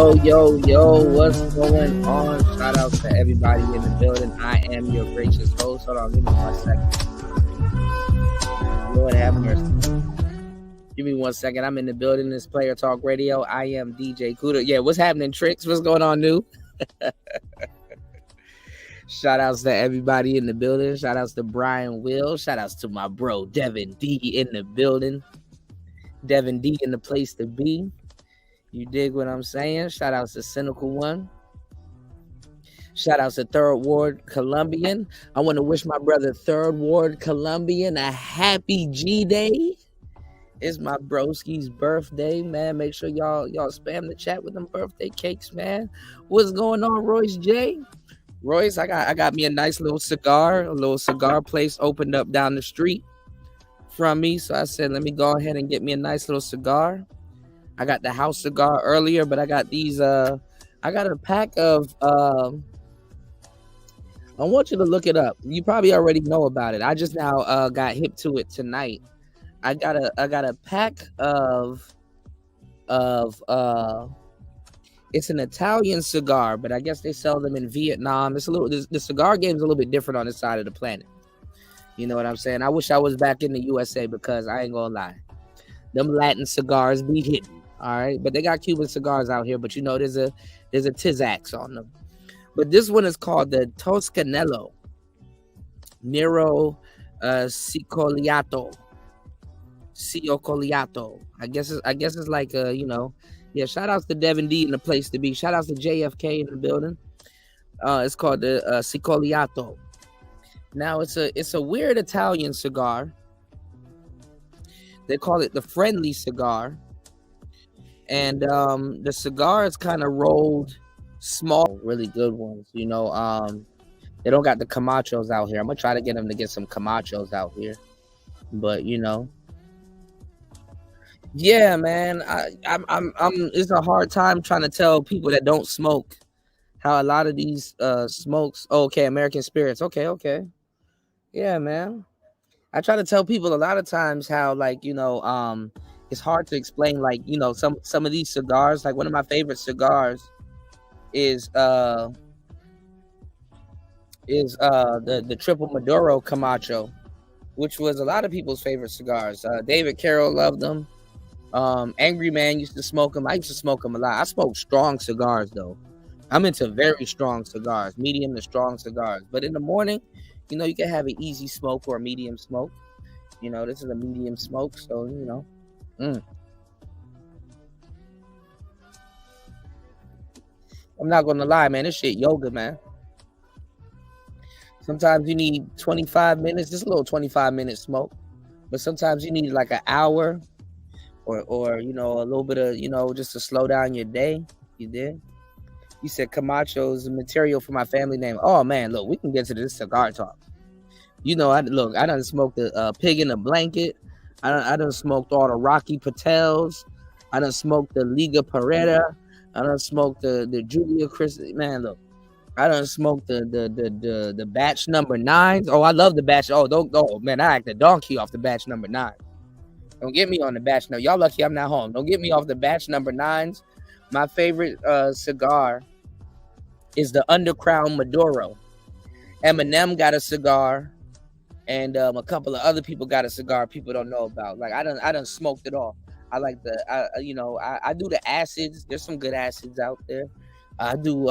Yo, what's going on? Shout out to everybody in the building. I am your gracious host. Hold on, give me 1 second. Lord have mercy. Give me 1 second. I'm in the building. This Player Talk Radio. I am DJ Kuda. Yeah, what's happening, Tricks? What's going on, new? Shout outs to everybody in the building. Shout outs to Brian Will. Shout outs to my bro, Devin D in the building. Devin D in the place to be. You dig what I'm saying? Shout outs to Cynical One. Shout outs to Third Ward Colombian. I want to wish my brother Third Ward Colombian a happy G-Day. It's my broski's birthday, man. Make sure y'all spam the chat with them birthday cakes, man. What's going on, Royce J? Royce, I got me a nice little cigar place opened up down the street from me. So I said, let me go ahead and get me a nice little cigar. I got the house cigar earlier, but I got these, I got a pack of, I want you to look it up. You probably already know about it. I just now got hip to it tonight. I got a pack of it's an Italian cigar, but I guess they sell them in Vietnam. It's the cigar game's a little bit different on this side of the planet. You know what I'm saying? I wish I was back in the USA because I ain't gonna lie. Them Latin cigars be hitting. All right, but they got Cuban cigars out here, but you know there's a Tizax on them. But this one is called the Toscanello Nero Cicoliato. I guess it's like yeah. Shout outs to Devin D in the place to be. Shout outs to JFK in the building. It's called the Cicoliato. Now it's a weird Italian cigar. They call it the friendly cigar. And the cigar is kind of rolled small, really good ones. You know, they don't got the Camachos out here. I'm gonna try to get them to get some Camachos out here. But you know, yeah, man, I'm it's a hard time trying to tell people that don't smoke how a lot of these smokes. Oh, okay, American Spirits. Okay. Yeah, man. I try to tell people a lot of times how, like, you know, it's hard to explain, like, you know, some of these cigars. Like one of my favorite cigars is the Triple Maduro Camacho, which was a lot of people's favorite cigars. David Carroll loved them. Angry Man used to smoke them. I used to smoke them a lot. I smoke strong cigars though. I'm into very strong cigars, medium to strong cigars. But in the morning, you know, you can have an easy smoke or a medium smoke. You know, this is a medium smoke, so you know. I'm not gonna lie, man. This shit yoga, man. Sometimes you need 25 minutes, just a little 25-minute smoke. But sometimes you need like an hour or you know, a little bit of, you know, just to slow down your day. You did? You said Camacho's material for my family name. Oh man, look, we can get to this cigar talk. You know, I done smoked the Pig in a Blanket. I done smoked all the Rocky Patels. I done smoked the Liga Pereira. I done smoked the Julia Christie. Man, look, I done smoked the batch number 9s. Oh, I love the batch. Oh, man, I act a donkey off the batch number 9. Don't get me on the batch. No, y'all lucky I'm not home. Don't get me off the batch number 9s. My favorite cigar is the Undercrown Maduro. Eminem got a cigar. And a couple of other people got a cigar people don't know about. Like I done smoked it all. I like I do the acids. There's some good acids out there. I do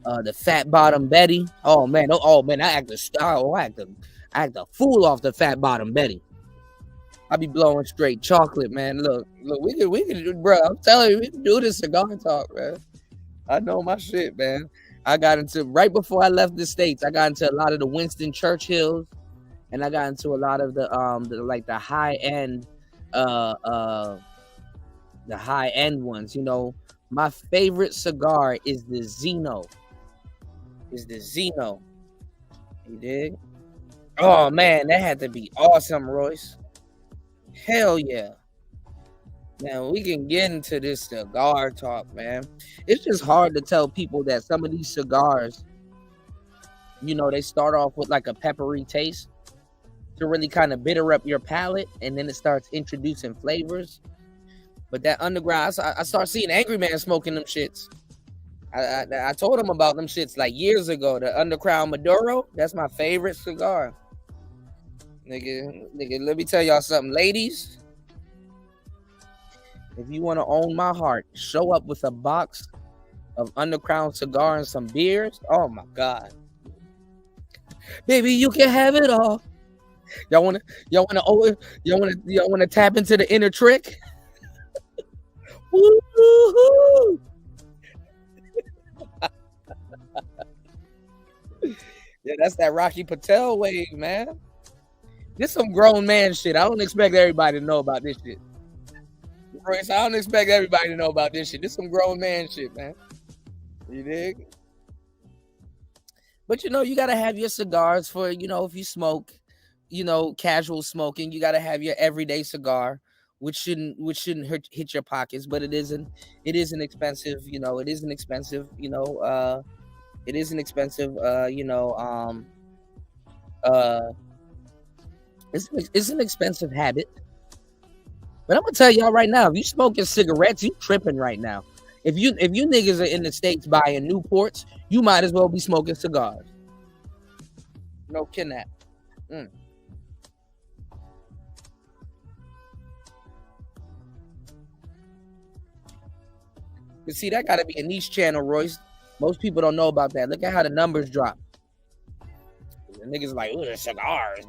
the Fat Bottom Betty. Oh man, I act a fool off the Fat Bottom Betty. I be blowing straight chocolate, man. Look, we can, bro. I'm telling you, we can do this cigar talk, man. I know my shit, man. I got into, right before I left the States, I got into a lot of the Winston Churchills, and I got into a lot of the high end ones. You know, my favorite cigar is the Zeno. You dig? Oh man, that had to be awesome, Royce. Hell yeah. Man, we can get into this cigar talk, man. It's just hard to tell people that some of these cigars, you know, they start off with like a peppery taste to really kind of bitter up your palate, and then it starts introducing flavors. But that underground, I start seeing Angry Man smoking them shits. I told him about them shits like years ago. The Underground Maduro, that's my favorite cigar. Nigga, let me tell y'all something, ladies. If you want to own my heart, show up with a box of Underground cigar and some beers. Oh my God, baby, you can have it all. Y'all wanna tap into the inner trick? Woo-hoo-hoo. Yeah, that's that Rocky Patel wave, man. This some grown man shit. I don't expect everybody to know about this shit. Royce, I don't expect everybody to know about this shit. This some grown man shit, man. You dig? But you gotta have your cigars for, if you smoke, casual smoking. You gotta have your everyday cigar, which shouldn't hit your pockets, but it is an expensive, it is an expensive, it's an expensive habit. But I'm gonna tell y'all right now, if you smoking cigarettes, you tripping right now. If you niggas are in the States buying Newports, you might as well be smoking cigars. No kidnap. But see, that gotta be a niche channel, Royce. Most people don't know about that. Look at how the numbers drop. The niggas like, ooh, the cigars.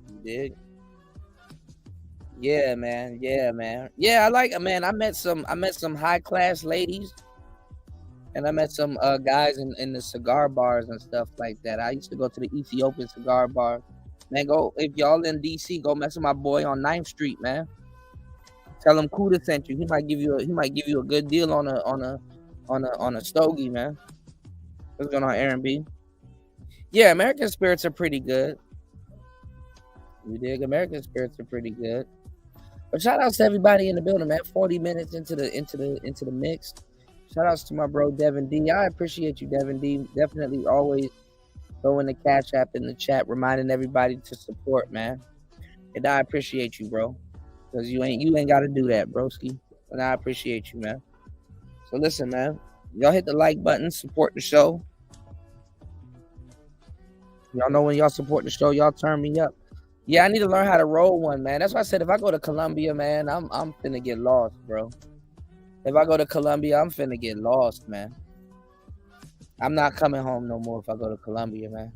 You dig? Yeah, man. Yeah, I like it, man. I met some high class ladies, and I met some guys in the cigar bars and stuff like that. I used to go to the Ethiopian cigar bar. Man, go if y'all in DC, go mess with my boy on 9th Street, man. Tell him Kuda sent you. He might give you a good deal on a stogie, man. What's going on, Aaron B? Yeah, American Spirits are pretty good. You dig? American Spirits are pretty good. But shout outs to everybody in the building, man. 40 minutes into the mix. Shout outs to my bro Devin D. I appreciate you, Devin D. Definitely always throwing the Cash App in the chat, reminding everybody to support, man. And I appreciate you, bro. Because you ain't gotta do that, broski. And I appreciate you, man. So listen, man. Y'all hit the like button, support the show. Y'all know when y'all support the show, y'all turn me up. Yeah, I need to learn how to roll one, man. That's why I said if I go to Colombia, man, I'm finna get lost, bro. If I go to Colombia, I'm finna get lost, man. I'm not coming home no more if I go to Colombia, man.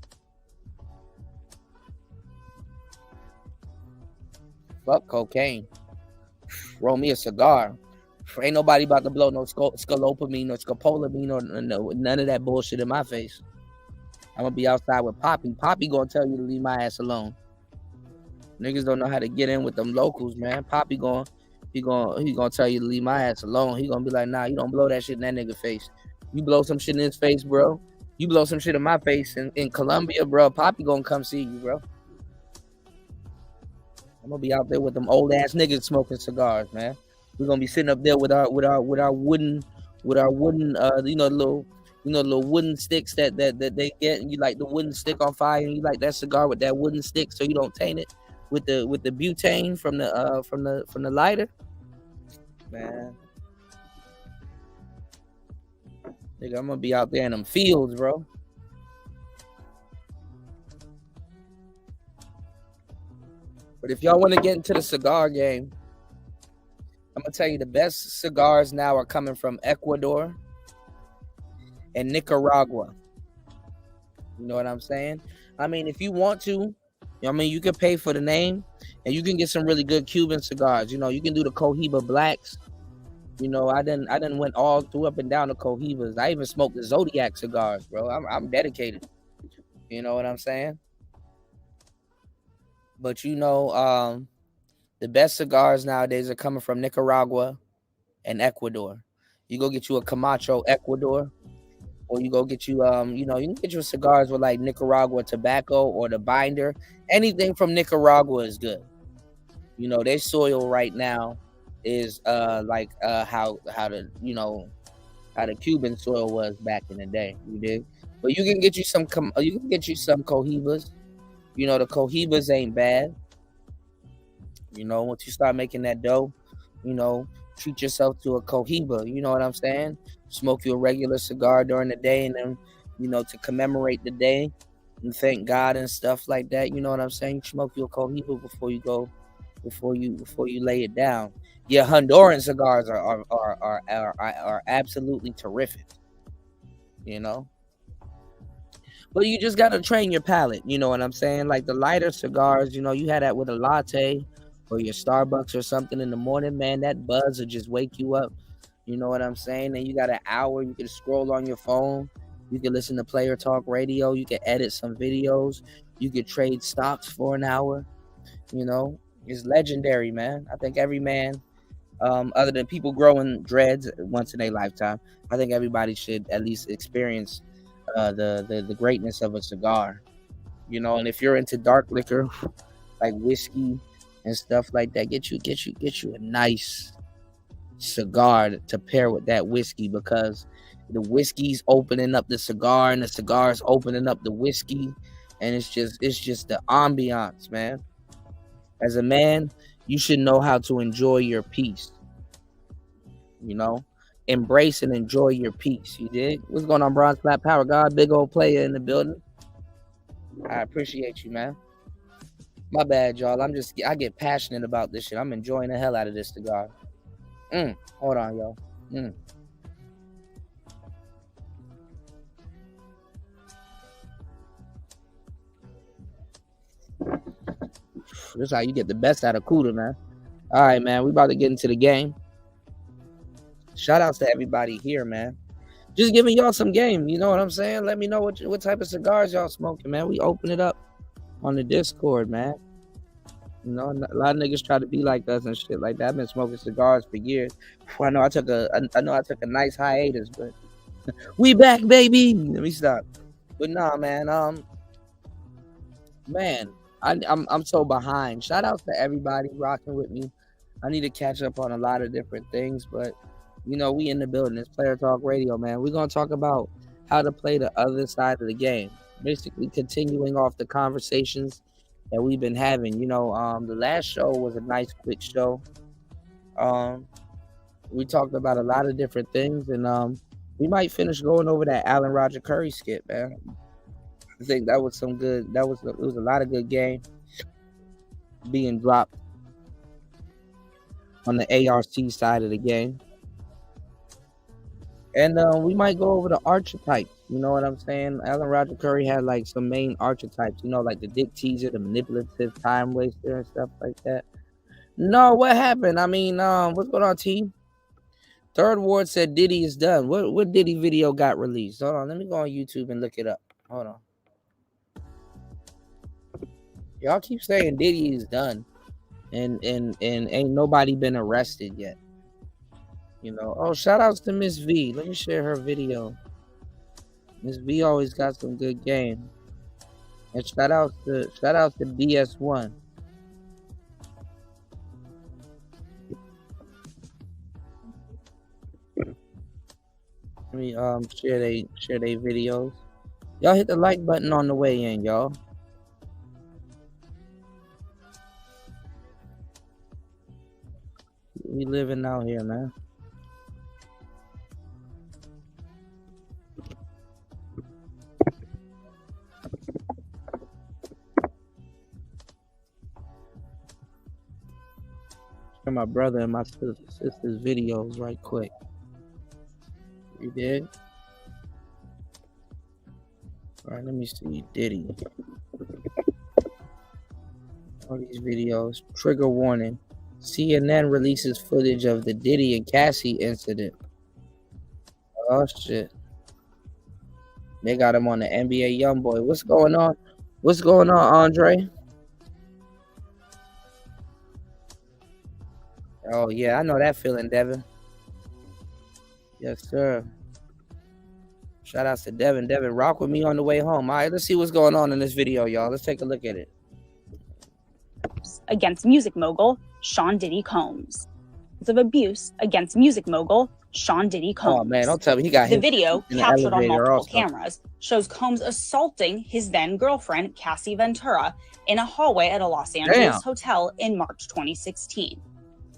Fuck cocaine. Roll me a cigar. Ain't nobody about to blow no scolopamine or scopolamine or no, none of that bullshit in my face. I'm gonna be outside with Poppy. Poppy gonna tell you to leave my ass alone. Niggas don't know how to get in with them locals, man. Poppy he gonna tell you to leave my ass alone. He gonna be like, nah, you don't blow that shit in that nigga face. You blow some shit in his face, bro. You blow some shit in my face in Colombia, bro. Poppy gonna come see you, bro. I'm gonna be out there with them old ass niggas smoking cigars, man. We're gonna be sitting up there with our wooden little wooden sticks that they get, and you light the wooden stick on fire, and you light that cigar with that wooden stick so you don't taint it with the butane from the lighter. Man. Nigga, I'm gonna be out there in them fields, bro. But if y'all want to get into the cigar game, I'm gonna tell you the best cigars now are coming from Ecuador and Nicaragua. You know what I'm saying? I mean, if you want to, you can pay for the name, and you can get some really good Cuban cigars. You can do the Cohiba Blacks. I done went all through up and down the Cohibas. I even smoked the Zodiac cigars, bro. I'm dedicated. You know what I'm saying? But the best cigars nowadays are coming from Nicaragua and Ecuador. You go get you a Camacho Ecuador, or you go get you you can get your cigars with like Nicaragua tobacco or the binder. Anything from Nicaragua is good. Their soil right now is like how the Cuban soil was back in the day. You did, but you can get you some Cohibas. The Cohibas ain't bad. You know, once you start making that dough, you know, treat yourself to a cohiba. You know what I'm saying? Smoke you a regular cigar during the day, and then, you know, to commemorate the day and thank God and stuff like that. You know what I'm saying? Smoke you a cohiba before you go, before you lay it down. Yeah, Honduran cigars are absolutely terrific. You know, but you just gotta train your palate. You know what I'm saying? Like the lighter cigars, you know, you had that with a latte or your Starbucks or something in the morning, man. That buzz will just wake you up. You know what I'm saying? And you got an hour. You can scroll on your phone. You can listen to player talk radio. You can edit some videos. You can trade stocks for an hour. You know, it's legendary, man. I think every man, other than people growing dreads once in their lifetime, I think everybody should at least experience the greatness of a cigar. You know, and if you're into dark liquor like whiskey and stuff like that, get you a nice cigar to pair with that whiskey, because the whiskey's opening up the cigar and the cigar's opening up the whiskey, and it's just the ambiance, man. As a man, you should know how to enjoy your peace. You know, embrace and enjoy your peace. You dig? What's going on, Bronze Flat Power God? Big old player in the building. I appreciate you, man. My bad, y'all. I get passionate about this shit. I'm enjoying the hell out of this cigar. Hold on, y'all. This is how you get the best out of Cuda, man. All right, man. We about to get into the game. Shout outs to everybody here, man. Just giving y'all some game. You know what I'm saying? Let me know what type of cigars y'all smoking, man. We open it up on the Discord, man. You know, a lot of niggas try to be like us and shit like that. I've been smoking cigars for years. I know I took a nice hiatus, but we back, baby. Let me stop. But nah, man. I'm so behind. Shout outs to everybody rocking with me. I need to catch up on a lot of different things, but you know, we in the building. It's Player Talk Radio, man. We're gonna talk about how to play the other side of the game. Basically continuing off the conversations that we've been having. You know, the last show was a nice quick show. We talked about a lot of different things, and we might finish going over that Allen Roger Curry skit, man. I think that was some good. It was a lot of good game being dropped on the ARC side of the game. And we might go over the archetypes. You know what I'm saying? Allen Roger Curry had like some main archetypes, you know, like the dick teaser, the manipulative time waster and stuff like that. No, what happened? I mean, what's going on, T? Third Ward said Diddy is done. What Diddy video got released? Hold on, let me go on YouTube and look it up. Hold on. Y'all keep saying Diddy is done, and ain't nobody been arrested yet. You know, oh, shout outs to Miss V. Let me share her video. Miss V always got some good game. And shout outs to DS1. Let me share they videos. Y'all hit the like button on the way in, y'all. We living out here, man. Share my brother and my sister's videos right quick. You did? All right, let me see. Diddy. All these videos. Trigger warning. CNN releases footage of the Diddy and Cassie incident. Oh, shit. They got him on the NBA Youngboy. What's going on? What's going on, Andre? Oh, yeah, I know that feeling, Devin. Yes, sir. Shout outs to Devin. Devin, rock with me on the way home. All right, let's see what's going on in this video, y'all. Let's take a look at it. Against music mogul Sean Diddy Combs. Of abuse against music mogul Sean Diddy Combs. Oh man, don't tell me he got The him video, in the captured on elevator multiple also. cameras, shows Combs assaulting his then-girlfriend, Cassie Ventura, in a hallway at a Los Angeles hotel in March 2016.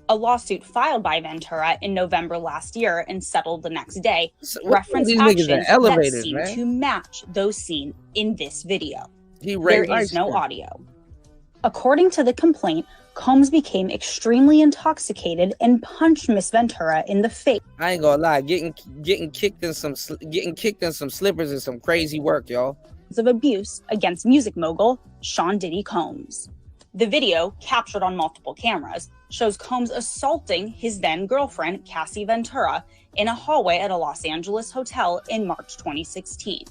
A lawsuit filed by Ventura in November last year and settled the next day referenced actions that seem to match those seen in this video. There is no audio. According to the complaint, Combs became extremely intoxicated and punched Miss Ventura in the face. I ain't gonna lie, getting kicked in some slippers is some crazy work, y'all. Of abuse against music mogul Sean Diddy Combs. The video, captured on multiple cameras, shows Combs assaulting his then-girlfriend, Cassie Ventura, in a hallway at a Los Angeles hotel in March 2016.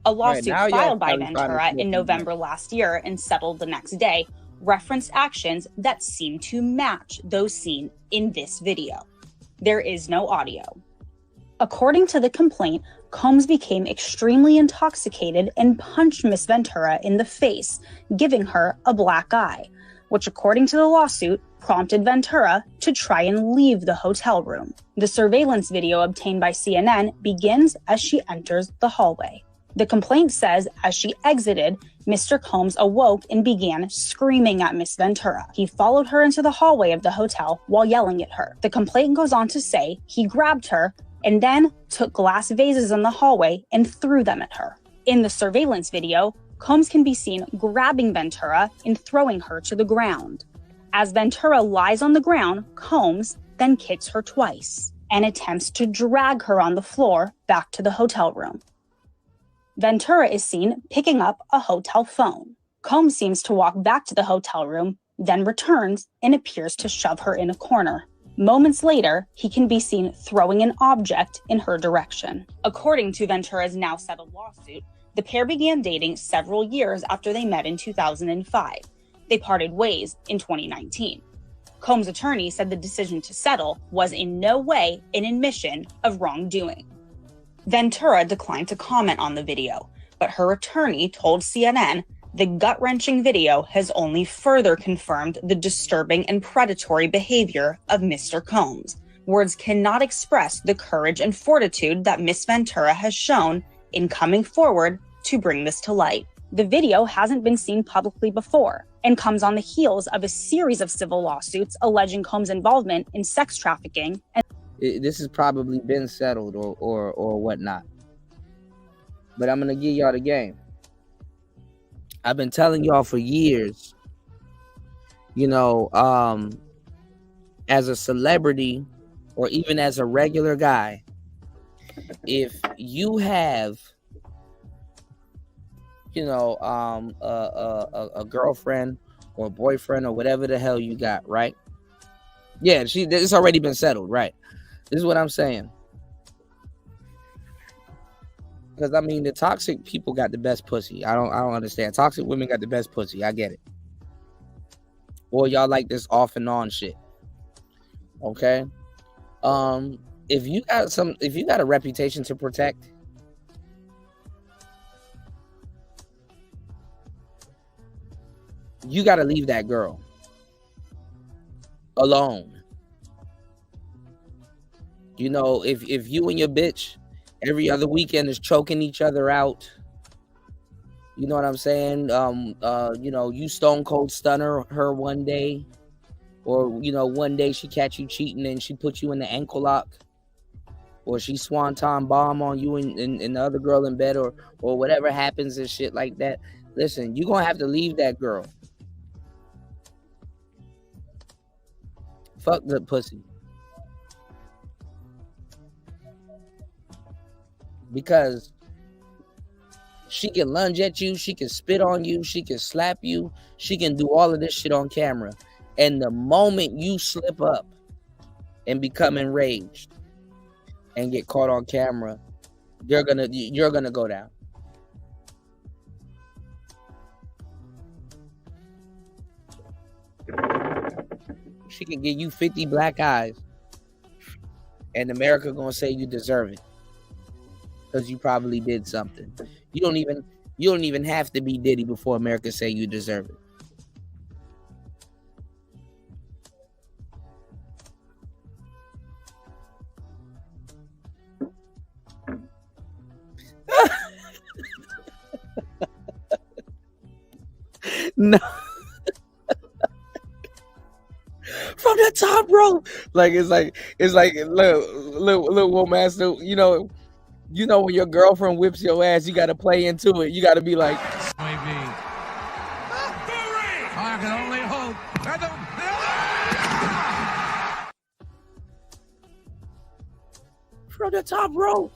A lawsuit filed by Ventura in November last year and settled the next day referenced actions that seem to match those seen in this video. There is no audio. According to the complaint, Combs became extremely intoxicated and punched Miss Ventura in the face, giving her a black eye, which, according to the lawsuit, prompted Ventura to try and leave the hotel room. The surveillance video obtained by CNN begins as she enters the hallway. The complaint says as she exited, Mr. Combs awoke and began screaming at Miss Ventura. He followed her into the hallway of the hotel while yelling at her. The complaint goes on to say he grabbed her and then took glass vases in the hallway and threw them at her. In the surveillance video, Combs can be seen grabbing Ventura and throwing her to the ground. As Ventura lies on the ground, Combs then kicks her twice and attempts to drag her on the floor back to the hotel room. Ventura is seen picking up a hotel phone. Combs seems to walk back to the hotel room, then returns and appears to shove her in a corner. Moments later, he can be seen throwing an object in her direction. According to Ventura's now settled lawsuit, the pair began dating several years after they met in 2005. They parted ways in 2019. Combs' attorney said the decision to settle was in no way an admission of wrongdoing. Ventura declined to comment on the video, but her attorney told CNN the gut-wrenching video has only further confirmed the disturbing and predatory behavior of Mr. Combs. Words cannot express the courage and fortitude that Miss Ventura has shown in coming forward to bring this to light. The video hasn't been seen publicly before and comes on the heels of a series of civil lawsuits alleging Combs' involvement in sex trafficking. This has probably been settled or whatnot. But I'm going to give y'all the game. I've been telling y'all for years, as a celebrity or even as a regular guy, if you have, a girlfriend or a boyfriend or whatever the hell you got, right? Yeah, it's already been settled, right? This is what I'm saying. Because the toxic people got the best pussy. I don't understand. Toxic women got the best pussy. I get it. Or y'all like this off and on shit. Okay? If you got a reputation to protect, you got to leave that girl alone. If you and your bitch every other weekend is choking each other out, you know what I'm saying? You stone cold stunner her one day, or one day she catch you cheating and she put you in the ankle lock, or she swanton bomb on you and the other girl in bed, or whatever happens and shit like that. Listen, you're gonna have to leave that girl. Fuck the pussy. Because she can lunge at you, she can spit on you, she can slap you, she can do all of this shit on camera. And the moment you slip up and become enraged and get caught on camera, you're gonna go down. She can give you 50 black eyes, and America gonna say you deserve it. Because you probably did something. You don't even have to be Diddy before America say you deserve it. No, from the top rope. Like it's like little Will Master. You know when your girlfriend whips your ass, you got to play into it. You got to be like, Maybe. I can only hope. from the top rope.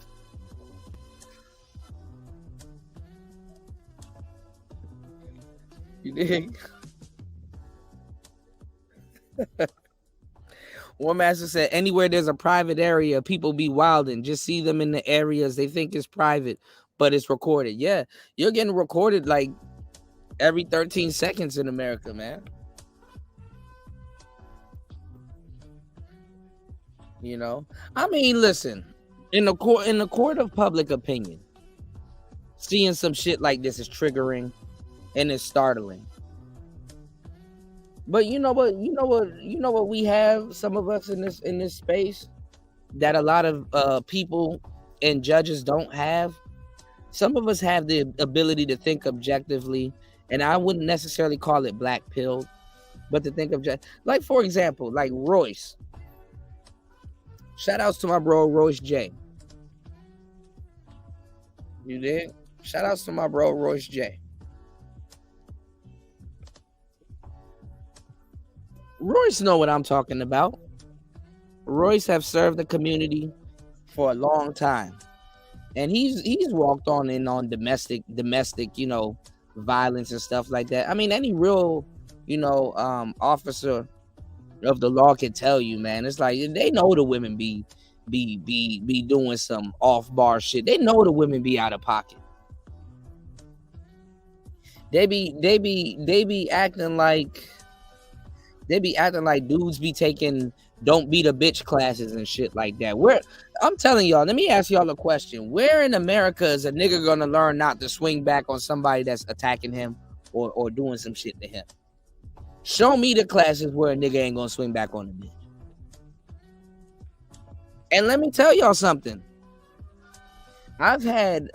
You dig? One master said, anywhere there's a private area, people be wilding. Just see them in the areas they think is private, but it's recorded. Yeah, you're getting recorded like every 13 seconds in America, man. I mean, listen, in the court of public opinion, seeing some shit like this is triggering and it's startling. But you know what we have, some of us in this space, that a lot of people and judges don't have. Some of us have the ability to think objectively, and I wouldn't necessarily call it black pilled, but to think like, for example, like Royce. Shout outs to my bro Royce J. You did? Shout outs to my bro Royce J. Royce know what I'm talking about. Royce have served the community for a long time, and he's walked on in on domestic, violence and stuff like that. I mean, any real, officer of the law can tell you, man. It's like they know the women be doing some off bar shit. They know the women be out of pocket. They be acting like. They be acting like dudes be taking don't beat a bitch classes and shit like that. I'm telling y'all, let me ask y'all a question. Where in America is a nigga gonna learn not to swing back on somebody that's attacking him or doing some shit to him? Show me the classes where a nigga ain't gonna swing back on the bitch. And let me tell y'all something. I've been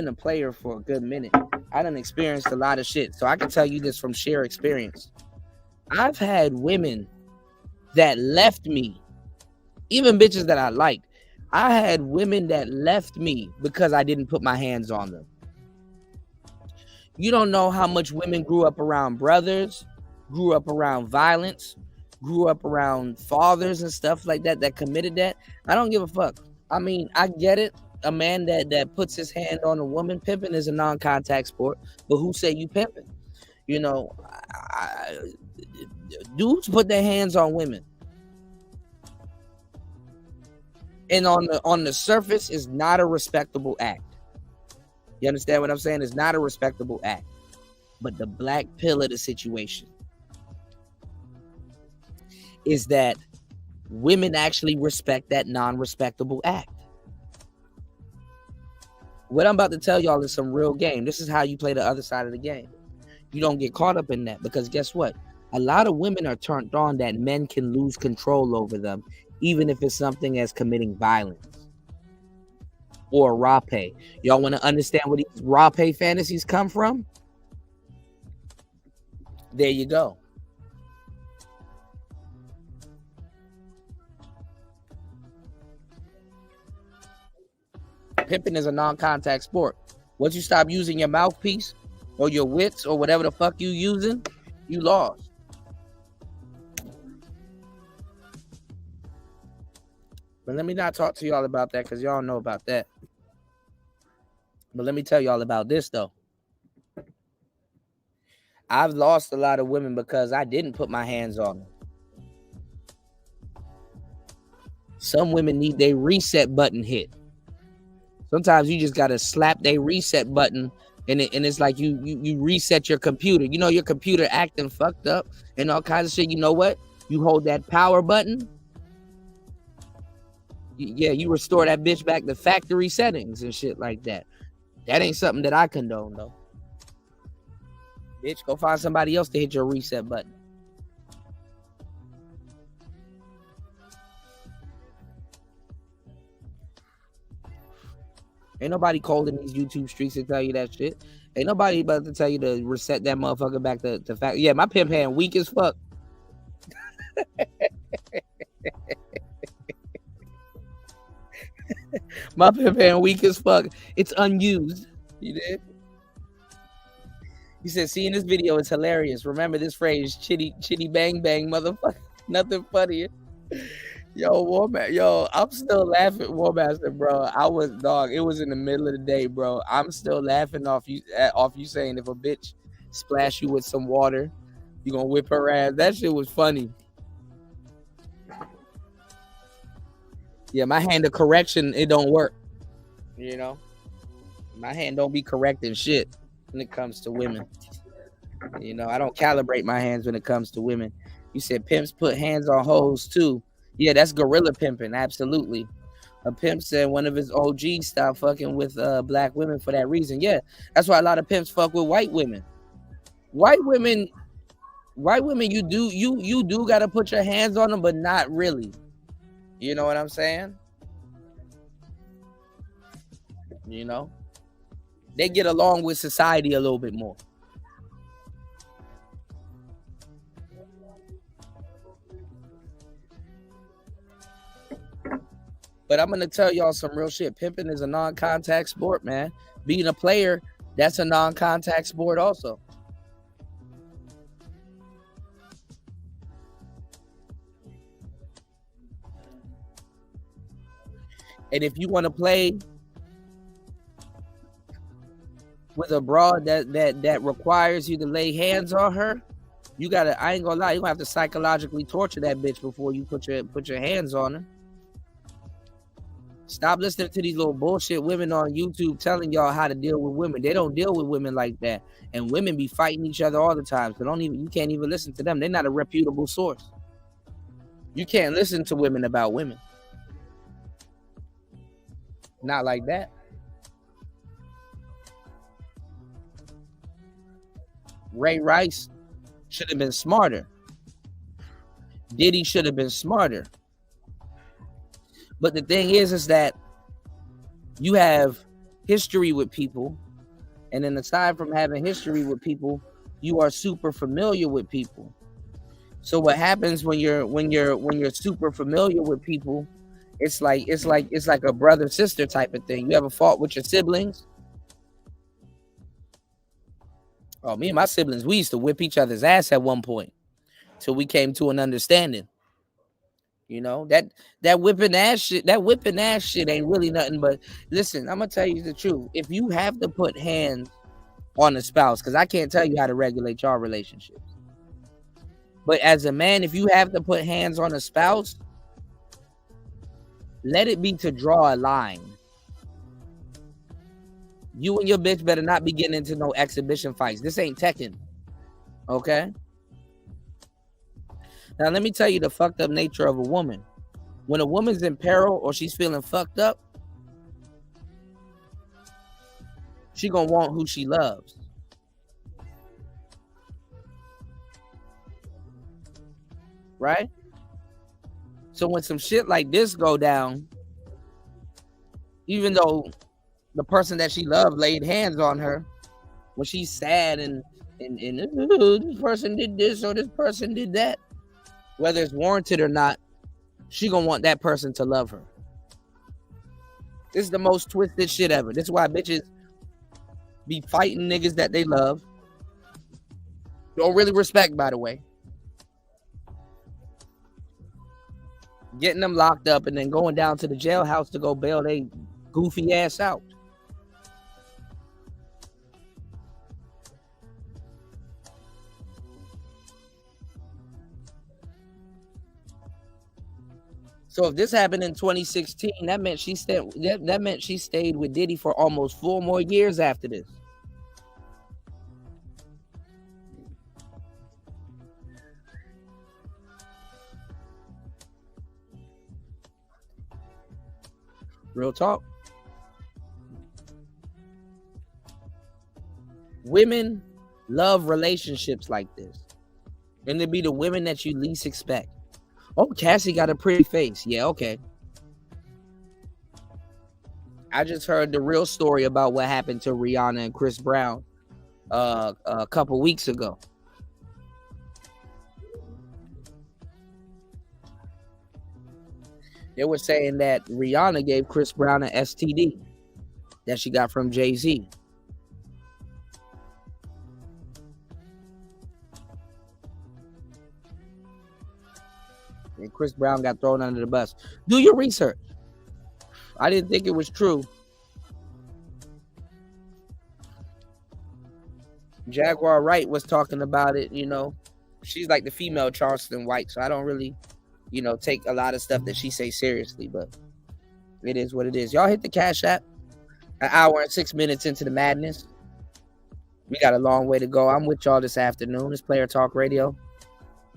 a player for a good minute. I done experienced a lot of shit, so I can tell you this from sheer experience. I've had women that left me, even bitches that I liked. I had women that left me because I didn't put my hands on them. You don't know how much women grew up around brothers, grew up around violence, grew up around fathers and stuff like that committed that. I don't give a fuck. I mean, I get it. A man that puts his hand on a woman, pimping is a non-contact sport. But who say you pimping? Dudes put their hands on women, and on the surface is not a respectable act. You understand what I'm saying? It's not a respectable act. But the black pill of the situation is that women actually respect that non-respectable act. What I'm about to tell y'all is some real game. This is how you play the other side of the game. You don't get caught up in that, because guess what? A lot of women are turned on that men can lose control over them, even if it's something as committing violence or raw pay. Y'all want to understand where these raw pay fantasies come from? There you go. Pimping is a non-contact sport. Once you stop using your mouthpiece or your wits or whatever the fuck you using, you lost. But let me not talk to y'all about that, because y'all know about that. But let me tell y'all about this, though. I've lost a lot of women because I didn't put my hands on them. Some women need their reset button hit. Sometimes you just gotta slap their reset button, and it's like you reset your computer. You know your computer acting fucked up and all kinds of shit. You know what? You hold that power button. You restore that bitch back to factory settings and shit like that. That ain't something that I condone, though. Bitch, go find somebody else to hit your reset button. Ain't nobody cold in these YouTube streets to tell you that shit. Ain't nobody about to tell you to reset that motherfucker back to fact. Yeah, my pimp hand weak as fuck. My pimp hand weak as fuck. It's unused. You did? He said, seeing this video is hilarious. Remember this phrase, chitty bang bang, motherfucker. Nothing funnier. Yo, Warmaster, yo, I'm still laughing, Warmaster, bro. I was, dog, it was in the middle of the day, bro. I'm still laughing off you saying if a bitch splash you with some water, you gonna whip her ass. That shit was funny. Yeah, my hand of correction, it don't work. You know? My hand don't be correcting shit when it comes to women. You know, I don't calibrate my hands when it comes to women. You said pimps put hands on hoes too. Yeah, that's gorilla pimping, absolutely. A pimp said one of his OGs stopped fucking with black women for that reason. Yeah, that's why a lot of pimps fuck with white women. White women, you do gotta put your hands on them, but not really. You know what I'm saying? You know, they get along with society a little bit more. But I'm gonna tell y'all some real shit. Pimping is a non-contact sport, man. Being a player, that's a non-contact sport also. And if you want to play with a broad that requires you to lay hands on her, you gotta, I ain't gonna lie, you gonna have to psychologically torture that bitch before you put your hands on her. Stop listening to these little bullshit women on YouTube telling y'all how to deal with women. They don't deal with women like that. And women be fighting each other all the time. So you can't even listen to them. They're not a reputable source. You can't listen to women about women. Not like that. Ray Rice should have been smarter. Diddy should have been smarter. But the thing is that you have history with people, and then aside from having history with people, you are super familiar with people. So what happens when you're super familiar with people, it's like a brother sister type of thing. You ever fought with your siblings? Oh, me and my siblings, we used to whip each other's ass at one point till we came to an understanding. You know, that whipping ass shit ain't really nothing. But listen, I'm gonna tell you the truth. If you have to put hands on a spouse, because I can't tell you how to regulate your relationships, but as a man, if you have to put hands on a spouse, let it be to draw a line. You and your bitch better not be getting into no exhibition fights. This ain't Tekken, okay? Now, let me tell you the fucked up nature of a woman. When a woman's in peril or she's feeling fucked up, she gonna want who she loves. Right? So when some shit like this go down, even though the person that she loved laid hands on her, when she's sad and this person did this or this person did that, whether it's warranted or not, she gonna want that person to love her. This is the most twisted shit ever. This is why bitches be fighting niggas that they love. Don't really respect, by the way. Getting them locked up and then going down to the jailhouse to go bail they goofy ass out. So if this happened in 2016, that meant she stayed with Diddy for almost 4 more years after this. Real talk. Women love relationships like this. And they be the women that you least expect. Oh, Cassie got a pretty face. Yeah, okay. I just heard the real story about what happened to Rihanna and Chris Brown a couple weeks ago. They were saying that Rihanna gave Chris Brown an STD that she got from Jay-Z. And Chris Brown got thrown under the bus. Do your research. I didn't think it was true. Jaguar Wright was talking about it, you know. She's like the female Charleston White, so I don't really, you know, take a lot of stuff that she say seriously, but it is what it is. Y'all hit the Cash App. An hour and 6 minutes into the madness. We got a long way to go. I'm with y'all this afternoon. It's Player Talk Radio.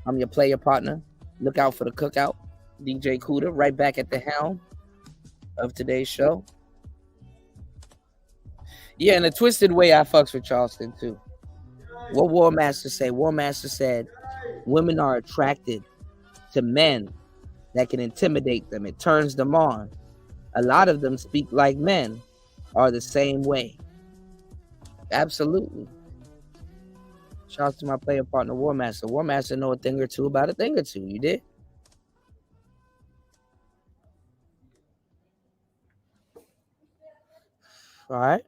I'm your player partner. Look out for the cookout. DJ Kuda right back at the helm of today's show. Yeah, in a twisted way, I fucks with Charleston too. What War Master say? War Master said, women are attracted to men that can intimidate them. It turns them on. A lot of them speak like men are the same way. Absolutely. Shout out to my player partner, War Master. War Master know a thing or two about a thing or two. You did? All right.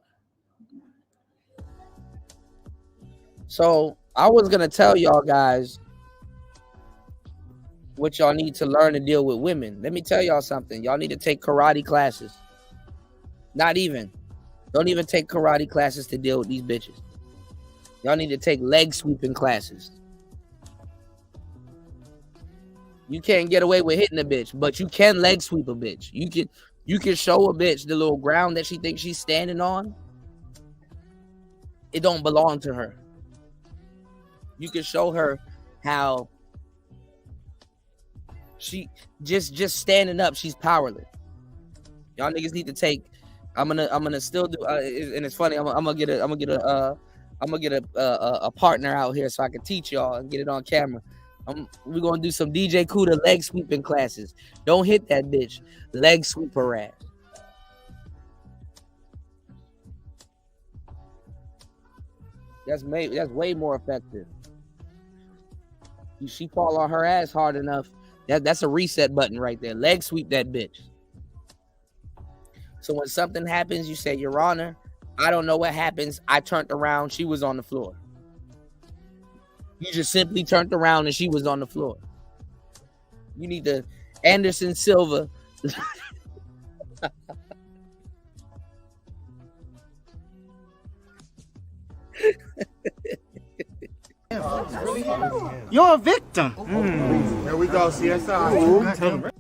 So I was going to tell y'all guys what y'all need to learn to deal with women. Let me tell y'all something. Y'all need to take karate classes. Not even. Don't even take karate classes to deal with these bitches. Y'all need to take leg sweeping classes. You can't get away with hitting a bitch, but you can leg sweep a bitch. You can show a bitch the little ground that she thinks she's standing on. It don't belong to her. You can show her how she just standing up, she's powerless. Y'all niggas need to take. I'm gonna still do, and it's funny. I'm gonna get a partner out here so I can teach y'all and get it on camera. We're gonna do some DJ Kuda leg sweeping classes. Don't hit that bitch. Leg sweep her ass. That's way more effective. She fall on her ass hard enough. That's a reset button right there. Leg sweep that bitch. So when something happens, you say, Your Honor, I don't know what happens. I turned around. She was on the floor. You just simply turned around and she was on the floor. You need to Anderson Silva. You're a victim. There we go, CSI.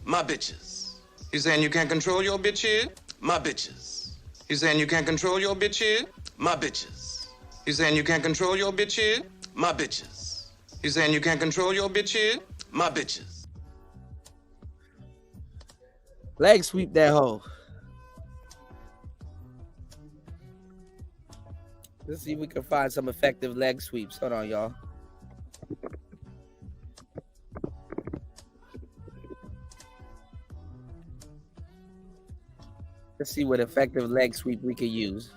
My bitches. You saying you can't control your bitch here? My bitches. You saying you can't control your bitch here? My bitches. You saying you can't control your bitch here? My bitches. You saying you can't control your bitch here? My bitches. Leg sweep that hoe. Let's see if we can find some effective leg sweeps. Hold on, y'all. Let's see what effective leg sweep we could use.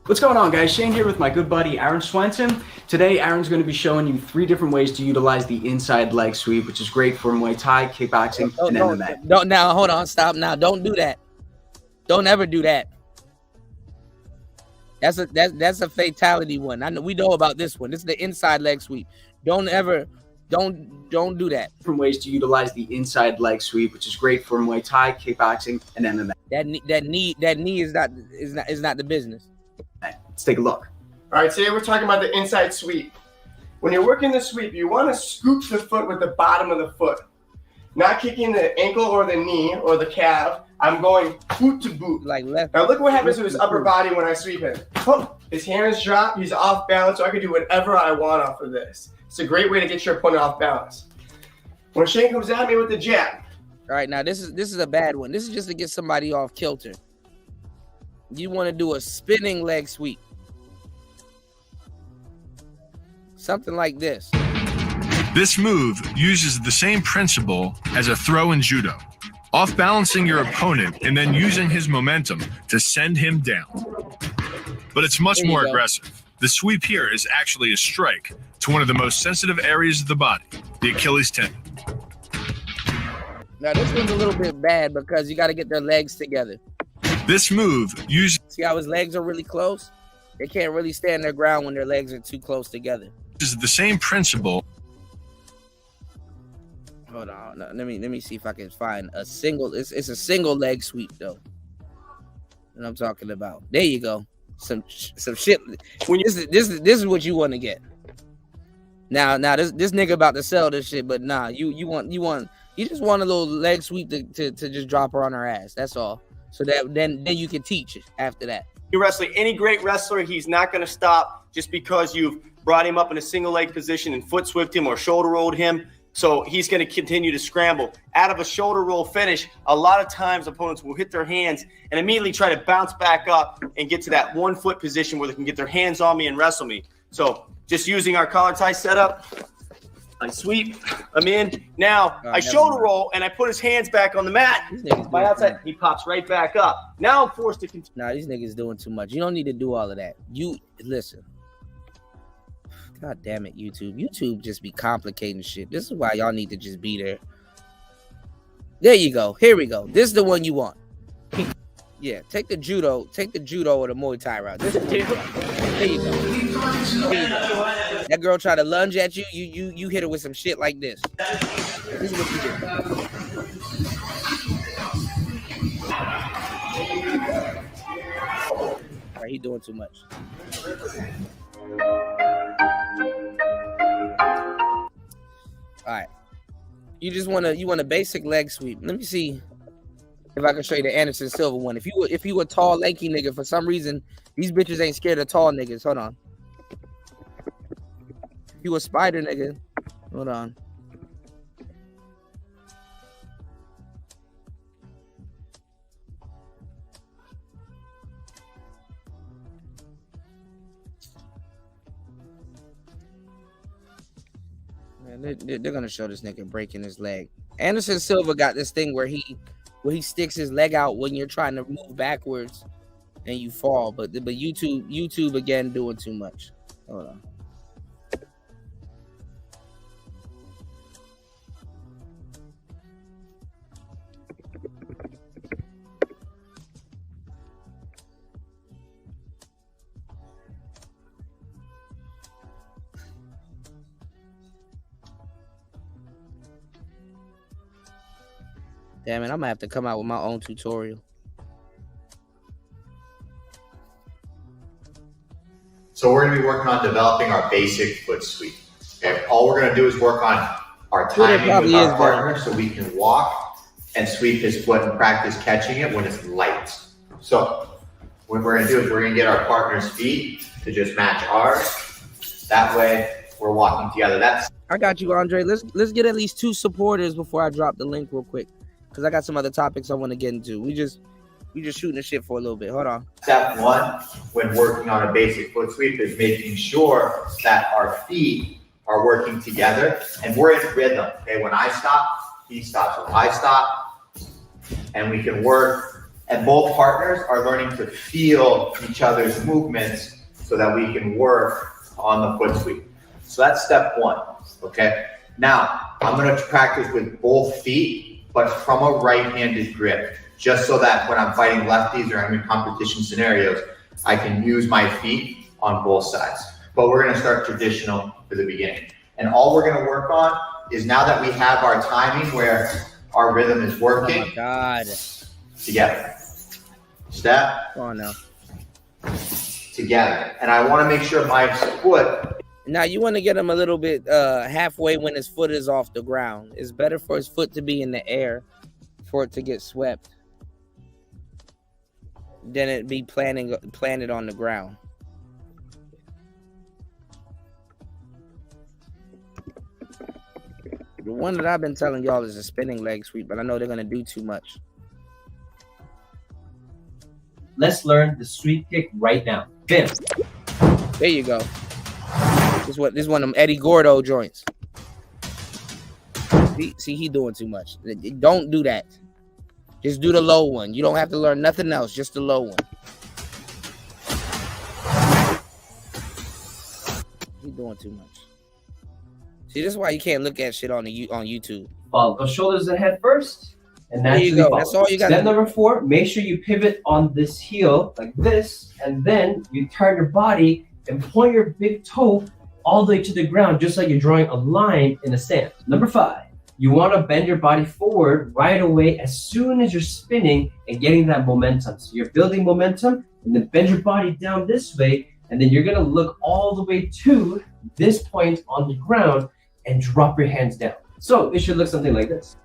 What's going on, guys? Shane here with my good buddy Aaron Swenson. Today, Aaron's going to be showing you 3 different ways to utilize the inside leg sweep, which is great for Muay Thai, kickboxing, and MMA. Don't now. Hold on. Stop now. Don't do that. Don't ever do that. That's a fatality one. I know we know about this one. This is the inside leg sweep. Don't do that. Different ways to utilize the inside leg sweep, which is great for Muay Thai, kickboxing, and MMA. That knee is not the business. Let's take a look. All right, today we're talking about the inside sweep. When you're working the sweep, you want to scoop the foot with the bottom of the foot. Not kicking the ankle or the knee or the calf. I'm going boot to boot. Like left. Now look what happens to his upper body when I sweep him. His hands drop, he's off balance, so I can do whatever I want off of this. It's a great way to get your opponent off balance. When Shane comes at me with the jab. All right, now this is a bad one. This is just to get somebody off kilter. You want to do a spinning leg sweep. Something like this. This move uses the same principle as a throw in judo, off-balancing your opponent and then using his momentum to send him down. but it's much There you more go. aggressive. The sweep here is actually a strike to one of the most sensitive areas of the body, the Achilles tendon. Now this one's a little bit bad because you got to get their legs together. This move uses See how his legs are really close? They can't really stand their ground when their legs are too close together. the same principle. Hold on, no, let me see if I can find a single. It's a single leg sweep though. And I'm talking about. There you go. Some shit. When you, This is what you want to get. Now this nigga about to sell this shit, but nah, you just want a little leg sweep to just drop her on her ass. That's all. So that then you can teach it after that. you're wrestling any great wrestler, he's not going to stop just because you've brought him up in a single leg position and foot swept him or shoulder rolled him. So he's going to continue to scramble. Out of a shoulder roll finish, a lot of times opponents will hit their hands and immediately try to bounce back up and get to that 1 foot position where they can get their hands on me and wrestle me. So just using our collar tie setup, I sweep, I'm in. Now I shoulder roll and I put his hands back on the mat. My outside, he pops right back up. Now I'm forced to continue. Nah, these niggas doing too much. You don't need to do all of that. You listen. God damn it, YouTube. YouTube just be complicating shit. This is why y'all need to just be there. There you go. Here we go. This is the one you want. Yeah, take the judo or the Muay Thai route. There you go. There you go. That girl try to lunge at you, you hit her with some shit like this. This is what you do. All right, he doing too much. All right, you want a basic leg sweep. Let me see if I can show you the Anderson Silva one. If you a tall, lanky nigga, for some reason these bitches ain't scared of tall niggas. Hold on. If you a spider nigga, hold on. They're gonna show this nigga breaking his leg. Anderson Silva got this thing where he sticks his leg out when you're trying to move backwards and you fall. But YouTube again doing too much. Hold on. Damn it, I'm gonna have to come out with my own tutorial. So we're gonna be working on developing our basic foot sweep. Okay, all we're gonna do is work on our timing with our partner so we can walk and sweep his foot and practice catching it when it's light. So what we're gonna do is we're gonna get our partner's feet to just match ours. That way we're walking together. I got you, Andre. Let's get at least 2 supporters before I drop the link real quick. Because I got some other topics I want to get into. We just shooting the shit for a little bit. Hold on. Step 1 when working on a basic foot sweep is making sure that our feet are working together and we're in rhythm. Okay, when I stop, he stops. When I stop, and we can work. And both partners are learning to feel each other's movements so that we can work on the foot sweep. So that's step 1. Okay. Now I'm going to practice with both feet, but from a right-handed grip, just so that when I'm fighting lefties or I'm in competition scenarios, I can use my feet on both sides. But we're gonna start traditional for the beginning. And all we're gonna work on is now that we have our timing where our rhythm is working, Oh my God. together. Step. Come on now. Together. And I wanna make sure my foot. Now you want to get him a little bit halfway when his foot is off the ground. It's better for his foot to be in the air for it to get swept than it be planted on the ground. The one that I've been telling y'all is a spinning leg sweep, but I know they're gonna do too much. Let's learn the sweep kick right now. Bim. There you go. This is one of them Eddie Gordo joints. See, he doing too much. Don't do that. Just do the low one. You don't have to learn nothing else. Just the low one. doing too much. See, this is why you can't look at shit on YouTube. Follow those shoulders and head first. And There you naturally go. follow. That's all you got. Step number 4, make sure you pivot on this heel like this, and then you turn your body and point your big toe all the way to the ground, just like you're drawing a line in the sand. Number 5, you want to bend your body forward right away as soon as you're spinning and getting that momentum. So you're building momentum, and then bend your body down this way, and then you're going to look all the way to this point on the ground and drop your hands down. So it should look something like this.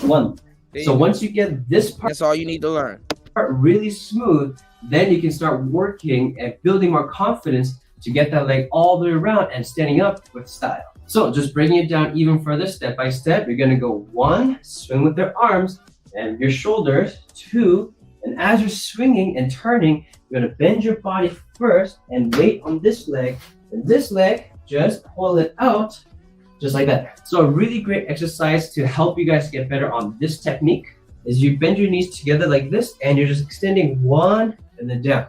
1. So once you get this part, that's all you need to learn. Really smooth, then you can start working and building more confidence to get that leg all the way around and standing up with style. So just bringing it down even further, step by step. You're gonna go 1, swing with your arms and your shoulders. 2, and as you're swinging and turning, you're gonna bend your body first and weight on this leg. And this leg, just pull it out, just like that. So a really great exercise to help you guys get better on this technique is you bend your knees together like this, and you're just extending 1 and then down,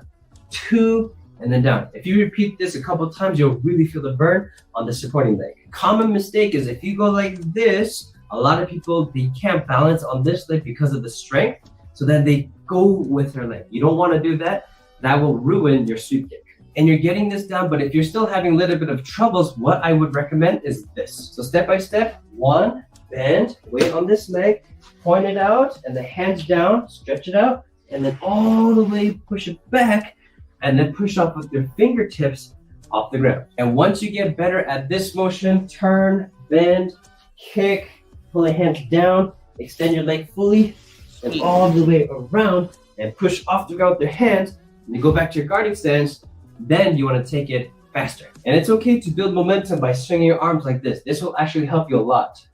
2 and then down. If you repeat this a couple of times, you'll really feel the burn on the supporting leg. Common mistake is if you go like this, a lot of people, they can't balance on this leg because of the strength, so then they go with their leg. You don't want to do that. That will ruin your sweep kick. And you're getting this down, but if you're still having a little bit of troubles, what I would recommend is this. So step by step, 1, bend, weight on this leg, point it out, and the hands down, stretch it out, and then all the way push it back, and then push off with your fingertips off the ground. And once you get better at this motion, turn, bend, kick, pull the hands down, extend your leg fully, and all the way around, and push off the ground with your hands, and you go back to your guarding stance. Then you want to take it faster. And it's okay to build momentum by swinging your arms like this. This will actually help you a lot. So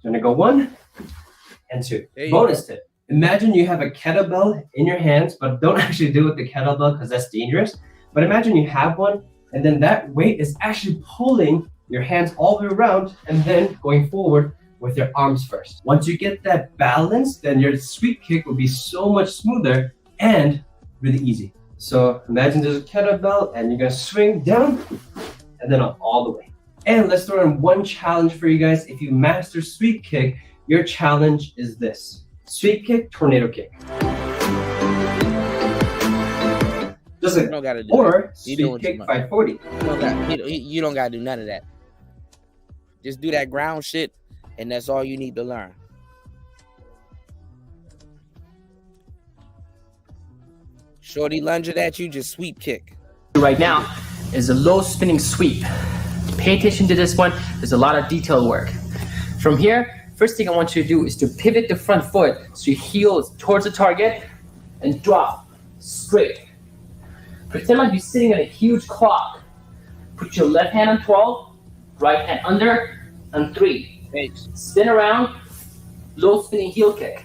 I'm gonna go 1 and 2. Bonus tip. Imagine you have a kettlebell in your hands, but don't actually do it with the kettlebell because that's dangerous. But imagine you have one, and then that weight is actually pulling your hands all the way around and then going forward with your arms first. Once you get that balance, then your sweep kick will be so much smoother and really easy. So imagine there's a kettlebell and you're gonna swing down and then up all the way. And let's throw in one challenge for you guys. If you master sweep kick, your challenge is this. Sweep kick, tornado kick. Just like, or sweep kick 540. You don't gotta do none of that. Just do that ground shit, and that's all you need to learn. Shorty lunge it at you, just sweep kick. Right now is a low spinning sweep. Pay attention to this one. There's a lot of detail work. From here, first thing I want you to do is to pivot the front foot so your heel is towards the target and drop straight. Pretend like you're sitting on a huge clock. Put your left hand on 12, right hand under, on 3. Thanks. Spin around, low spinning heel kick.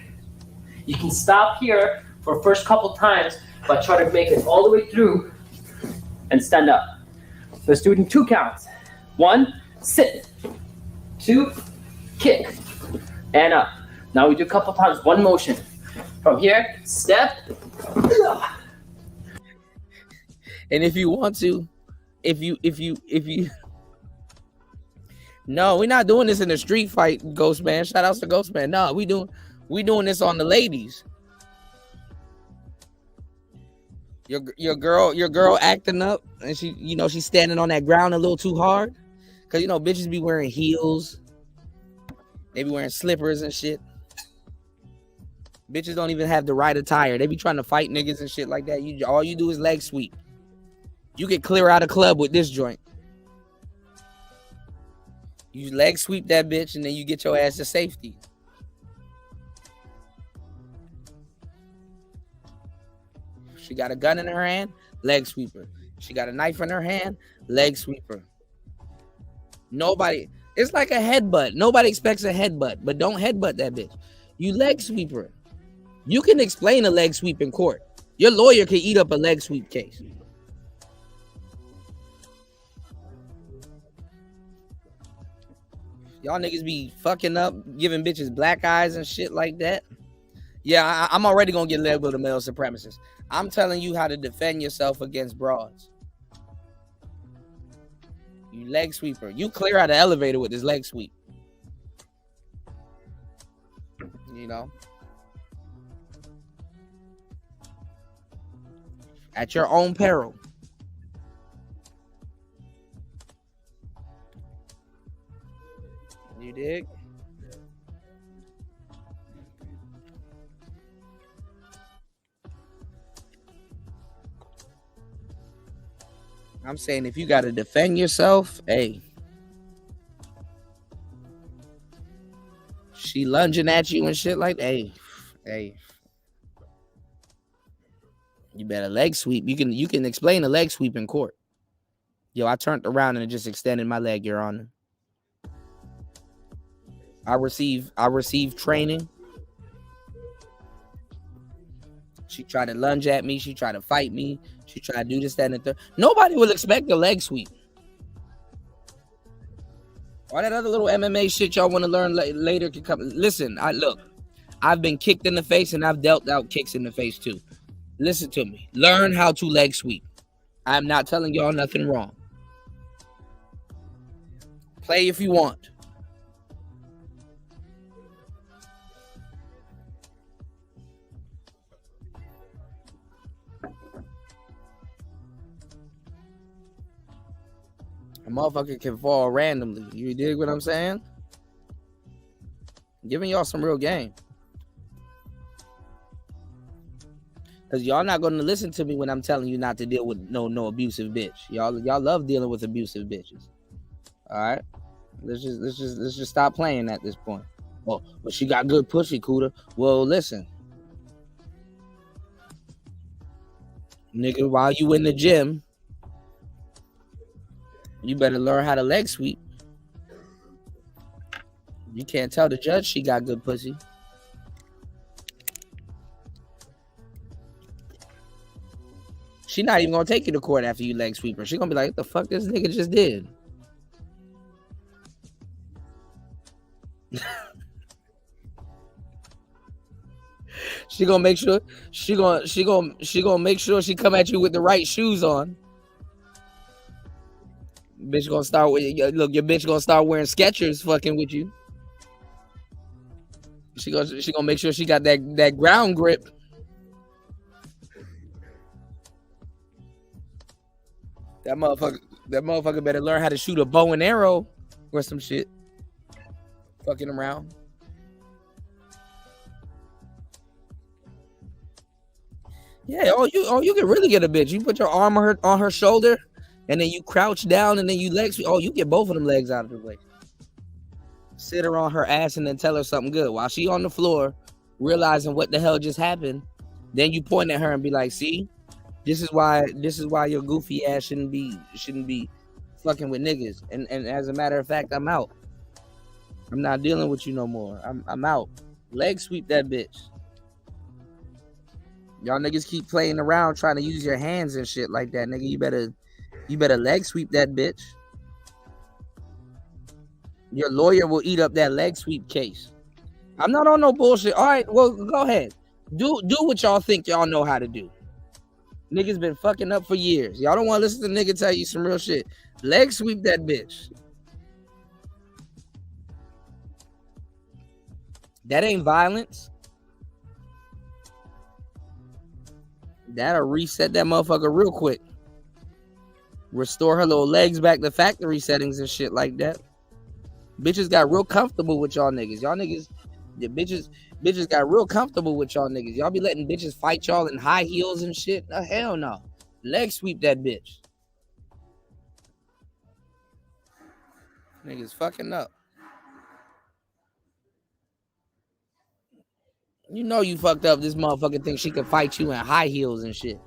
You can stop here for the first couple times, but try to make it all the way through and stand up. So let's do it in 2 counts. 1, sit. 2, kick. And up. Now we do a couple times, 1 motion. From here, step. And if you want to, if you no, we're not doing this in a street fight, Ghost Man. Shout out to Ghost Man. No, we doing this on the ladies. Your girl acting up, and she's standing on that ground a little too hard, cause bitches be wearing heels, they be wearing slippers and shit. Bitches don't even have the right attire. They be trying to fight niggas and shit like that. All you do is leg sweep. You can clear out a club with this joint. You leg sweep that bitch, and then you get your ass to safety. She got a gun in her hand, leg sweeper. She got a knife in her hand, leg sweeper. Nobody, it's like a headbutt. Nobody expects a headbutt, but don't headbutt that bitch. You leg sweeper. You can explain a leg sweep in court. Your lawyer can eat up a leg sweep case. Y'all niggas be fucking up, giving bitches black eyes and shit like that. Yeah, I'm already gonna get labeled a male supremacist. I'm telling you how to defend yourself against broads. You leg sweeper. You clear out the elevator with this leg sweep. You know? At your own peril. You dig? I'm saying if you got to defend yourself, hey. She lunging at you and shit like that. Hey. You better leg sweep. You can explain a leg sweep in court. Yo, I turned around and just extended my leg, Your Honor. I received training. She tried to lunge at me. She tried to fight me. She tried to do this, that, and the third. Nobody will expect a leg sweep. All that other little MMA shit y'all want to learn later can come. Listen, I've been kicked in the face and I've dealt out kicks in the face too. Listen to me. Learn how to leg sweep. I'm not telling y'all nothing wrong. Play if you want. A motherfucker can fall randomly. You dig what I'm saying? I'm giving y'all some real game. Because y'all not going to listen to me when I'm telling you not to deal with no abusive bitch. Y'all love dealing with abusive bitches. All right? Let's just stop playing at this point. Oh, but she got good pussy, Cuda. Well, listen. Nigga, while you in the gym, you better learn how to leg sweep. You can't tell the judge she got good pussy. She not even gonna take you to court after you leg sweep her. She gonna be like, what the fuck this nigga just did? She gonna make sure she gonna make sure she come at you with the right shoes on. Bitch gonna start with look. Your bitch gonna start wearing Skechers, fucking with you. She gonna make sure she got that ground grip. That motherfucker better learn how to shoot a bow and arrow or some shit. Fucking around. Yeah, you can really get a bitch. You put your arm on her shoulder, and then you crouch down, and then you legs. Oh, you get both of them legs out of the way. Sit her on her ass, and then tell her something good while she on the floor, realizing what the hell just happened. Then you point at her and be like, "See, this is why your goofy ass shouldn't be fucking with niggas." And as a matter of fact, I'm out. I'm not dealing with you no more. I'm out. Leg sweep that bitch. Y'all niggas keep playing around trying to use your hands and shit like that, nigga. You better leg sweep that bitch. Your lawyer will eat up that leg sweep case. I'm not on no bullshit. All right, well, go ahead. Do what y'all think y'all know how to do. Niggas been fucking up for years. Y'all don't want to listen to nigga tell you some real shit. Leg sweep that bitch. That ain't violence. That'll reset that motherfucker real quick. Restore her little legs back to factory settings and shit like that. Bitches got real comfortable with y'all niggas. Y'all niggas, the bitches got real comfortable with y'all niggas. Y'all be letting bitches fight y'all in high heels and shit. No, hell no. Leg sweep that bitch. Niggas fucking up. You know you fucked up. This motherfucker thinks she can fight you in high heels and shit.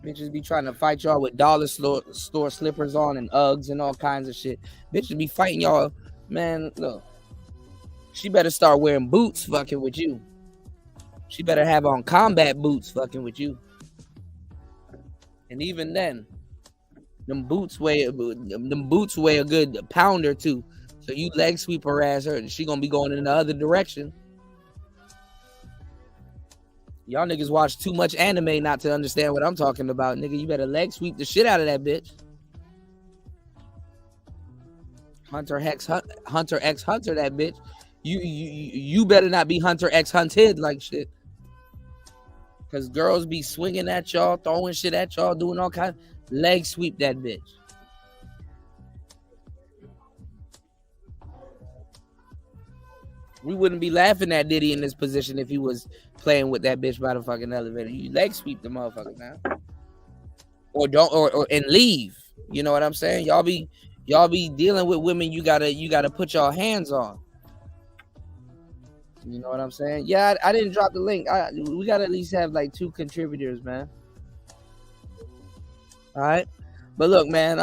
Bitches be trying to fight y'all with dollar store slippers on and Uggs and all kinds of shit. Bitches be fighting y'all. Man, look. She better start wearing boots fucking with you. She better have on combat boots fucking with you. And even then, them boots weigh a good pound or two. So you leg sweep her ass, she gonna be going in the other direction. Y'all niggas watch too much anime not to understand what I'm talking about, nigga. You better leg sweep the shit out of that bitch. Hunter X Hunter, that bitch. You better not be Hunter X Hunted like shit. Cause girls be swinging at y'all, throwing shit at y'all, doing all kinds. Leg sweep that bitch. We wouldn't be laughing at Diddy in this position if he was playing with that bitch by the fucking elevator. You leg sweep the motherfucker now, or don't, or and leave. You know what I'm saying? Y'all be dealing with women. You gotta put your hands on. You know what I'm saying? Yeah, I didn't drop the link. We gotta at least have like 2 contributors, man. All right, but look, man.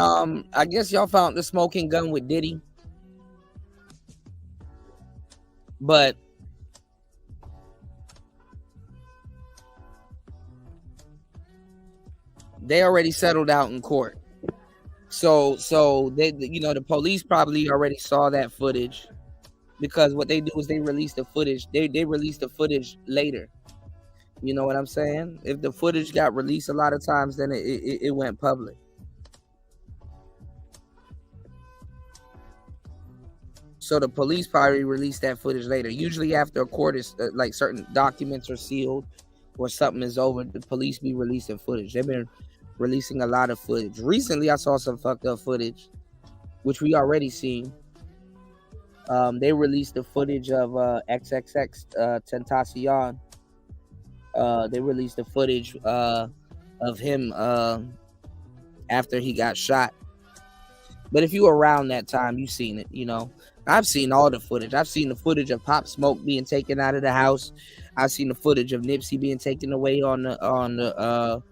I guess y'all found the smoking gun with Diddy. But they already settled out in court. So they, you know, the police probably already saw that footage, because what they do is they release the footage. They release the footage later. You know what I'm saying? If the footage got released a lot of times, then it went public. So the police probably released that footage later. Usually after a court is like certain documents are sealed or something is over, the police be releasing footage. They've been releasing a lot of footage. Recently, I saw some fucked up footage, which we already seen. They released the footage of XXX Tentacion. They released the footage of him after he got shot. But if you were around that time, you've seen it, you know. I've seen all the footage. I've seen the footage of Pop Smoke being taken out of the house. I've seen the footage of Nipsey being taken away on the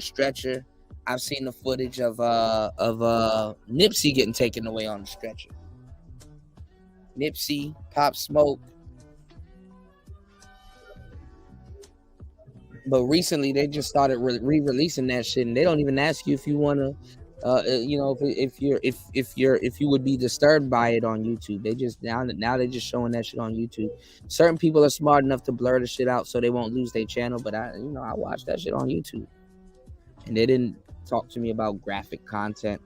stretcher. I've seen the footage of Nipsey getting taken away on the stretcher. Nipsey, Pop Smoke. But recently they just started re-releasing that shit, and they don't even ask you if you want to. You know, if you would be disturbed by it on YouTube. They just now they're just showing that shit on YouTube. Certain people are smart enough to blur the shit out so they won't lose their channel. But I watched that shit on YouTube, and they didn't talk to me about graphic content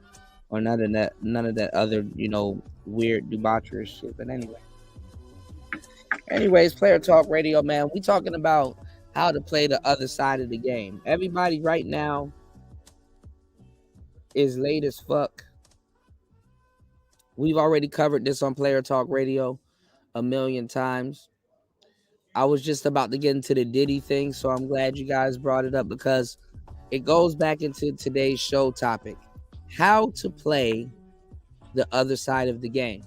or none of that other, you know, weird debaucherous shit. But anyways, Player Talk Radio, man. We talking about how to play the other side of the game. Everybody right now is late as fuck. We've already covered this on Player Talk Radio a million times. I was just about to get into the Diddy thing, so I'm glad you guys brought it up, because it goes back into today's show topic: how to play the other side of the game.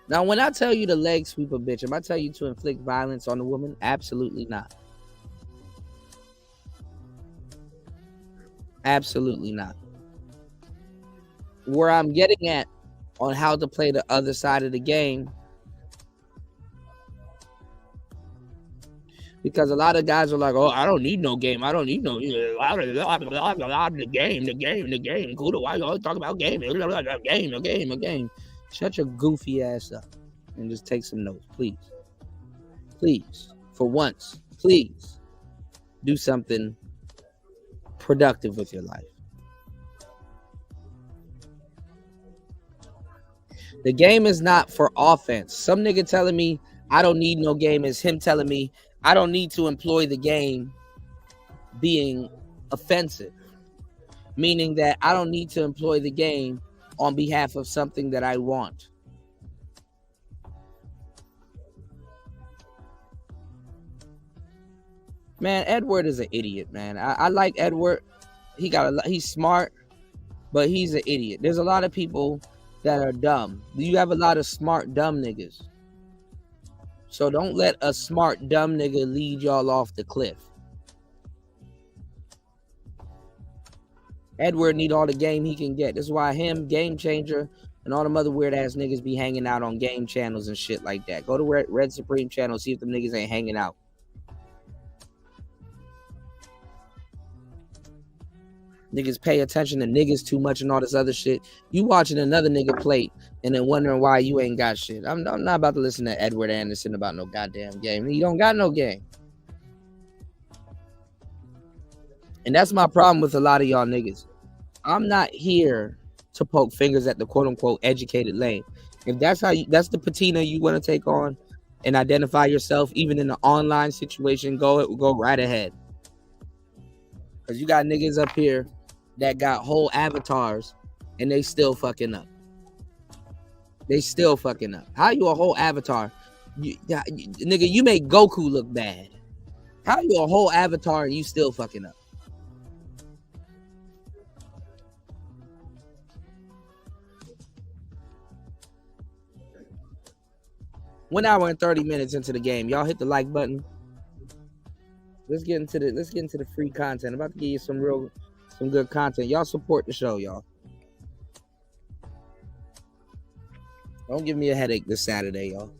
Now, when I tell you to leg sweep a bitch, am I tell you to inflict violence on a woman? Absolutely not. Absolutely not. Where I'm getting at on how to play the other side of the game, because a lot of guys are like, oh, I don't need no game. I don't need no the game. Cool. Why you always talk about game? Game. Shut your goofy ass up and just take some notes, please. Please, for once, please do something productive with your life. The game is not for offense. Some nigga telling me I don't need no game is him telling me I don't need to employ the game being offensive. Meaning that I don't need to employ the game on behalf of something that I want. Man, Edward is an idiot, man. I like Edward. He's smart, but he's an idiot. There's a lot of people that are dumb. You have a lot of smart, dumb niggas. So don't let a smart, dumb nigga lead y'all off the cliff. Edward need all the game he can get. That's why him, Game Changer, and all them other weird ass niggas be hanging out on game channels and shit like that. Go to Red Supreme channel, see if them niggas ain't hanging out. Niggas pay attention to niggas too much and all this other shit. You watching another nigga play and then wondering why you ain't got shit. I'm not about to listen to Edward Anderson about no goddamn game. He don't got no game. And that's my problem with a lot of y'all niggas. I'm not here to poke fingers at the quote unquote educated lane. If that's that's the patina you want to take on and identify yourself, even in an online situation, go right ahead. Because you got niggas up here that got whole avatars and they still fucking up. They still fucking up. How you a whole avatar? Nigga, you make Goku look bad. How you a whole avatar and you still fucking up? One hour and 30 minutes into the game. Y'all hit the like button. Let's get into the free content. I'm about to give you some good content. Y'all support the show, y'all. Don't give me a headache this Saturday, y'all.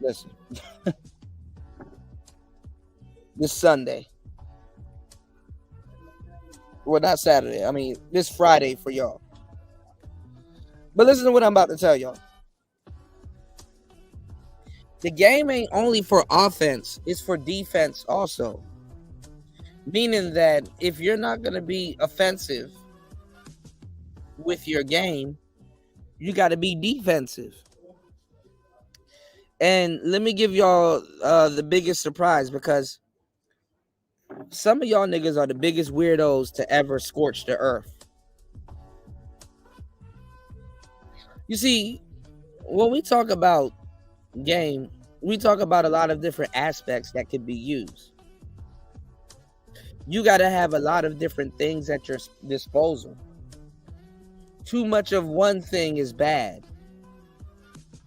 Listen. This Sunday. Well, not Saturday. I mean, this Friday for y'all. But listen to what I'm about to tell y'all. The game ain't only for offense, it's for defense also. Meaning that if you're not going to be offensive with your game, you got to be defensive. And let me give y'all the biggest surprise, because some of y'all niggas are the biggest weirdos to ever scorch the earth. You see, when we talk about game, we talk about a lot of different aspects that could be used. You got to have a lot of different things at your disposal. Too much of one thing is bad.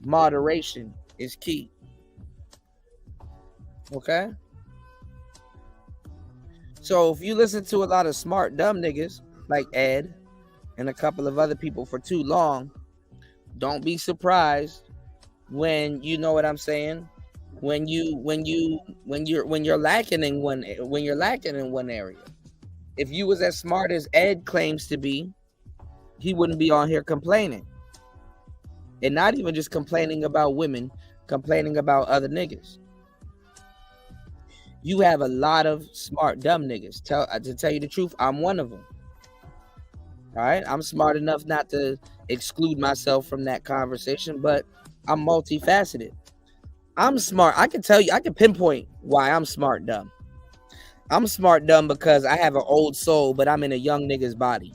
Moderation is key. Okay? So if you listen to a lot of smart, dumb niggas like Ed and a couple of other people for too long, don't be surprised when, you know what I'm saying, when you're lacking in one area. If you was as smart as Ed claims to be, he wouldn't be on here complaining. And not even just complaining about women, complaining about other niggas. You have a lot of smart dumb niggas. To tell you the truth, I'm one of them. All right, I'm smart enough not to exclude myself from that conversation, but I'm multifaceted. I'm smart. I can tell you, I can pinpoint why I'm smart dumb. I'm smart dumb because I have an old soul, but I'm in a young nigga's body.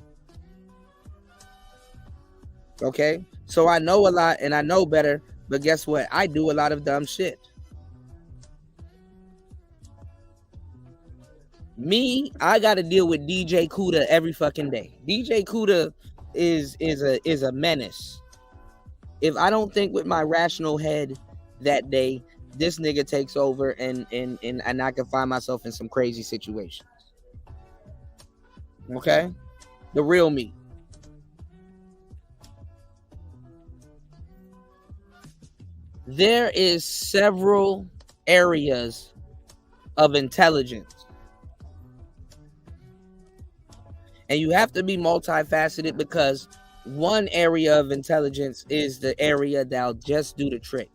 Okay, so I know a lot and I know better, but guess what? I do a lot of dumb shit. Me, I got to deal with DJ Kuda every fucking day. DJ Kuda is a menace. If I don't think with my rational head that day, this nigga takes over and I can find myself in some crazy situations. Okay? The real me. There is several areas of intelligence. And you have to be multifaceted, because one area of intelligence is the area that'll just do the trick.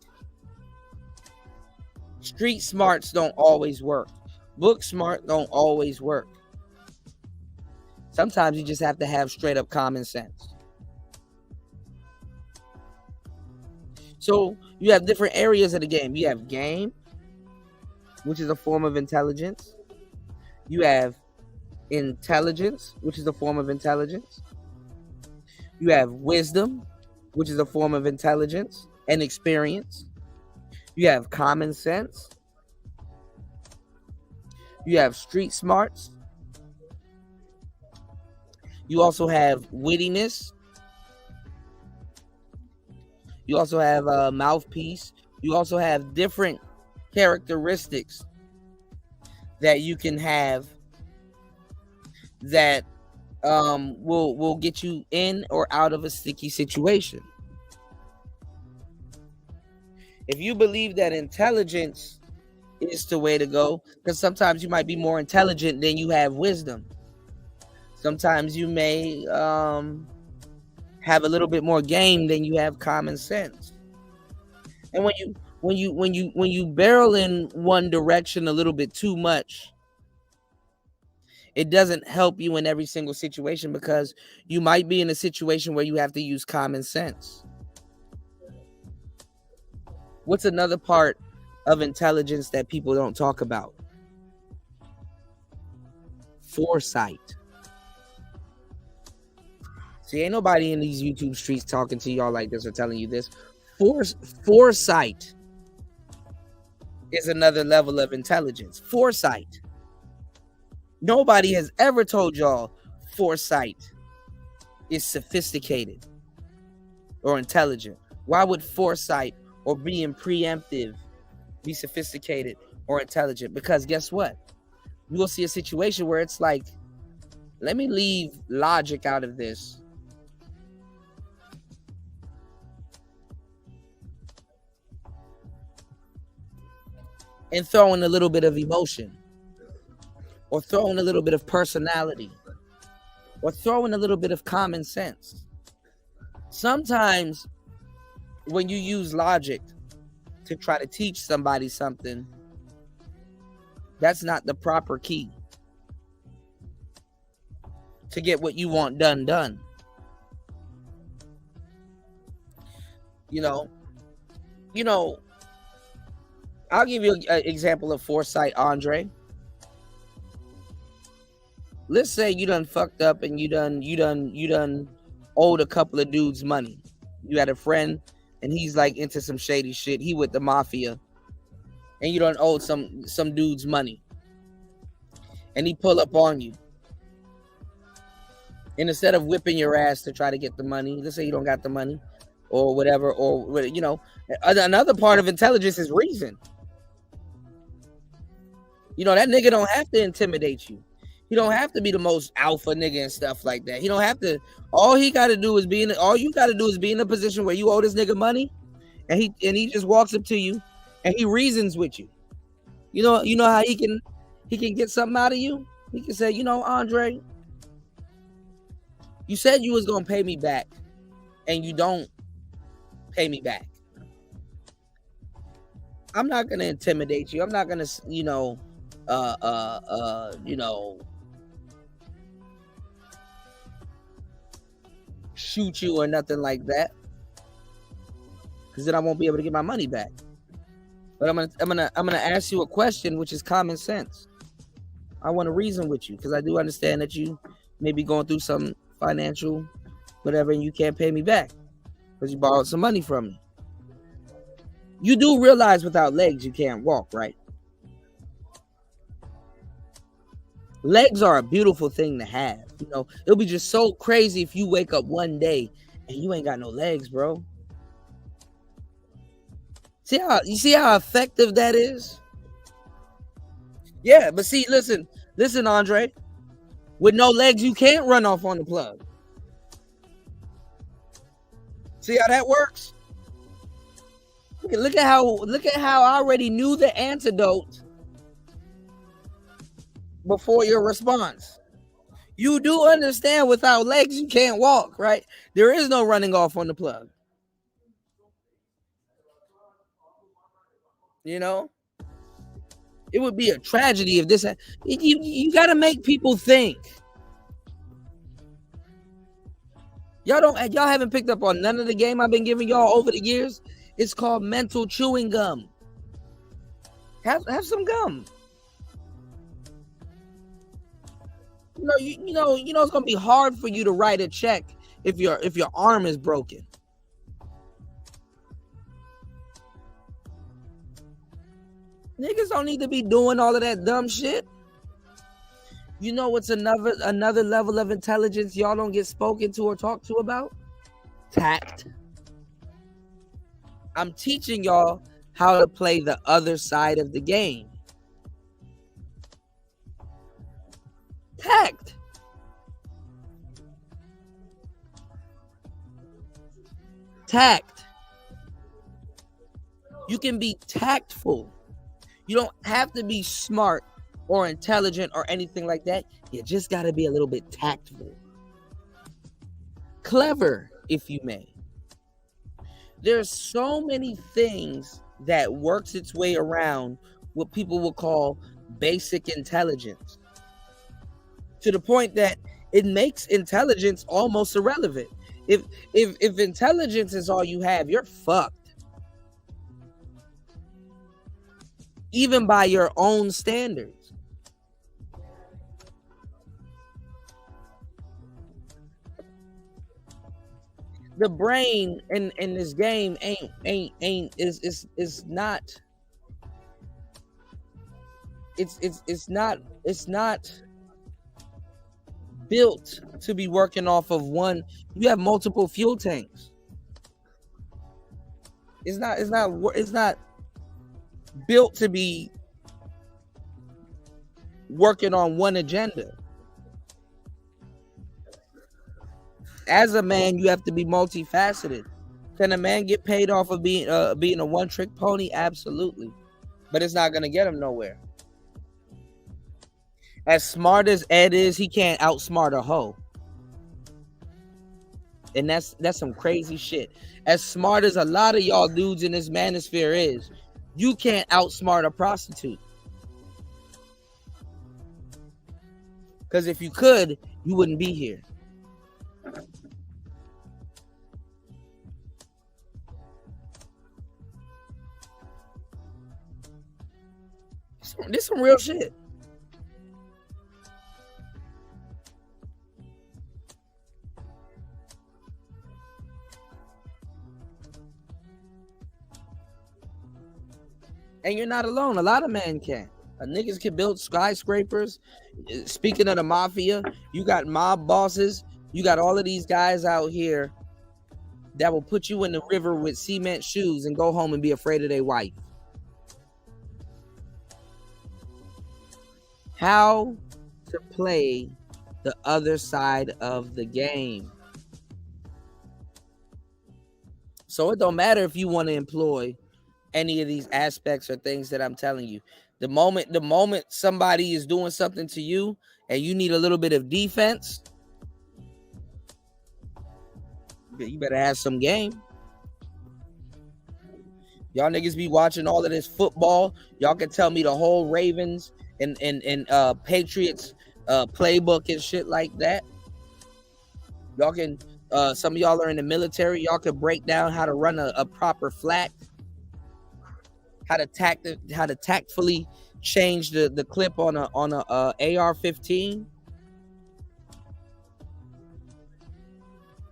Street smarts don't always work. Book smart don't always work. Sometimes you just have to have straight up common sense. So you have different areas of the game. You have game, which is a form of intelligence. You have intelligence, which is a form of intelligence. You have wisdom, which is a form of intelligence and experience. You have common sense. You have street smarts. You also have wittiness. You also have a mouthpiece. You also have different characteristics that you can have that will get you in or out of a sticky situation. If you believe that intelligence is the way to go, because sometimes you might be more intelligent than you have wisdom. Sometimes you may have a little bit more game than you have common sense. And when you barrel in one direction a little bit too much, it doesn't help you in every single situation, because you might be in a situation where you have to use common sense. What's another part of intelligence that people don't talk about? Foresight. See, ain't nobody in these YouTube streets talking to y'all like this or telling you this. Foresight is another level of intelligence. Foresight. Nobody has ever told y'all foresight is sophisticated or intelligent. Why would foresight or being preemptive be sophisticated or intelligent? Because guess what? You will see a situation where it's like, let me leave logic out of this. And throw in a little bit of emotion, or throw in a little bit of personality, or throw in a little bit of common sense. Sometimes when you use logic to try to teach somebody something, that's not the proper key to get what you want done. You know, I'll give you an example of foresight, Andre. Let's say you done fucked up and you done owed a couple of dudes money. You had a friend and he's like into some shady shit. He with the mafia, and you done owed some dudes money, and he pull up on you. And instead of whipping your ass to try to get the money, let's say you don't got the money or whatever, or another part of intelligence is reason. That nigga don't have to intimidate you. He don't have to be the most alpha nigga and stuff like that. He don't have to. All you got to do is be in a position where you owe this nigga money, and he just walks up to you and he reasons with you. You know how he can get something out of you? He can say, Andre, you said you was gonna pay me back, and you don't pay me back. I'm not gonna intimidate you. I'm not gonna, shoot you or nothing like that, because then I won't be able to get my money back. But I'm gonna ask you a question, which is common sense. I want to reason with you because I do understand that you may be going through some financial whatever, and you can't pay me back because you borrowed some money from me. You do realize without legs you can't walk, right? Legs are a beautiful thing to have. It'll be just so crazy if you wake up one day and you ain't got no legs, bro. You see how effective that is? Yeah, but see, listen, Andre. With no legs, you can't run off on the plug. See how that works? Look at how I already knew the antidote before your response. You do understand without legs you can't walk, right? There is no running off on the plug. It would be a tragedy if this. You got to make people think. Y'all haven't picked up on none of the game I've been giving y'all over the years. It's called mental chewing gum. Have some gum. It's gonna be hard for you to write a check if your arm is broken. Niggas don't need to be doing all of that dumb shit. What's another level of intelligence y'all don't get spoken to or talked to about? Tact. I'm teaching y'all how to play the other side of the game. Tact. Tact. You can be tactful. You don't have to be smart or intelligent or anything like that. You just got to be a little bit tactful. Clever, if you may. There's so many things that works its way around what people will call basic intelligence, to the point that it makes intelligence almost irrelevant. If intelligence is all you have, you're fucked. Even by your own standards. The brain in this game is not built to be working off of one. You have multiple fuel tanks. It's not built to be working on one agenda. As a man, you have to be multifaceted. Can a man get paid off of being a one-trick pony? Absolutely, but it's not gonna get him nowhere. As smart as Ed is, he can't outsmart a hoe. And that's some crazy shit. As smart as a lot of y'all dudes in this manosphere is, you can't outsmart a prostitute. Because if you could, you wouldn't be here. This some real shit. And you're not alone. A lot of men can. Niggas can build skyscrapers. Speaking of the mafia, you got mob bosses. You got all of these guys out here that will put you in the river with cement shoes and go home and be afraid of their wife. How to play the other side of the game. So it don't matter if you want to employ any of these aspects or things that I'm telling you. The moment somebody is doing something to you and you need a little bit of defense, you better have some game. Y'all niggas be watching all of this football. Y'all can tell me the whole Ravens and Patriots playbook and shit like that. Y'all can some of y'all are in the military. Y'all can break down how to run a proper flak, how to tactfully change the clip on a AR-15.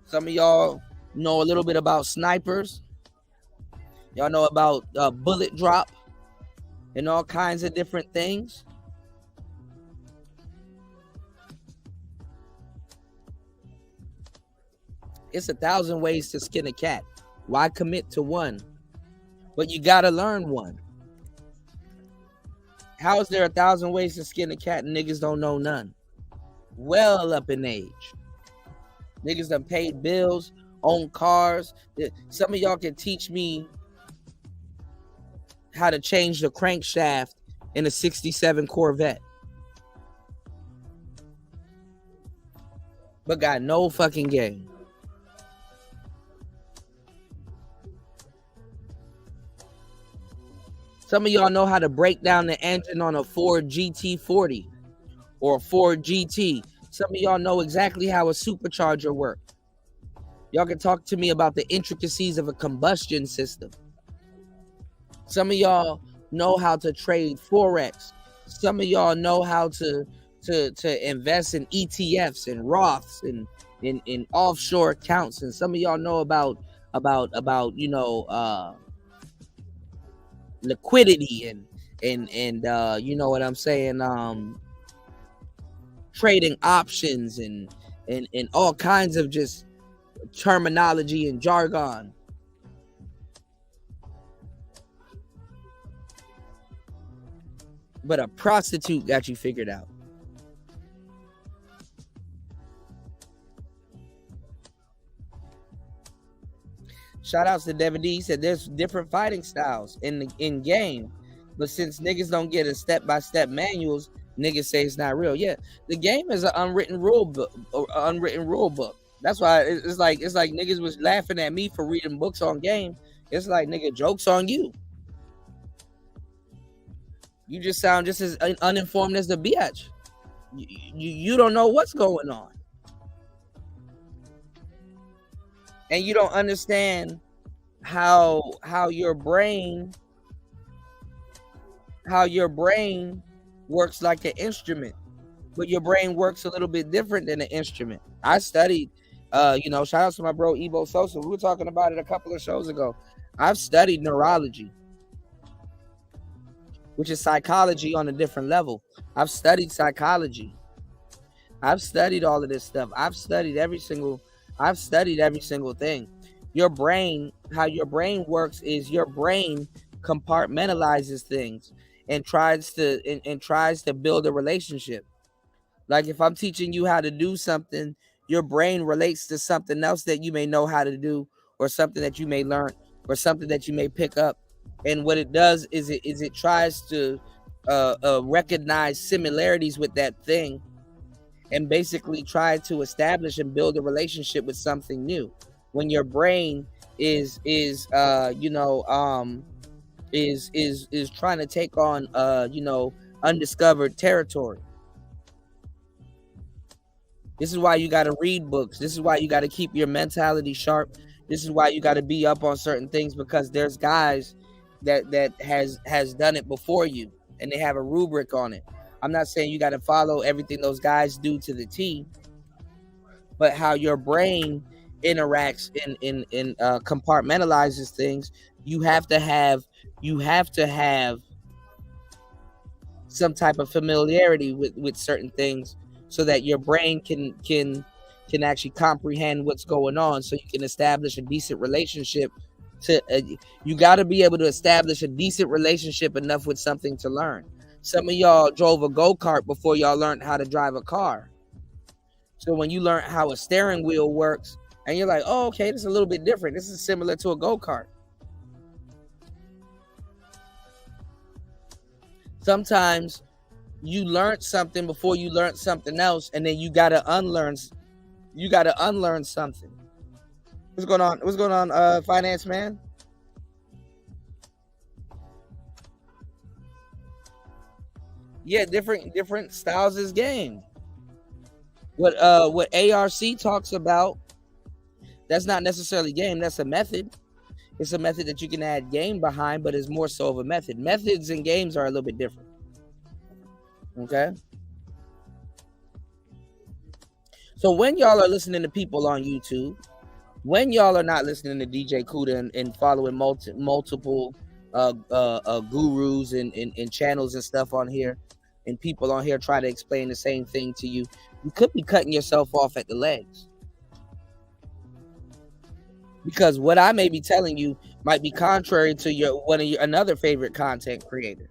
Some of y'all know a little bit about snipers. Y'all know about bullet drop and all kinds of different things. It's 1,000 ways to skin a cat. Why commit to one? But you gotta learn one. How is there 1,000 ways to skin a cat and niggas don't know none? Well up in age. Niggas done paid bills, own cars. Some of y'all can teach me how to change the crankshaft in a 67 Corvette. But got no fucking game. Some of y'all know how to break down the engine on a Ford GT40 or a Ford GT. Some of y'all know exactly how a supercharger works. Y'all can talk to me about the intricacies of a combustion system. Some of y'all know how to trade Forex. Some of y'all know how to invest in ETFs and Roths and in offshore accounts. And some of y'all know about liquidity and you know what I'm saying, trading options and all kinds of just terminology and jargon. But a prostitute got you figured out. Shout outs to Devin D. He said there's different fighting styles in game, but since niggas don't get a step-by-step manuals, niggas say it's not real. Yeah, the game is an unwritten rule book. That's why it's like niggas was laughing at me for reading books on game. It's like, nigga, joke's on you. You just sound just as uninformed as the bitch. You don't know what's going on, and you don't understand how your brain works like an instrument, but your brain works a little bit different than an instrument. I studied, shout out to my bro Ebo Sosa. We were talking about it a couple of shows ago. I've studied neurology, which is psychology on a different level. I've studied psychology. I've studied all of this stuff. I've studied every single thing. Your brain, how your brain works is your brain compartmentalizes things and tries to build a relationship. Like if I'm teaching you how to do something, your brain relates to something else that you may know how to do, or something that you may learn, or something that you may pick up. And what it does is it tries to recognize similarities with that thing, and basically try to establish and build a relationship with something new. When your brain is trying to take on undiscovered territory. This is why you got to read books. This is why you got to keep your mentality sharp. This is why you got to be up on certain things, because there's guys that has done it before you, and they have a rubric on it. I'm not saying you got to follow everything those guys do to the T, but how your brain interacts and compartmentalizes things, you have to have some type of familiarity with certain things, so that your brain can actually comprehend what's going on, so you can establish a decent relationship. You got to be able to establish a decent relationship enough with something to learn. Some of y'all drove a go-kart before y'all learned how to drive a car. So when you learn how a steering wheel works, and you're like, oh, okay, this is a little bit different. This is similar to a go-kart. Sometimes you learned something before you learned something else, and then you gotta unlearn something. What's going on, finance man? Yeah, different styles is game. What ARC talks about, that's not necessarily game, that's a method. It's a method that you can add game behind, but it's more so of a method. Methods and games are a little bit different. Okay? So when y'all are listening to people on YouTube, when y'all are not listening to DJ Kuda and following multiple gurus and channels and stuff on here, and people on here try to explain the same thing to you, you could be cutting yourself off at the legs. Because what I may be telling you might be contrary to another favorite content creator.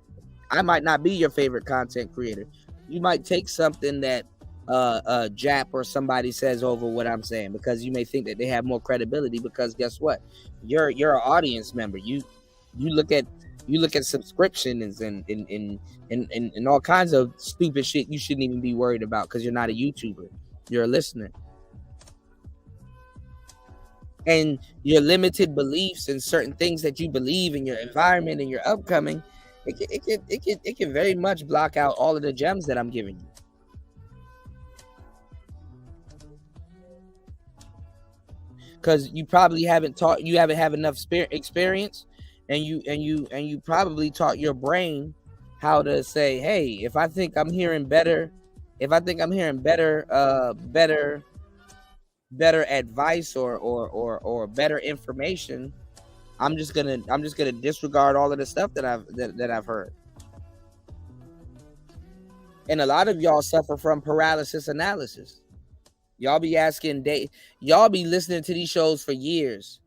I might not be your favorite content creator. You might take something that Jap or somebody says over what I'm saying, because you may think that they have more credibility, because guess what? You're an audience member. You look at subscriptions and all kinds of stupid shit you shouldn't even be worried about, because you're not a YouTuber. You're a listener. And your limited beliefs and certain things that you believe in your environment and your upcoming, it can very much block out all of the gems that I'm giving you. Because you probably haven't had enough experience, and you probably taught your brain how to say, hey, if I think I'm hearing better advice or better information, I'm just gonna disregard all of the stuff that I've heard. And a lot of y'all suffer from paralysis analysis. Y'all be listening to these shows for years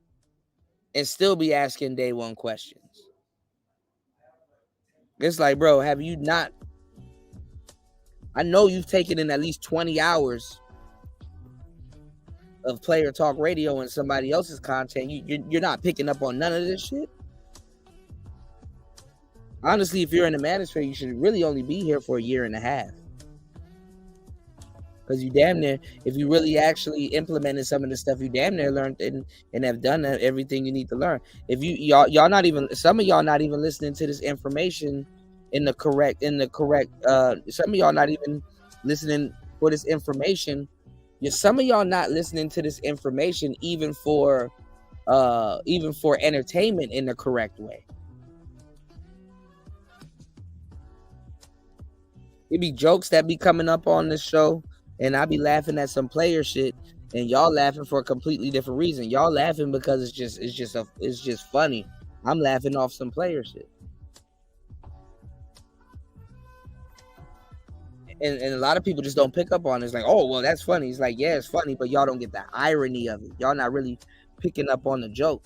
and still be asking day one questions. It's like, bro, have you not? I know you've taken in at least 20 hours of Player Talk Radio and somebody else's content. You're not picking up on none of this shit. Honestly, if you're in the manosphere, you should really only be here for a year and a half. Because you damn near, if you really actually implemented some of the stuff, you damn near learned and have done everything you need to learn. If y'all not even, some of y'all not even listening to this information in the correct some of y'all not even listening for this information. Some of y'all not listening to this information even for entertainment in the correct way. It be jokes that be coming up on this show, and I be laughing at some player shit, and y'all laughing for a completely different reason. Y'all laughing because it's just funny. I'm laughing off some player shit. And a lot of people just don't pick up on it. It's like, oh, well, that's funny. It's like, yeah, it's funny, but y'all don't get the irony of it. Y'all not really picking up on the joke.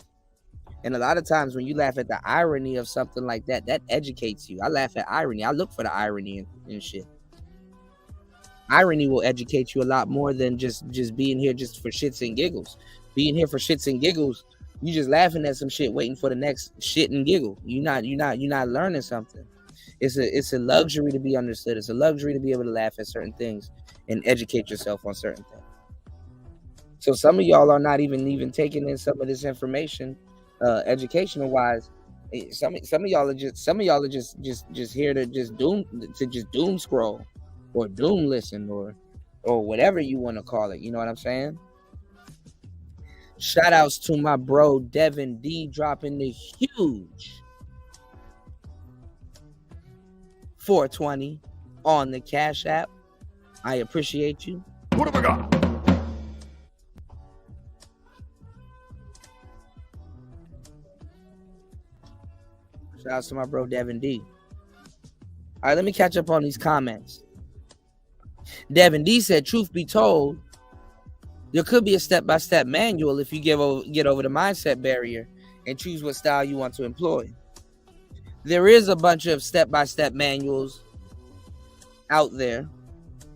And a lot of times when you laugh at the irony of something like that, that educates you. I laugh at irony. I look for the irony and shit. Irony will educate you a lot more than just being here just for shits and giggles. Being here for shits and giggles, you just laughing at some shit, waiting for the next shit and giggle. You're not learning something. It's a luxury to be understood. It's a luxury to be able to laugh at certain things and educate yourself on certain things. So some of y'all are not even taking in some of this information, educational wise. Some of y'all are just here to just doom scroll or doom listen or whatever you want to call it. You know what I'm saying? Shout outs to my bro Devin D dropping the huge 420 on the Cash App. I appreciate you. What have I got? Shout out to my bro Devin D. All right, let me catch up on these comments. Devin D said, truth be told, there could be a step-by-step manual if you get over the mindset barrier and choose what style you want to employ. There is a bunch of step-by-step manuals out there,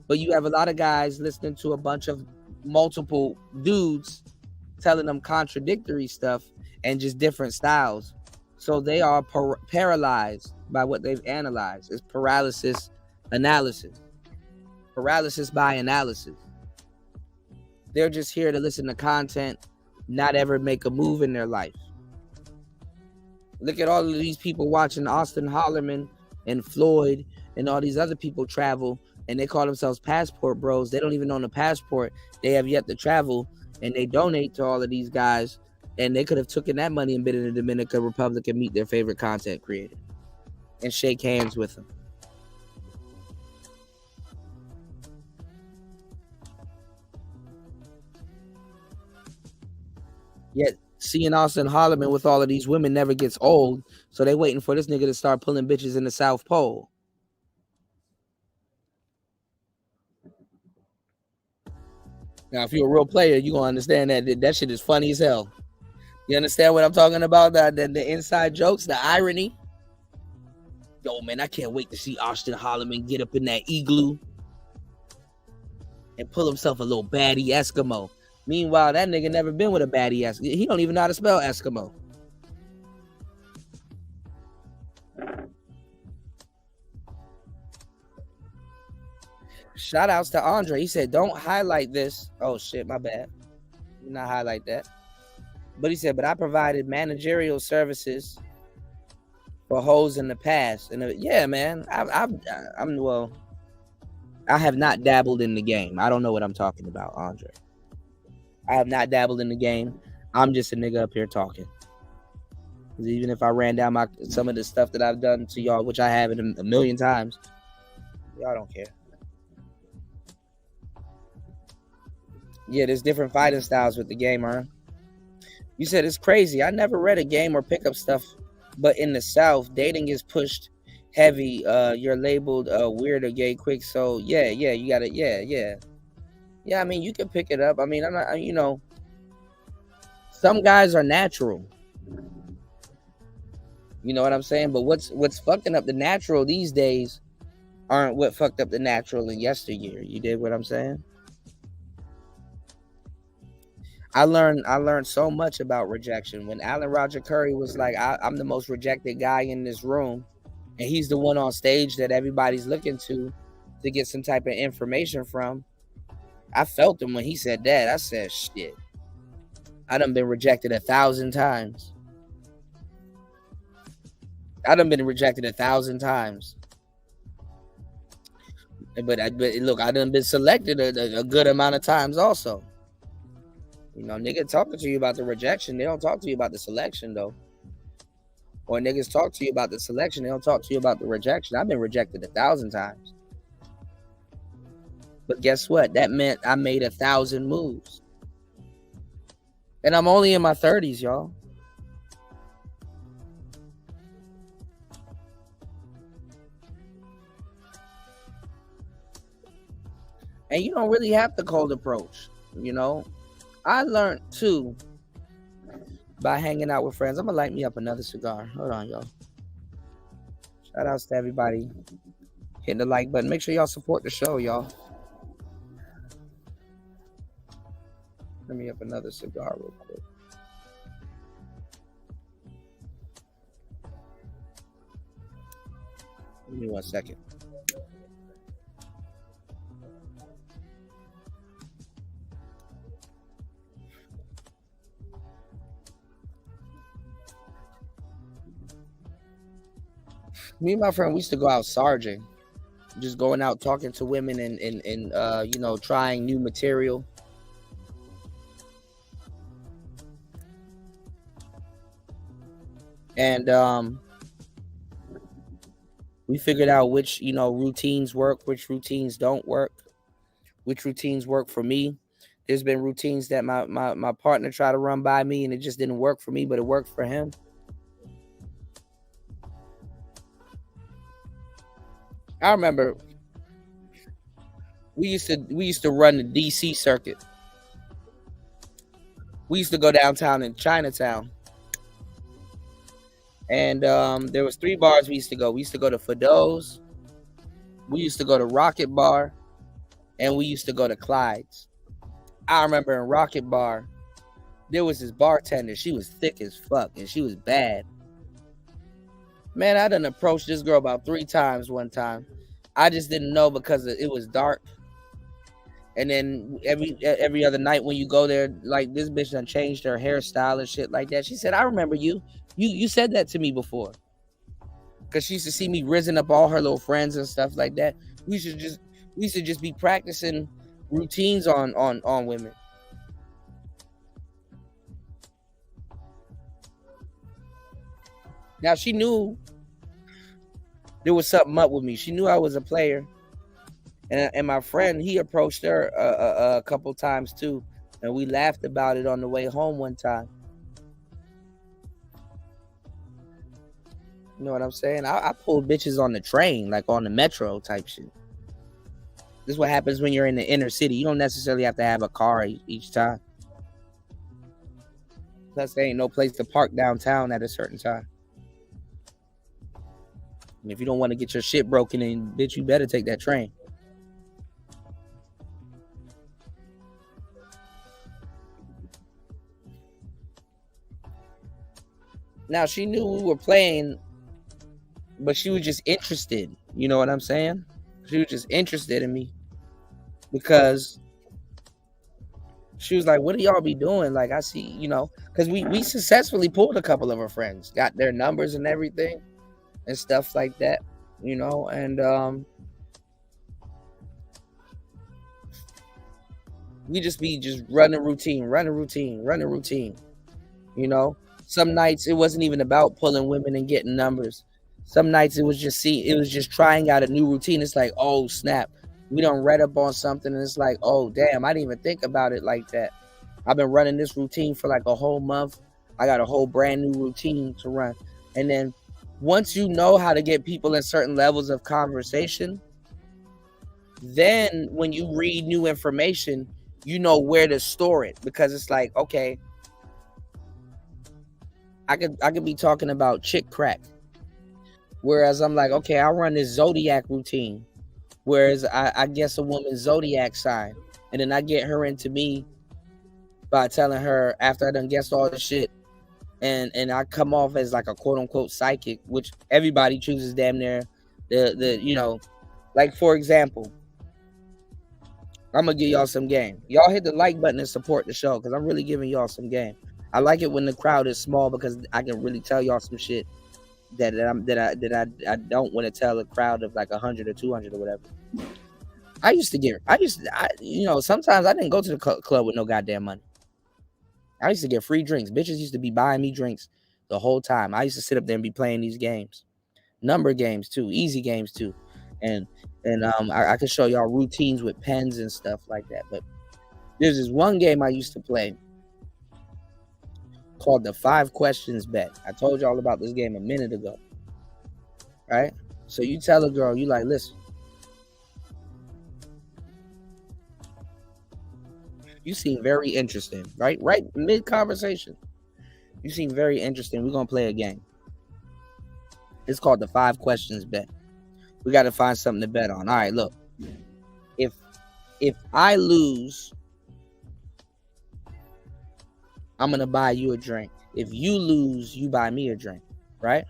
but you have a lot of guys listening to a bunch of multiple dudes telling them contradictory stuff and just different styles. So they are paralyzed by what they've analyzed. It's paralysis analysis. Paralysis by analysis. They're just here to listen to content, not ever make a move in their life. Look at all of these people watching Austin Hollerman and Floyd and all these other people travel, and they call themselves passport bros. They don't even own a passport. They have yet to travel, and they donate to all of these guys, and they could have taken that money and been in the Dominican Republic and meet their favorite content creator and shake hands with them. Yet seeing Austin Hollerman with all of these women never gets old, so they waiting for this nigga to start pulling bitches in the South Pole. Now, if you're a real player, you're gonna understand that shit is funny as hell. You understand what I'm talking about? The inside jokes, the irony. Yo, man, I can't wait to see Austin Hollerman get up in that igloo and pull himself a little baddie Eskimo. Meanwhile, that nigga never been with a baddie Eskimo. He don't even know how to spell Eskimo. Shout outs to Andre. He said, don't highlight this. Oh, shit, my bad. Did not highlight that. But he said, but I provided managerial services for hoes in the past. And yeah, man, I have not dabbled in the game. I don't know what I'm talking about, Andre. I have not dabbled in the game. I'm just a nigga up here talking. Even if I ran down some of the stuff that I've done to y'all, which I have a million times, y'all don't care. Yeah, there's different fighting styles with the game, huh? You said it's crazy. I never read a game or pickup stuff, but in the South, dating is pushed heavy. You're labeled weird or gay quick. So yeah, you got it. Yeah. I mean, you can pick it up. I mean, I'm not, some guys are natural. You know what I'm saying? But what's fucking up the natural these days aren't what fucked up the natural in yesteryear. You did what I'm saying? I learned so much about rejection. When Alan Roger Curry was like, I'm the most rejected guy in this room, and he's the one on stage that everybody's looking to get some type of information from. I felt him when he said that. I said, shit. I done been rejected 1,000 times. But look, I done been selected a good amount of times also. You know, niggas talking to you about the rejection. They don't talk to you about the selection though. Or niggas talk to you about the selection. They don't talk to you about the rejection. I've been rejected 1,000 times. But guess what? That meant I made 1,000 moves. And I'm only in my 30s, y'all. And you don't really have the cold approach, you know. I learned too by hanging out with friends. I'm gonna light me up another cigar. Hold on, y'all. Shout outs to everybody hitting the like button. Make sure y'all support the show, y'all. Let me up another cigar real quick. Give me 1 second. Me and my friend, we used to go out sarging, just going out talking to women and you know, trying new material. And we figured out which, you know, routines work, which routines don't work, which routines work for me. There's been routines that my partner tried to run by me and it just didn't work for me, but it worked for him. I remember we used to run the DC circuit. We used to go downtown in Chinatown. And there was 3 bars we used to go. We used to go to Fido's, we used to go to Rocket Bar, and we used to go to Clyde's. I remember in Rocket Bar, there was this bartender. She was thick as fuck, and she was bad. Man, I done approached this girl about 3 times one time. I just didn't know because it was dark. And then every other night when you go there, like, this bitch done changed her hairstyle and shit like that. She said, I remember you. You said that to me before. Because she used to see me risen up all her little friends and stuff like that. We should just be practicing routines on women. Now, she knew there was something up with me. She knew I was a player. And my friend, he approached her a couple times too. And we laughed about it on the way home one time. You know what I'm saying? I pulled bitches on the train, like on the metro type shit. This is what happens when you're in the inner city. You don't necessarily have to have a car each time. Plus, there ain't no place to park downtown at a certain time. And if you don't want to get your shit broken in, bitch, you better take that train. Now, she knew we were playing, but she was just interested. You know what I'm saying? She was just interested in me because she was like, what do y'all be doing? Like, I see, you know, because we successfully pulled a couple of her friends, got their numbers and everything and stuff like that, you know, and we just be running routine, you know. Some nights it wasn't even about pulling women and getting numbers. Some nights it was just trying out a new routine. It's like, oh snap, we done read up on something and it's like, oh damn, I didn't even think about it like that. I've been running this routine for like a whole month. I got a whole brand new routine to run. And then once you know how to get people in certain levels of conversation, then when you read new information, you know where to store it, because it's like, okay, I could be talking about chick crack, whereas I'm like, okay, I'll run this zodiac routine, whereas I guess a woman's zodiac sign, and then I get her into me by telling her after I done guessed all the shit, and I come off as like a quote unquote psychic, which everybody chooses damn near the you know, like for example, I'm gonna give y'all some game. Y'all hit the like button and support the show, because I'm really giving y'all some game. I like it when the crowd is small, because I can really tell y'all some shit that I don't want to tell a crowd of like 100 or 200 or whatever. you know, sometimes I didn't go to the club with no goddamn money. I used to get free drinks. Bitches used to be buying me drinks the whole time. I used to sit up there and be playing these games, number games too, easy games too, and I could show y'all routines with pens and stuff like that. But there's this one game I used to play called the 5 questions bet. I told y'all about this game a minute ago, right? So you tell a girl, you like, listen, you seem very interesting, right? Right mid conversation, you seem very interesting. We're gonna play a game. It's called the 5 questions bet. We got to find something to bet on. All right, look, if I lose, I'm gonna buy you a drink. If you lose, you buy me a drink, right?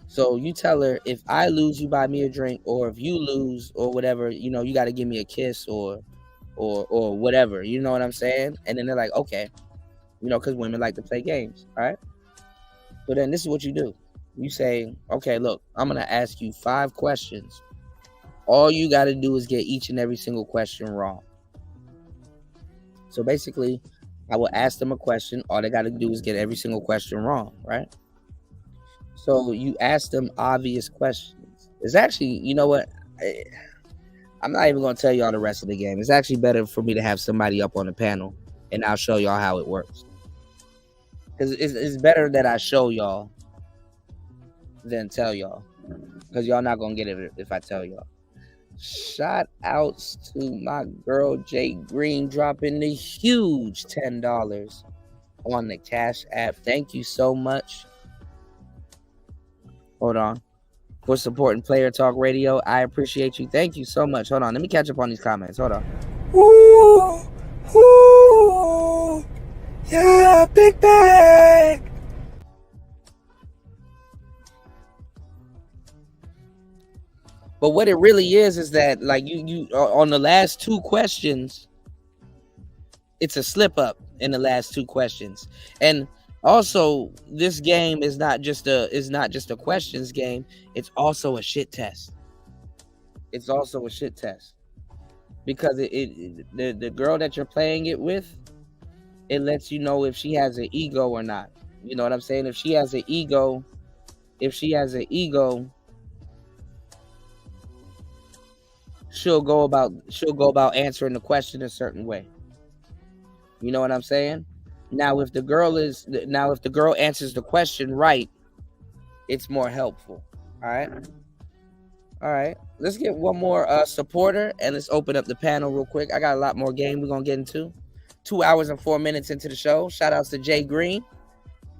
So you tell her, if I lose, you buy me a drink, or if you lose or whatever, you know, you got to give me a kiss or whatever, you know what I'm saying? And then they're like, okay, you know, because women like to play games, all right? So then this is what you do. You say, okay, look, I'm going to ask you 5 questions. All you got to do is get each and every single question wrong. So basically, I will ask them a question. All they got to do is get every single question wrong, right? So you ask them obvious questions. It's actually, you know what? I'm not even going to tell y'all the rest of the game. It's actually better for me to have somebody up on the panel, and I'll show y'all how it works. Because it's better that I show y'all than tell y'all. Because y'all not going to get it if I tell y'all. Shout outs to my girl Jay Green dropping the huge $10 on the Cash App. Thank you so much. Hold on. For supporting Player Talk Radio. I appreciate you. Thank you so much. Hold on. Let me catch up on these comments. Hold on. Ooh, ooh, yeah, big bag. But what it really is that like you on the last 2 questions, it's a slip up in the last 2 questions. And also, this game is not just a questions game. It's also a shit test. It's also a shit test because the girl that you're playing it with, it lets you know if she has an ego or not. You know what I'm saying? If she has an ego, she'll go about answering the question a certain way. You know what I'm saying? Now, if the girl answers the question right, it's more helpful. All right. Let's get one more supporter and let's open up the panel real quick. I got a lot more game we're gonna get into. 2 hours and 4 minutes into the show. Shout outs to Jay Green.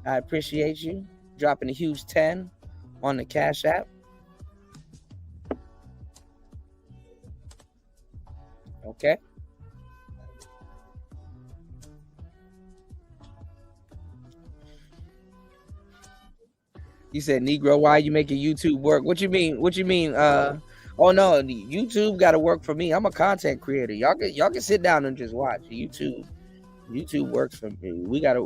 I appreciate you dropping a huge 10 on the Cash App. Okay. You said, Negro, why you making YouTube work? What you mean? Oh no, YouTube got to work for me. I'm a content creator. Y'all can sit down and just watch. YouTube works for me. I got to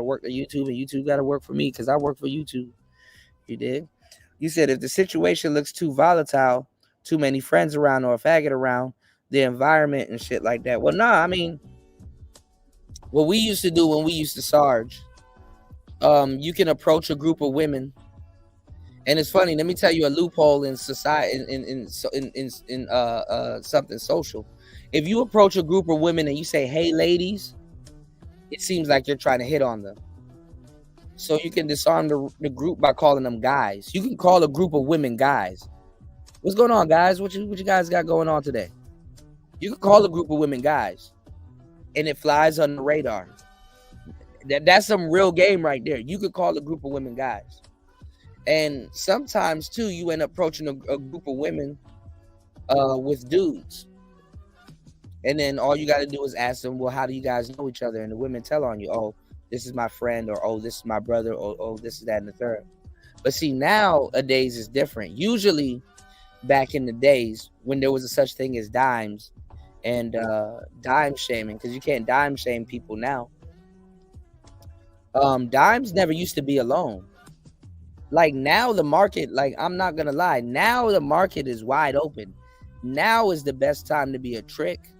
work the YouTube, and YouTube got to work for me because I work for YouTube. You did. You said if the situation looks too volatile, too many friends around or a faggot around, the environment and shit like that. Well, nah, I mean, what we used to do when we used to Sarge, you can approach a group of women, and it's funny. Let me tell you a loophole in society, in something social. If you approach a group of women and you say, "Hey, ladies," it seems like you're trying to hit on them. So you can disarm the group by calling them guys. You can call a group of women guys. What's going on, guys? What you guys got going on today? You can call a group of women guys, and it flies on the radar. That's some real game right there. You could call a group of women guys. And sometimes, too, you end up approaching a group of women with dudes. And then all you got to do is ask them, well, how do you guys know each other? And the women tell on you, oh, this is my friend, or oh, this is my brother, or oh, this is that and the third. But see, nowadays is different. Usually, back in the days when there was a such thing as dimes and dime shaming, because you can't dime shame people now. Dimes never used to be alone. Like now the market, like I'm not gonna lie, now the market is wide open. Now is the best time to be a trick.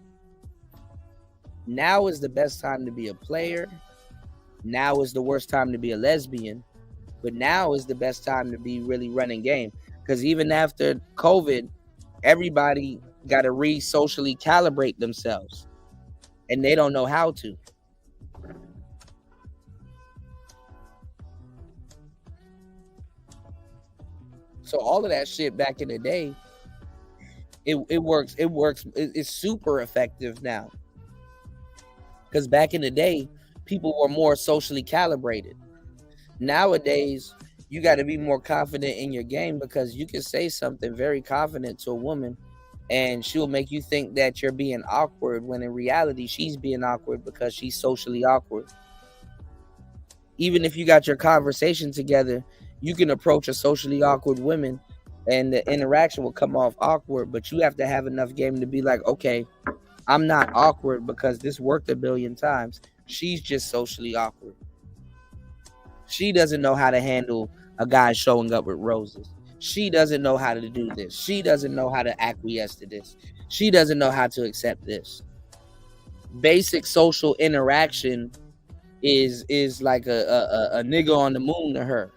Now is the best time to be a player. Now is the worst time to be a lesbian. But now is the best time to be really running game. Because even after COVID, everybody got to re-socially calibrate themselves. And they don't know how to. So all of that shit back in the day, it works. It's super effective now. Because back in the day, people were more socially calibrated. Nowadays, you got to be more confident in your game, because you can say something very confident to a woman and she'll make you think that you're being awkward, when in reality, she's being awkward because she's socially awkward. Even if you got your conversation together, you can approach a socially awkward woman and the interaction will come off awkward, but you have to have enough game to be like, okay, I'm not awkward because this worked a billion times. She's just socially awkward. She doesn't know how to handle a guy showing up with roses. She doesn't know how to do this. She doesn't know how to acquiesce to this. She doesn't know how to accept this. Basic social interaction is like a nigga on the moon to her.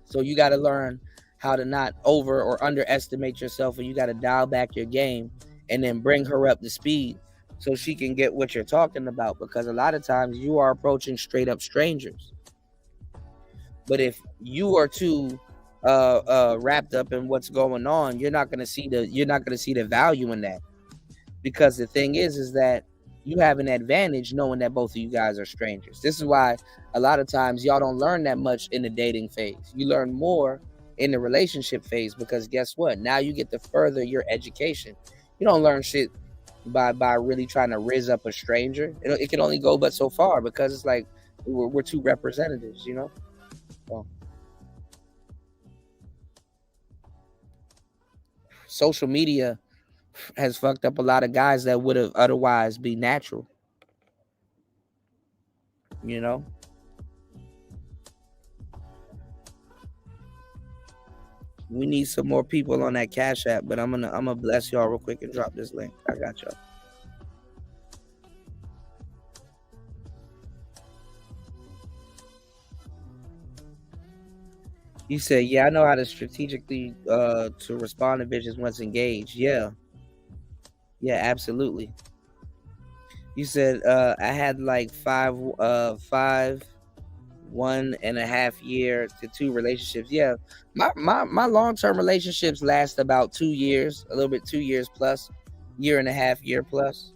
So you got to learn how to not over or underestimate yourself, and you got to dial back your game and then bring her up to speed so she can get what you're talking about, because a lot of times you are approaching straight up strangers. But if you are too wrapped up in what's going on, you're not going to see the value in that. Because the thing is that you have an advantage knowing that both of you guys are strangers. This is why a lot of times y'all don't learn that much in the dating phase. You learn more in the relationship phase, because guess what? Now you get to further your education. You don't learn shit by really trying to rizz up a stranger. It can only go but so far, because it's like we're two representatives, you know? So, social media has fucked up a lot of guys that would have otherwise be natural. You know? We need some more people on that Cash App, but I'm gonna bless y'all real quick and drop this link. I got y'all. You said, yeah, I know how to strategically to respond to bitches once engaged. Yeah, absolutely. You said I had like 1.5 year to 2 relationships. Yeah, my long-term relationships last about 2 years, a little bit 2 years plus, 1.5 year plus.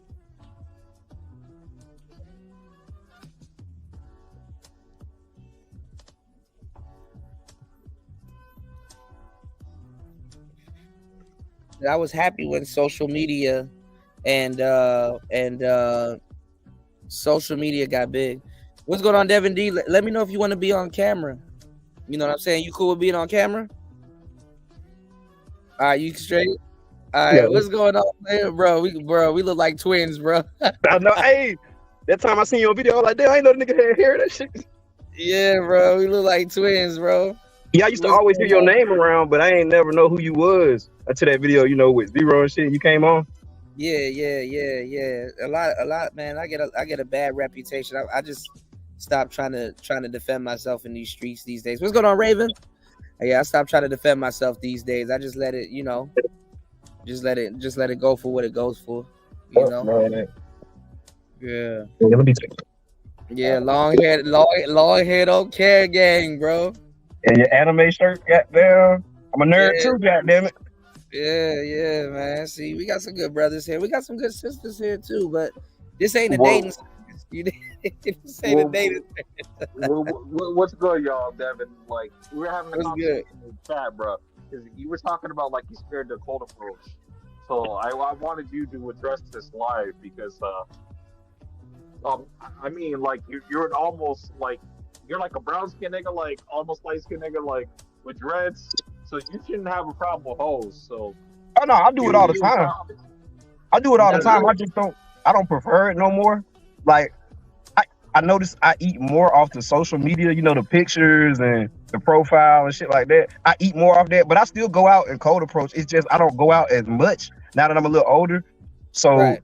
I was happy when social media and social media got big. What's going on, Devin D? Let me know if you want to be on camera. You know what I'm saying? You cool with being on camera? All right, you straight? All right, yeah. What's going on, man, bro? We look like twins, bro. I know. Hey, that time I seen your video, I was like, damn, I ain't know the nigga had hair. That shit. Yeah, bro. We look like twins, bro. Yeah, I used to always hear your name around, but I ain't never know who you was until that video, you know, with Zero and shit. You came on. Yeah. A lot, man. I get a bad reputation. I just stopped trying to defend myself in these streets these days. What's going on, Raven? Yeah, I stopped trying to defend myself these days. I just let it, you know, just let it go for what it goes for. You know. Man. Yeah. Yeah, long hair don't care, gang, bro. And your anime shirt, goddamn. I'm a nerd too, goddamn it. Yeah, man. See, we got some good brothers here. We got some good sisters here too, but this ain't a dating service. This ain't a dating service. What's good, y'all, Devin? Like, we were having a conversation in the chat, bro. Because you were talking about, like, you scared the cold approach. So I wanted you to address this live because, I mean, like, you're almost, like, you're like a brown skin nigga, like almost light skin nigga, like with dreads. So you shouldn't have a problem with hoes. So oh no, I do it all the time. I do it all the time. I don't prefer it no more. Like I noticed I eat more off the social media, you know, the pictures and the profile and shit like that. I eat more off that, but I still go out and cold approach. It's just I don't go out as much now that I'm a little older. So, Right.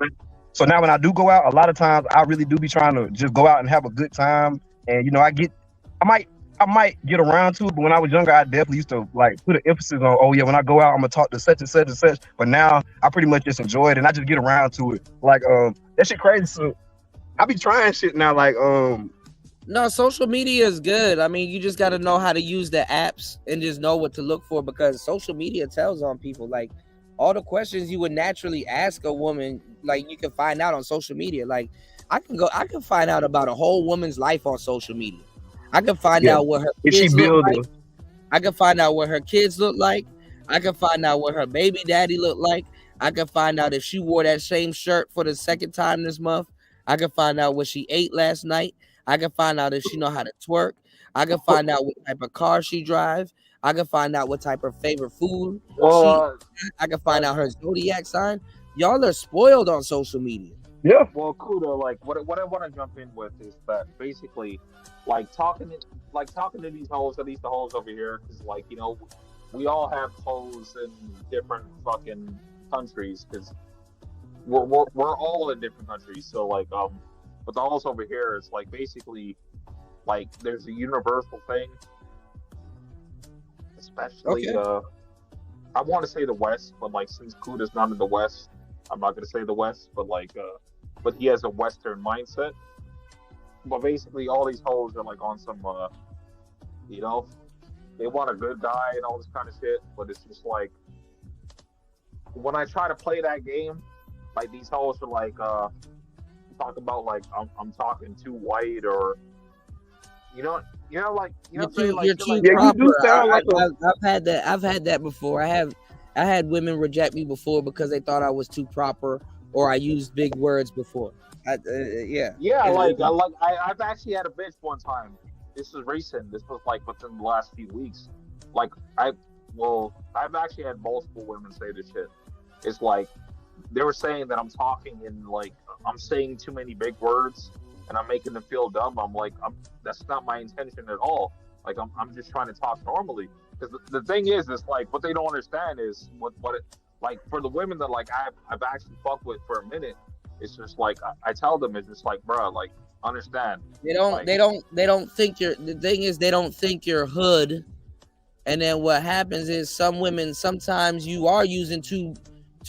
so now when I do go out, a lot of times I really do be trying to just go out and have a good time. And you know, I might get around to it, but when I was younger, I definitely used to like put an emphasis on, oh yeah, when I go out, I'm gonna talk to such and such and such. But now I pretty much just enjoy it and I just get around to it. Like that shit crazy. So I be trying shit now, like No, social media is good. I mean, you just got to know how to use the apps and just know what to look for, because social media tells on people. Like all the questions you would naturally ask a woman, like you can find out on social media. Like I can find out about a whole woman's life on social media. I can find out what her kids look like. I can find out what her kids look like. I can find out what her baby daddy look like. I can find out if she wore that same shirt for the second time this month. I can find out what she ate last night. I can find out if she know how to twerk. I can find out what type of car she drives. I can find out what type of favorite food I can find out her zodiac sign. Y'all are spoiled on social media. Yeah. Well, Kuda, like what I want to jump in with is that basically, like talking to these hoes, at least the hoes over here, because like you know, we all have hoes in different fucking countries, because we're all in different countries. So like but the hoes over here, it's like basically like there's a universal thing, especially I want to say the West, but like since Kuda's not in the West, I'm not gonna say the West, but like but he has a Western mindset. But basically all these hoes are like on some you know, they want a good guy and all this kind of shit, but it's just like when I try to play that game, like these hoes are like talk about like I'm talking too white, or you know like you know You're like, too like, proper. you do sound like I've had that before. I had women reject me before because they thought I was too proper or I used big words before. Yeah. I've actually had a bitch one time. This is recent. This was like within the last few weeks. Like I've actually had multiple women say this shit. It's like they were saying that I'm talking in like I'm saying too many big words and I'm making them feel dumb. I'm like, that's not my intention at all. Like I'm just trying to talk normally. Because the thing is like what they don't understand is what it like for the women that like I've actually fucked with for a minute. It's just like I tell them, it's just like, bro, like understand. They don't think the thing is they don't think you're hood, and then what happens is some women sometimes you are using too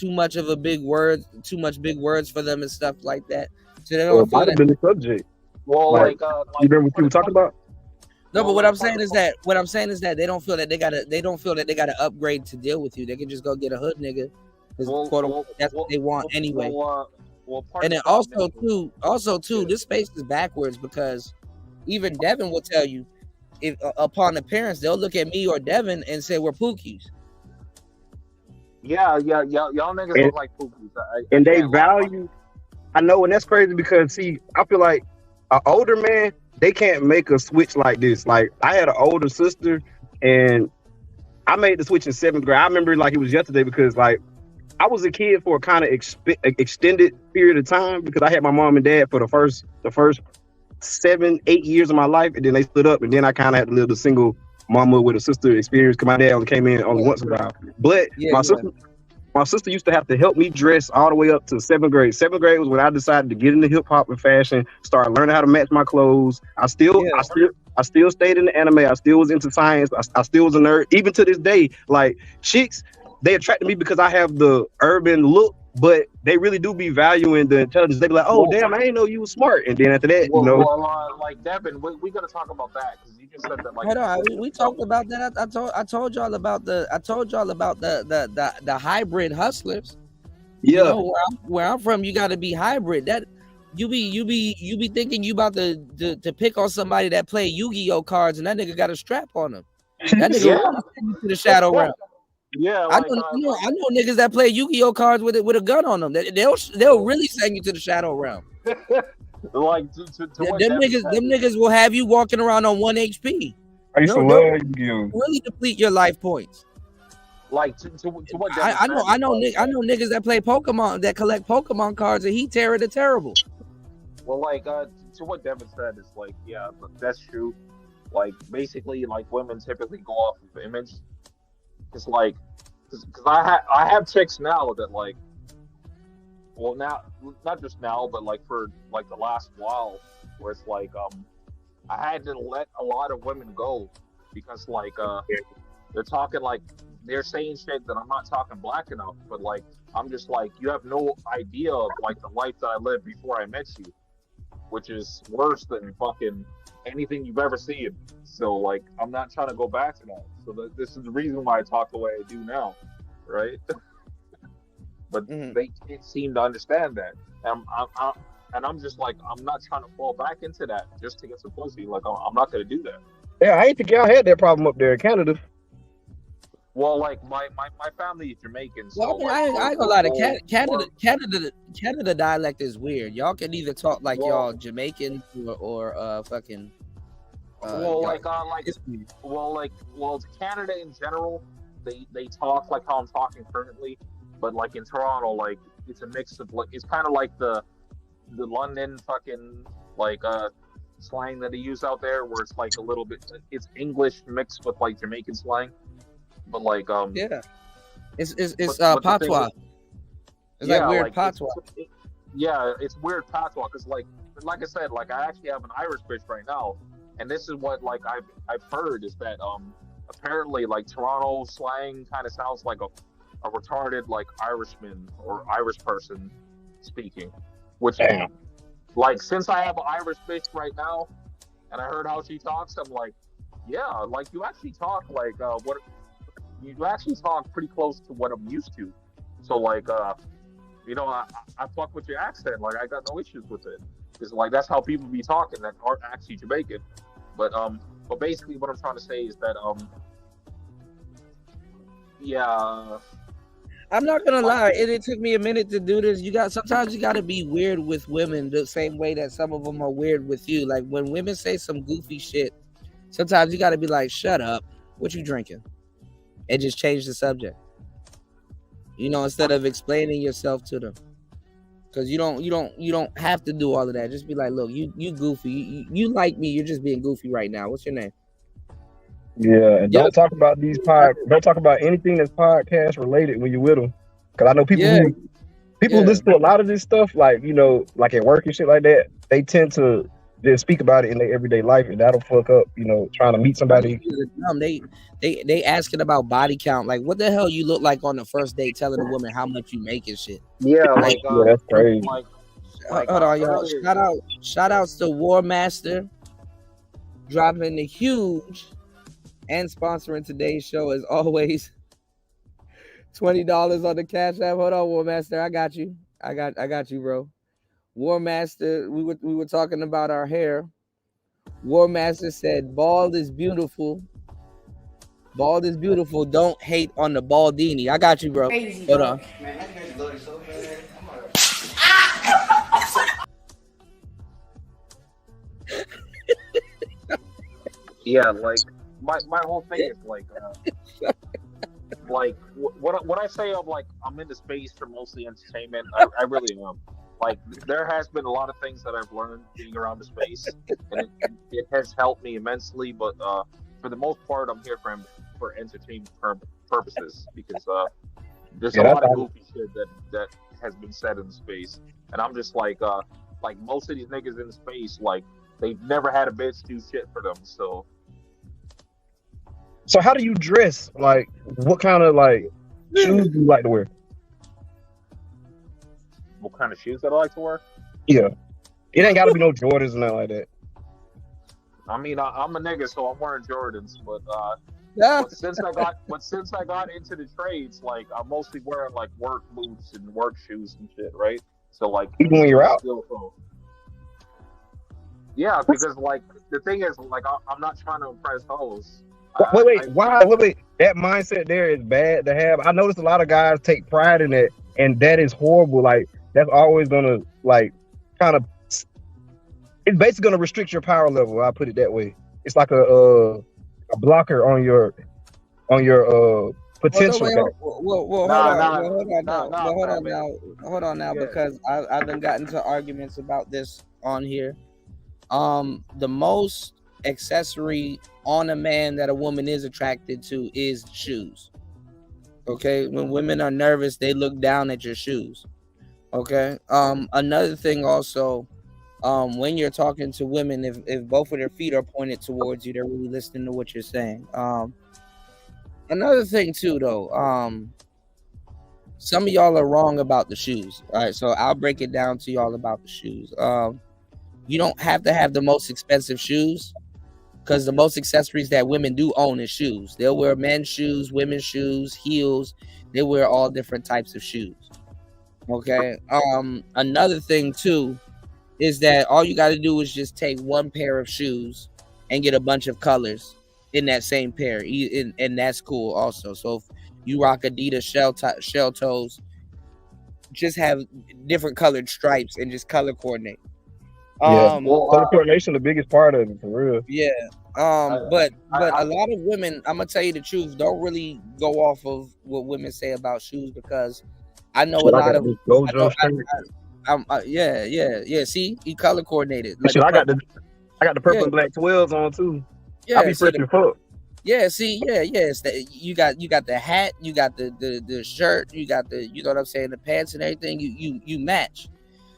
much of a big word, too much big words for them and stuff like that. So they don't feel that. Been the subject. Well, like you remember what you were talking about? No, but what I'm saying is that they don't feel that they gotta upgrade to deal with you. They can just go get a hood nigga. That's what they want anyway. And then also too, this space is backwards because even Devin will tell you, if upon appearance, they'll look at me or Devin and say we're pookies. Yeah, y'all niggas look like pookies. And they value. I know, and that's crazy because see, I feel like an older man, they can't make a switch like this. Like I had an older sister, and I made the switch in 7th grade. I remember like it was yesterday because like I was a kid for a kind of extended period of time because I had my mom and dad for the first 7-8 years of my life, and then they split up, and then I kind of had to live the single mama with a sister experience because my dad only came in only once in a while. But my sister used to have to help me dress all the way up to 7th grade. 7th grade was when I decided to get into hip hop and fashion, start learning how to match my clothes. I still stayed in the anime. I still was into science. I still was a nerd. Even to this day, like chicks, they attracted me because I have the urban look, but they really do be valuing the intelligence. They be like, "Oh, damn, I didn't know you was smart." And then after that, like Devin, we gotta talk about that because you just said that. Like, hold on, we talked about that. I told y'all about the hybrid hustlers. Yeah, you know, where I'm from, you got to be hybrid. That you be thinking you about to pick on somebody that play Yu-Gi-Oh cards, and that nigga got a strap on him. That nigga to the shadow realm. Yeah, I know niggas that play Yu-Gi-Oh cards with a gun on them. They'll really send you to the shadow realm. Like them niggas will have you walking around on 1 HP. I used to love Yu-Gi-Oh. Really deplete your life points. Like to what? I know niggas that play Pokemon that collect Pokemon cards, and he the terrible. Well, like, to what Devin said, it's like, yeah, that's true. Like, basically, like, women typically go off of image. It's like, because I have chicks now that, like, well, now, not just now, but, like, for, like, the last while, where it's like, I had to let a lot of women go because, like, they're talking, like, they're saying shit that I'm not talking black enough, but, like, I'm just like, you have no idea of, like, the life that I lived before I met you, which is worse than fucking anything you've ever seen. So, like, I'm not trying to go back to that. So this is the reason why I talk the way I do now, right? But they can't seem to understand that. And I'm just like, I'm not trying to fall back into that just to get some pussy. Like, I'm not going to do that. Yeah, I ain't think y'all had that problem up there in Canada. Well, like, my family is Jamaican. So, Well, I ain't gonna lie. The Canada dialect is weird. Y'all can either talk like y'all Jamaican or fucking. Well, Canada in general, they talk like how I'm talking currently, but like in Toronto, like it's a mix of like it's kind of like the London fucking like slang that they use out there, where it's like a little bit it's English mixed with like Jamaican slang. But like it's patois. It's like weird like, patois. It's weird patois because like I said, like I actually have an Irish bitch right now, and this is what like I've heard is that apparently like Toronto slang kind of sounds like a retarded like Irishman or Irish person speaking, which like since I have an Irish bitch right now, and I heard how she talks, I'm like, yeah, like you actually talk like what. You actually talk pretty close to what I'm used to. So, like, you know, I fuck with your accent. Like, I got no issues with it. It's like, that's how people be talking that aren't actually Jamaican. But basically what I'm trying to say is that, yeah. I'm not gonna lie. It took me a minute to do this. Sometimes you gotta be weird with women the same way that some of them are weird with you. Like, when women say some goofy shit, sometimes you gotta be like, shut up. What you drinking? And just change the subject, you know, instead of explaining yourself to them, because you don't have to do all of that. Just be like, look, you goofy, you like me, you're just being goofy right now. What's your name? Yeah, and don't talk about don't talk about anything that's podcast related when you're with them, because I know people who listen to a lot of this stuff, like, you know, like at work and shit like that, they tend to just speak about it in their everyday life, and that'll fuck up, you know, trying to meet somebody. They asking about body count. Like, what the hell you look like on the first date, telling a woman how much you make and shit. Yeah, like, that's crazy. Hold on, y'all. Shout outs to War Master, dropping the huge and sponsoring today's show as always. $20 on the Cash App. Hold on, War Master. I got you. I got you, bro. War Master, we were talking about our hair. War Master said, bald is beautiful. Bald is beautiful. Don't hate on the baldini. I got you, bro. Crazy, hold bro. on. Man, that nigga's loaded so bad. Yeah, like my whole thing is like what I say of like I'm into space for mostly entertainment. I really am. Like, there has been a lot of things that I've learned being around the space, and it has helped me immensely. But for the most part, I'm here for entertainment purposes, because there's a lot of goofy shit that has been said in space, and I'm just like most of these niggas in space, like they've never had a bitch do shit for them. So how do you dress? Like, what kind of like shoes do you like to wear? What kind of shoes that I like to wear? Yeah, it ain't got to be no Jordans or nothing like that. I mean, I'm a nigga, so I'm wearing Jordans, but since I got into the trades, like I'm mostly wearing like work boots and work shoes and shit, right? So like even when you're out. Yeah, because like the thing is, like I'm not trying to impress hoes. Wait, that mindset there is bad to have. I noticed a lot of guys take pride in it, and that is horrible. Like, that's always gonna like kind of, it's basically gonna restrict your power level. I'll put it that way. It's like a blocker on your potential. Hold on now, because I've been gotten into arguments about this on here. The most accessory on a man that a woman is attracted to is shoes. Okay, when women are nervous, they look down at your shoes. Okay. Another thing also, when you're talking to women, if both of their feet are pointed towards you, they're really listening to what you're saying. Another thing too, though, some of y'all are wrong about the shoes. All right, so I'll break it down to y'all about the shoes. You don't have to have the most expensive shoes, because the most accessories that women do own is shoes. They'll wear men's shoes, women's shoes, heels. They wear all different types of shoes. Okay. Another thing too is that all you got to do is just take one pair of shoes and get a bunch of colors in that same pair, and that's cool also. So if you rock Adidas shell toes, just have different colored stripes and just color coordinate. Color coordination the biggest part of it, for real. Yeah. But a lot of women, I'm gonna tell you the truth, don't really go off of what women say about shoes, because I know a lot of yeah. See, he color coordinated. Like I got the purple and black 12s on too. Yeah, I be fresh as fuck. Yeah, see, it's you got the hat, you got the shirt, you got the, you know what I'm saying, the pants and everything. You match.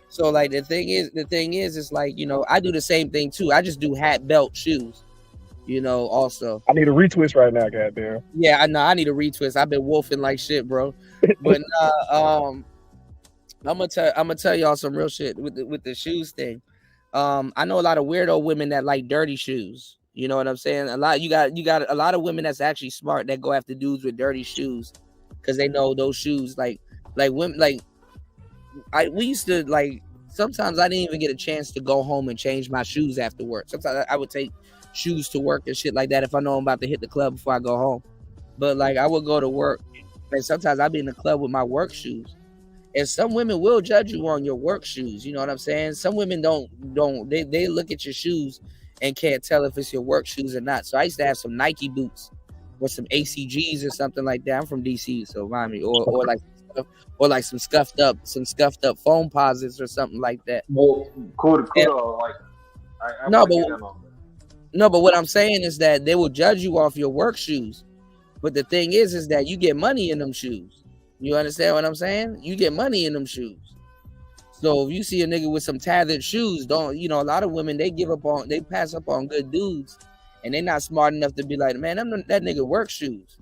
So like the thing is, it's like, you know, I do the same thing too. I just do hat, belt, shoes. You know, also. I need a retwist right now, goddamn. Yeah, I know. I need a retwist. I've been wolfing like shit, bro. But I'm gonna tell y'all some real shit with the shoes thing. I know a lot of weirdo women that like dirty shoes. You know what I'm saying? You got a lot of women that's actually smart that go after dudes with dirty shoes, because they know those shoes like women we used to, like, sometimes I didn't even get a chance to go home and change my shoes after work. Sometimes I would take shoes to work and shit like that if I know I'm about to hit the club before I go home. But like I would go to work, and sometimes I'd be in the club with my work shoes. And some women will judge you on your work shoes. You know what I'm saying? Some women don't they look at your shoes and can't tell if it's your work shoes or not. So I used to have some Nike boots or some ACGs or something like that. I'm from DC, so remind me, or like some scuffed up foam posits or something like that. Well, cool. Like, but what I'm saying is that they will judge you off your work shoes. But the thing is that you get money in them shoes. You understand what I'm saying? You get money in them shoes. So if you see a nigga with some tethered shoes, a lot of women, they pass up on good dudes, and they're not smart enough to be like, man, that nigga work shoes.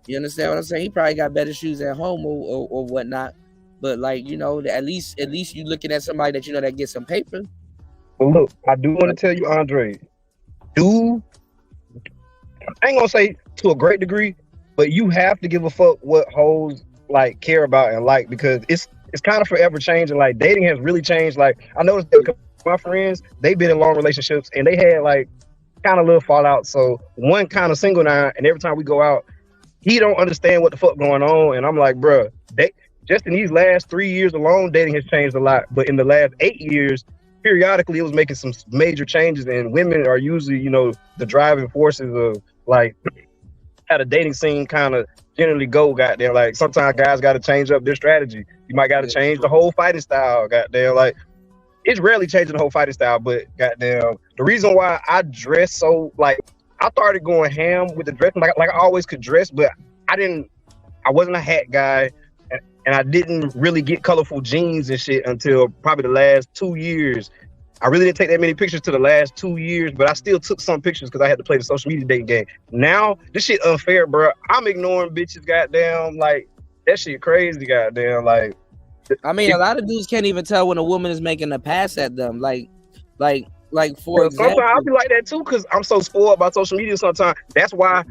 You understand what I'm saying? He probably got better shoes at home or whatnot. But like, you know, at least you looking at somebody that you know that gets some paper. Well, look, I do want to tell you, Andre, I ain't gonna say to a great degree, but you have to give a fuck what hoes like care about and like, because it's kind of forever changing. Like dating has really changed. Like I noticed that my friends, they've been in long relationships and they had like kind of little fallout. So one kind of single now, and every time we go out, he don't understand what the fuck going on. And I'm like, bruh, just in these last 3 years alone, dating has changed a lot. But in the last 8 years, periodically it was making some major changes, and women are usually, you know, the driving forces of like how the dating scene kind of generally go, goddamn. Like sometimes guys got to change up their strategy. You might got to change the whole fighting style, goddamn. Like it's rarely changing the whole fighting style, but goddamn, the reason why I dress so, like, I started going ham with the dressing, like I always could dress, but I wasn't a hat guy, and I didn't really get colorful jeans and shit until probably the last 2 years. I really didn't take that many pictures to the last 2 years, but I still took some pictures because I had to play the social media dating game. Now, this shit unfair, bro. I'm ignoring bitches, goddamn. Like, that shit crazy, goddamn. Like, I mean, a lot of dudes can't even tell when a woman is making a pass at them. Like for example, sometimes I be like that too, because I'm so spoiled by social media sometimes. That's why,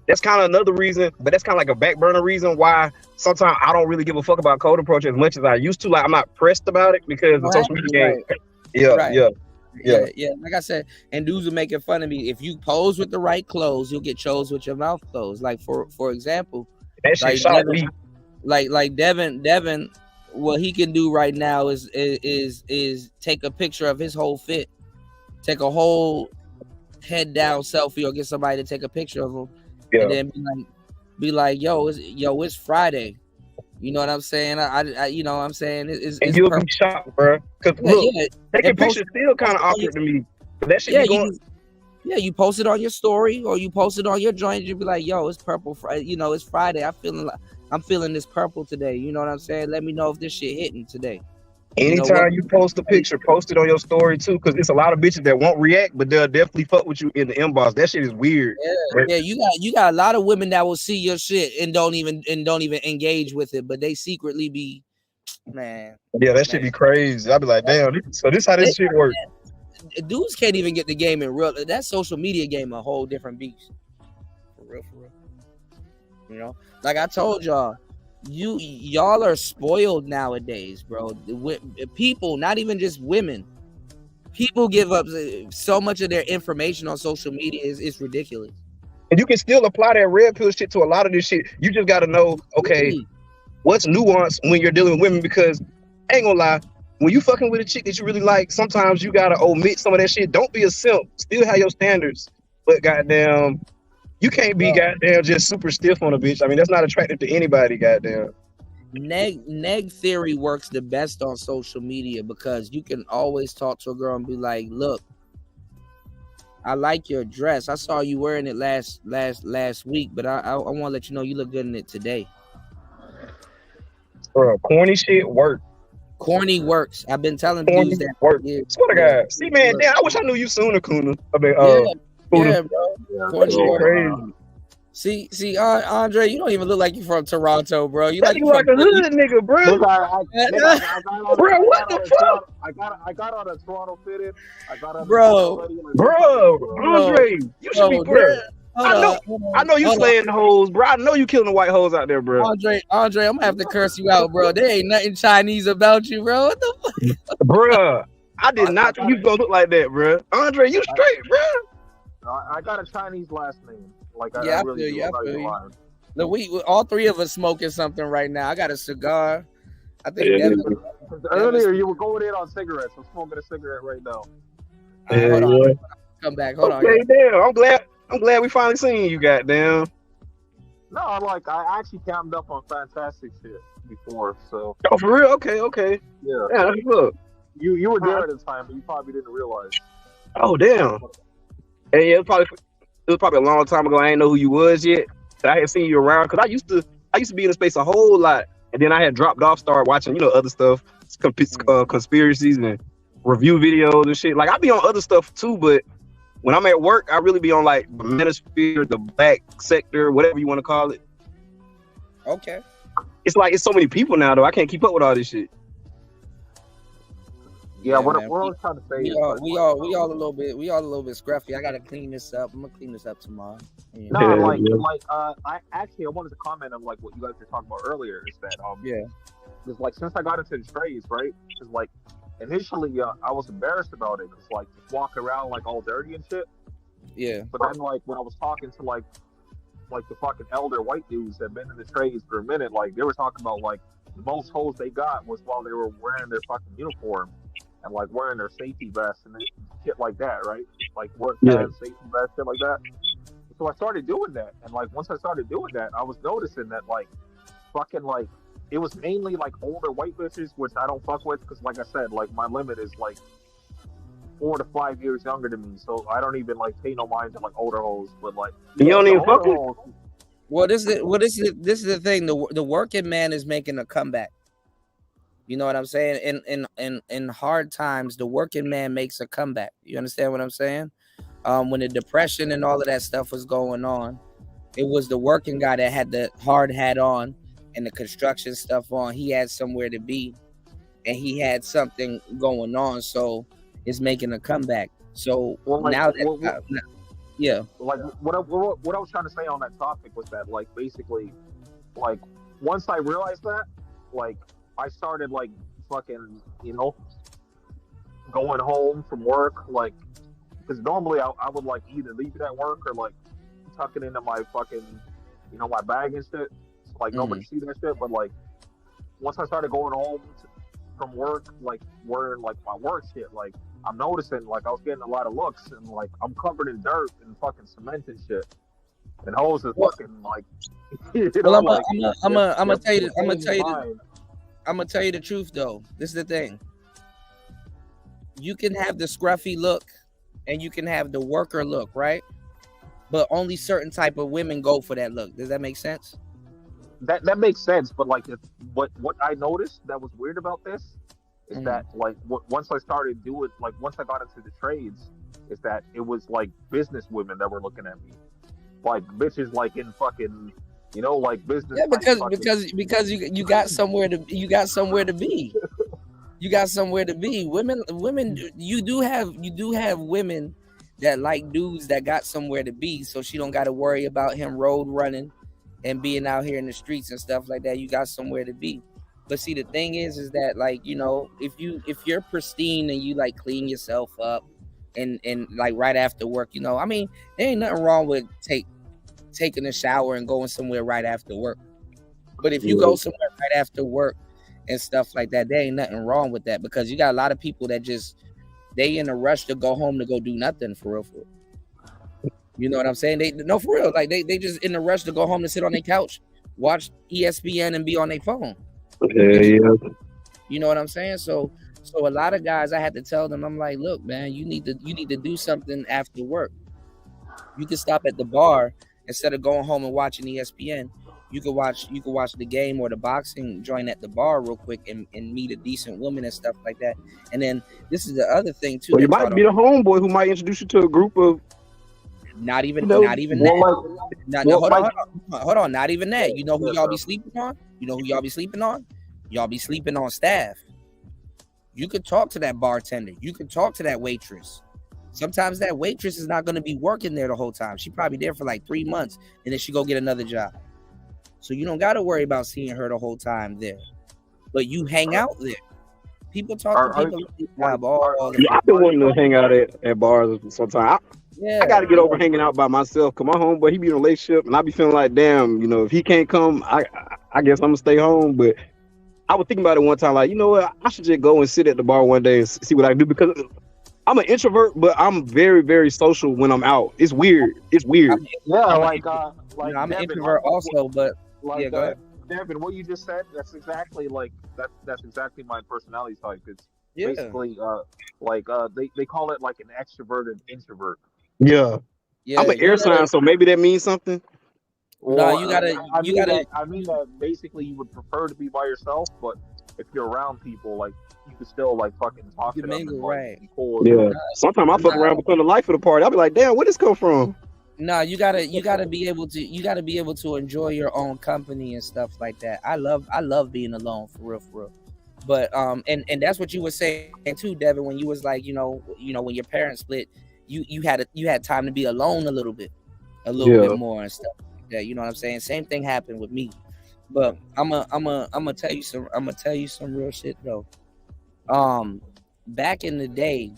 that's kind of another reason, but that's kind of like a back burner reason why sometimes I don't really give a fuck about code approach as much as I used to. Like, I'm not pressed about it because the social media game. Yeah. Like I said, and dudes are making fun of me. If you pose with the right clothes, you'll get chose with your mouth closed. Like for example, that shit shot me. Like Devin, what he can do right now is take a picture of his whole fit, take a whole head down selfie, or get somebody to take a picture of him, and then be like, yo, it's Friday. You know what I'm saying? You know what I'm saying? And you'll be shocked, bro. Because look, taking pictures still kind of awkward to me. That shit be going. You post it on your story or you post it on your joint. You be like, "Yo, it's purple Friday. You know, it's Friday. I'm feeling this purple today." You know what I'm saying? Let me know if this shit hitting today. Anytime you post a picture, post it on your story too, because it's a lot of bitches that won't react, but they'll definitely fuck with you in the inbox. That shit is weird. Yeah, you got a lot of women that will see your shit and don't even engage with it, but they secretly be, man. Yeah, that shit be crazy. I'd be like, damn. So this how this shit works. Dudes can't even get the game in real. That social media game a whole different beast. For real. You know, like I told y'all. Y'all are spoiled nowadays, bro. People, not even just women, people give up so much of their information on social media. It's ridiculous. And you can still apply that red pill shit to a lot of this shit. You just got to know, okay, what's nuance when you're dealing with women, because I ain't gonna lie, when you fucking with a chick that you really like, sometimes you gotta omit some of that shit. Don't be a simp. Still have your standards, but goddamn, you can't be goddamn just super stiff on a bitch. I mean, that's not attractive to anybody, goddamn. Neg theory works the best on social media because you can always talk to a girl and be like, "Look, I like your dress. I saw you wearing it last week, but I want to let you know you look good in it today." Bro, corny shit work. Corny works. I've been telling corny dudes that. Work. Swear to God. See, man, damn, I wish I knew you sooner, Kuna. I mean, yeah, bro. Corny crazy. See, Andre, you don't even look like you from Toronto, bro. You like a hood nigga, bro. Bro, what the fuck? I got on a Toronto fitted. Bro, Andre, you should be bro. I know you slaying the hoes, bro. I know you killing the white hoes out there, bro. Andre, I'm gonna have to curse you out, bro. There ain't nothing Chinese about you, bro. What the fuck? Bro, I did not think you gonna look like that, bro. Andre, you straight, bro. I got a Chinese last name. Like, I feel you. Look, we all three of us smoking something right now. I got a cigar. I think earlier you were going in on cigarettes. I'm smoking a cigarette right now. Hold on. Come back. Hold on. Okay, damn. I'm glad we finally seen you, goddamn. No, like I actually cammed up on fantastic shit before, so. Oh, for real? Okay. Yeah. Yeah, look. You were there at the time, but you probably didn't realize. Oh, damn. And yeah, it was probably a long time ago. I didn't know who you was yet. But I had seen you around because I used to be in the space a whole lot, and then I had dropped off, started watching other stuff, conspiracies and review videos and shit. Like I be on other stuff too, but when I'm at work, I really be on like the manosphere, the black sector, whatever you want to call it. Okay. It's like it's so many people now though. I can't keep up with all this shit. Yeah, what I was trying to say. We all a little bit scruffy. I gotta clean this up. I'm gonna clean this up tomorrow. Yeah. No, I wanted to comment on like what you guys were talking about earlier. Is that because like since I got into the strays, right? Because like initially I was embarrassed about it because like just walk around like all dirty and shit. Yeah. But then like when I was talking to like the fucking elder white dudes that been in the strays for a minute, like they were talking about like the most hoes they got was while they were wearing their fucking uniform. And like wearing their safety vests and shit like that, right? Like work pants, safety vests, shit like that. So I started doing that, and like once I started doing that, I was noticing that like fucking like it was mainly like older white bitches, which I don't fuck with because like I said, like my limit is like 4 to 5 years younger than me, so I don't even like pay no mind to like older hoes. But like you don't even fuck with. Well, this is the thing. The working man is making a comeback. You know what I'm saying? In hard times, the working man makes a comeback. You understand what I'm saying? When the depression and all of that stuff was going on, it was the working guy that had the hard hat on and the construction stuff on. He had somewhere to be, and he had something going on. So it's making a comeback. So now that yeah, like what I was trying to say on that topic was that like basically, like once I realized that, like. I started like fucking, going home from work, like, because normally I would like either leave it at work or like tuck it into my fucking, my bag and shit. So, like nobody see that shit. But like once I started going home from work, like wearing like my work shit, like I'm noticing like I was getting a lot of looks and like I'm covered in dirt and fucking cement and shit. And hoes is Well, fucking like, well, I'm they're- gonna tell you, they're paying fine. I'm gonna tell you the truth though. This is the thing. You can have the scruffy look, and you can have the worker look, right? But only certain type of women go for that look. Does that make sense? That makes sense, but like what I noticed that was weird about this is that like once I started doing, like once I got into the trades, is that it was like business women that were looking at me, like bitches like in fucking, you know, like business. Yeah, because you got somewhere to be. You got somewhere to be. Women. You do have women that like dudes that got somewhere to be, so she don't got to worry about him road running and being out here in the streets and stuff like that. You got somewhere to be. But see, the thing is that, like, you know, if you're pristine and you like clean yourself up and like right after work, you know, I mean, there ain't nothing wrong with taking a shower and going somewhere right after work. But if you go somewhere right after work and stuff like that, there ain't nothing wrong with that, because you got a lot of people that just, they in a rush to go home to go do nothing for real. You know what I'm saying? For real. Like they just in a rush to go home to sit on their couch, watch ESPN and be on their phone. Yeah. You know what I'm saying? So a lot of guys, I had to tell them, I'm like, look, man, you need to do something after work. You can stop at the bar instead of going home and watching ESPN. You could watch the game or the boxing joint at the bar real quick and meet a decent woman and stuff like that. And then this is the other thing too. Well, you might be the homeboy who might introduce you to a group of not even that. Hold on, not even that. You know who y'all be sleeping on? Y'all be sleeping on staff. You could talk to that bartender. You could talk to that waitress. Sometimes that waitress is not going to be working there the whole time. She probably there for like 3 months, and then she go get another job. So you don't got to worry about seeing her the whole time there. But you hang out there. People talk to people. I've been wanting to hang out at bars sometimes. I got to get over hanging out by myself, because my homeboy, he be in a relationship, and I be feeling like, damn, you know, if he can't come, I guess I'm going to stay home. But I was thinking about it one time, like, you know what, I should just go and sit at the bar one day and see what I can do, because I'm an introvert, but I'm very, very social when I'm out. It's weird. I'm an introvert also, but like, go ahead. Devin, what you just said, that's exactly like that's exactly my personality type. It's basically they call it like an extroverted introvert. Yeah, I'm an air sign, so maybe that means something. No, you gotta. I mean that basically you would prefer to be by yourself, but if you're around people, like you could still like fucking talk to them. And, like, be cool. Yeah. Sometimes I fuck around become the life of the party. I'll be like, damn, where this come from? No, you gotta be able to enjoy your own company and stuff like that. I love being alone for real. But and that's what you were saying too, Devin, when you was like, you know when your parents split, you had time to be alone a little bit more and stuff like that. You know what I'm saying? Same thing happened with me. But I'm gonna tell you some real shit though. Back in the day,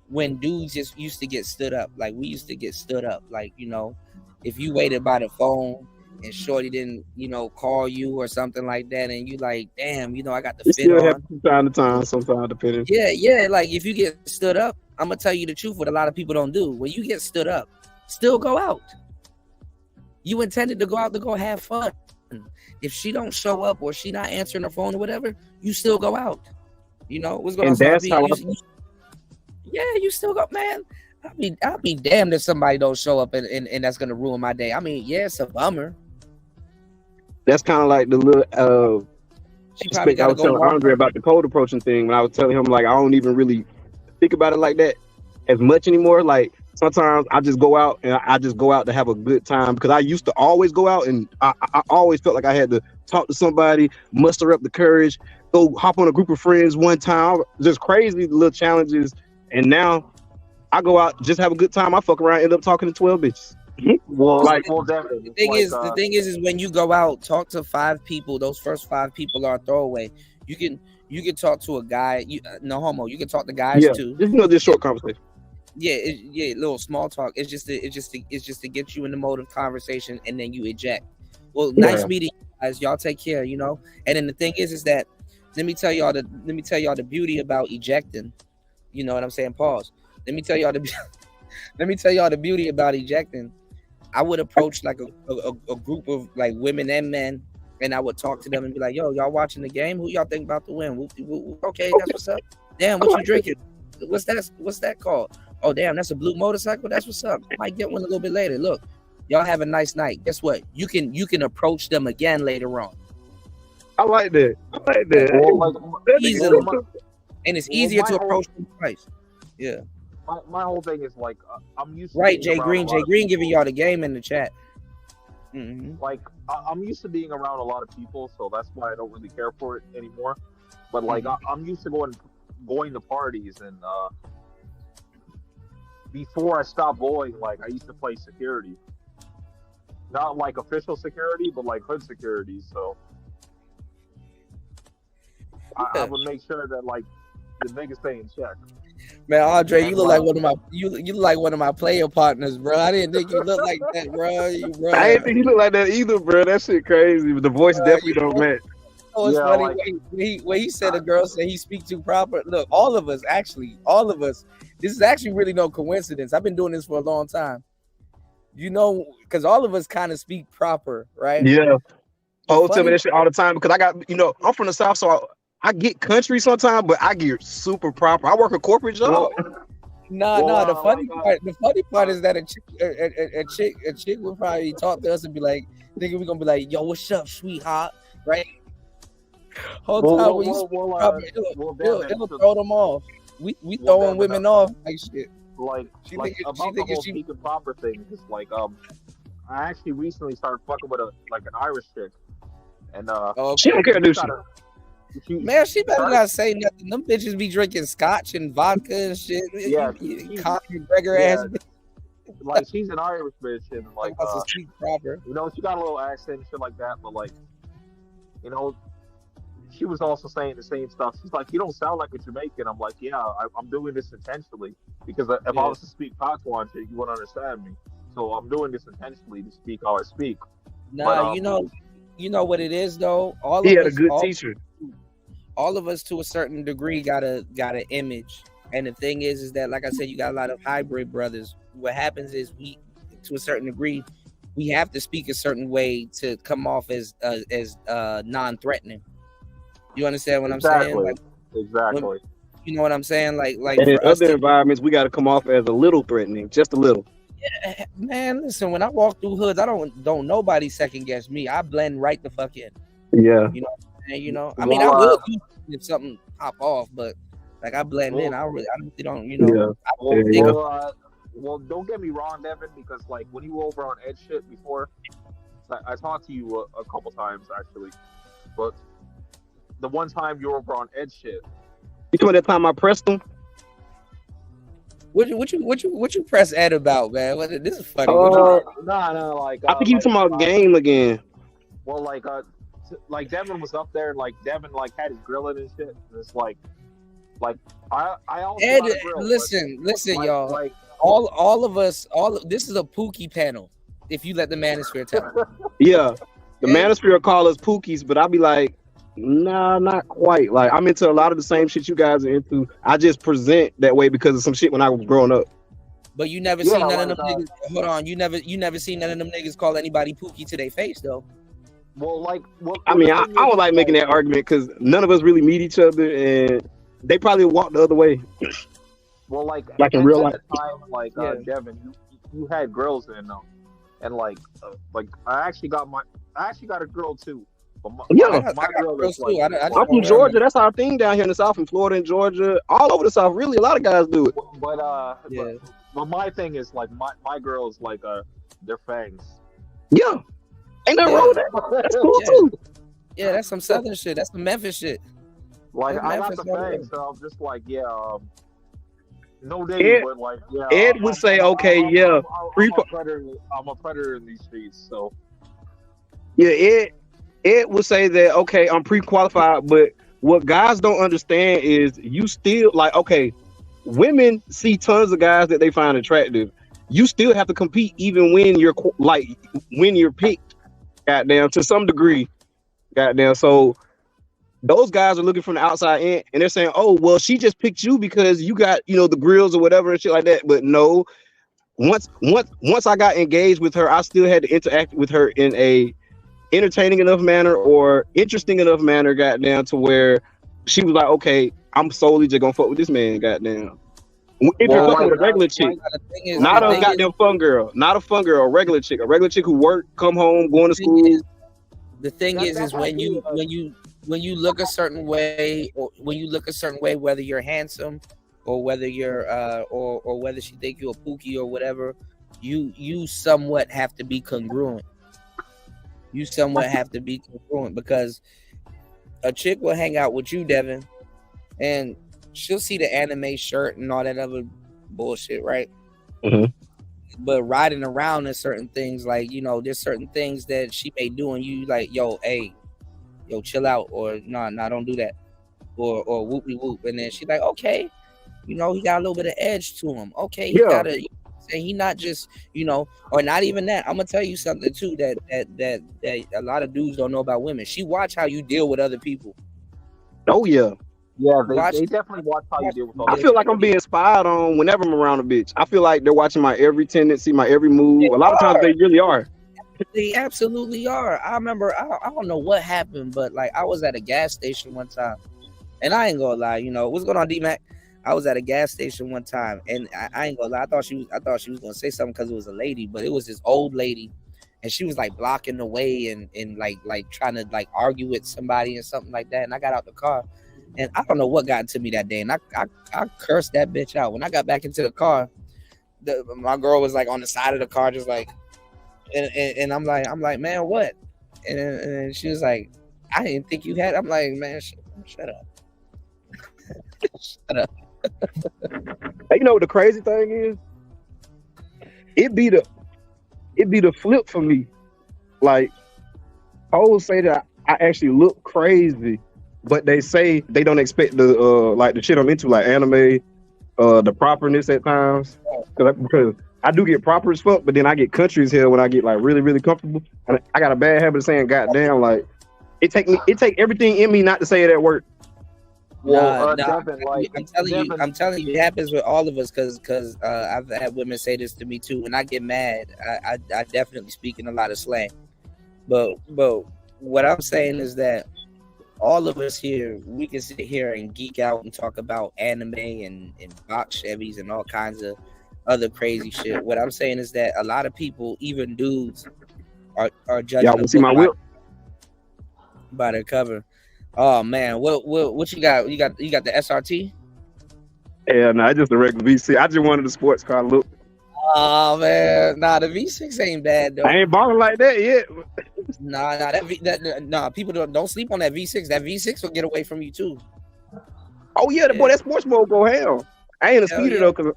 when dudes just used to get stood up, like we used to get stood up, like, you know, if you waited by the phone and shorty didn't, you know, call you or something like that, and you like, damn, you know, I got the fit on. From time to time, sometimes depending. Yeah, like if you get stood up, I'm gonna tell you the truth. What a lot of people don't do, when you get stood up, still go out. You intended to go out to go have fun. If she don't show up or she not answering her phone or whatever, you still go out. You know what's going on? You still go, man. I'll be damned if somebody don't show up and that's gonna ruin my day. I mean, yeah, it's a bummer. That's kind of like the little I was telling Andre about the cold approaching thing, when I was telling him, like, I don't even really think about it like that as much anymore. Like, sometimes I just go out and I just go out to have a good time, because I used to always go out and I always felt like I had to talk to somebody, muster up the courage, go hop on a group of friends one time, just crazy little challenges. And now I go out, just have a good time. I fuck around, end up talking to 12 bitches. The thing is when you go out, talk to 5 people. Those first 5 people are throwaway. You can talk to a guy. No homo. You can talk to guys too. Just short conversation. Yeah, little small talk. It's just to get you in the mode of conversation, and then you eject. Well, nice meeting you guys. Y'all take care. You know. And then the thing is that let me tell y'all the beauty about ejecting. You know what I'm saying? Pause. Let me tell y'all the beauty about ejecting. I would approach like a group of like women and men, and I would talk to them and be like, "Yo, y'all watching the game? Who y'all think about to win? Okay, that's what's up. Damn, what you drinking? What's that called? Oh, damn, that's a blue motorcycle. That's what's up. I might get one a little bit later. Look, y'all have a nice night. Guess what? You can approach them again later on. I like that. Easily. And it's easier to approach them twice. Yeah. My whole thing is like I'm used to right, being Jay around Green. a lot Jay of Green people. giving y'all the game in the chat. Mm-hmm. Like I'm used to being around a lot of people, so that's why I don't really care for it anymore. But like I'm used to going to parties, and before I stopped going, like I used to play security, not like official security, but like hood security. So I would make sure that like the niggas stay in check. Man, Andre, you look like one of my you look like one of my player partners, bro. I didn't think you looked like that, bro. I didn't think he looked like that either, bro. That shit crazy. But the voice definitely don't match. Oh, it's funny when he said a girl said he speak too proper. Look, all of us. This is actually really no coincidence. I've been doing this for a long time. You know, because all of us kind of speak proper, right? Yeah. Oh, tell me that shit all the time because I got, I'm from the South, so I get country sometimes, but I get super proper. I work a corporate job. The funny part is that a chick will probably talk to us and be like, "Nigga, we gonna be like, yo, what's up, sweetheart?" Right? Whole time when you speak proper, it'll throw them off. We throwing women off like shit. About the whole speaking proper thing is like I actually recently started fucking with an Irish chick, and she don't care, do she? Man, she better not say nothing. Them bitches be drinking scotch and vodka and shit. Yeah, Conor McGregor ass. Like she's an Irish bitch and like speak proper. She got a little accent and shit like that, but like, she was also saying the same stuff. She's like, "You don't sound like a Jamaican." I'm like, "Yeah, I'm doing this intentionally because if I was to speak Patois, you wouldn't understand me. So I'm doing this intentionally to speak how I speak." Nah, you know what it is though. He had a good teacher. All of us to a certain degree got an image, and the thing is that, like I said, you got a lot of hybrid brothers. What happens is we, to a certain degree, we have to speak a certain way to come off as non-threatening. You understand what I'm saying? Like, exactly. You know what I'm saying? Like and in other environments, we got to come off as a little threatening, just a little. Yeah, man, listen. When I walk through hoods, I don't nobody second guess me. I blend right the fuck in. Yeah. I mean, I will do if something pop off, but like I blend in. I really don't. Well, don't get me wrong, Devin, because like when you were over on Ed shit before, I talked to you a couple times actually, but the one time you were over on Ed shit. You know that time I pressed him? What you press Ed about, man? This is funny. I think you talking about game again. Well, like Devin was up there, and like Devin like had his grilling and shit. And it's like I also Ed, grill, listen, y'all. Like all of us, this is a Pookie panel. If you let the manosphere tell. Yeah, the manosphere call us Pookies, but I'll be like, nah, not quite. Like I'm into a lot of the same shit you guys are into. I just present that way because of some shit when I was growing up. But you never seen none of them niggas. Hold on, you never seen none of them niggas call anybody Pookie to their face though. Well, I mean, I would like making that argument because none of us really meet each other, and they probably walk the other way. Well, like in real life. Time, Devin, you had girls in them, and like I actually got a girl too. But my girl is like, I'm from Georgia. That's our thing down here in the South, in Florida and Georgia, all over the South. Really, a lot of guys do it. But my thing is like my girls like their fangs. Yeah. Ain't nothing wrong with that. That's cool too. Yeah, that's some Southern shit. That's some Memphis shit. Like I got the fangs, so I'm just like, no dating, but like, Ed would say, okay, I'm a predator in these streets, so. Yeah, Ed would say that, okay, I'm pre-qualified, but what guys don't understand is you still like, okay, women see tons of guys that they find attractive. You still have to compete even when you're picked. Goddamn, to some degree, goddamn. So those guys are looking from the outside in, and they're saying, "Oh, well, she just picked you because you got, the grills or whatever and shit like that." But no, once I got engaged with her, I still had to interact with her in a entertaining enough manner or interesting enough manner, goddamn, to where she was like, okay, I'm solely just gonna fuck with this man, goddamn. If you're fucking with a regular chick, not a goddamn fun girl, not a fun girl, a regular chick who work, come home, going to school. The thing is when you look a certain way, or when you look a certain way, whether you're handsome or whether you're or whether she think you're a pookie or whatever, you somewhat have to be congruent. You somewhat have to be congruent, because a chick will hang out with you, Devin, and she'll see the anime shirt and all that other bullshit, right? Mm-hmm. But riding around in certain things, like, you know, there's certain things that she may do and you like, yo, hey, yo, chill out, or nah, don't do that, or whoopie whoop, and then she like, okay, you know, he got a little bit of edge to him. Okay, he got a, he not just, you know, or not even that. I'm gonna tell you something too that a lot of dudes don't know about women. She watch how you deal with other people. Oh yeah. Yeah, they definitely watch how you deal with other I feel like I'm being spied on whenever I'm around a bitch. I feel like they're watching my every tendency, my every move. A lot of times they really are. They absolutely are. I remember, I don't know what happened, but like I was at a gas station one time, and I ain't gonna lie, you know, what's going on, D-Mac? I was at a gas station one time, and I ain't gonna lie, I thought she was gonna say something because it was a lady, but it was this old lady, and she was like blocking the way and like trying to like argue with somebody and something like that. And I got out the car, and I don't know what got into me that day, and I cursed that bitch out. When I got back into the car, my girl was like on the side of the car, just like, and I'm like, man, what? And she was like, I didn't think you had. I'm like, man, shut up. Shut up. You know what the crazy thing is? It be the flip for me. Like, I always say that I actually look crazy, but they say they don't expect the like the shit I'm into, like anime, the properness at times. Because I do get proper as fuck, but then I get country as hell when I get like really, really comfortable. And I got a bad habit of saying goddamn. Like, it take everything in me not to say it at work. Well, Devin, like, I'm telling you, it happens with all of us, because I've had women say this to me too. When I get mad, I definitely speak in a lot of slang. But what I'm saying is that all of us here, we can sit here and geek out and talk about anime and box Chevys and all kinds of other crazy shit. What I'm saying is that a lot of people, even dudes, are judging. Y'all want to see my whip by their cover. Oh man, what you got? You got the SRT? Yeah, no, it's just a regular V6. I just wanted a sports car look. Oh man, nah, the V6 ain't bad though. I ain't balling like that yet. Nah, people don't sleep on that V6. That V6 will get away from you too. Oh yeah, boy, that sports mode go hell. I ain't a speeder though, cause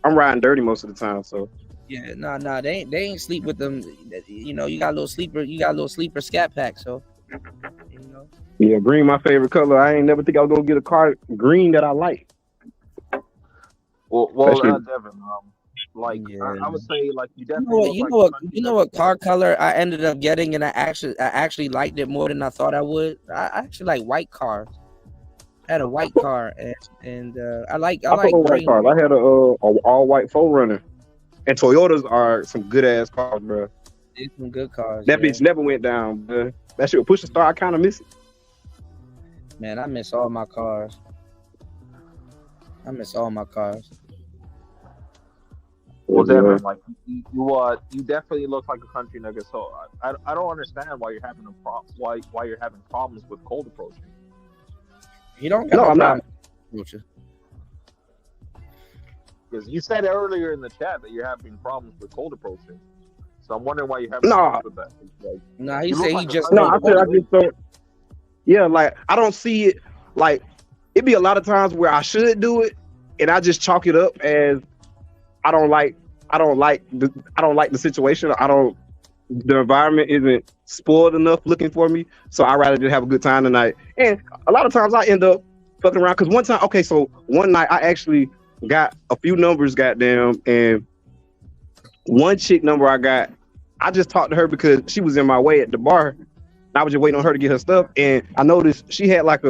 I'm riding dirty most of the time. So yeah, nah, they ain't sleep with them. You know, you got a little sleeper scat pack. So you know. Yeah, green my favorite color. I ain't never think I was gonna get a car green that I like. Well, Devin, like I would say, like you definitely. You know what car color I ended up getting, and I actually liked it more than I thought I would. I actually like white cars. I had a white car, and I like white cars. I had a all white 4Runner, and Toyotas are some good ass cars, bro. It's some good cars. That bitch never went down, bro. That shit would push the start. I kind of miss it. Man, I miss all my cars. Well, Devin, like you definitely look like a country nigga. So I don't understand why you're having why you're having problems with cold approaching. You don't. No, I'm not. Because you said earlier in the chat that you're having problems with cold approaching. So I'm wondering why you have problems with that. Like, he said he just. No, I just don't. Yeah, like I don't see it. Like it be a lot of times where I should do it, and I just chalk it up as I don't like the situation. The environment isn't spoiled enough looking for me, so I rather just have a good time tonight. And a lot of times I end up fucking around because one night I actually got a few numbers, goddamn, and one chick number I got, I just talked to her because she was in my way at the bar. I was just waiting on her to get her stuff, and I noticed she had like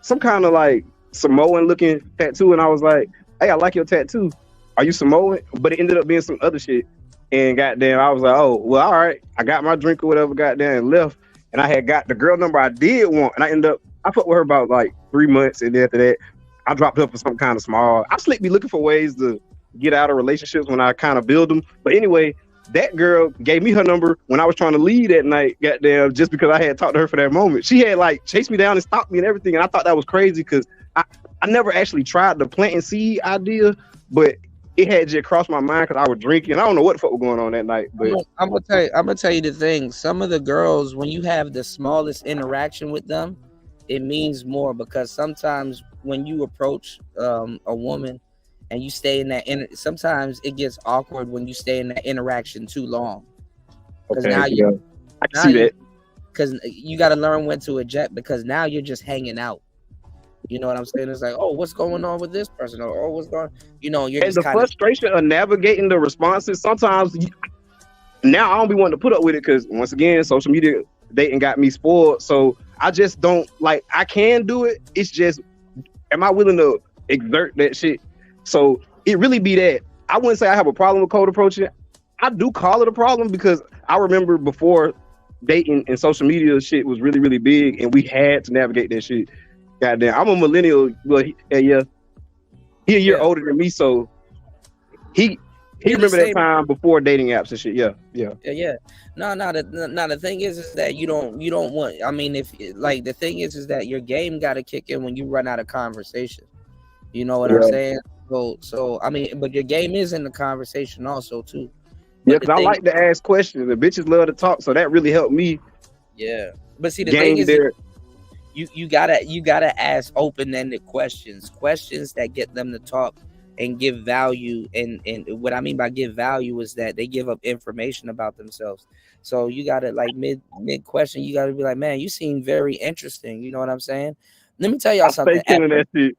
some kind of like Samoan looking tattoo, and I was like, "Hey, I like your tattoo." are you Samoan? But it ended up being some other shit. And goddamn, I was like, oh, well, all right. I got my drink or whatever, goddamn, and left. And I had got the girl number I did want. And I fucked with her about like 3 months. And then after that, I dropped her for something kind of small. I slick be looking for ways to get out of relationships when I kind of build them. But anyway, that girl gave me her number when I was trying to leave that night, goddamn, just because I had talked to her for that moment. She had like chased me down and stopped me and everything. And I thought that was crazy because I never actually tried the plant and seed idea, but it had just crossed my mind because I was drinking. I don't know what the fuck was going on that night. But I'm gonna tell you the thing. Some of the girls, when you have the smallest interaction with them, it means more, because sometimes when you approach a woman and you stay in that sometimes it gets awkward when you stay in that interaction too long. Because now I can see that. Because you got to learn when to eject, because now you're just hanging out. You know what I'm saying? It's like, oh, what's going on with this person? Or oh, what's going, you're and just the frustration of navigating the responses. Sometimes now I don't be wanting to put up with it because once again, social media dating got me spoiled. So I just don't like. I can do it. It's just, am I willing to exert that shit? So it really be that. I wouldn't say I have a problem with cold approaching. I do call it a problem because I remember before dating and social media shit was really, really big, and we had to navigate that shit. Goddamn, I'm a millennial. Well, he a year older than me, so he remember that time before dating apps and shit. Yeah. No. The thing is that you don't want. I mean, if like the thing is that your game got to kick in when you run out of conversation. You know what I'm saying? So I mean, but your game is in the conversation also too. Yeah, because I like to ask questions. The bitches love to talk, so that really helped me. Yeah, but see, the thing is, you gotta ask open-ended questions that get them to talk and give value. And what I mean by give value is that they give up information about themselves. So you gotta like mid question, you gotta be like, man, you seem very interesting. You know what I'm saying? Let me tell y'all something. I stay killing that shit.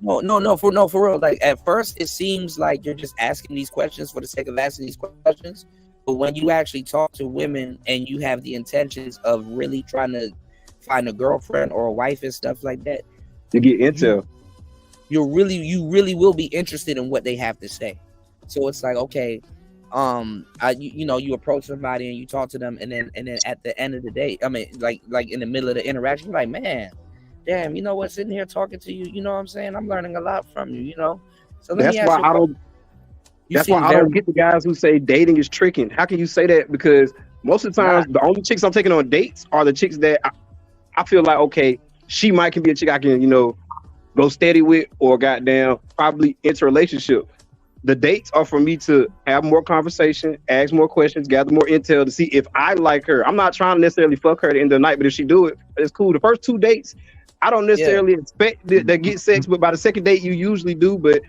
No, for real. Like at first, it seems like you're just asking these questions for the sake of asking these questions. But when you actually talk to women and you have the intentions of really trying to find a girlfriend or a wife and stuff like that, to get intel, you really will be interested in what they have to say. So it's like, okay, you approach somebody and you talk to them, and then at the end of the day, I mean, like in the middle of the interaction, you're like, man, damn, you know what, sitting here talking to you, you know what I'm saying? I'm learning a lot from you, you know? So that's why I don't get the guys who say dating is tricking. How can you say that? Because most of the times, the only chicks I'm taking on dates are the chicks that I feel like, okay, she can be a chick I can, go steady with, or goddamn, probably enter a relationship. The dates are for me to have more conversation, ask more questions, gather more intel to see if I like her. I'm not trying to necessarily fuck her at the end of the night, but if she do it, it's cool. The first 2 dates, I don't necessarily expect to get sex, but by the second date, you usually do. But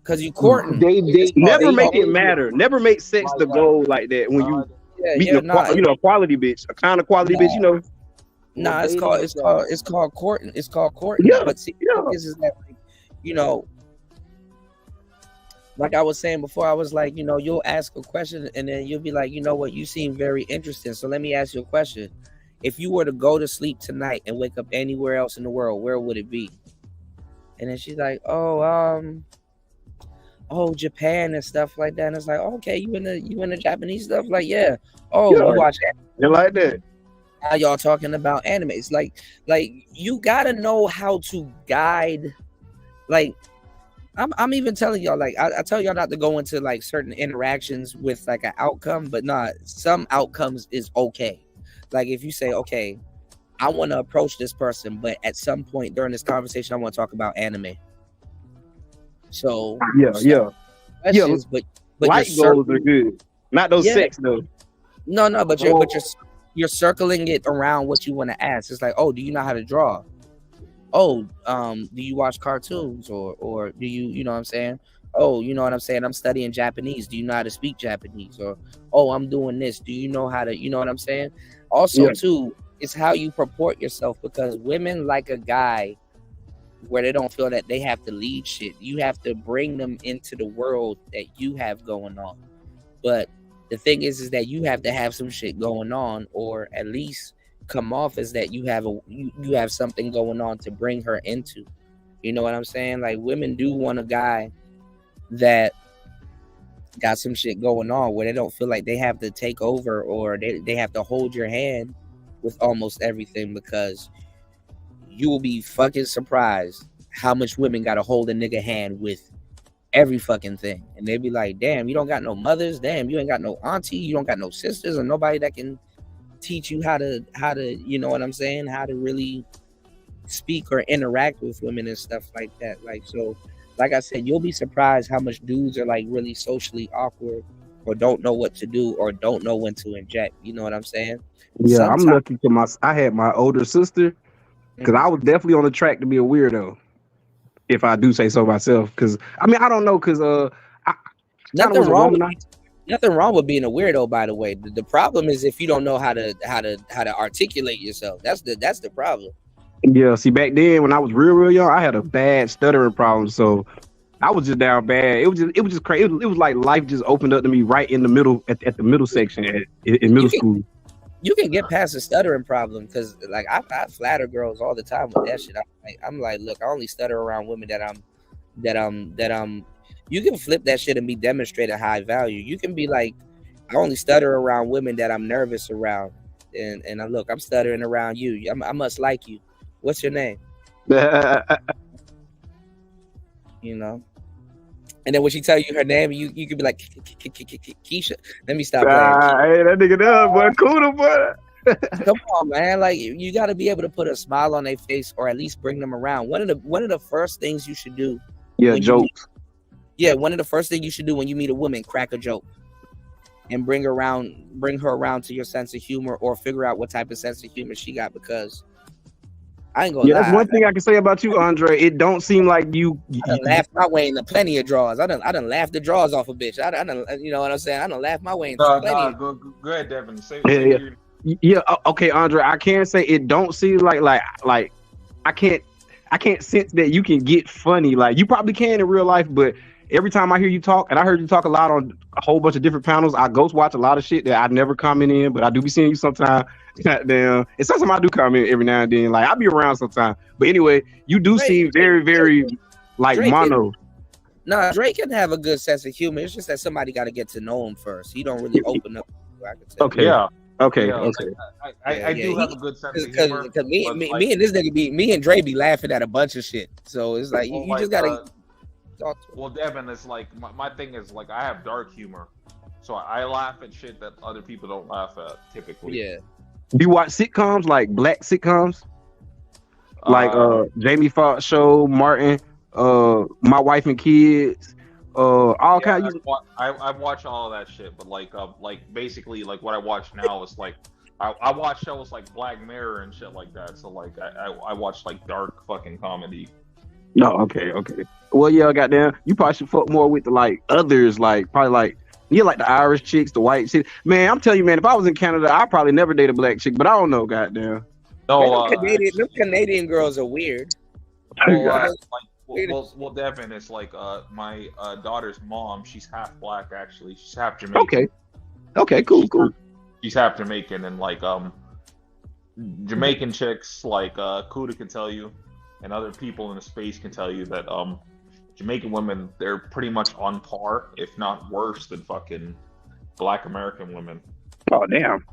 because you courting, they never make it matter. Never make sex the goal like that when you meet a quality bitch, a kind of quality bitch, Nah, it's called courting. It's called courting. Yeah, but see, this is that, like I was saying before, I was like, you'll ask a question and then you'll be like, you know what, you seem very interesting. So let me ask you a question. If you were to go to sleep tonight and wake up anywhere else in the world, where would it be? And then she's like, Japan and stuff like that. And it's like, okay, you in the Japanese stuff? Like, yeah. You watch anime. You like that? Now y'all talking about anime. It's like you gotta know how to guide. Like, I'm even telling y'all, like, I tell y'all not to go into like certain interactions with like an outcome, but some outcomes is okay. Like if you say, okay, I want to approach this person, but at some point during this conversation, I want to talk about anime. So yeah. But light goals are good, not those sex though. No, but you're circling it around what you want to ask. It's like, oh, do you know how to draw? Oh, do you watch cartoons or do you know what I'm saying? Oh, you know what I'm saying? I'm studying Japanese. Do you know how to speak Japanese? Or, oh, I'm doing this. Do you know how to, you know what I'm saying? Also, too, it's how you purport yourself, because women like a guy where they don't feel that they have to lead shit. You have to bring them into the world that you have going on. But the thing is that you have to have some shit going on, or at least come off as that you have something going on to bring her into. You know what I'm saying? Like, women do want a guy that got some shit going on where they don't feel like they have to take over or they have to hold your hand with almost everything, because you will be fucking surprised how much women got to hold a nigga hand with every fucking thing. And they be like, damn, you don't got no mothers, damn, you ain't got no auntie, you don't got no sisters, or nobody that can teach you how to you know what I'm saying, how to really speak or interact with women and stuff like that. Like, so like I said, you'll be surprised how much dudes are like really socially awkward or don't know what to do or don't know when to inject. You know what I'm saying? Yeah, Sometimes, I'm lucky to I had my older sister, because I was definitely on the track to be a weirdo, if I do say so myself. Because I mean, I don't know, because nothing wrong with being a weirdo, by the way. The problem is if you don't know how to articulate yourself. That's the problem. Yeah, see, back then when I was real young, I had a bad stuttering problem, so I was just down bad. It was just crazy. It was like life just opened up to me right in the middle at the middle section in middle school. You can get past the stuttering problem, because like I flatter girls all the time with that shit. I'm like, look, I only stutter around women that I'm. You can flip that shit and be demonstrated high value. You can be like, I only stutter around women that I'm nervous around, and look, I'm stuttering around you. I must like you. What's your name? You know. And then when she tell you her name, you could be like, Keisha. Let me stop playing. Hey, that nigga does, boy. Cool, boy. Come on, man. Like, you got to be able to put a smile on their face, or at least bring them around. One of the first things you should do. Yeah, jokes. One of the first things you should do when you meet a woman, crack a joke, and bring her around to your sense of humor, or figure out what type of sense of humor she got, because I ain't gonna lie. That's one thing I can say about you, Andre. It don't seem like you laughed my way into plenty of draws. I done laughed the draws off a bitch. I done, you know what I'm saying? I done laughed my way into plenty. Go ahead, Devin. Yeah, okay, Andre. I can say it don't seem like I can't sense that you can get funny. Like, you probably can in real life, but every time I hear you talk, and I heard you talk a lot on a whole bunch of different panels, I ghost watch a lot of shit that I never comment in, but I do be seeing you sometimes. Goddamn. And sometimes I do comment every now and then. Like, I'll be around sometimes. But anyway, you do seem very, very like Drake mono. Drake can have a good sense of humor. It's just that somebody got to get to know him first. He don't really open up. I can tell. Okay. Yeah. Okay. Yeah, okay. I do have a good sense of humor. Because me and this nigga me and Dre be laughing at a bunch of shit. So it's like, you just gotta. Well, Devin, it's like my thing is like, I have dark humor, so I laugh at shit that other people don't laugh at typically. Yeah. Do you watch sitcoms, like black sitcoms? Like Jamie Foxx Show, Martin, My Wife and Kids, all kinds of. I've watched all of that shit, but like basically like what I watch now is like I watch shows like Black Mirror and shit like that. So like I watch like dark fucking comedy. No, okay. Well, yeah, goddamn, you probably should fuck more with the like others, like probably like. You like the Irish chicks, the white chicks. Man, I'm telling you, man, if I was in Canada, I'd probably never date a black chick, but I don't know, goddamn. No, them Canadian girls are weird. Well, Devin, it's like my daughter's mom, she's half black, actually. She's half Jamaican. Okay, cool. She's half Jamaican, and like Jamaican chicks, like Kuda can tell you, and other people in the space can tell you that Jamaican women, they're pretty much on par, if not worse, than fucking Black American women. Oh damn!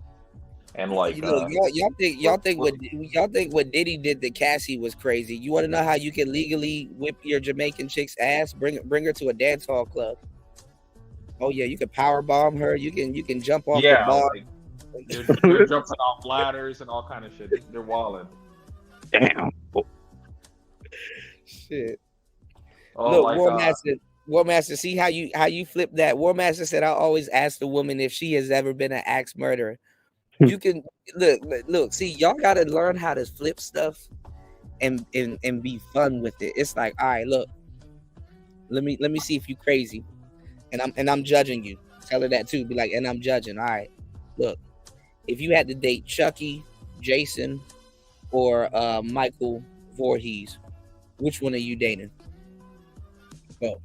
And like, y'all think what Diddy did to Cassie was crazy? You want to know how you can legally whip your Jamaican chick's ass? Bring her to a dance hall club. Oh yeah, you can power bomb her. You can jump off the bar. Like, they're jumping off ladders and all kind of shit. They're wilding. Damn. Shit. Oh, look, like, War Master, see how you flip that. War Master said, I always ask the woman if she has ever been an axe murderer. You can look, see, y'all gotta learn how to flip stuff and be fun with it. It's like, all right, look, let me see if you crazy. And I'm judging you. Tell her that too. Be like, and I'm judging. All right. Look, if you had to date Chucky, Jason, or Michael Voorhees, which one are you dating? Go.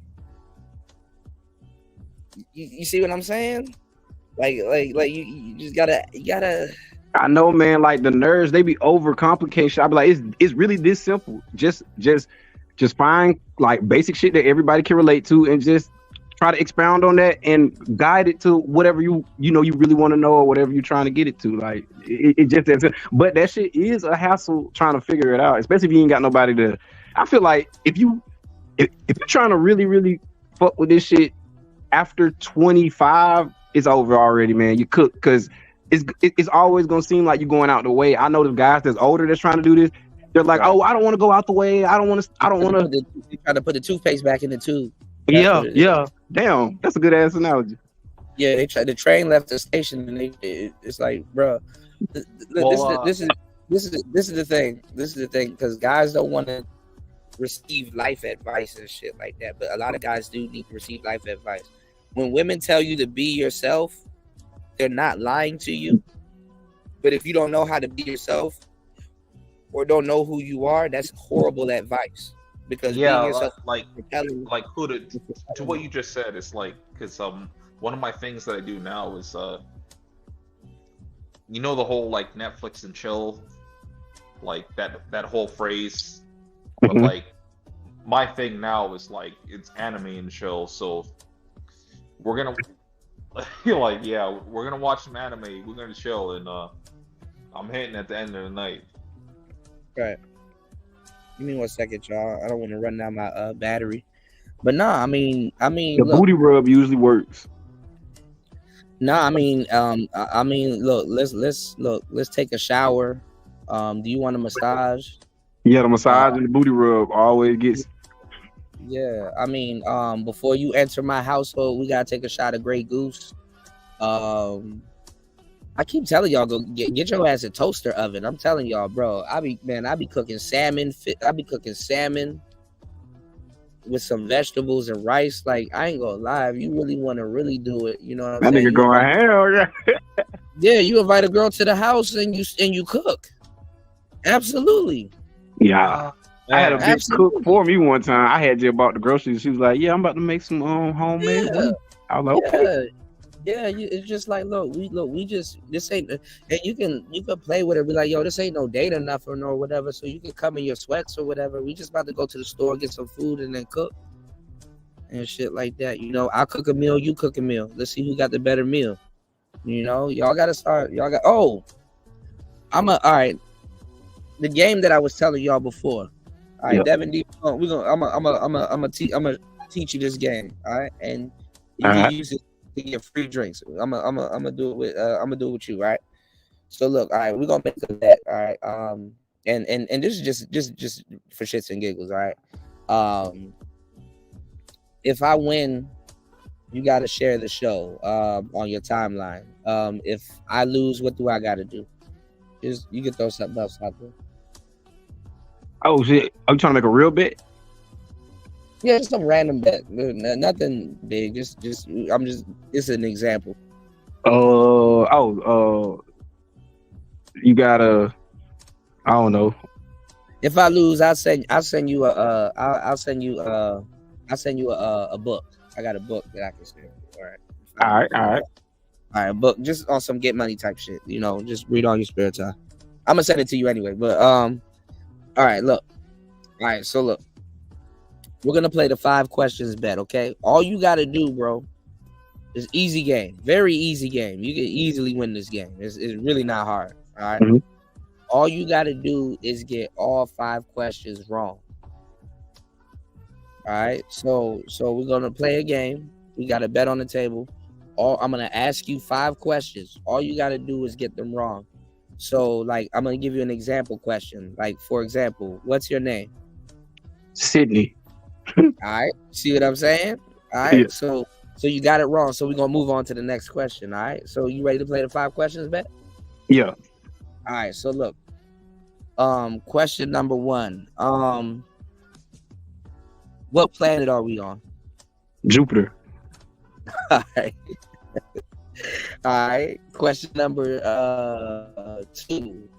You see what I'm saying? Like you just gotta. I know, man. Like the nerds, they be overcomplicating. I be like, it's really this simple. Just find like basic shit that everybody can relate to, and just try to expound on that and guide it to whatever you really want to know or whatever you're trying to get it to. Like it just is. But that shit is a hassle trying to figure it out, especially if you ain't got nobody to. I feel like if you're trying to really fuck with this shit after 25, it's over already, man. You cook because it's always gonna seem like you're going out the way. I know the guys that's older that's trying to do this. They're like, oh, I don't want to go out the way. I don't want to. You try to put the toothpaste back in the tube. Yeah. Damn, that's a good ass analogy. Yeah, the train left the station, and it's like, bro, this is the thing. This is the thing because guys don't want to receive life advice and shit like that, but a lot of guys do need to receive life advice. When women tell you to be yourself, they're not lying to you. But if you don't know how to be yourself or don't know who you are, that's horrible advice. Because being yourself, like who to what you just said, it's like because one of my things that I do now is you know the whole like Netflix and chill, like that whole phrase. But like my thing now is like it's anime and chill, so we're gonna we're gonna watch some anime, we're gonna chill, and I'm hitting at the end of the night. Right. Give me 1 second, y'all. I don't want to run down my battery. But nah, I mean the booty rub usually works. Nah, look, let's take a shower. Do you want a massage? Yeah, the massage and the booty rub always gets. Yeah, before you enter my household, we gotta take a shot of Grey Goose. I keep telling y'all, go get your ass a toaster oven. I'm telling y'all, bro. I be cooking salmon. I be cooking salmon with some vegetables and rice. Like, I ain't gonna lie, if you really want to really do it, you know what I'm saying? That nigga going hell, yeah. Yeah, you invite a girl to the house and you cook. Absolutely. Yeah. I had a bitch cook for me one time. I had just bought the groceries. She was like, "Yeah, I'm about to make some homemade." Yeah. I was like, "Okay." Yeah, it's just like, we just this ain't, and you can play with it, be like, yo, this ain't no date or nothing or whatever, so you can come in your sweats or whatever. We just about to go to the store, get some food, and then cook and shit like that. You know, I'll cook a meal, you cook a meal. Let's see who got the better meal. You know, y'all gotta start. All right. The game that I was telling y'all before. All right, Devin D. I'm gonna teach you this game. All right, and you can use it to get free drinks. I'm gonna do it with you, right? So look, all right, we're gonna make a bet, all right. And this is just for shits and giggles, all right. If I win, you gotta share the show on your timeline. If I lose, what do I gotta do? Just you can throw something else out there. Oh shit! Are you trying to make a real bet? Yeah, just some random bet. Nothing big. It's an example. You gotta. I don't know. If I lose, I'll send you a book. I got a book that I can send. All right. Book just on some get money type shit. You know, just read on your spare time. I'm gonna send it to you anyway. But all right, look. All right, so look. We're gonna play the 5 questions bet, okay? All you gotta do, bro, is easy game. Very easy game. You can easily win this game. It's really not hard. All right. Mm-hmm. All you gotta do is get all 5 questions wrong. All right. So we're gonna play a game. We got a bet on the table. I'm gonna ask you 5 questions. All you gotta do is get them wrong. So, like, I'm gonna give you an example question. Like, for example, what's your name? Sydney. All right. See what I'm saying? All right. Yeah. So you got it wrong. So we're gonna move on to the next question. All right. So you ready to play the 5 questions bet? Yeah. All right. So look. Question number 1. What planet are we on? Jupiter. All right. All right. Question number 2.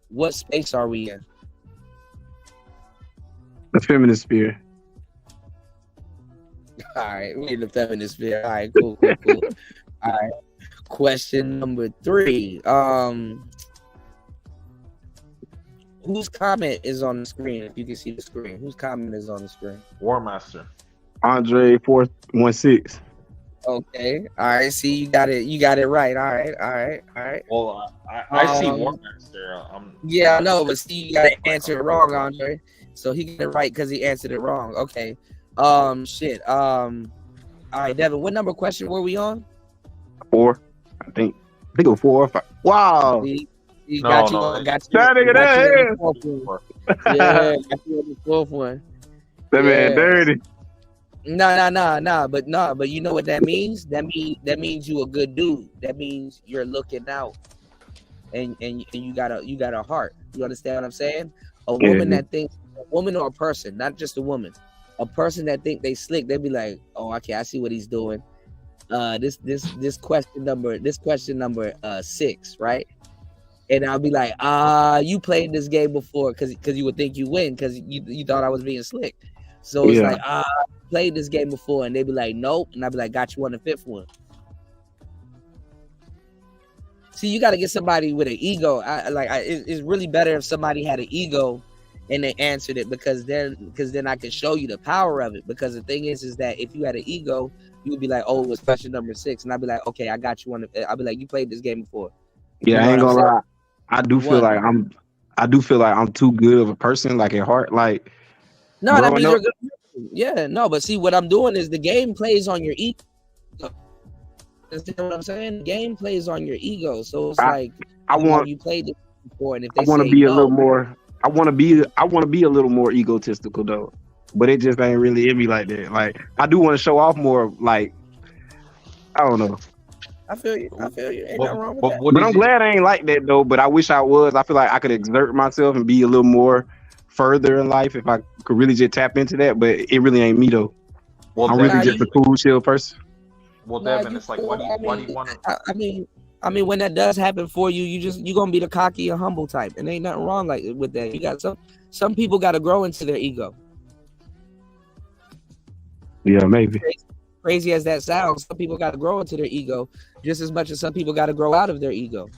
What space are we in? The feminist sphere. All right, we in the feminist sphere. All right, cool. All right. Question number 3. Whose comment is on the screen? If you can see the screen, whose comment is on the screen? War Master. Andre 416. Okay. All right. See, you got it. You got it right. All right. Well, I see War Master. Yeah, I know, but see, you got to answer it wrong, Andre. So he got it right because he answered it wrong. Okay. Shit. All right, Devin. What number question were we on? 4. I think it was 4 or 5. Wow. He got you. Got you. That nigga there. Yeah, got you on the fourth one. That man dirty. But you know what that means? That means you a good dude. That means you're looking out, and you got a heart. You understand what I'm saying? A woman that thinks, a woman or a person, not just a woman, a person that think they slick, they be like, oh, okay, I see what he's doing. This question number 6, right? And I'll be like, you played this game before, because you would think you win because you thought I was being slick. So it's like, played this game before, and they'd be like, nope, and I'd be like, got you on the 5th one. See, you got to get somebody with an ego. It's really better if somebody had an ego and they answered it, because then I can show you the power of it. Because the thing is that if you had an ego, you would be like, oh, it was question number 6, and I'd be like, okay, I got you on the. I'd be like, you played this game before. Yeah, I ain't gonna lie. I do feel like I'm too good of a person, like at heart, like. No, that means you're good. Yeah, no, but see, what I'm doing is the game plays on your ego. Understand what I'm saying? The game plays on your ego, so it's you played it before, and if they I want to be a little more. I want to be a little more egotistical though, but it just ain't really in me like that. Like I do want to show off more. Like I don't know. I feel you. Ain't nothing wrong with that. But I'm glad I ain't like that though. But I wish I was. I feel like I could exert myself and be a little more further in life if I could really just tap into that. But it really ain't me though. I'm really just a cool, chill person. Well, Devin, it's like, why do you want to? I mean, when that does happen for you, you're gonna be the cocky and humble type, and ain't nothing wrong with that. You got some people got to grow into their ego. Yeah, maybe. Crazy as that sounds, some people got to grow into their ego just as much as some people got to grow out of their ego.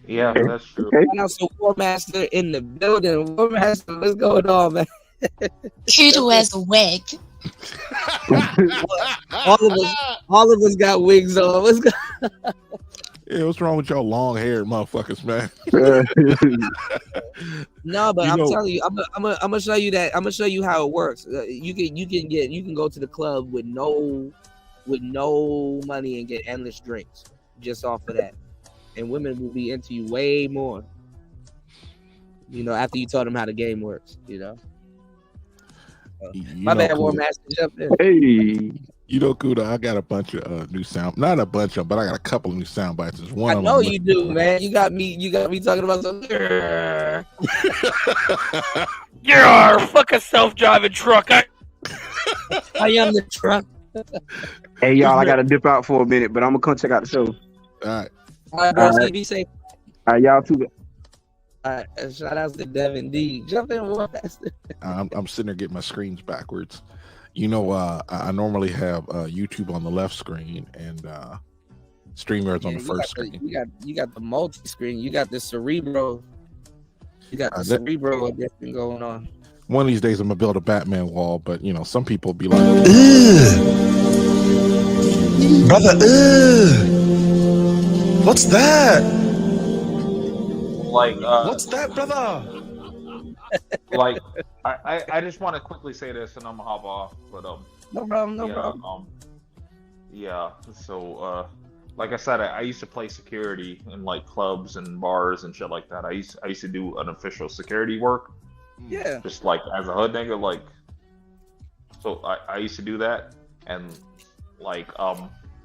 Yeah, that's true. And also, War Master in the building. War Master, what's going on, man? Kudo as a wig. all of us got wigs on. What's going on? Yeah, what's wrong with y'all long haired motherfuckers, man? No, but I'm telling you, I'm gonna show you that. I'm gonna show you how it works. You can go to the club with no money and get endless drinks just off of that, and women will be into you way more. After you taught them how the game works. My bad, War Master, jump in. Hey. Kuda, I got a bunch of new sound, not a bunch of, but I got a couple of new sound bites. There's one. I know you do, man. You got me talking about something. You're a fucking self-driving truck. I am the truck. Hey, y'all, I gotta dip out for a minute, but I'm gonna come check out the show. All right, bro. Be safe. All right, y'all too. Shout out to Devin D. Jump in, War Master. I'm sitting there getting my screens backwards. I normally have YouTube on the left screen and StreamYards on the first screen. You got the multi-screen. You got the Cerebro. You got the Cerebro edition going on. One of these days I'm gonna build a Batman wall, but some people be like, brother, what's that? What's that, brother? I just want to quickly say this, and I'm gonna hop off. But no problem. Yeah. So like I said, I used to play security in like clubs and bars and shit like that. I used to do unofficial security work. Yeah. Just like as a hood nigga, like. So I used to do that, and like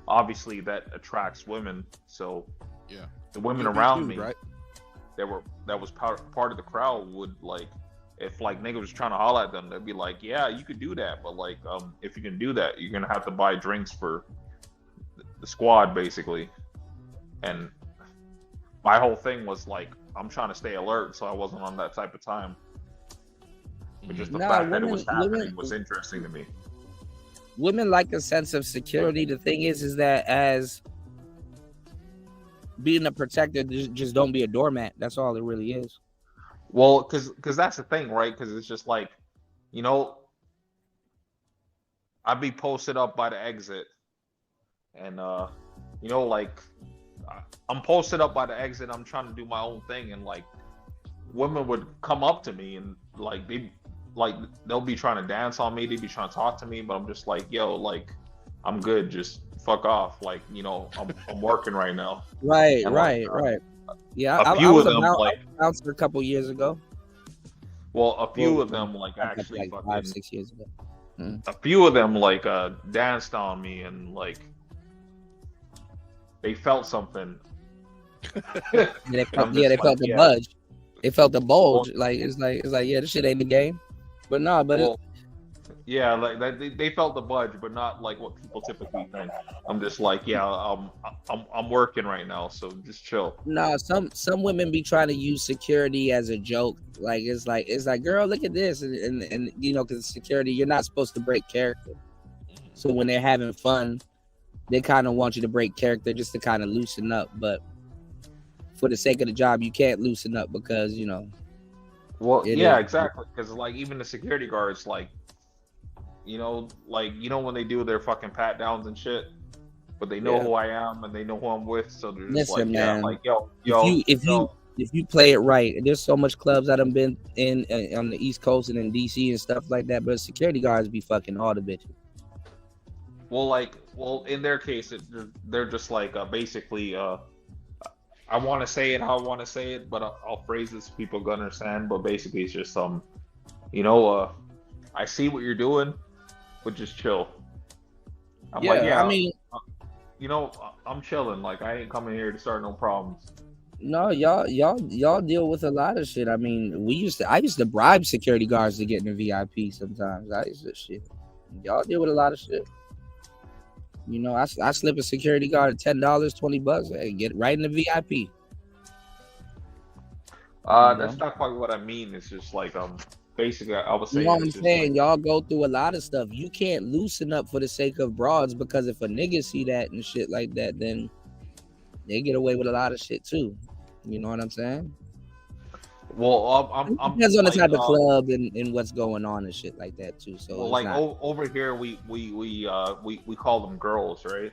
obviously that attracts women. So yeah, the women around me, right? That was part of the crowd would like. If like nigga was trying to holler at them, they'd be like, "Yeah, you could do that, but like, if you can do that, you're gonna have to buy drinks for the squad, basically." And my whole thing was like, I'm trying to stay alert, so I wasn't on that type of time. But just the fact that it was happening was interesting to me. Women like a sense of security. The thing is that as being a protector, just don't be a doormat. That's all it really is. Well, because that's the thing, right? Because it's just like, you know, I'd be posted up by the exit, and you know, like I'm posted up by the exit. I'm trying to do my own thing, and like women would come up to me and like they'll be trying to dance on me. They'd be trying to talk to me, but I'm just like, yo, like I'm good. Just fuck off. Like, you know, I'm working right now. Right, And, right, like, right. Yeah, a I few was of them, a like, bouncer a couple years ago. well, a few of them, like, Like actually, 5-6 years ago. a few of them, like, danced on me, and like, they felt something. They felt, I'm yeah, they just felt like, the yeah. budge. They felt the bulge. Well- Like it's like yeah, this shit ain't the game. But no, but Well, yeah, like they felt the budge, but not like what people typically think. I'm just like, yeah, I'm working right now, so just chill. no, some women be trying to use security as a joke. Like it's like, girl, look at this, and you know, because security, you're not supposed to break character. So when they're having fun, they kind of want you to break character just to kind of loosen up. But for the sake of the job, you can't loosen up because you know. Well, It yeah, is. exactly. Because like even the security guards, like, you know, when they do their fucking pat downs and shit, but they know Yeah. who I am and they know who I'm with, so they're just Listen, like, yeah, man. like yo, If you play it right, there's so much clubs that I've been in on the East Coast and in DC and stuff like that. But security guards be fucking all the bitches. well, in their case, they're just like basically, I want to say it how I want to say it, but I'll phrase this so people gonna understand. But basically, it's just you know, I see what you're doing, but just chill. I'm like, yeah, I mean, you know, I'm chilling. Like, I ain't coming here to start no problems. no, y'all deal with a lot of shit. I mean, I used to bribe security guards to get in the VIP sometimes. I used to shit. Y'all deal with a lot of shit. You know, I slip a security guard at $10, $20. Hey, get right in the VIP. That's not quite what I mean. It's just like basically I was You saying. know what I'm it's just saying? Y'all go through a lot of stuff. You can't loosen up for the sake of broads, because if a nigga see that and shit like that, then they get away with a lot of shit too. You know what I'm saying? Well, I'm Depends on the like, type of club and what's going on and shit like that too. So well, it's like not- over here, we call them girls, right?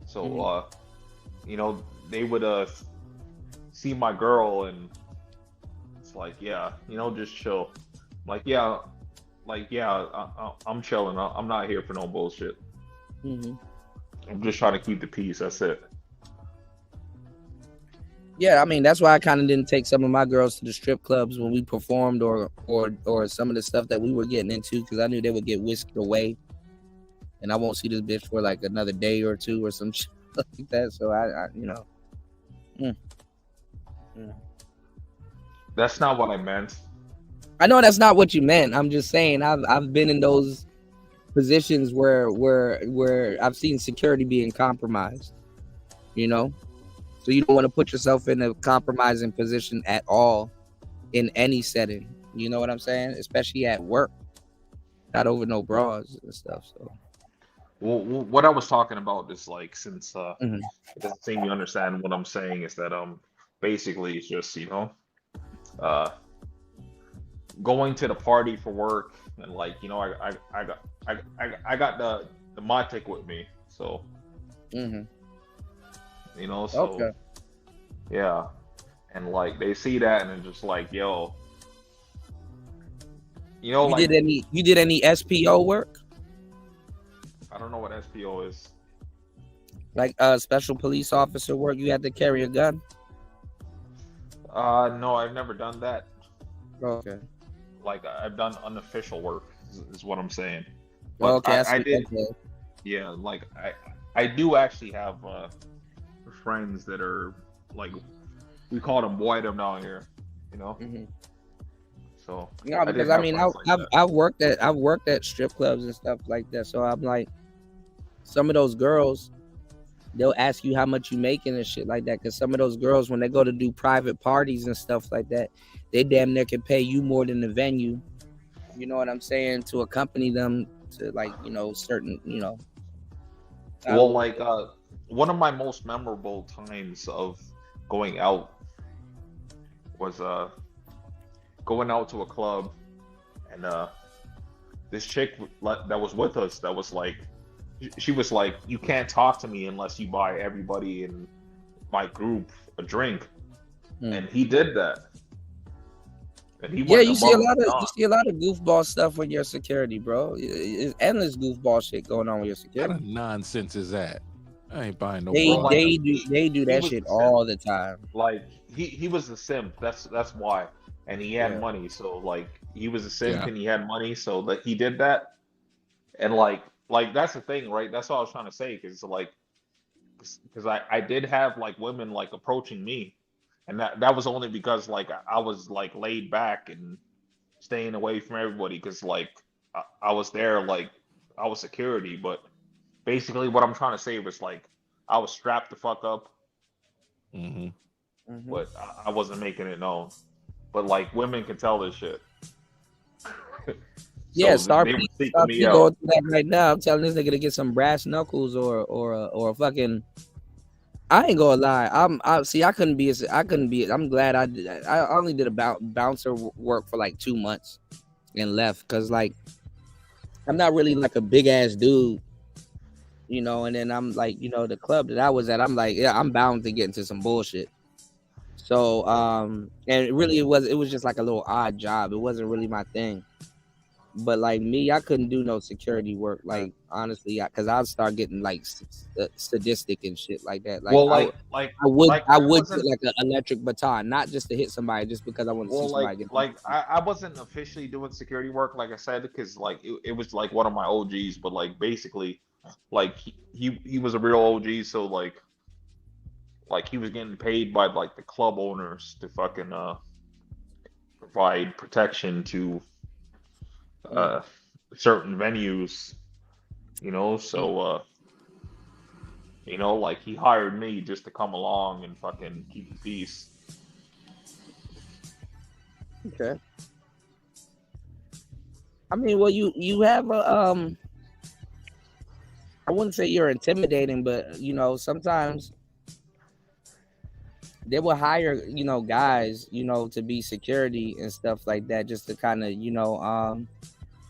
So Mm-hmm. you know, they would see my girl and it's like, yeah, you know, just chill. I'm chilling. I'm not here for no bullshit. Mhm. I'm just trying to keep the peace. That's it. Yeah, I mean that's why I kind of didn't take some of my girls to the strip clubs when we performed, or some of the stuff that we were getting into, because I knew they would get whisked away, and I won't see this bitch for like another day or two or some shit like that. So I you know. That's not what I meant. I know that's not what you meant. I'm just saying I've been in those positions where I've seen security being compromised. You know, so you don't want to put yourself in a compromising position at all in any setting. You know what I'm saying? Especially at work, not over no bras and stuff. So, Well, what I was talking about is like, since Mhm. it doesn't seem you understand what I'm saying, is that basically it's just, you know, going to the party for work, and like, you know, I got the Matic with me, so Mhm. you know, so Okay. yeah, and like they see that and it's just like, yo, you know, You did any SPO work, I don't know what SPO is. like special police officer work? You had to carry a gun. No, I've never done that. Okay. Like, I've done unofficial work, is what I'm saying. Well, But okay, I did. Okay. Yeah, like I do actually have friends that are like, we call them boydom down here, you know. Mhm. So No, because I mean, I've worked at strip clubs and stuff like that. So I'm like, some of those girls, they'll ask you how much you making and shit like that. Because some of those girls, when they go to do private parties and stuff like that, they damn near can pay you more than the venue. You know what I'm saying? To accompany them to, like, you know, certain, you know. Well, like one of my most memorable times of going out was going out to a club, and this chick that was with us, that was like, she was like, you can't talk to me unless you buy everybody in my group a drink, and he did that. And he went you see a above lot and of beyond. goofball stuff with your security, bro. It's endless goofball shit going on with your What security. kind of nonsense is that? I ain't buying no. They bra. they do that was shit the all the time. Like he was a simp. That's why. And he had Yeah. money, so like he was a simp Yeah. and he had money, so that he did that. And like that's the thing, right? That's what I was trying to say, because I did have like women like approaching me, and that was only because like I was like laid back and staying away from everybody, because like I was there, like I was security. But basically what I'm trying to say was like I was strapped the fuck up, but I wasn't making it known. But like women can tell this shit. Yeah, So Star they P, were seeking Star me P out. going through that right now. I'm telling this nigga to get some brass knuckles or a fucking. I ain't gonna lie. I couldn't be. I'm glad I did. I only did about bouncer work for like 2 months and left, because like I'm not really like a big ass dude, you know. And then I'm like, you know, the club that I was at, I'm like, yeah, I'm bound to get into some bullshit. So and it was just like a little odd job. It wasn't really my thing. But like me, I couldn't do no security work. Like honestly, because I'd start getting like sadistic and shit like that. Like Well, I would wasn't- put like an electric baton, not just to hit somebody, just because I want to see somebody get. I wasn't officially doing security work, like I said, because like it was like one of my OGs, but like basically, like he was a real OG, so like he was getting paid by like the club owners to fucking provide protection to certain venues, you know. So you know, like he hired me just to come along and fucking keep the peace. Okay. I mean, well, you have a I wouldn't say you're intimidating, but you know, sometimes they will hire, you know, guys, you know, to be security and stuff like that, just to kind of, you know,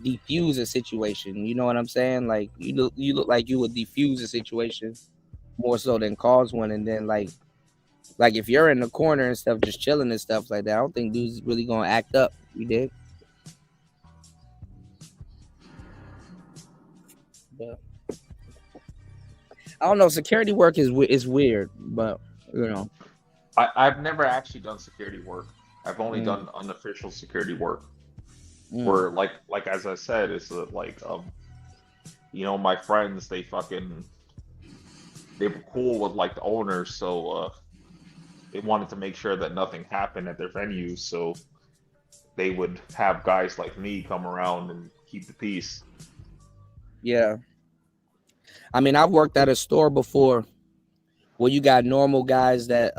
defuse a situation. You know what I'm saying? Like you look like you would defuse a situation more so than cause one. And then like if you're in the corner and stuff, just chilling and stuff like that, I don't think dudes really gonna act up. You did. But I don't know. Security work is weird, but you know. I've never actually done security work. I've only done unofficial security work. Where like as I said, it's like you know, my friends, they were cool with like the owners, so they wanted to make sure that nothing happened at their venues, so they would have guys like me come around and keep the peace. Yeah. I mean, I've worked at a store before where you got normal guys that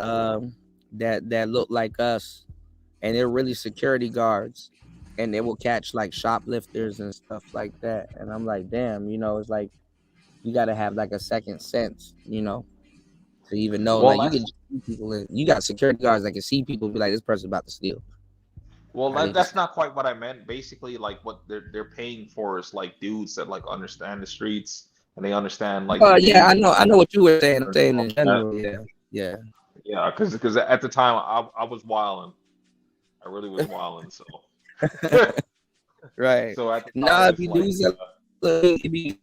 that look like us, and they're really security guards, and they will catch like shoplifters and stuff like that. And I'm like, damn, you know, it's like you got to have like a second sense, you know, to even know. Well, like you can see people, you got security guards that can see people, be like, this person's about to steal. Well, that's not quite what I meant. Basically, like what they're paying for is like dudes that like understand the streets and they understand like. Yeah, I know what you were saying. I'm saying in general, yeah. Because at the time I was wilding. I really was wilding. So. Right. So at the time, nah, if you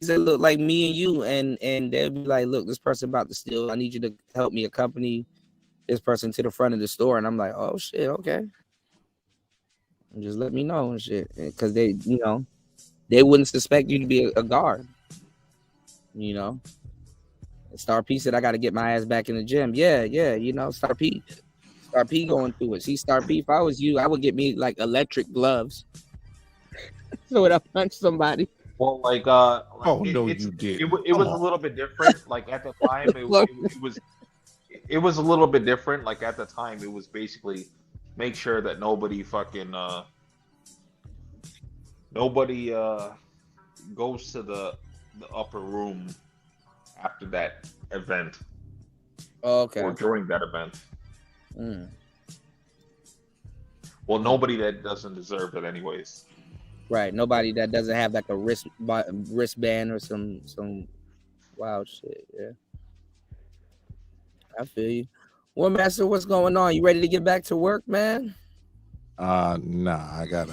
do look like me and you, and they'll be like, look, this person about to steal. I need you to help me accompany this person to the front of the store. And I'm like, oh shit, okay. And just let me know and shit, because they, you know, they wouldn't suspect you to be a guard. You know, Star P said I got to get my ass back in the gym. Yeah, you know, Star P going through it. See, Star P, if I was you, I would get me like electric gloves. So when I punch somebody. Well, like, you did. It was a little bit different. Like at the time, it was a little bit different. Like at the time, it was basically make sure that nobody fucking goes to the upper room after that event. Okay. Or during that event. Mm. Well, nobody that doesn't deserve it, anyways. Right. Nobody that doesn't have like a wristband or some wild shit. Yeah. I feel you. Well, Master, what's going on? You ready to get back to work, man? Nah, I got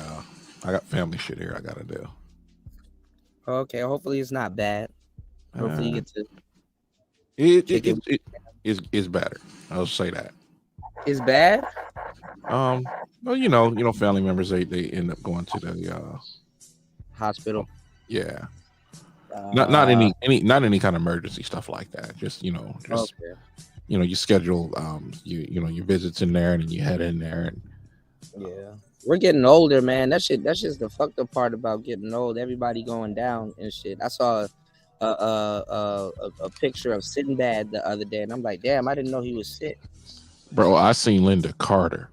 family shit here I gotta do. Okay. Hopefully it's not bad. Hopefully you get to. It's better. I'll say that. It's bad. Well, family members they end up going to the hospital. Yeah. Not any kind of emergency stuff like that. Just Okay. You schedule your visits in there and then you head in there and yeah. We're getting older, man. That's just the fucked up part about getting old. Everybody going down and shit. I saw a picture of Sinbad the other day and I'm like, damn, I didn't know he was sick. Bro, I seen Linda Carter.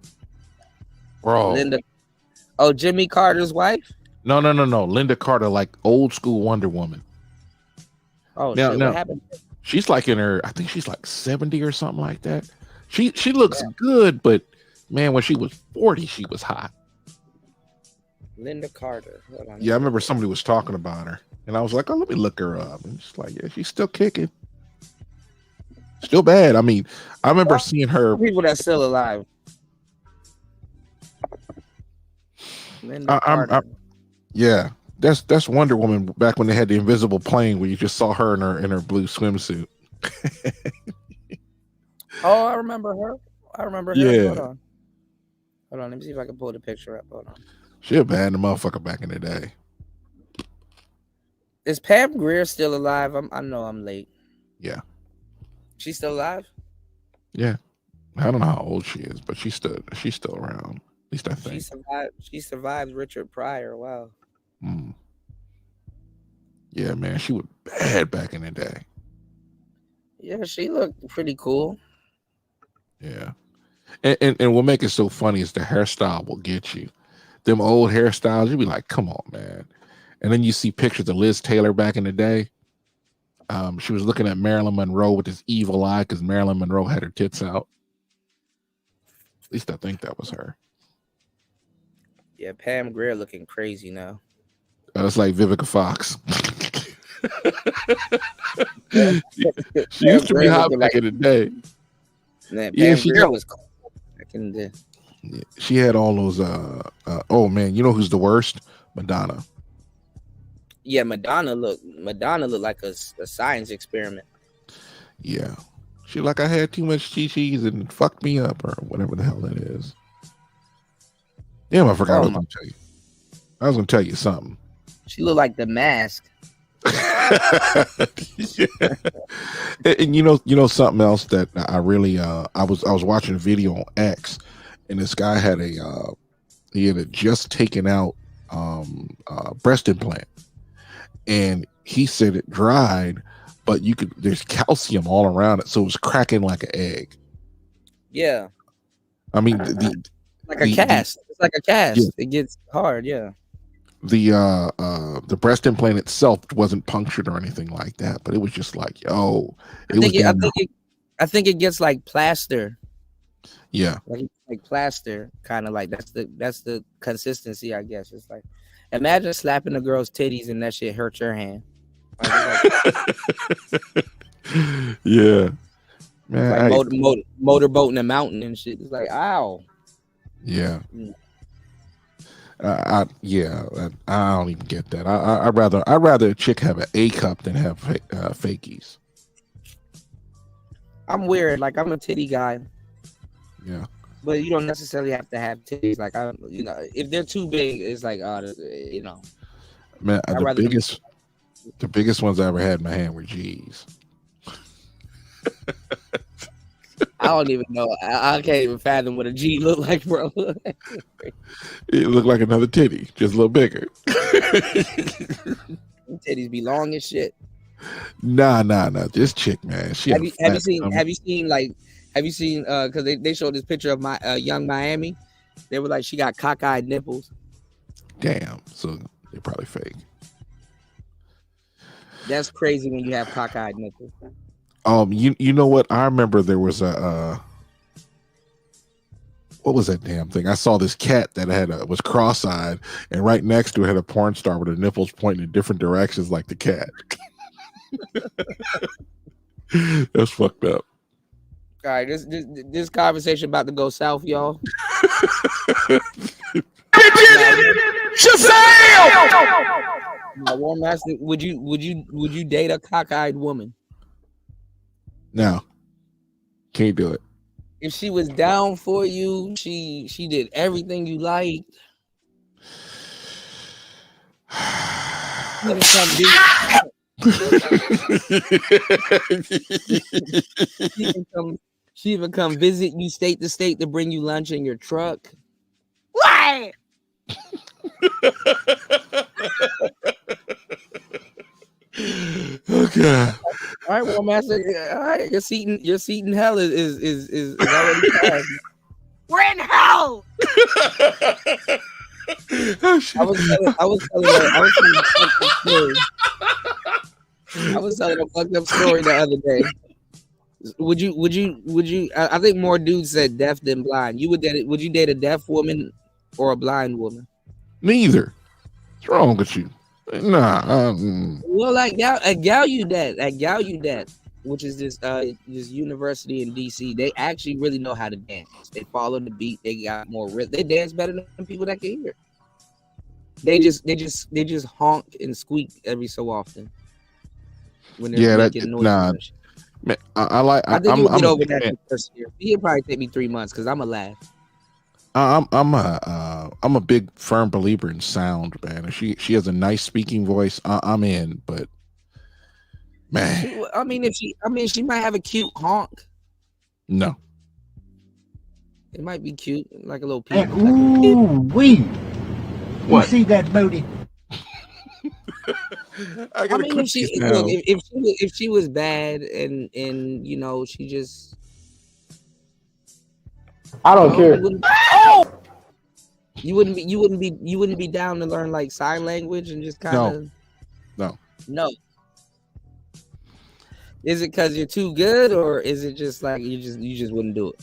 Bro. Oh, Jimmy Carter's wife? No. Linda Carter, like old school Wonder Woman. Oh, now, shit. What happened? She's like I think she's like 70 or something like that. She looks good, but man, when she was 40, she was hot. Linda Carter. Hold on. Yeah, I remember somebody was talking about her, and I was like, oh, let me look her up. And she's like, yeah, she's still kicking. Still bad. I mean, I remember seeing her. People that's still alive. Linda Carter. Yeah, that's Wonder Woman back when they had the invisible plane where you just saw her in her blue swimsuit. Oh, I remember her. Yeah. Hold on. Let me see if I can pull the picture up. Hold on. She a bad motherfucker back in the day. Is Pam Grier still alive? I know I'm late. Yeah. She's still alive? Yeah. I don't know how old she is, but she's still around. At least I think. She survived Richard Pryor. Wow. Yeah, man, she was bad back in the day. Yeah, she looked pretty cool. Yeah. And what makes it so funny is the hairstyle will get you. Them old hairstyles, you'll be like, come on, man. And then you see pictures of Liz Taylor back in the day. She was looking at Marilyn Monroe with this evil eye because Marilyn Monroe had her tits out. At least I think that was her. Yeah, Pam Grier looking crazy now. It's like Vivica Fox. She used to be hot back in the day. Man, Pam Grier was cool back in the day. Yeah, she had all those. Oh man, you know who's the worst? Madonna. Yeah, Madonna looked like a science experiment. Yeah, she like I had too much cheese and it fucked me up or whatever the hell that is. Damn, I forgot what I was gonna tell you. I was gonna tell you something. She looked like The Mask. Yeah. And you know something else that I really I was watching a video on X, and this guy had he had just taken out breast implant, and he said it dried, but there's calcium all around it, so it was cracking like an egg. Yeah, I mean like a cast. It's like a cast. Yeah. It gets hard. Yeah. The breast implant itself wasn't punctured or anything like that, but it was just like, yo, I think it gets like plaster. Yeah, like plaster, kind of like that's the consistency, I guess. It's like, imagine slapping a girl's titties and that shit hurt your hand. Yeah, man. Like motorboat in a mountain and shit. It's like, ow. Yeah. I don't even get that. I'd rather a chick have an A cup than have fakies. I'm weird. Like, I'm a titty guy. Yeah. But you don't necessarily have to have titties. Like, if they're too big, it's like, Man, the biggest ones I ever had in my hand were G's. I don't even know. I can't even fathom what a G look like, bro. It looked like another titty, just a little bigger. Titties be long as shit. Nah. This chick, man. Have you seen because they showed this picture of my young Miami. They were like, she got cockeyed nipples. Damn. So they're probably fake. That's crazy when you have cockeyed nipples. You know what? I remember there was a what was that damn thing? I saw this cat that was cross-eyed, and right next to it had a porn star with her nipples pointing in different directions, like the cat. That's fucked up. All right, this conversation about to go south, y'all. Now, War Master, would you date a cockeyed woman? No, can't do it. If she was down for you, she did everything you liked. She even come visit you state to state to bring you lunch in your truck. Why? Okay. All right, well, Master. All right, your seat in hell is already passed. We're in hell. I was telling a fucked up story the other day. Would you? I think more dudes said deaf than blind. Would you date a deaf woman or a blind woman? Neither. What's wrong with you? Nah. Well, at Gallaudet, which is this university in DC, they actually really know how to dance. They follow the beat. They got more rhythm. They dance better than people that can hear. They just honk and squeak every so often when they're making noise. Nah. Man, I think you'll get over that in the first year. It'll probably take me 3 months because I'm a laugh. I'm a big firm believer in sound, man. If she has a nice speaking voice, I'm in. But man, she might have a cute honk. No, it might be cute, like a little peep. Ooh, wee! What? You see that booty? If she was bad and you know she just. I don't care. You wouldn't be down to learn like sign language and just kind of no. Is it because you're too good, or is it just like you just wouldn't do it?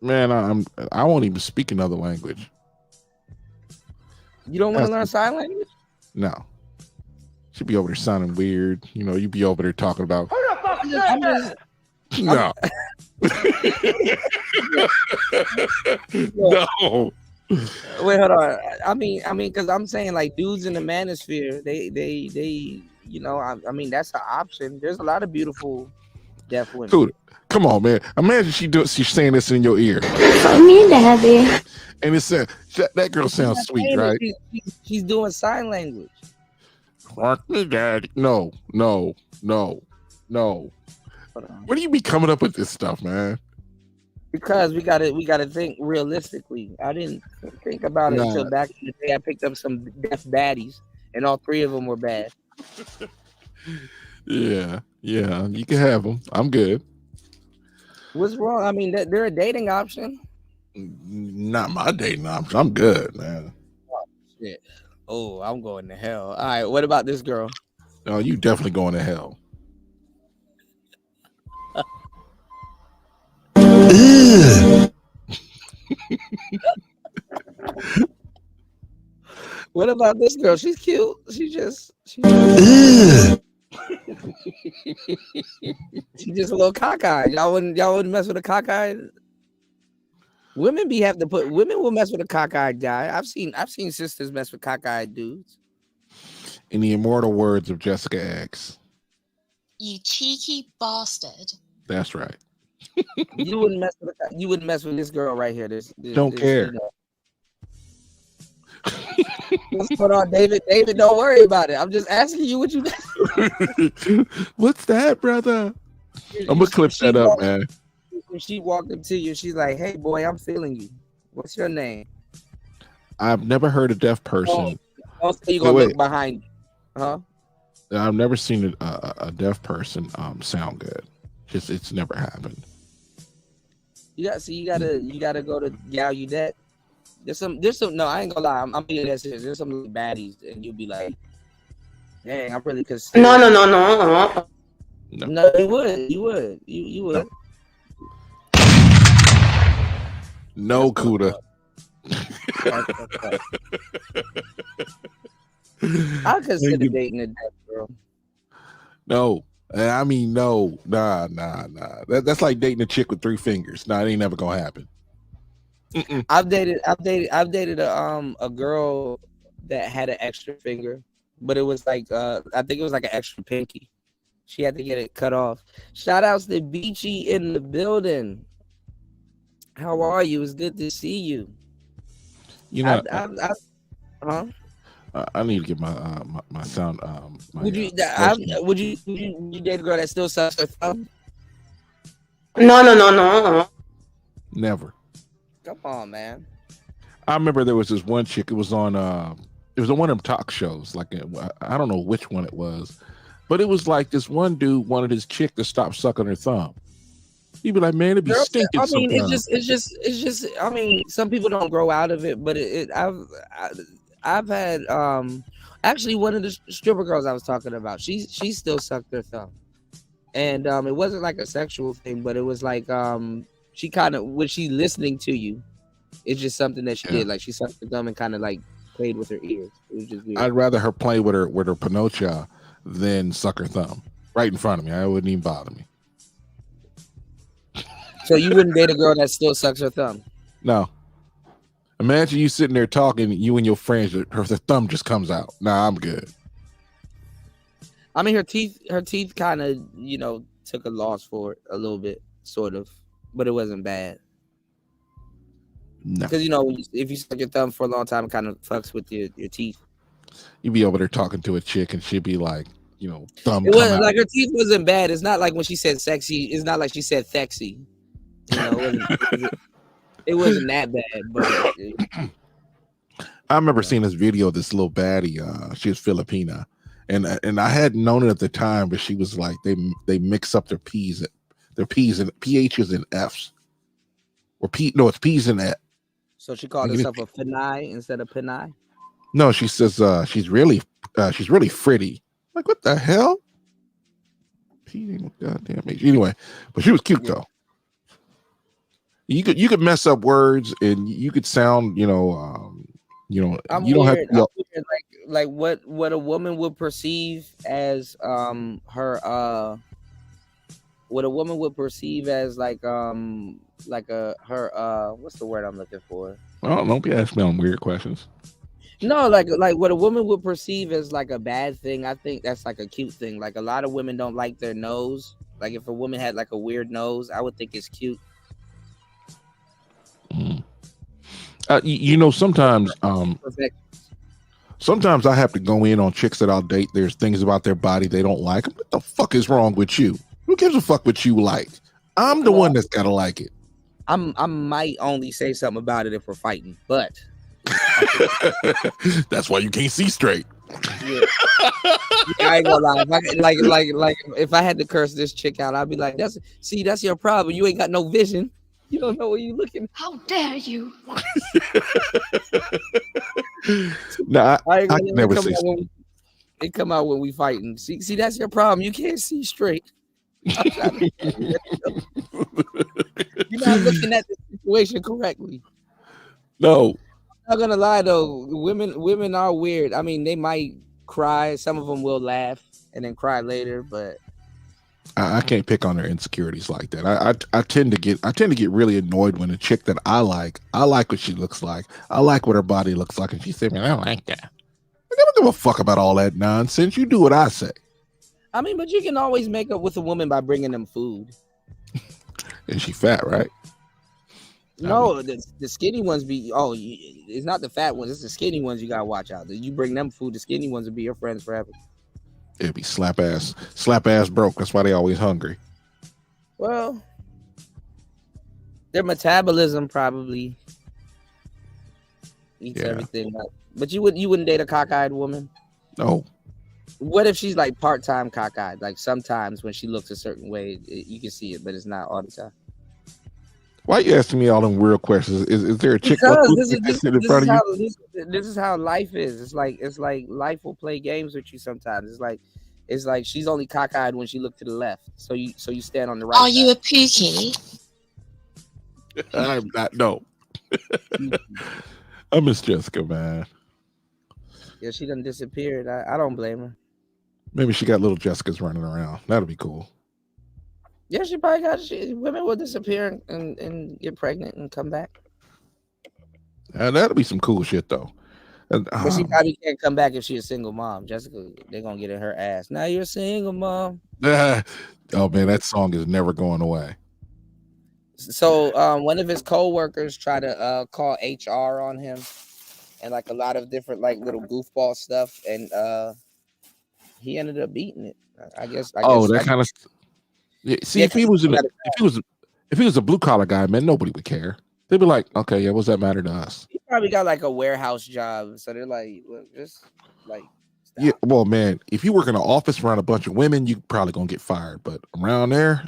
Man, I won't even speak another language. You don't want to learn sign language? No. She'd be over there sounding weird. You know, you'd be over there talking about. No. No. Wait, hold on. I mean, because I'm saying like dudes in the manosphere, they, you know, I mean that's an option. There's a lot of beautiful deaf women. Dude, come on, man. Imagine she's saying this in your ear. Me, Daddy. And it said that girl sounds sweet, right? She's doing sign language. Rock me, Daddy. No. Where do you be coming up with this stuff, man? Because we gotta think realistically. I didn't think about it until back in the day. I picked up some deaf baddies, and all 3 of them were bad. Yeah, you can have them. I'm good. What's wrong? I mean, they're a dating option. Not my dating option. I'm good, man. Oh, shit. Oh, I'm going to hell. All right, what about this girl? No, you definitely going to hell. What about this girl? She's cute. She's just she's just a little cockeyed. Y'all wouldn't mess with a cockeyed. Women will mess with a cockeyed guy. I've seen sisters mess with cockeyed dudes. In the immortal words of Jessica X. You cheeky bastard. That's right. You wouldn't mess with this girl right here. Don't care. You know. What's going on, David? David, don't worry about it. I'm just asking you what you think. What's that, brother? I'm gonna clip that up, man. When she walked up to you, she's like, "Hey, boy, I'm feeling you. What's your name?" I've never heard a deaf person. Oh, so you gonna look behind you, huh? I've never seen a deaf person sound good. It's never happened. You gotta go to Gallaudet. There's some. No, I ain't gonna lie. I'm being that serious. There's some baddies, and you'll be like, "Dang, I'm really considering." No. No, you would. You would. No, Kuda. I consider dating a deaf girl. No, I mean no, nah. That's like dating a chick with 3 fingers. Nah, it ain't never gonna happen. I've dated a girl that had an extra finger, but it was like I think it was like an extra pinky. She had to get it cut off. Shout outs to Beachy in the building. How are you? It's good to see you. You know, I need to get my sound. Would you date a girl that still sucks her thumb? No. Never. Come on, man. I remember there was this one chick. It was on one of them talk shows. Like I don't know which one it was, but it was like this one dude wanted his chick to stop sucking her thumb. He'd be like, "Man, it'd be stinking." I mean, sometimes. it's just. I mean, some people don't grow out of it, but I've had actually one of the stripper girls I was talking about. She still sucked her thumb, and it wasn't like a sexual thing, but it was like she kind of when she listening to you, it's just something that she did. Like she sucked her thumb and kind of like played with her ears. It was just weird. I'd rather her play with her panocha than suck her thumb right in front of me. It wouldn't even bother me. So you wouldn't date a girl that still sucks her thumb? No. Imagine you sitting there talking, you and your friends, her thumb just comes out. Nah, I'm good. I mean, her teeth kind of, took a loss for it a little bit, sort of, but it wasn't bad. No. Because if you suck your thumb for a long time, it kind of fucks with your teeth. You'd be over there talking to a chick, and she'd be like, thumb. It wasn't like her teeth wasn't bad. It's not like when she said sexy. It's not like she said sexy. It wasn't that bad, but I remember seeing this video of this little baddie. She was Filipina, and I hadn't known it at the time, but she was like they mix up their P's and PH's and F's, or it's P's and F. So she called herself a Pinay instead of Pinay. No, she says she's really fritty. Like, what the hell? P goddamn H. Anyway, but she was cute though. You could mess up words and you could sound, you don't have to like what a woman would perceive as her what a woman would perceive as what's the word I'm looking for? Oh, don't be asking me on weird questions. No, like what a woman would perceive as like a bad thing, I think that's like a cute thing. Like a lot of women don't like their nose. Like if a woman had like a weird nose, I would think it's cute. Sometimes I have to go in on chicks that I'll date. There's things about their body they don't like. What the fuck is wrong with you? Who gives a fuck what you like? I'm the one that's gotta like it. I might only say something about it if we're fighting, but that's why you can't see straight. Yeah. I ain't gonna lie. If I had to curse this chick out, I'd be like, that's your problem. You ain't got no vision. You don't know where you looking. How dare you? No, I can never say. It come out when we fighting. See, that's your problem. You can't see straight. You're not looking at the situation correctly. No. I'm not gonna lie though, women are weird. I mean, they might cry. Some of them will laugh and then cry later, but I can't pick on their insecurities like that. I tend to get really annoyed when a chick that I like what she looks like. I like what her body looks like, and she said, "Man, I don't like that." I don't give a fuck about all that nonsense. You do what I say. I mean, but you can always make up with a woman by bringing them food. And she fat, right? No, the skinny ones it's not the fat ones. It's the skinny ones you gotta watch out. You bring them food, the skinny ones will be your friends forever. It'd be slap ass broke. That's why they always hungry. Well, their metabolism probably eats everything up. But you wouldn't date a cockeyed woman? No. What if she's like part-time cockeyed? Like sometimes when she looks a certain way, you can see it, but it's not all the time. Why are you asking me all them weird questions? Is there a chick in front of you? This is how life is. It's like life will play games with you sometimes. It's like she's only cockeyed when she looked to the left. So you stand on the right. Are you a pookie? I'm not. No. I miss Jessica, man. Yeah, she done disappeared. I don't blame her. Maybe she got little Jessicas running around. That'd be cool. Yeah, she probably got. Women will disappear and get pregnant and come back. That'd be some cool shit though. But she probably can't come back if she's a single mom. Jessica, they're gonna get in her ass. Now you're a single mom. Oh man, that song is never going away. So one of his co-workers tried to call HR on him and like a lot of different like little goofball stuff, and he ended up beating it. I guess. That kind of. Yeah, see, if he was a blue collar guy, man, nobody would care. They'd be like, okay, yeah, what's that matter to us? He probably got like a warehouse job, so they're like, look, just like. Stop. Yeah, well, man, if you work in an office around a bunch of women, you probably gonna get fired. But around there,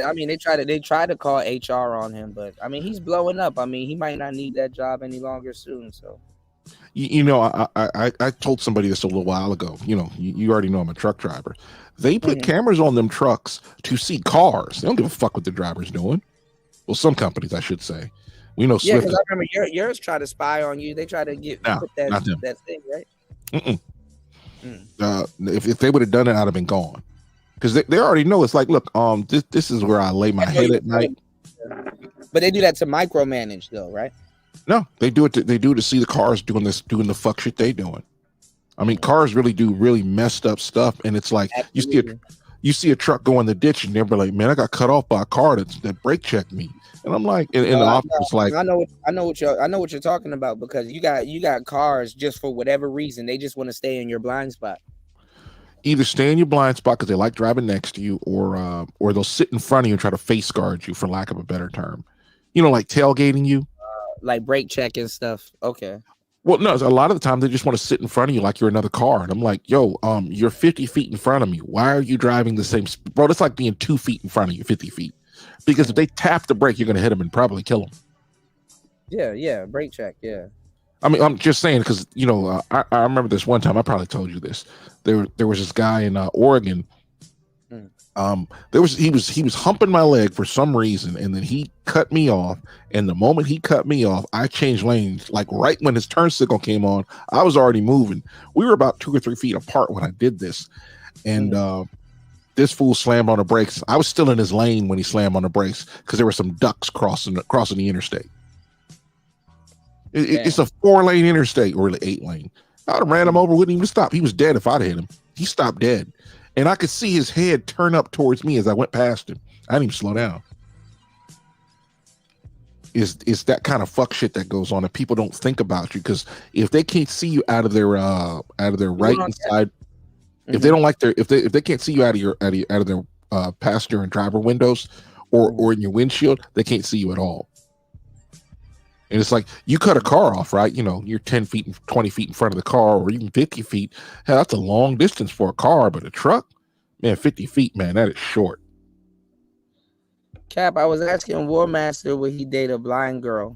I mean, they try to call HR on him, but I mean, he's blowing up. I mean, he might not need that job any longer soon. So, I told somebody this a little while ago. You already know I'm a truck driver. They put cameras on them trucks to see cars. They don't give a fuck what the driver's doing. Well, some companies, I should say. We know yeah, Swift. because I remember yours try to spy on you. They try to put that thing right. If they would have done it, I'd have been gone. Because they already know it's like, look, this is where I lay my head at night. But they do that to micromanage, though, right? No, they do it. They do it to see the cars doing the fuck shit they doing. I mean, cars really do really messed up stuff, and it's like you see a truck go in the ditch, and they're like, man, I got cut off by a car that brake checked me, and I'm like, in the office, it's like, I know what you're talking about, because you got cars just for whatever reason they just want to stay in your blind spot. Either stay in your blind spot because they like driving next to you, or they'll sit in front of you and try to face guard you, for lack of a better term. Like tailgating you, like brake check and stuff. Okay. Well, no, a lot of the time they just want to sit in front of you like you're another car, and I'm like, yo, you're 50 feet in front of me. Why are you driving the same? Bro, it's like being 2 feet in front of you, 50 feet. Because if they tap the brake, you're gonna hit them and probably kill them. Yeah, brake check. Yeah. I mean, I'm just saying because I remember this one time. I probably told you this. There was this guy in Oregon. He was humping my leg for some reason, and then he cut me off. And the moment he cut me off, I changed lanes. Like right when his turn signal came on, I was already moving. We were about 2 or 3 feet apart when I did this, and this fool slammed on the brakes. I was still in his lane when he slammed on the brakes because there were some ducks crossing the interstate. It's a 4-lane interstate, or really 8-lane. I'd have ran him over, wouldn't even stop. He was dead if I'd hit him. He stopped dead. And I could see his head turn up towards me as I went past him. I didn't even slow down. It's that kind of fuck shit that goes on, and people don't think about you, because if they can't see you out of their right hand side, if they don't like if they can't see you out of their passenger and driver windows or in your windshield, they can't see you at all. And it's like, you cut a car off, right? You're 10 feet and 20 feet in front of the car, or even 50 feet. Hell, that's a long distance for a car, but a truck, man, 50 feet, man, that is short. Cap, I was asking War Master, would he date a blind girl?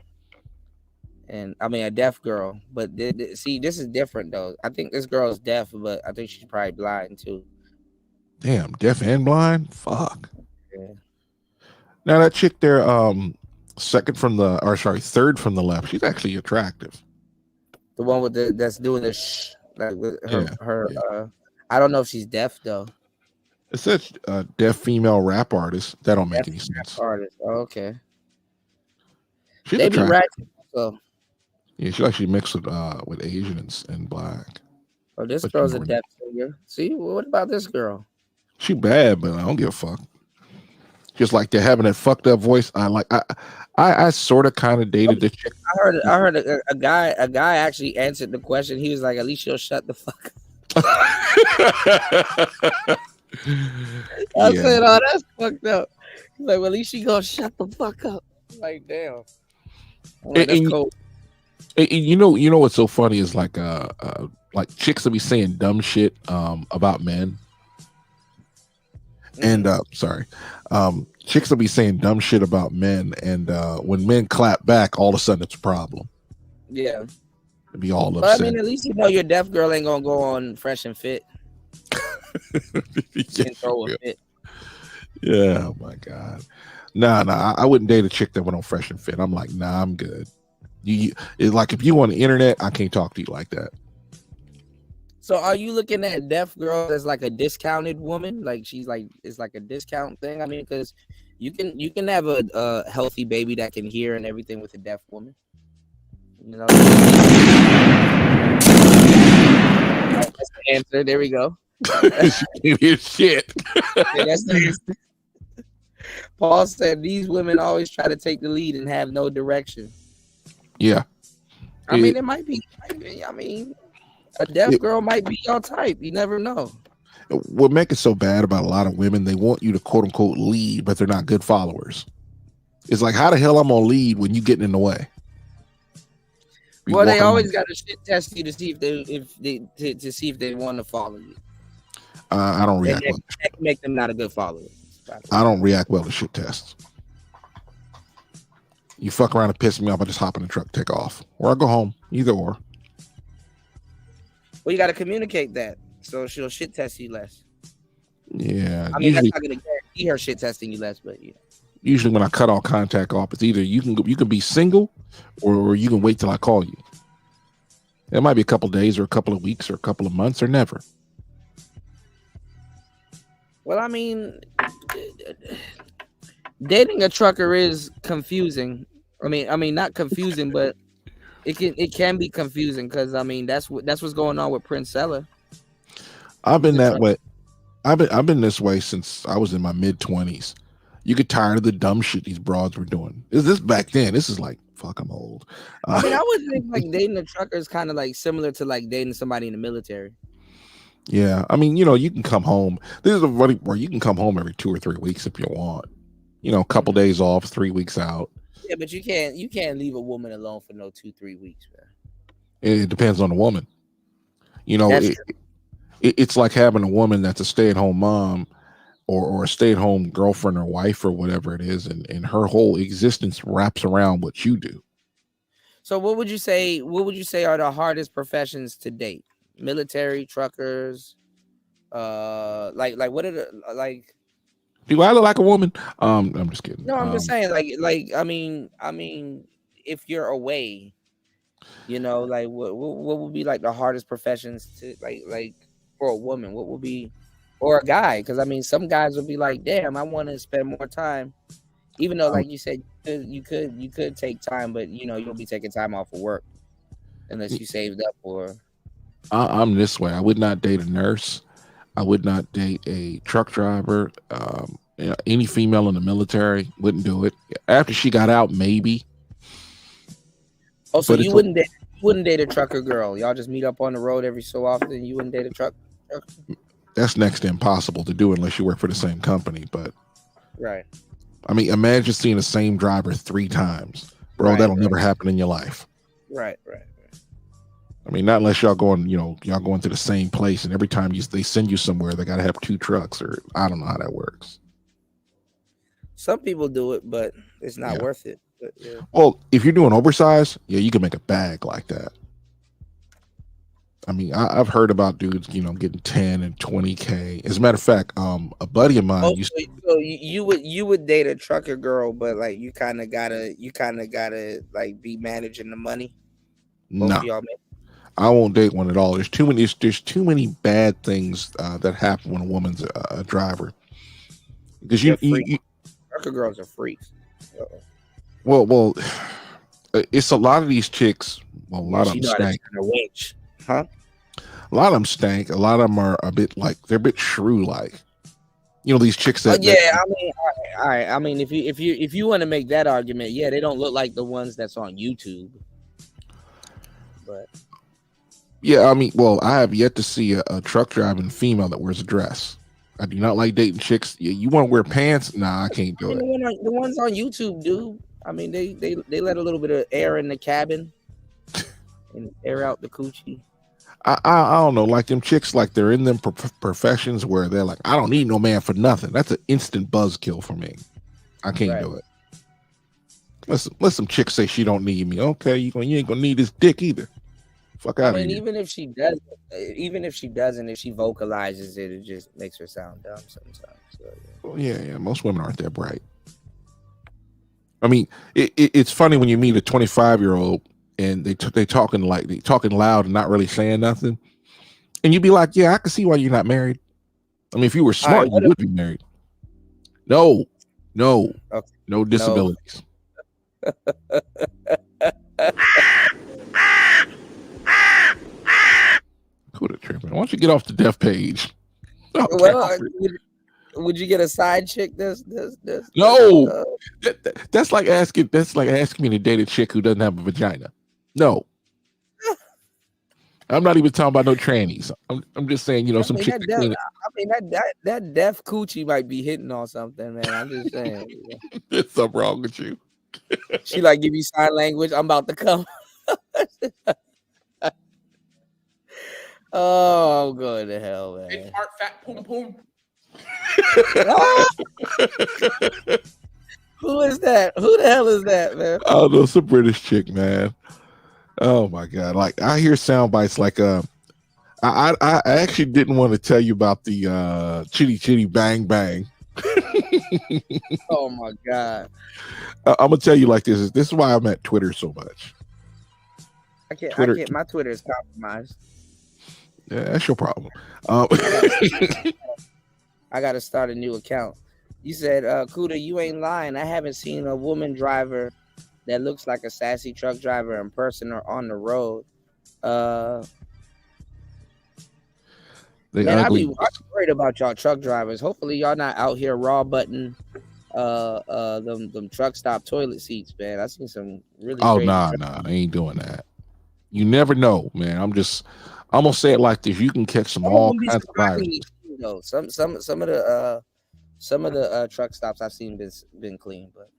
And I mean, a deaf girl. But see, this is different, though. I think this girl is deaf, but I think she's probably blind, too. Damn, deaf and blind? Fuck. Yeah. Now, that chick there, third from the left, she's actually attractive. The one with that's doing the shh, like with her. I don't know if she's deaf though. It says deaf female rap artist. That don't make any sense. Artist. Oh, okay. She's they be ratchet, so. Yeah, she actually mixed with Asian and black. Oh, this girl's a deaf singer. See, what about this girl? She bad, but I don't give a fuck. Just like they're having that fucked up voice. I sort of kind of dated this chick. I heard a guy actually answered the question. He was like, "At least she'll shut the fuck up." I said, "Oh, that's fucked up." He's like, "Well, at least she gonna shut the fuck up." Like, damn. Like, that's cool. You know what's so funny is like chicks will be saying dumb shit about men. And chicks will be saying dumb shit about men, and when men clap back, all of a sudden it's a problem. Yeah, it'd be all upset. But I mean, at least your deaf girl ain't gonna go on Fresh and Fit and throw a fit. Yeah, oh my god, nah, I wouldn't date a chick that went on Fresh and Fit. I'm like, nah, I'm good. It's like if you on the internet, I can't talk to you like that. So are you looking at deaf girls as like a discounted woman? Like it's like a discount thing? I mean, because you can have a healthy baby that can hear and everything with a deaf woman. You know, that's the answer. There we go. She can't hear shit. Paul said these women always try to take the lead and have no direction. Yeah. I mean, it might be. I mean, a deaf girl might be your type. You never know. What makes it so bad about a lot of women, they want you to quote unquote lead, but they're not good followers. It's like, how the hell I'm gonna lead when you getting in the way? Well, they always got to shit test you to see to see if they want to follow you. I don't react well. That can make them not a good follower. I don't react well to shit tests. You fuck around and piss me off, I just hop in the truck, take off, or I go home. Either or. Well, you got to communicate that so she'll shit test you less. Yeah. I mean, that's not going to guarantee her shit testing you less, but yeah. Usually, when I cut all contact off, it's either you can be single, or you can wait till I call you. It might be a couple of days, or a couple of weeks, or a couple of months, or never. Well, I mean, dating a trucker is confusing. I mean, not confusing, but it can be confusing because I mean that's what's going on with Princella. I've been that way. I've been this way since I was in my mid-20s. You get tired of the dumb shit these broads were doing. Is this back then? This is like, fuck, I'm old. I mean, I would think like dating a trucker is kind of like similar to like dating somebody in the military. Yeah, I mean, you can come home. This is a funny where you can come home every 2 or 3 weeks if you want. A couple days off, 3 weeks out. Yeah, but you can't leave a woman alone for no 2-3 weeks, man. It depends on the woman. That's true. It's like having a woman that's a stay-at-home mom or a stay-at-home girlfriend or wife or whatever it is, and her whole existence wraps around what you do. So what would you say are the hardest professions to date? Military, truckers, like what are the like? Do I look like a woman? I'm just kidding. No, I'm just saying, I mean, if you're away, like what would be like the hardest professions to like for a woman? What would be, or a guy? Because I mean, some guys would be like, damn, I want to spend more time, even though, like you said, you could take time, but you'll be taking time off of work unless you saved up for. I'm this way. I would not date a nurse. I would not date a truck driver. Any female in the military, wouldn't do it. After she got out, maybe. Oh, so you wouldn't date a trucker girl? Y'all just meet up on the road every so often. You wouldn't date a trucker? That's next to impossible to do unless you work for the same company. But right. I mean, imagine seeing the same driver 3 times, bro. That'll never happen in your life. Right. I mean, not unless y'all going to the same place, and every time they send you somewhere, they got to have 2 trucks, or I don't know how that works. Some people do it, but it's not worth it. But, yeah. Well, if you're doing oversized, you can make a bag like that. I mean, I've heard about dudes, getting 10 and 20K. As a matter of fact, a buddy of mine so you would date a trucker girl, but like you kind of gotta like be managing the money. No. I won't date one at all. There's too many bad things that happen when a woman's a driver. Because trucker girls are freaks. Well, it's a lot of these chicks. Well, a lot of them stank. Huh? A lot of them stank. A lot of them are a bit like they're a bit shrew-like. These chicks that. I mean, all right. I mean, if you want to make that argument, they don't look like the ones that's on YouTube. But. Yeah, I mean, well, I have yet to see a truck driving female that wears a dress. I do not like dating chicks. You want to wear pants? Nah, I can't do it. The ones on YouTube do. I mean, they let a little bit of air in the cabin and air out the coochie. I don't know, like them chicks, like they're in them professions where they're like, I don't need no man for nothing. That's an instant buzzkill for me. I can't do it. Let some chicks say she don't need me. Okay, you ain't gonna need this dick either. Fuck out of here. Even if she doesn't, if she vocalizes it, it just makes her sound dumb sometimes. So, Well, yeah. Most women aren't that bright. I mean, it's funny when you meet a 25-year-old and they talking loud and not really saying nothing, and you'd be like, yeah, I can see why you're not married. I mean, if you were smart, you would be married. No disabilities. Could have tripping. Why don't you get off the deaf page? Okay, well, would you get a side chick? No, that's like asking me to date a chick who doesn't have a vagina. No, I'm not even talking about no trannies. I'm just saying, some chick. That deaf coochie might be hitting on something, man. I'm just saying. There's something wrong with you. She like give you sign language. I'm about to come. Oh, go to hell, man. Big heart, fat pum pum. Who is that? Who the hell is that, man? Oh no, it's a British chick, man. Oh my god! Like I hear sound bites like I actually didn't want to tell you about the chitty chitty bang bang. Oh my god! I'm gonna tell you like this. This is why I'm at Twitter so much. I can't. My Twitter is compromised. Yeah, that's your problem. I gotta start a new account. You said, Kuda, you ain't lying. I haven't seen a woman driver that looks like a sassy truck driver in person or on the road. Man, I'm worried about y'all truck drivers. Hopefully y'all not out here raw button them truck stop toilet seats, man. I seen some really nah, I ain't doing that. You never know, man. I'm gonna say it like this: you can catch some all kinds of viruses. Some of the truck stops I've seen been clean, but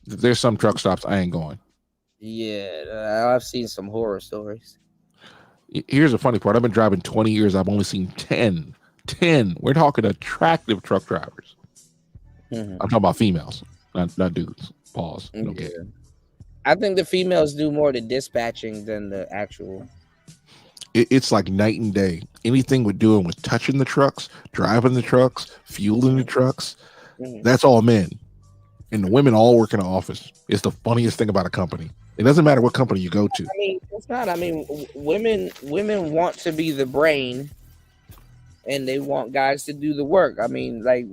there's some truck stops I ain't going. Yeah, I've seen some horror stories. Here's the funny part: I've been driving 20 years. I've only seen 10. We're talking attractive truck drivers. I'm talking about females, not dudes. Pause. Okay. Yeah. I think the females do more the dispatching than the actual. It's like night and day. Anything we're doing with touching the trucks, driving the trucks, fueling the trucks, that's all men. And the women all work in an office. It's the funniest thing about a company. It doesn't matter what company you go to. I mean, it's not. I mean, women want to be the brain, and they want guys to do the work. I mean, like,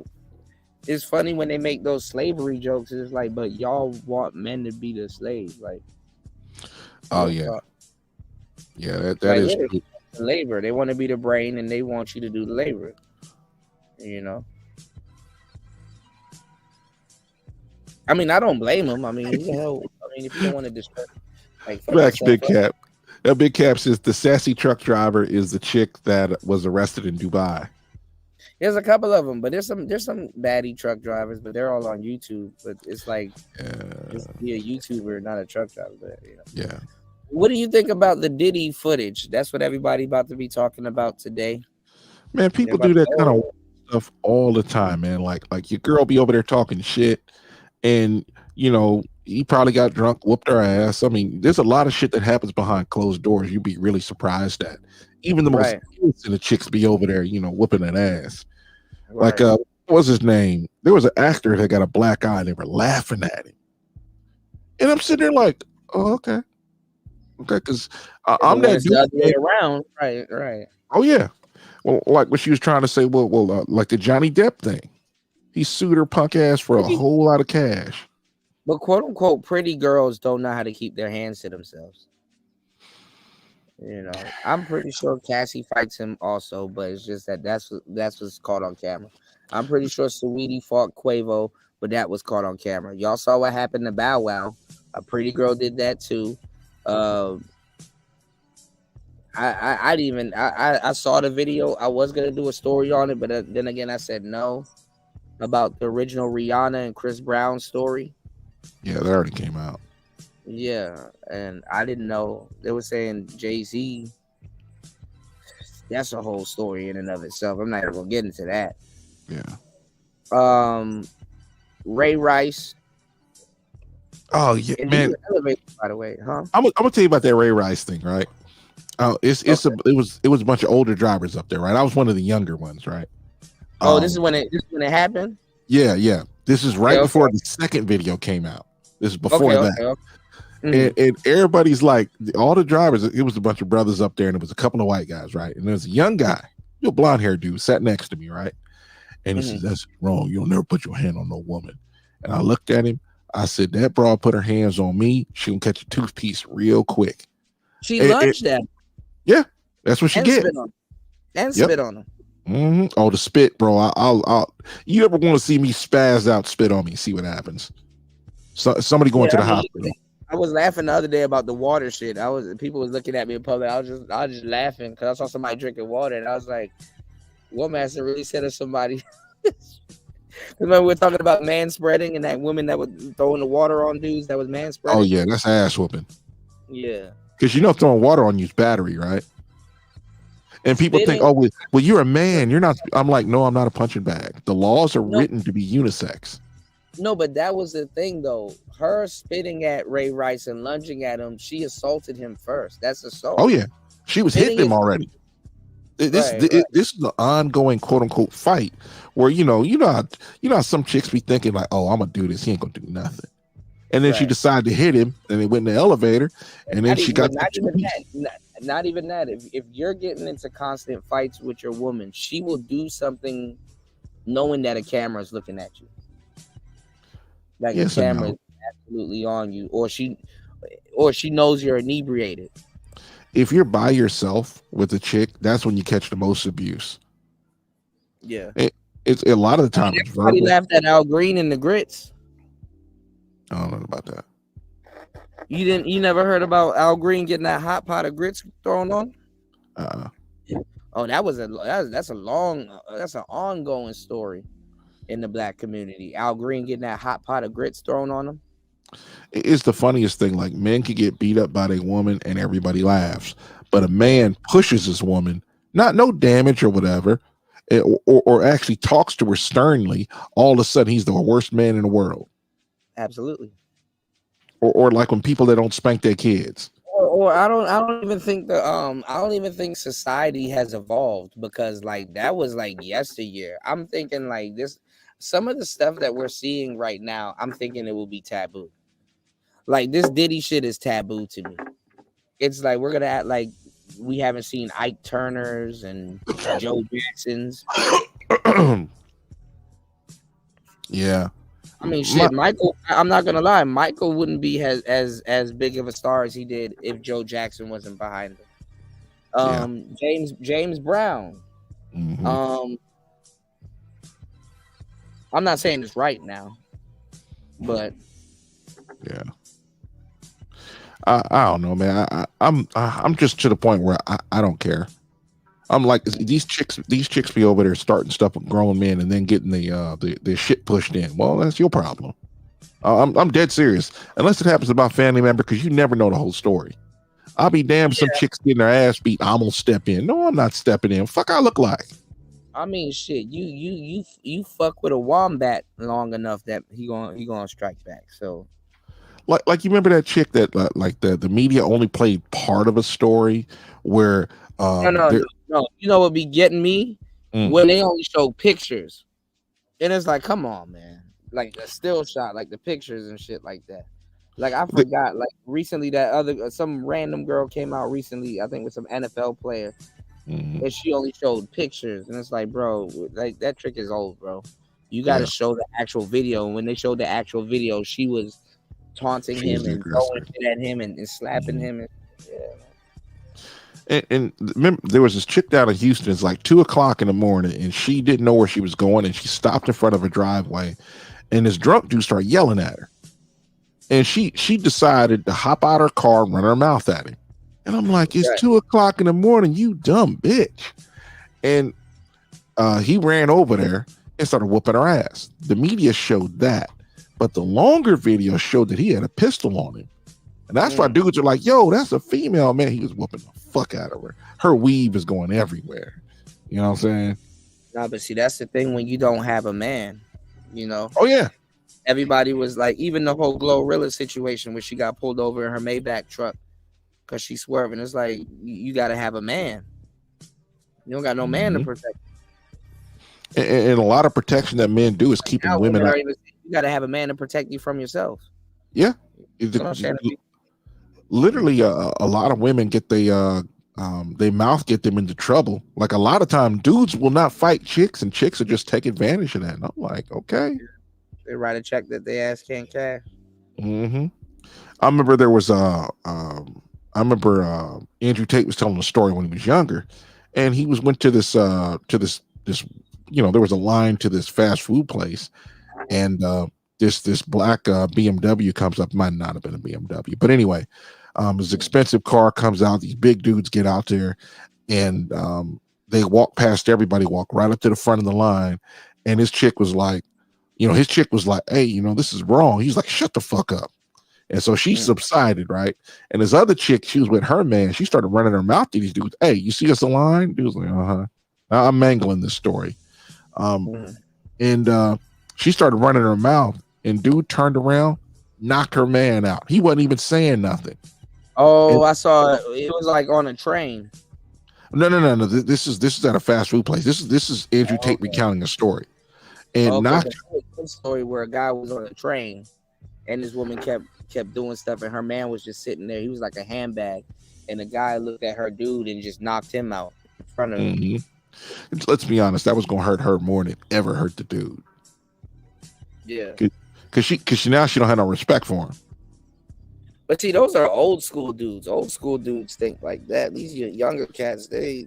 it's funny when they make those slavery jokes. It's like, but y'all want men to be the slave, like. Oh yeah. Yeah, that like, is true. Labor. They want to be the brain, and they want you to do the labor. I mean, I don't blame them. I mean, if you don't want to disturb, like, Big Cap. That Big Cap says the sassy truck driver is the chick that was arrested in Dubai. There's a couple of them, but there's some baddie truck drivers, but they're all on YouTube. But it's like, just be a YouTuber, not a truck driver. But, Yeah. What do you think about the Diddy footage? That's what everybody about to be talking about today. Man, people do that kind of stuff all the time, man. Like your girl be over there talking shit, and he probably got drunk, whooped her ass. I mean, there's a lot of shit that happens behind closed doors. You'd be really surprised at. Even the most innocent chicks be over there, whooping that ass. Right. Like, what was his name? There was an actor that got a black eye. And they were laughing at him, and I'm sitting there like, oh, okay. Okay, because I'm that dude. The other way around, right. Oh yeah, well, like what she was trying to say. Well, like the Johnny Depp thing, he sued her punk ass for a whole lot of cash. But quote unquote, pretty girls don't know how to keep their hands to themselves. I'm pretty sure Cassie fights him also, but it's just that's what's caught on camera. I'm pretty sure Saweetie fought Quavo, but that was caught on camera. Y'all saw what happened to Bow Wow. A pretty girl did that too. I saw the video. I was gonna do a story on it, but then again, I said no about the original Rihanna and Chris Brown story. Yeah, that already came out. Yeah, and I didn't know. They were saying Jay-Z. That's a whole story in and of itself. I'm not even gonna get into that. Yeah. Ray Rice. Oh yeah, man. By the way, huh? I'm gonna tell you about that Ray Rice thing, right? It was a bunch of older drivers up there, right? I was one of the younger ones, right? This is when it happened. Yeah. This is right before the second video came out. This is before that. And everybody's like, all the drivers, it was a bunch of brothers up there, and it was a couple of white guys, right? And there's a young guy, blonde haired dude, sat next to me, right? And he says, "That's wrong. You'll never put your hand on no woman." And I looked at him. I said, "That broad put her hands on me, she gonna catch a toothpiece real quick." She lunged at him. Yeah, that's what she did. Spit on him. Oh, the spit, bro. I'll. You ever want to see me spaz out, spit on me, see what happens? So somebody going to the hospital. I was laughing the other day about the water shit. People was looking at me in public. I was just laughing because I saw somebody drinking water, and I was like, "What master really said to somebody?" Remember we were talking about man spreading and that woman that was throwing the water on dudes that was man spreading. Oh yeah, that's ass whooping. Yeah, because throwing water on you is battery, right? And people think, "Oh, well, you're a man. You're not." I'm like, no, I'm not a punching bag. The laws are written to be unisex. No, but that was the thing, though. Her spitting at Ray Rice and lunging at him, she assaulted him first. That's assault. Oh yeah, she was hitting him already. This is an ongoing quote unquote fight where you know how some chicks be thinking like, "Oh, I'm gonna do this. He ain't gonna do nothing," and then she decided to hit him, and they went in the elevator, and then she got not even that. If you're getting into constant fights with your woman, she will do something knowing that a camera is looking at you. Like the camera is absolutely on you, or she knows you're inebriated. If you're by yourself with a chick, that's when you catch the most abuse. Yeah, it's a lot of the time. Everybody laughed at Al Green and the grits. I don't know about that. You never heard about Al Green getting that hot pot of grits thrown on? Oh, that's an ongoing story in the black community. Al Green getting that hot pot of grits thrown on him. It's the funniest thing. Like, men can get beat up by their woman and everybody laughs, but a man pushes his woman, no damage or whatever, or actually talks to her sternly. All of a sudden, he's the worst man in the world. Absolutely. Or like when people that don't spank their kids. Or I don't even think society has evolved, because like that was like yesteryear. I'm thinking like this, some of the stuff that we're seeing right now, I'm thinking it will be taboo. Like this Diddy shit is taboo to me. It's like we're gonna act like we haven't seen Ike Turners and Joe Jacksons. Yeah. I mean, shit, Michael. I'm not gonna lie, Michael wouldn't be as big of a star as he did if Joe Jackson wasn't behind him. James Brown. I'm not saying it's right now, but yeah, I don't know, man. I'm just to the point where I don't care. I'm like, these chicks be over there starting stuff with grown men and then getting the shit pushed in. Well, that's your problem. I'm dead serious. Unless it happens to my family member, because you never know the whole story. I'll be damned some chicks getting their ass beat. I'm gonna step in. No, I'm not stepping in. Fuck, I look like. I mean, shit. You fuck with a wombat long enough that he gonna strike back. So, like you remember that chick that like the media only played part of a story where. No, you know what be getting me? When they only show pictures. And it's like, come on, man. Like a still shot, like the pictures and shit like that. Like I forgot, like recently that some random girl came out recently, I think with some NFL player. And she only showed pictures. And it's like, bro, like that trick is old, bro. You gotta show the actual video. And when they showed the actual video, she was taunting him and throwing shit at him and slapping him. And remember, there was this chick down in Houston. It's like 2:00 in the morning, and she didn't know where she was going, and she stopped in front of a driveway, and this drunk dude started yelling at her, and she decided to hop out her car and run her mouth at him. And I'm like, it's 2:00 in the morning, you dumb bitch. And he ran over there and started whooping her ass. The media showed that, but the longer video showed that he had a pistol on him. And that's why dudes are like, yo, that's a female, man. He was whooping the fuck out of her. Her weave is going everywhere. You know what I'm saying? No, but see, that's the thing when you don't have a man, you know? Oh, yeah. Everybody was like, even the whole Glorilla situation where she got pulled over in her Maybach truck because she's swerving. It's like, you got to have a man. You don't got no man to protect. And a lot of protection that men do is keeping women out. You got to have a man to protect you from yourself. Yeah. literally a lot of women get they mouth get them into trouble. Like a lot of time, dudes will not fight chicks, and chicks will just take advantage of that. And I'm like, okay. They write a check that they ass can't cash. Mm-hmm. I remember there was Andrew Tate was telling a story when he was younger, and he went to this there was a line to this fast food place, and this black BMW comes up. Might not have been a BMW, but anyway, this expensive car comes out. These big dudes get out there, and they walk past everybody, walk right up to the front of the line, and his chick was like, hey, this is wrong. He's like, shut the fuck up. And so she subsided, right? And this other chick, she was with her man. She started running her mouth to these dudes. Hey, you see us a line? Dude was like, uh-huh. Now I'm mangling this story. And she started running her mouth, and dude turned around, knocked her man out. He wasn't even saying nothing. Oh, I saw it. It was like on a train. No. This is at a fast food place. This is Andrew Tate recounting a story. And knocked a story where a guy was on a train, and this woman kept doing stuff, and her man was just sitting there. He was like a handbag, and the guy looked at her dude and just knocked him out in front of him. Mm-hmm. Let's be honest, that was gonna hurt her more than it ever hurt the dude. Yeah, because she now she don't have no respect for him. But see, those are old school dudes. Old school dudes think like that. These younger cats, they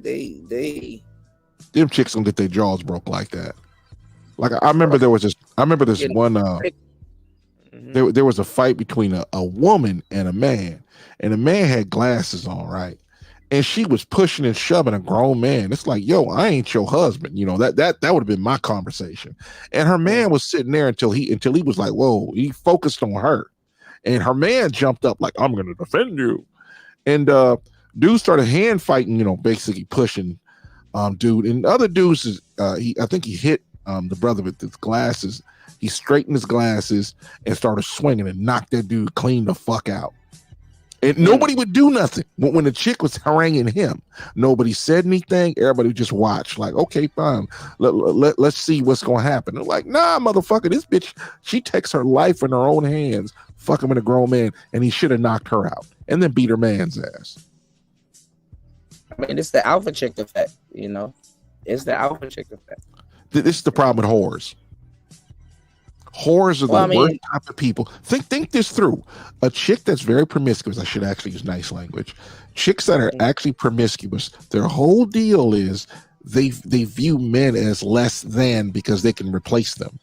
them chicks gonna get their jaws broke like that. Like I remember there was this one. There was a fight between a woman and a man, and the man had glasses on, right? And she was pushing and shoving a grown man. It's like, yo, I ain't your husband. That would have been my conversation. And her man was sitting there until he was like, whoa, he focused on her. And her man jumped up like, I'm gonna defend you. And dude started hand fighting, basically pushing dude. And other dudes I think he hit the brother with his glasses. He straightened his glasses and started swinging and knocked that dude clean the fuck out. And nobody would do nothing. When the chick was haranguing him, nobody said anything. Everybody would just watch, like, okay, fine. Let's see what's going to happen. They're like, nah, motherfucker, this bitch, she takes her life in her own hands, fuck him in a grown man, and he should have knocked her out and then beat her man's ass. I mean, it's the alpha chick effect, It's the alpha chick effect. This is the problem with whores. Whores are the worst type of people. Think this through. A chick that's very promiscuous, I should actually use nice language. Chicks that are actually promiscuous, their whole deal is they view men as less than because they can replace them.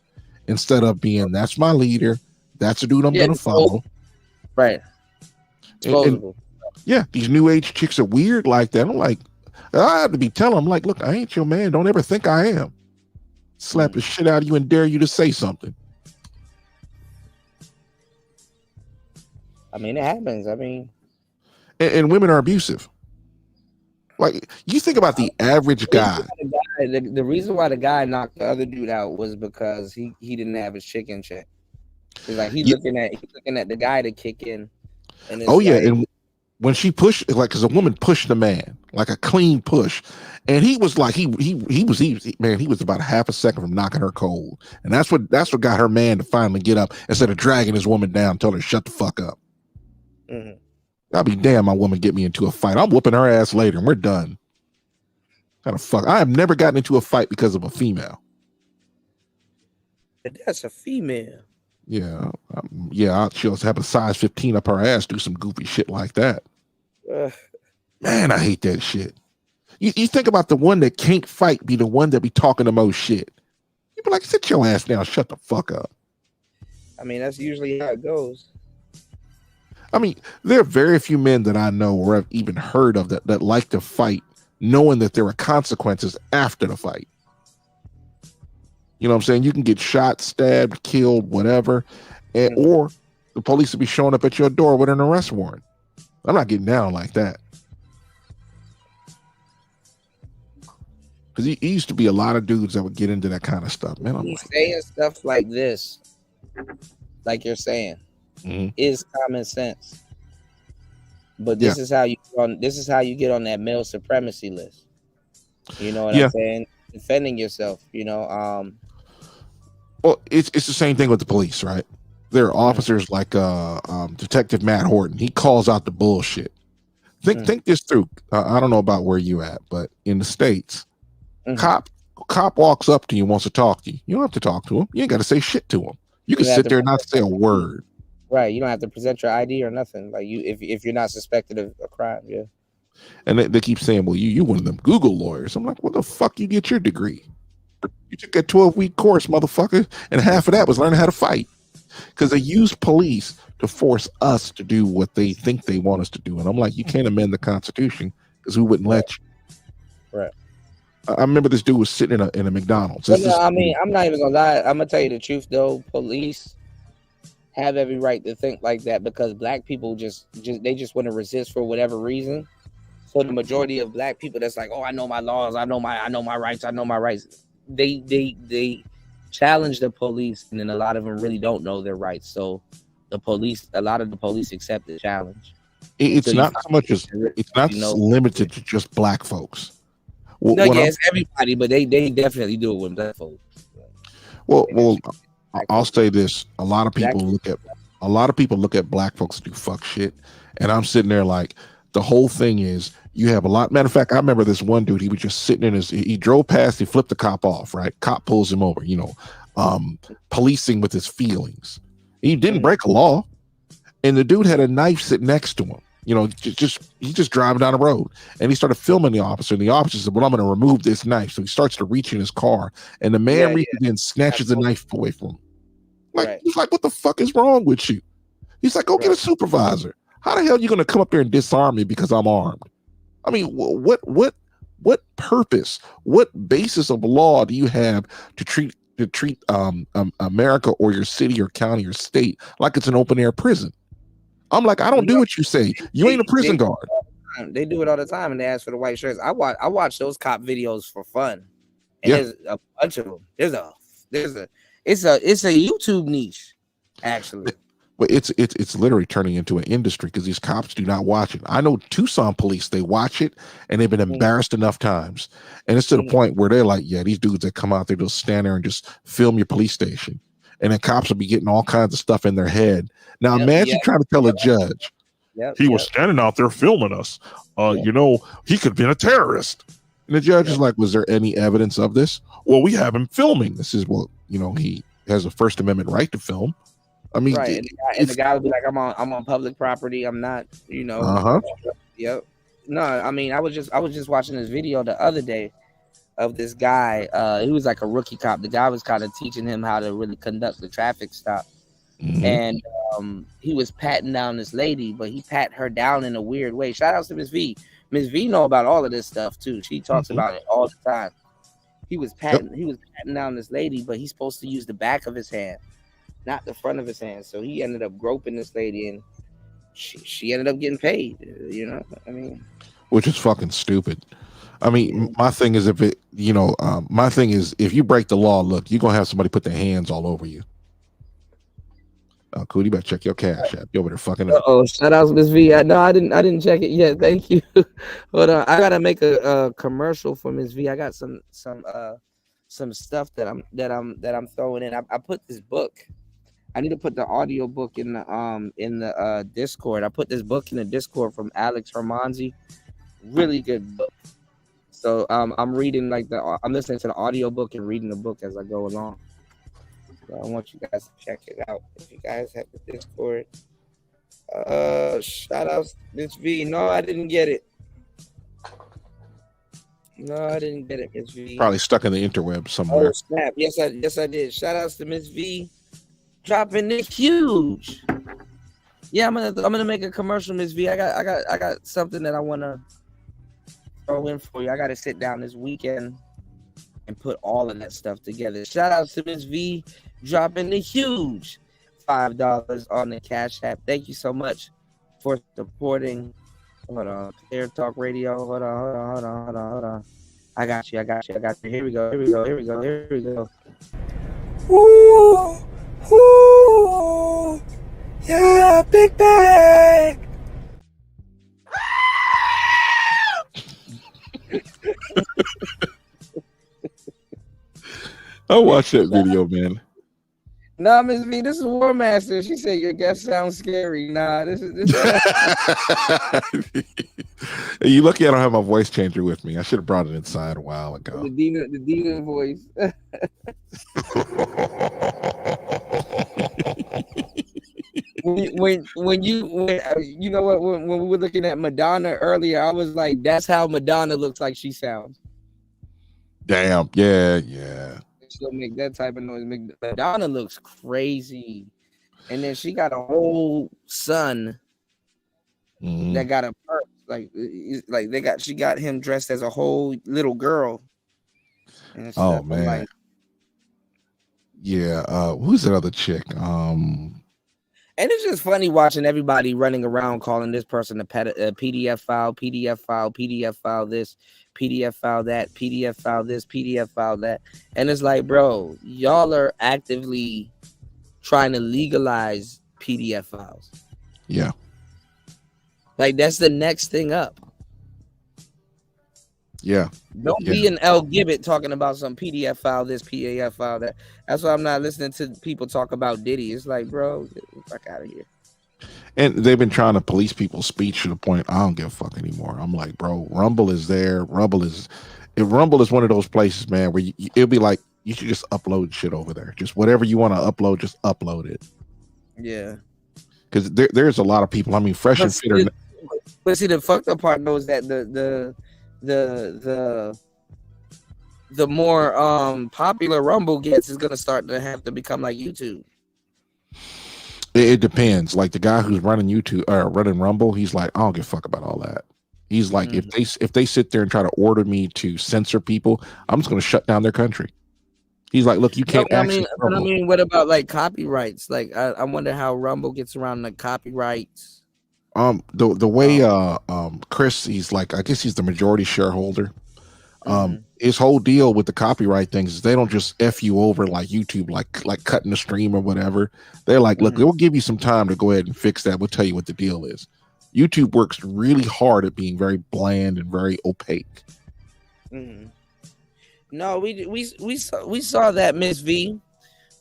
Instead of being, that's my leader, that's a dude I'm gonna follow. Right. And these new age chicks are weird like that. I'm like, I have to be telling them, like, look, I ain't your man. Don't ever think I am. Slap the shit out of you and dare you to say something. I mean, it happens. I mean, and women are abusive. Like, you think about the average guy. The reason why the guy knocked the other dude out was because he didn't have his chick in check. It's like he's looking at the guy to kick in. And and when she pushed, like, because a woman pushed the man, like a clean push, and he was like, he was about a half a second from knocking her cold, and that's what got her man to finally get up instead of dragging his woman down, tell her to shut the fuck up. Mm-hmm. I'll be damn, my woman get me into a fight. I'm whooping her ass later, and we're done. Kind of fuck. I have never gotten into a fight because of a female. That's a female. Yeah, she'll have a size 15 up her ass, do some goofy shit like that. Man, I hate that shit. You think about the one that can't fight be the one that be talking the most shit. You be like, sit your ass down, shut the fuck up. I mean, that's usually how it goes. I mean, there are very few men that I know or have even heard of that like to fight, knowing that there are consequences after the fight. You know what I'm saying? You can get shot, stabbed, killed, whatever, or the police will be showing up at your door with an arrest warrant. I'm not getting down like that. Because he used to be a lot of dudes that would get into that kind of stuff, man. He's saying stuff like this, like you're saying, is common sense. But this is how you get on that male supremacy list. You know what I'm saying? Defending yourself. Well, it's the same thing with the police, right? there are officers like Detective Matt Horton. He calls out the bullshit. Think this through. I don't know about where you at, but in the States, cop walks up to you and wants to talk to you. You don't have to talk to him. You ain't got to say shit to him. You can sit there and not say a word. Right. You don't have to present your ID or nothing. Like if you're not suspected of a crime, yeah. And they keep saying, well, you one of them Google lawyers. I'm like, what the fuck you get your degree? You took a 12-week course, motherfucker, and half of that was learning how to fight. Because they use police to force us to do what they think they want us to do. And I'm like, you can't amend the Constitution because we wouldn't let you. Right. I remember this dude was sitting in a McDonald's. But no, I mean, I'm not even gonna lie. I'm gonna tell you the truth though. Police have every right to think like that because black people just want to resist for whatever reason. So the majority of black people that's like, oh, I know my laws, I know my rights, I know my rights. They challenge the police, and then a lot of them really don't know their rights. So a lot of the police accept the challenge. It's not so much as it's not limited to just black folks. It's everybody, but they definitely do it with black folks. Well, I'll say this: a lot of people look at black folks do fuck shit, and I'm sitting there like the whole thing is you have a lot. Matter of fact, I remember this one dude. He was just sitting in he drove past, he flipped the cop off. Right, cop pulls him over. Policing with his feelings. He didn't break a law, and the dude had a knife sitting next to him. He's just driving down the road, and he started filming the officer. And the officer said, "Well, I'm going to remove this knife." So he starts to reach in his car, and the man reaches in, snatches the knife away from him. He's like, "What the fuck is wrong with you?" He's like, "Go get a supervisor." How the hell are you going to come up there and disarm me because I'm armed? I mean, what purpose, what basis of law do you have to treat America or your city or county or state like it's an open air prison? I'm like, I don't do what you say. You ain't a prison guard. They do it all the time, and they ask for the white shirts. I watch those cop videos for fun, and there's a bunch of them. It's a YouTube niche, actually. But it's literally turning into an industry because these cops do not watch it. I know Tucson police, they watch it, and they've been embarrassed enough times, and it's to the point where they're like, yeah, these dudes that come out there, they'll stand there and just film your police station, and then cops will be getting all kinds of stuff in their head. Now imagine trying to tell a judge, he was standing out there filming us. He could have been a terrorist. And the judge is like, was there any evidence of this? Well, we have him filming. This is he has a First Amendment right to film. I mean, right. And the guy would be like, I'm on public property. I'm not, Yep. No, I mean, I was just watching this video the other day of this guy. He was like a rookie cop. The guy was kind of teaching him how to really conduct the traffic stop. And he was patting down this lady, but he pat her down in a weird way. Shout out to Miss V. Miss V know about all of this stuff too. She talks about it all the time. He was patting down this lady, but he's supposed to use the back of his hand, not the front of his hand. So he ended up groping this lady, and she ended up getting paid. Which is fucking stupid. I mean, my thing is if you break the law, look, you're gonna have somebody put their hands all over you. Oh, cool. You better check your cash app. You over there fucking up. Oh, shout out to Miss V. No, I didn't check it yet. Thank you. Hold on. I gotta make a commercial for Miss V. I got some stuff that I'm throwing in. I put this book. I need to put the audio book in the Discord. I put this book in the Discord from Alex Hermanzi. Really good book. So I'm reading I'm listening to the audio book and reading the book as I go along. So I want you guys to check it out. If you guys have the Discord. Shout out to Miss V. No, I didn't get it. Miss V. Probably stuck in the interweb somewhere. Oh snap! Yes, I did. Shout outs to Miss V. Dropping it huge. Yeah, I'm gonna make a commercial, Miss V. I got something that I wanna throw in for you. I gotta sit down this weekend and put all of that stuff together. Shout outs to Miss V dropping the huge $5 on the Cash App. Thank you so much for supporting. Hold on, Air Talk Radio. Hold on. I got you. Here we go. Ooh, yeah, big bag. I watched that video, man. Nah, Miss V, this is War Master. She said your guest sounds scary. Nah, this is You lucky I don't have my voice changer with me. I should have brought it inside a while ago. the demon voice. when you know what, when we were looking at Madonna earlier, I was like, that's how Madonna looks like she sounds. Damn, yeah. She'll make that type of noise. Madonna looks crazy, and then she got a whole son that got a perk. She got him dressed as a whole little girl. And stuff. Oh man, like, yeah. Who's that other chick? And it's just funny watching everybody running around calling this person a PDF file, PDF file, PDF file this, PDF file that, PDF file this, PDF file that. And it's like, bro, y'all are actively trying to legalize PDF files. Yeah. Like, that's the next thing up. Yeah. Don't be an L Gibbet talking about some PDF file this, PDF file that. That's why I'm not listening to people talk about Diddy. It's like, bro, get the fuck out of here. And they've been trying to police people's speech to the point I don't give a fuck anymore. I'm like, bro, Rumble is there. Rumble is one of those places, man, where it'll be like you should just upload shit over there. Just whatever you want to upload, just upload it. Yeah. Because there's a lot of people. I mean, fresh and fitter. But see, the fucked up part knows that the more popular Rumble gets is gonna start to have to become like YouTube. It depends. Like the guy who's running YouTube or running Rumble, he's like, I don't give a fuck about all that. He's like, if they sit there and try to order me to censor people, I'm just gonna shut down their country. He's like, look, you can't. I mean, what about like copyrights? Like, I wonder how Rumble gets around the copyrights. The way Chris, he's like, I guess he's the majority shareholder. His whole deal with the copyright things is they don't just F you over like YouTube, like cutting the stream or whatever. They're like, look, we'll give you some time to go ahead and fix that. We'll tell you what the deal is. YouTube works really hard at being very bland and very opaque. No, we saw that, Miss V.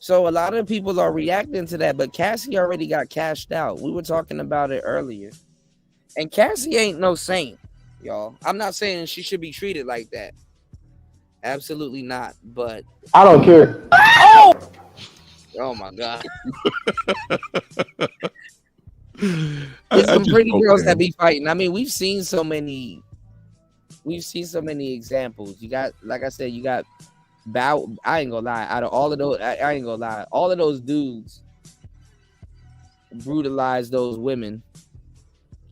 So a lot of people are reacting to that, but Cassie already got cashed out. We were talking about it earlier. And Cassie ain't no saint, y'all. I'm not saying she should be treated like that. Absolutely not, but I don't care. Oh my God. There's some pretty girls that be fighting. I mean, we've seen so many examples. You got, like I said, you got I ain't gonna lie. Out of all of those, I ain't gonna lie. All of those dudes brutalized those women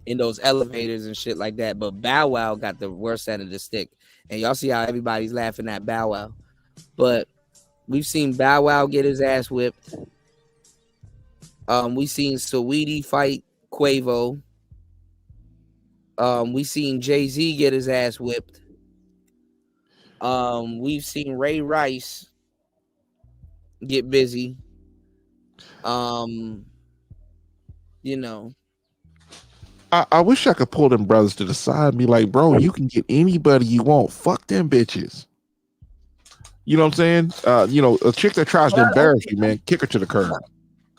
in those elevators and shit like that. But Bow Wow got the worst end of the stick. And y'all see how everybody's laughing at Bow Wow. But we've seen Bow Wow get his ass whipped. We seen Saweetie fight Quavo. We seen Jay-Z get his ass whipped. We've seen Ray Rice get busy. You know. I wish I could pull them brothers to the side and be like, bro, you can get anybody you want. Fuck them bitches. You know what I'm saying? You know, a chick that tries to embarrass you, man, kick her to the curb.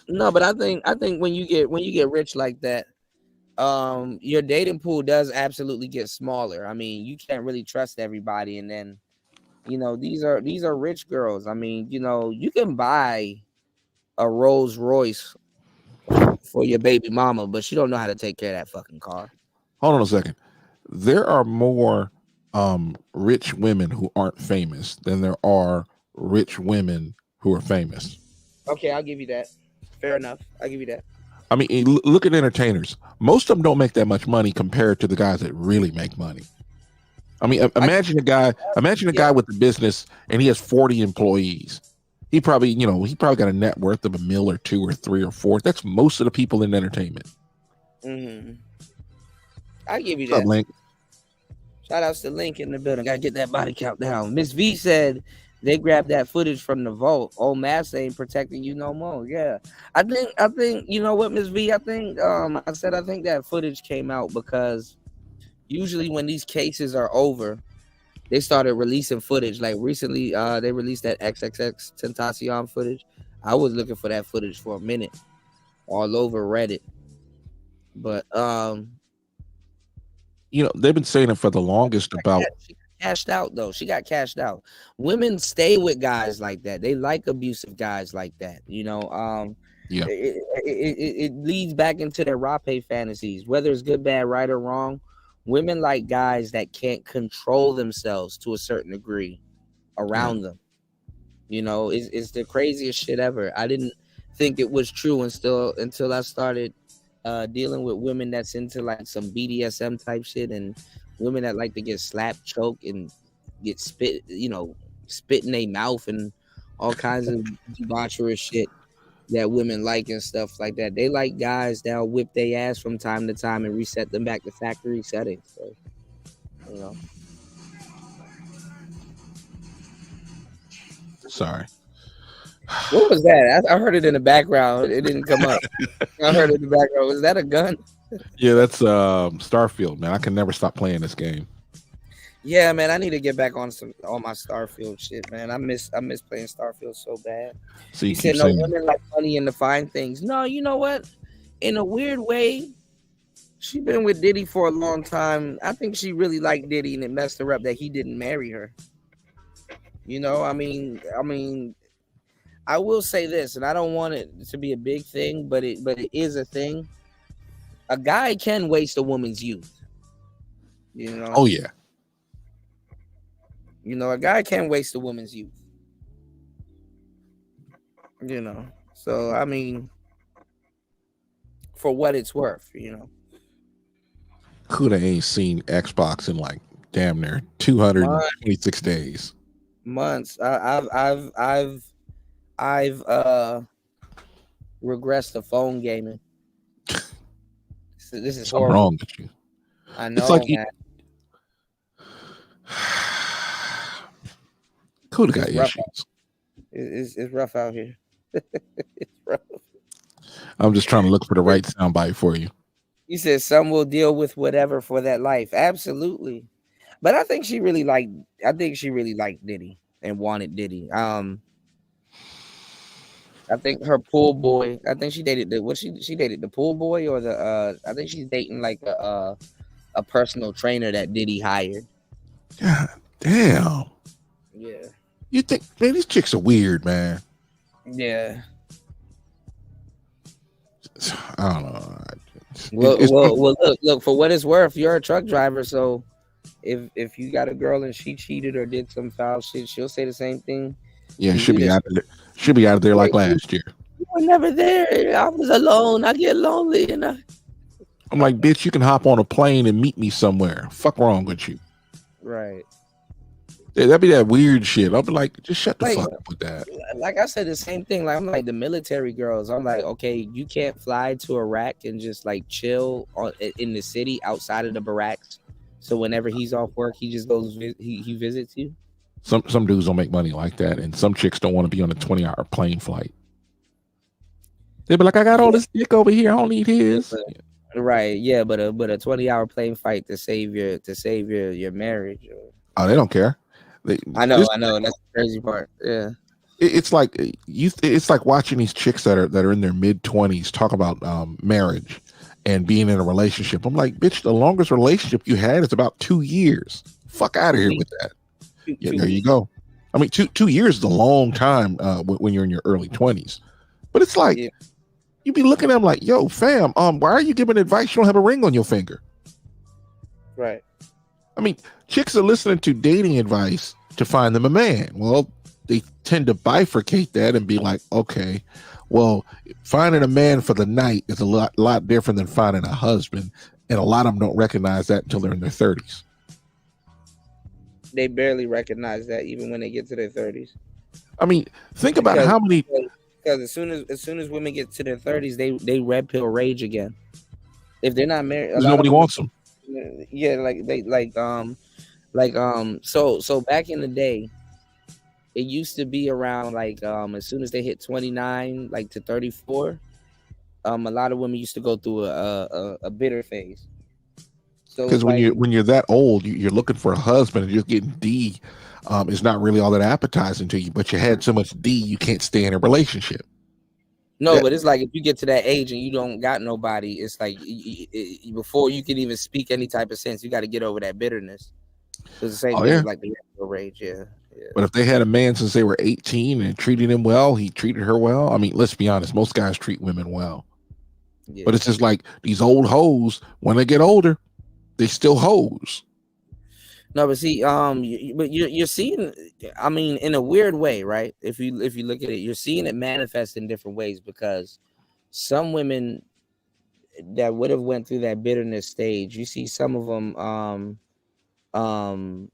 No, but I think when you get rich like that, your dating pool does absolutely get smaller. I mean, you can't really trust everybody, and then, you know, these are rich girls. I mean, you know, you can buy a Rolls Royce for your baby mama, but she don't know how to take care of that fucking car. Hold on a second. There are more rich women who aren't famous than there are rich women who are famous. Okay, I'll give you that. Fair enough. I'll give you that. I mean, look at entertainers. Most of them don't make that much money compared to the guys that really make money. I mean, imagine a guy with a business and he has 40 employees. He probably got a net worth of $1 million or $2 or $3 or $4. That's most of the people in entertainment. I give you What's that. up, Link? Shout outs to Link in the building. Gotta get that body count down. Miss V said they grabbed that footage from the vault. Old Mass ain't protecting you no more. Yeah, I think you know what, Miss V. I think that footage came out because usually when these cases are over, they started releasing footage. Like recently, they released that XXX Tentacion footage. I was looking for that footage for a minute, all over Reddit. But You know, they've been saying it for the longest about. she got cashed out though. She got cashed out. Women stay with guys like that. They like abusive guys like that. You know, Yeah. it leads back into their rape fantasies, whether it's good, bad, right, or wrong. Women like guys that can't control themselves to a certain degree around them. You know, it's the craziest shit ever. I didn't think it was true until I started dealing with women that's into like some BDSM type shit, and women that like to get slapped, choked, and get spit in their mouth and all kinds of debaucherous shit that women like and stuff like that. They like guys that'll whip their ass from time to time and reset them back to factory settings. So, you know. Sorry. What was that? I heard it in the background. It didn't come up. I heard it in the background. Was that a gun? Yeah, that's Starfield, man. I can never stop playing this game. Yeah, man. I need to get back on all my Starfield shit, man. I miss playing Starfield so bad. So you said no women like money and the fine things. No, you know what? In a weird way, she been with Diddy for a long time. I think she really liked Diddy, and it messed her up that he didn't marry her. You know, I mean, I will say this, and I don't want it to be a big thing, but it is a thing. A guy can waste a woman's youth. You know? Oh yeah. You know, a guy can waste a woman's youth. You know. So I mean, for what it's worth, you know. Kuda ain't seen Xbox in like damn near 226 days. Months. I've regressed to phone gaming. This is Something horrible. wrong with you. I know. It's like man. Kuda got It's rough issues. It's rough out here. It's rough. I'm just trying to look for the right soundbite for you. You said some will deal with whatever for that life. Absolutely. But I think she really liked Diddy and wanted Diddy. I think her pool boy. I think she dated she dated the pool boy or the I think she's dating like a personal trainer that Diddy hired. God damn. Yeah. You think, man, these chicks are weird, man. Yeah. I don't know. Well, look, for what it's worth, you're a truck driver, so if you got a girl and she cheated or did some foul shit, she'll say the same thing. Yeah, she'll be out of there. She'll be out of there like last year. You were never there. I was alone. I get lonely, and I'm like, bitch, you can hop on a plane and meet me somewhere. Fuck wrong with you? right. Yeah, that'd be that weird shit. I'll be like, just shut the Like- fuck up with that. Like I said, the same thing. Like I'm like the military girls. I'm like, okay, you can't fly to Iraq and just like chill in the city outside of the barracks. So whenever he's off work, he just goes. He visits you. Some dudes don't make money like that, and some chicks don't want to be on a 20-hour plane flight. They be like, I got all this dick over here. I don't need his. Right. Yeah, but a 20-hour plane fight to save your marriage. Oh, they don't care. I know. That's the crazy part. Yeah. It's like It's like watching these chicks that are in their mid-20s talk about marriage and being in a relationship. I'm like, bitch, the longest relationship you had is about 2 years. Fuck out of here with that. Yeah, there you go. I mean, 2 years is a long time when you're in your early 20s. But it's like you be looking at them like, yo, fam, why are you giving advice? You don't have a ring on your finger. Right. I mean, chicks are listening to dating advice to find them a man. Well, they tend to bifurcate that and be like, okay, well, finding a man for the night is a lot different than finding a husband. And a lot of them don't recognize that until they're in their 30s. They barely recognize that even when they get to their 30s. I mean, think about how many. Because as soon as women get to their 30s, they red pill rage again. If they're not married, Nobody wants them. Yeah, so back in the day, it used to be around like as soon as they hit 29 like to 34, a lot of women used to go through a bitter phase. So Because it's when like, you're that old, you're looking for a husband, and just getting D is not really all that appetizing to you. But you had so much D, you can't stay in a relationship. no, Yeah. but it's like if you get to that age and you don't got nobody, it's like before you can even speak any type of sense, you got to get over that bitterness. It's the same Oh thing yeah. with like the younger rage. Yeah. But if they had a man since they were 18 and treated him well, he treated her well. I mean, let's be honest, most guys treat women well. Yeah. But it's just like these old hoes, when they get older, they still hoes. No, but see, but you're seeing, I mean, in a weird way, right? If you look at it, you're seeing it manifest in different ways because some women that would have went through that bitterness stage, you see some of them, Who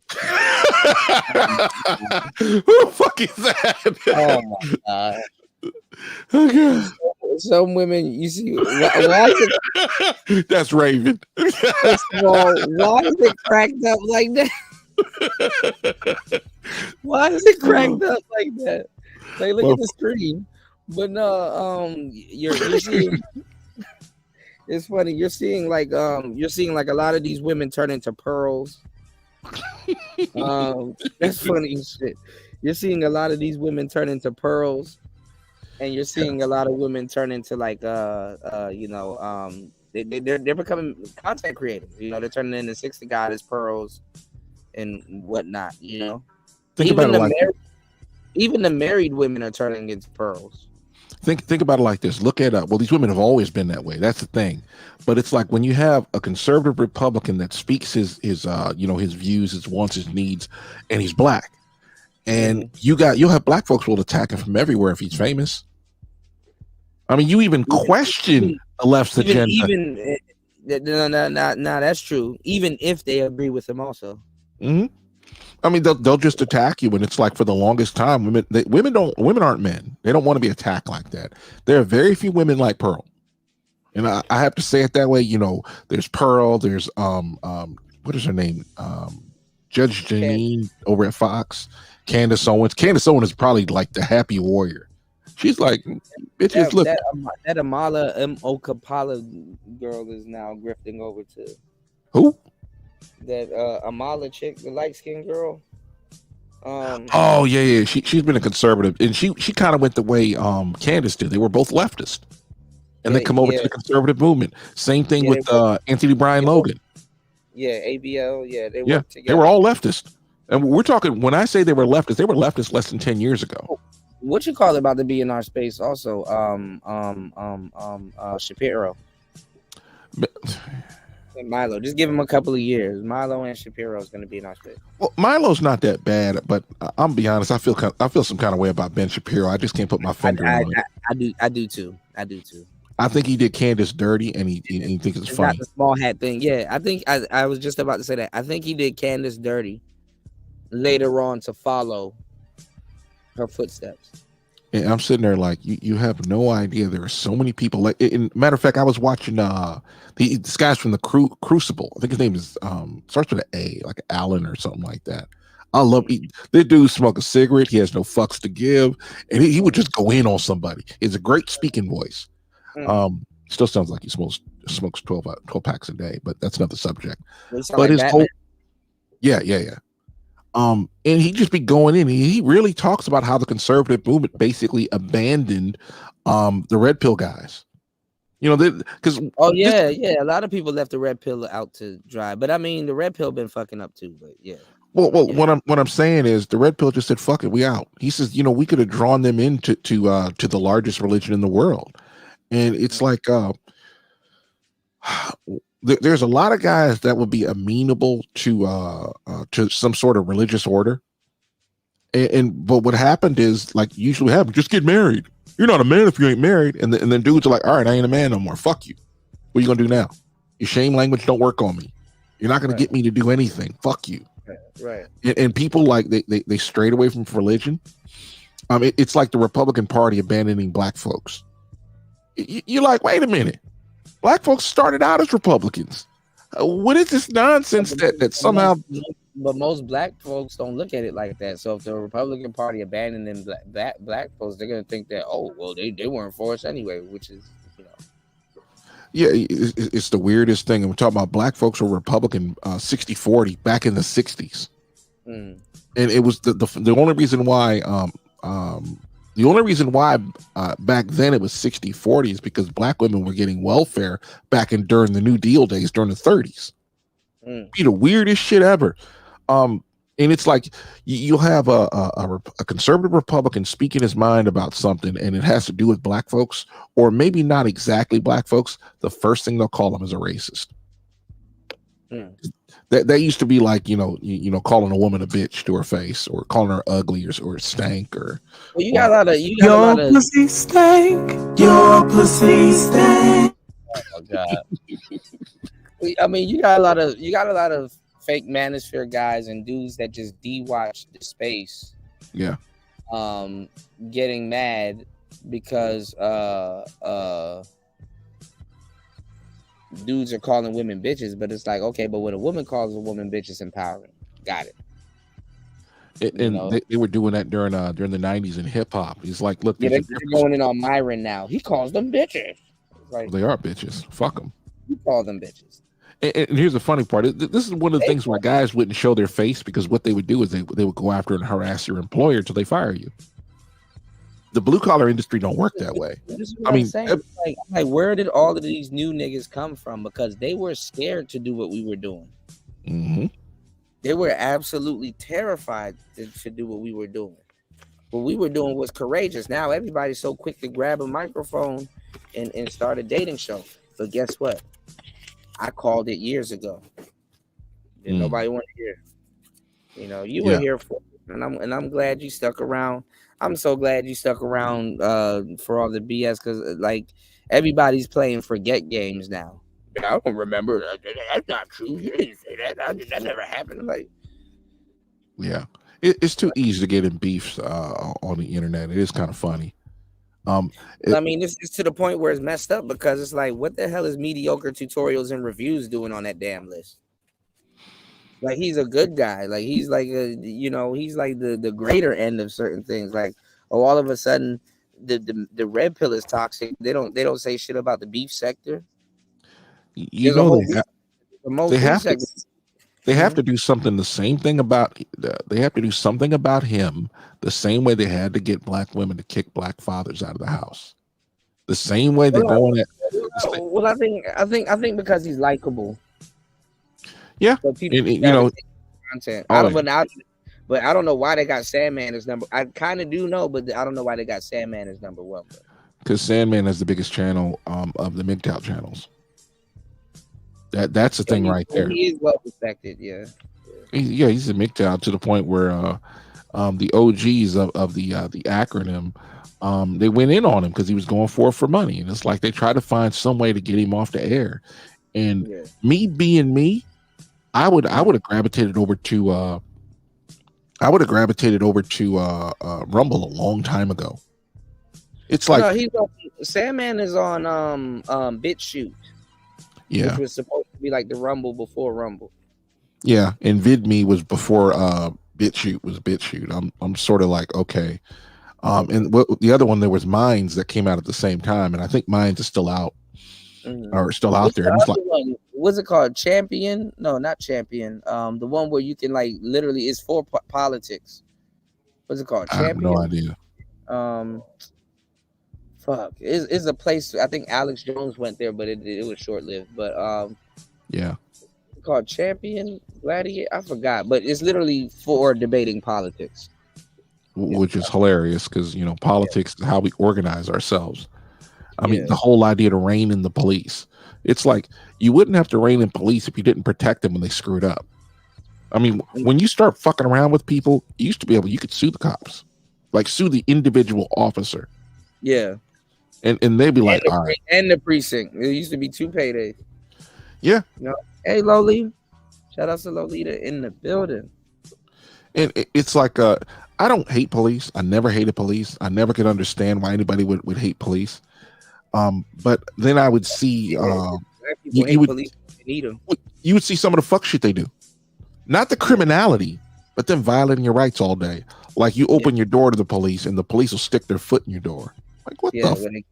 the fuck is that? Oh my god. Okay. Some women, you see, why is it, That's Raven. first of all, why is it cracked up like that? Why is it cracked up like that? Like, look at the screen. But no, you're seeing. It's funny. You're seeing like a lot of these women turn into pearls. That's funny as shit. You're seeing a lot of these women turn into pearls, and you're seeing a lot of women turn into like they're becoming content creators. You know, they're turning into 60 goddess pearls and whatnot. You know, Think about it like even the married women are turning into pearls. Think about it like this. Look at well, these women have always been that way. That's the thing. But it's like when you have a conservative Republican that speaks his his views, his wants, his needs, and he's black, and you'll have black folks will attack him from everywhere if he's famous. I mean, you even question the left's agenda. No, that's true. Even if they agree with him, also. Mm-hmm. I mean, they'll just attack you, and it's like for the longest time, women aren't men. They don't want to be attacked like that. There are very few women like Pearl, and I have to say it that way. You know, there's Pearl. There's what is her name? Judge Janine over at Fox. Candace Owens. Candace Owens is probably like the happy warrior. She's like, bitches, look. That Amala Okapala girl is now grifting over to who? That Amala chick, the light skinned girl. Oh yeah. She's been a conservative, and she kind of went the way Candace did. They were both leftist, and they come over to the conservative movement. Same thing with Anthony Bryan Logan. Yeah, ABL. Yeah, they worked together. They were all leftist, and we're talking. When I say they were leftist less than 10 years ago. What you call it about to be in our space? Also, Shapiro. And Milo, just give him a couple of years. Milo and Shapiro is going to be in our space. Well, Milo's not that bad, but I'm be honest. I feel some kind of way about Ben Shapiro. I just can't put my finger on it. I do too. I think he did Candace dirty, and he thinks it's funny. Not the small hat thing. Yeah, I think I was just about to say that. I think he did Candace dirty later on to follow her footsteps. And I'm sitting there like, you have no idea. There are so many people. Like, matter of fact, I was watching this guy's from the Crucible. I think his name is starts with an A, like Allen or something like that. I love this dude. Smoke a cigarette. He has no fucks to give, and he would just go in on somebody. It's a great speaking voice. Still sounds like he smokes 12 packs a day, but that's another subject. But like his Batman. whole yeah. And he just be going in. He really talks about how the conservative movement basically abandoned the red pill guys. You know, because a lot of people left the red pill out to dry. But I mean, the red pill been fucking up too. But yeah. Well, what I'm saying is the red pill just said, "Fuck it, we out." He says, you know, we could have drawn them into to the largest religion in the world, and it's like there's a lot of guys that would be amenable to some sort of religious order, but what happened is, like usually happens, just get married. You're not a man if you ain't married, and then dudes are like, all right, I ain't a man no more. Fuck you. What are you gonna do now? Your shame language don't work on me. You're not gonna get me to do anything. Fuck you. Right. And people like they strayed away from religion. It's like the Republican Party abandoning black folks. You're like, wait a minute. Black folks started out as Republicans. What is this nonsense that somehow? But most black folks don't look at it like that. So if the Republican Party abandoning black folks, they're gonna think that, oh well, they weren't for us anyway, which is, you know. Yeah, it's the weirdest thing. And we're talking about black folks were Republican 60-40 back in the 60s. Mm. And it was the only reason why back then it was 60-40 is because black women were getting welfare back during the New Deal days during the 30s. Be the weirdest shit ever. And it's like you'll have a conservative Republican speaking his mind about something, and it has to do with black folks, or maybe not exactly black folks. The first thing they'll call them is a racist. That used to be like calling a woman a bitch to her face, or calling her ugly, or stank, or. Well, you got a lot of your pussy stank. Your pussy stank. Oh God. I mean, you got a lot of fake manosphere guys and dudes that just de-watch the space. Yeah. Getting mad because dudes are calling women bitches, but it's like, okay, but when a woman calls a woman bitch, it's empowering. Got it. And they were doing that during the 90s in hip hop. He's like, look, they're going in on Myron now. He calls them bitches. Like, they are bitches. Fuck them. You call them bitches. And here's the funny part. This is one of the things where guys wouldn't show their face, because what they would do is they would go after and harass your employer until they fire you. The blue collar industry don't work that way. I mean, like, where did all of these new niggas come from? Because they were scared to do what we were doing. Mm-hmm. They were absolutely terrified to do what we were doing. What we were doing was courageous. Now everybody's so quick to grab a microphone and start a dating show. But guess what? I called it years ago. And nobody wanted to hear. You were here for it, and I'm glad you stuck around. I'm so glad you stuck around for all the BS, because like everybody's playing forget games now. I don't remember. That's not true. You didn't say that. That never happened. Like, yeah, it's too easy to get in beefs on the internet. It is kind of funny. I mean, it's to the point where it's messed up, because it's like, what the hell is mediocre tutorials and reviews doing on that damn list? Like, he's a good guy. Like, he's like he's like the greater end of certain things. Like, all of a sudden the red pill is toxic. They don't say shit about the beef sector. They have to do something. The same thing about they have to do something about him. The same way they had to get black women to kick black fathers out of the house. The same way they're going at. Well, I think because he's likable. Yeah, so people content. But I don't know why they got Sandman as number. I kind of do know, but I don't know why they got Sandman as number one. Because Sandman is the biggest channel of the MGTOW channels. That's the thing right there. He is well respected. Yeah. He's a MGTOW to the point where the OGs of the acronym they went in on him because he was going for money, and it's like they tried to find some way to get him off the air. And me being me, I would have gravitated over to Rumble a long time ago. It's like Sandman is on BitChute. Yeah, which was supposed to be like the Rumble before Rumble. Yeah, and VidMe was before BitChute was BitChute. I'm sort of like, okay. And the other one, there was Minds that came out at the same time, and I think Minds is still out or still out there. And it's like, what's it called? Champion? No, not Champion. The one where you can like literally it's for politics. What's it called? Champion? I have no idea. Fuck, it's a place. I think Alex Jones went there, but it was short lived. But yeah, it's called Champion Gladiator. I forgot, but it's literally for debating politics, which is hilarious because politics is how we organize ourselves. I mean, the whole idea to rein in the police. It's like you wouldn't have to rein in police if you didn't protect them when they screwed up. I mean, when you start fucking around with people, you could sue the cops, like sue the individual officer. Yeah. And they'd be like, all right. And the precinct. It used to be 2 paydays. Yeah. Hey, Lolita. Shout out to Lolita in the building. And it's like, I don't hate police. I never hated police. I never could understand why anybody would hate police. But then I would see, you would see some of the fuck shit they do. Not the criminality, but them violating your rights all day. Like you open your door to the police and the police will stick their foot in your door. Like what the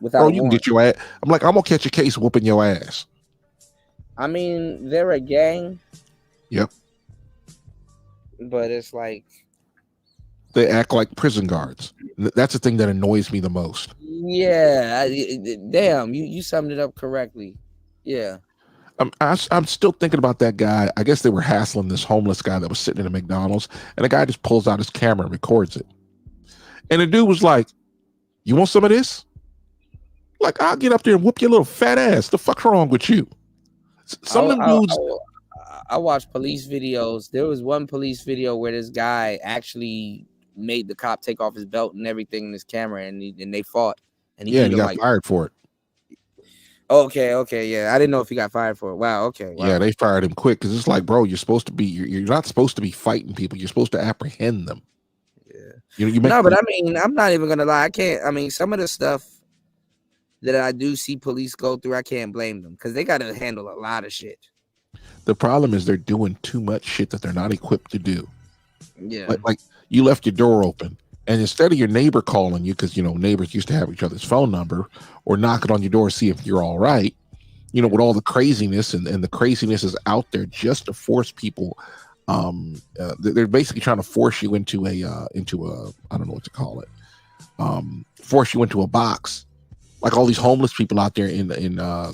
without Bro, a you can warrant. get your ass. I'm like, I'm gonna catch a case whooping your ass. I mean, they're a gang, Yep. but it's like, They act like prison guards. That's the thing that annoys me the most. yeah, damn, you summed it up correctly. Yeah. I'm still thinking about that guy. I guess they were hassling this homeless guy that was sitting in a McDonald's, and the guy just pulls out his camera and records it. And the dude was like, "You want some of this? Like, I'll get up there and whoop your little fat ass. The fuck's wrong with you?" Some of them dudes. I watched police videos. There was one police video where this guy actually made the cop take off his belt and everything in his camera, and they fought. And He got fired for it. Okay, yeah. I didn't know if he got fired for it. Wow, okay. Wow. Yeah, they fired him quick because it's like, bro, you're supposed to be. You're not supposed to be fighting people. You're supposed to apprehend them. Yeah. No, but I mean, I'm not even gonna lie. I can't. I mean, some of the stuff that I do see police go through, I can't blame them because they got to handle a lot of shit. The problem is they're doing too much shit that they're not equipped to do. Yeah. Like you left your door open, and instead of your neighbor calling you, because neighbors used to have each other's phone number, or knocking on your door to see if you're all right, with all the craziness and the craziness is out there just to force people. They're basically trying to force you into a I don't know what to call it. Force you into a box, like all these homeless people out there in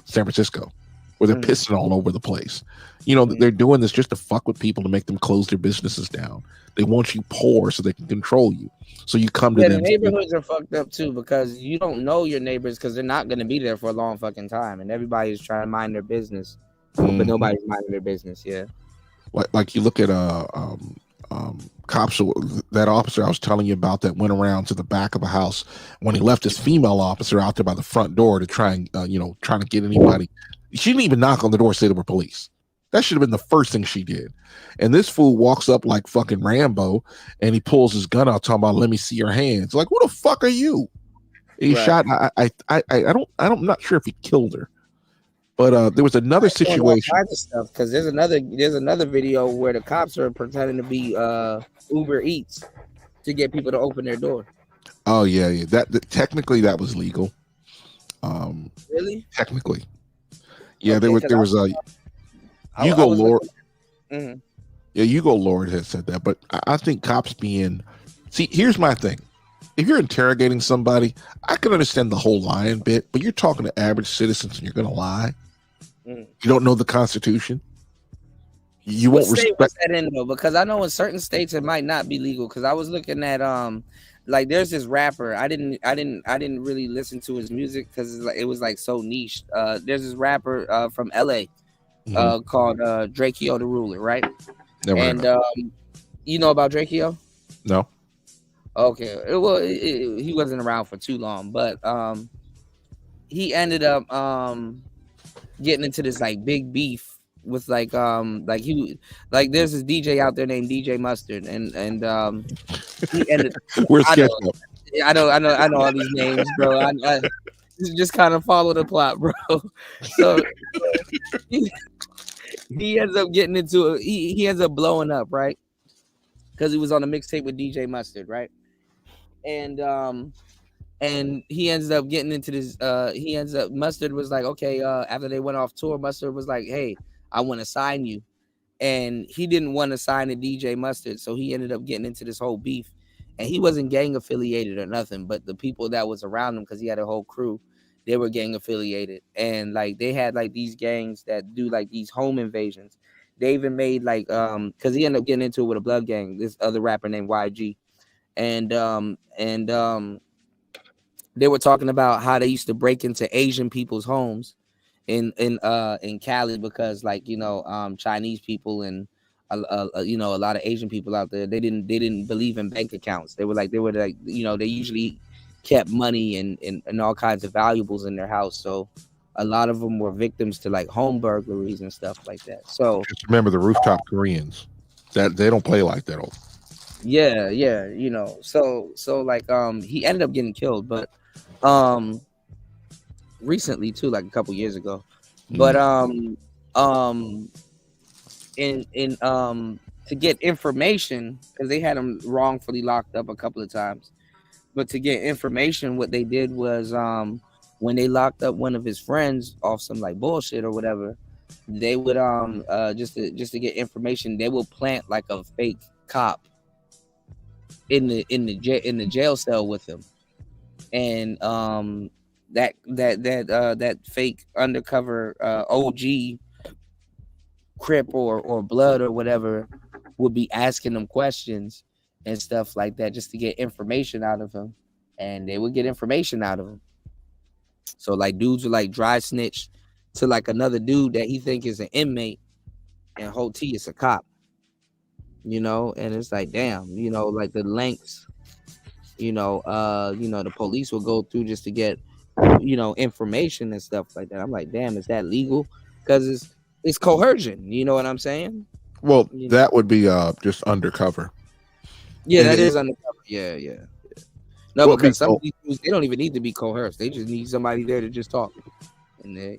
San Francisco, where they're pissing all over the place. They're doing this just to fuck with people, to make them close their businesses down. They want you poor so they can control you. So you come to them. The neighborhoods are fucked up too because you don't know your neighbors because they're not going to be there for a long fucking time, and everybody's trying to mind their business, but nobody's minding their business. Yeah. Like you look at cops. That officer I was telling you about that went around to the back of a house when he left his female officer out there by the front door to try and trying to get anybody. She didn't even knock on the door, say there were police. That should have been the first thing she did. And this fool walks up like fucking Rambo, and he pulls his gun out, talking about, "Let me see your hands." Like, who the fuck are you? He shot. I'm not sure if he killed her, but there was another situation. Because there's another video where the cops are pretending to be Uber Eats to get people to open their door. Oh yeah. That technically that was legal. Really? Technically, yeah. Okay, there was a. You go, Lord. Mm-hmm. Yeah, you go, Lord has said that, but I think cops being. See, here's my thing. If you're interrogating somebody, I can understand the whole lying bit, but you're talking to average citizens and you're going to lie. You don't know the Constitution. You won't respect. What's that in though? Because I know in certain states it might not be legal. Because I was looking at like there's this rapper. I didn't really listen to his music because it was like so niche. There's this rapper from LA. Called Drakeo the Ruler, right? Never you know about Drakeo? No. Okay. He wasn't around for too long, but he ended up getting into this like big beef with like there's this DJ out there named DJ Mustard, and he ended. Where's Ketchup? I know all these names, bro. I just kind of follow the plot, bro. So he ends up getting into it. He ends up blowing up, right? Because he was on a mixtape with DJ Mustard, right? And he ends up getting into this. Mustard was like, okay. After they went off tour, Mustard was like, hey, I want to sign you, and he didn't want to sign a DJ Mustard, so he ended up getting into this whole beef. And he wasn't gang affiliated or nothing, but the people that was around him, because he had a whole crew, they were gang affiliated, and like they had like these gangs that do like these home invasions. They even made like because he ended up getting into it with a blood gang, this other rapper named YG, and they were talking about how they used to break into Asian people's homes in Cali because Chinese people and a lot of Asian people out there, they didn't believe in bank accounts. They usually kept money and all kinds of valuables in their house. So a lot of them were victims to like home burglaries and stuff like that. So just remember the rooftop Koreans, that they don't play like that. Yeah. So like he ended up getting killed, but recently too, like a couple years ago. But to get information, because they had him wrongfully locked up a couple of times, but to get information, what they did was when they locked up one of his friends off some like bullshit or whatever, they would just to get information, they will plant like a fake cop in the jail cell with him, and that fake undercover OG Crip or Blood or whatever would be asking them questions and stuff like that just to get information out of him, and they would get information out of him. So like dudes would like dry snitch to like another dude that he think is an inmate, and whole T is a cop, you know. And it's like, damn, you know, like the lengths, the police will go through just to get, information and stuff like that. I'm like, damn, is that legal? Because it's coercion, you know what I'm saying? Well, that would be just undercover. Yeah, And that is undercover. Yeah. No, Well, because some of these dudes, they don't even need to be coerced. They just need somebody there to just talk. And they,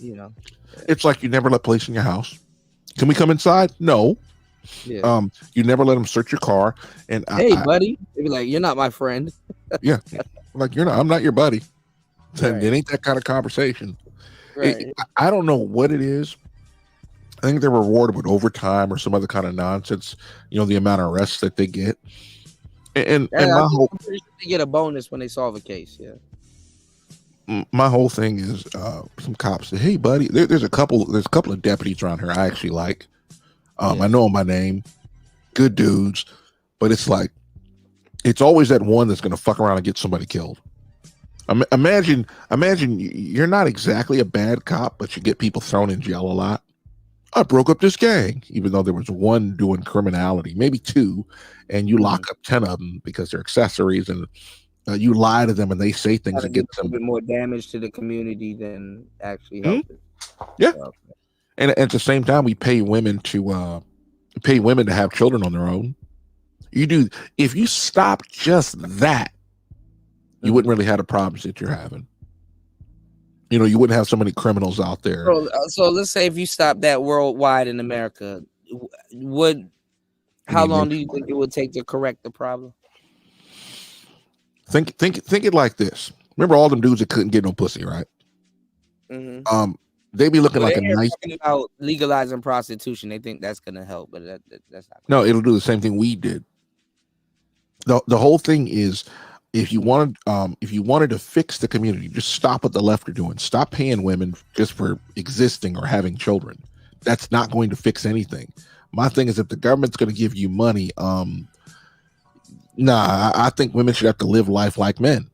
It's like you never let police in your house. Can we come inside? No. Yeah. You never let them search your car. And hey, buddy, they be like, you're not my friend. Yeah, like I'm not your buddy. Right. It ain't that kind of conversation. Right. I don't know what it is. I think they're rewarded with overtime or some other kind of nonsense. The amount of arrests that they get. And my whole, I'm pretty sure they get a bonus when they solve a case. Yeah. My whole thing is some cops say, "Hey, buddy, there's a couple of deputies around here I actually like. I know them by name, good dudes, but it's like it's always that one that's going to fuck around and get somebody killed. Imagine you're not exactly a bad cop, but you get people thrown in jail a lot. I broke up this gang, even though there was one doing criminality, maybe two, and you lock up 10 of them because they're accessories, and you lie to them and they say things that get a bit more damage to the community than actually helping. Yeah, and at the same time, we pay women to have children on their own. You do if you stop just that, you wouldn't really have the problems that you're having. You wouldn't have so many criminals out there. So let's say if you stop that worldwide in America, how long do you think it would take to correct the problem? Think it like this. Remember all them dudes that couldn't get no pussy, right? Mm-hmm. They be looking like a nice. About legalizing prostitution, they think that's gonna help, but that's not. No, it'll do the same thing we did. The whole thing is, if you wanted to fix the community, just stop what the left are doing. Stop paying women just for existing or having children. That's not going to fix anything. My thing is, if the government's going to give you money, I think women should have to live life like men.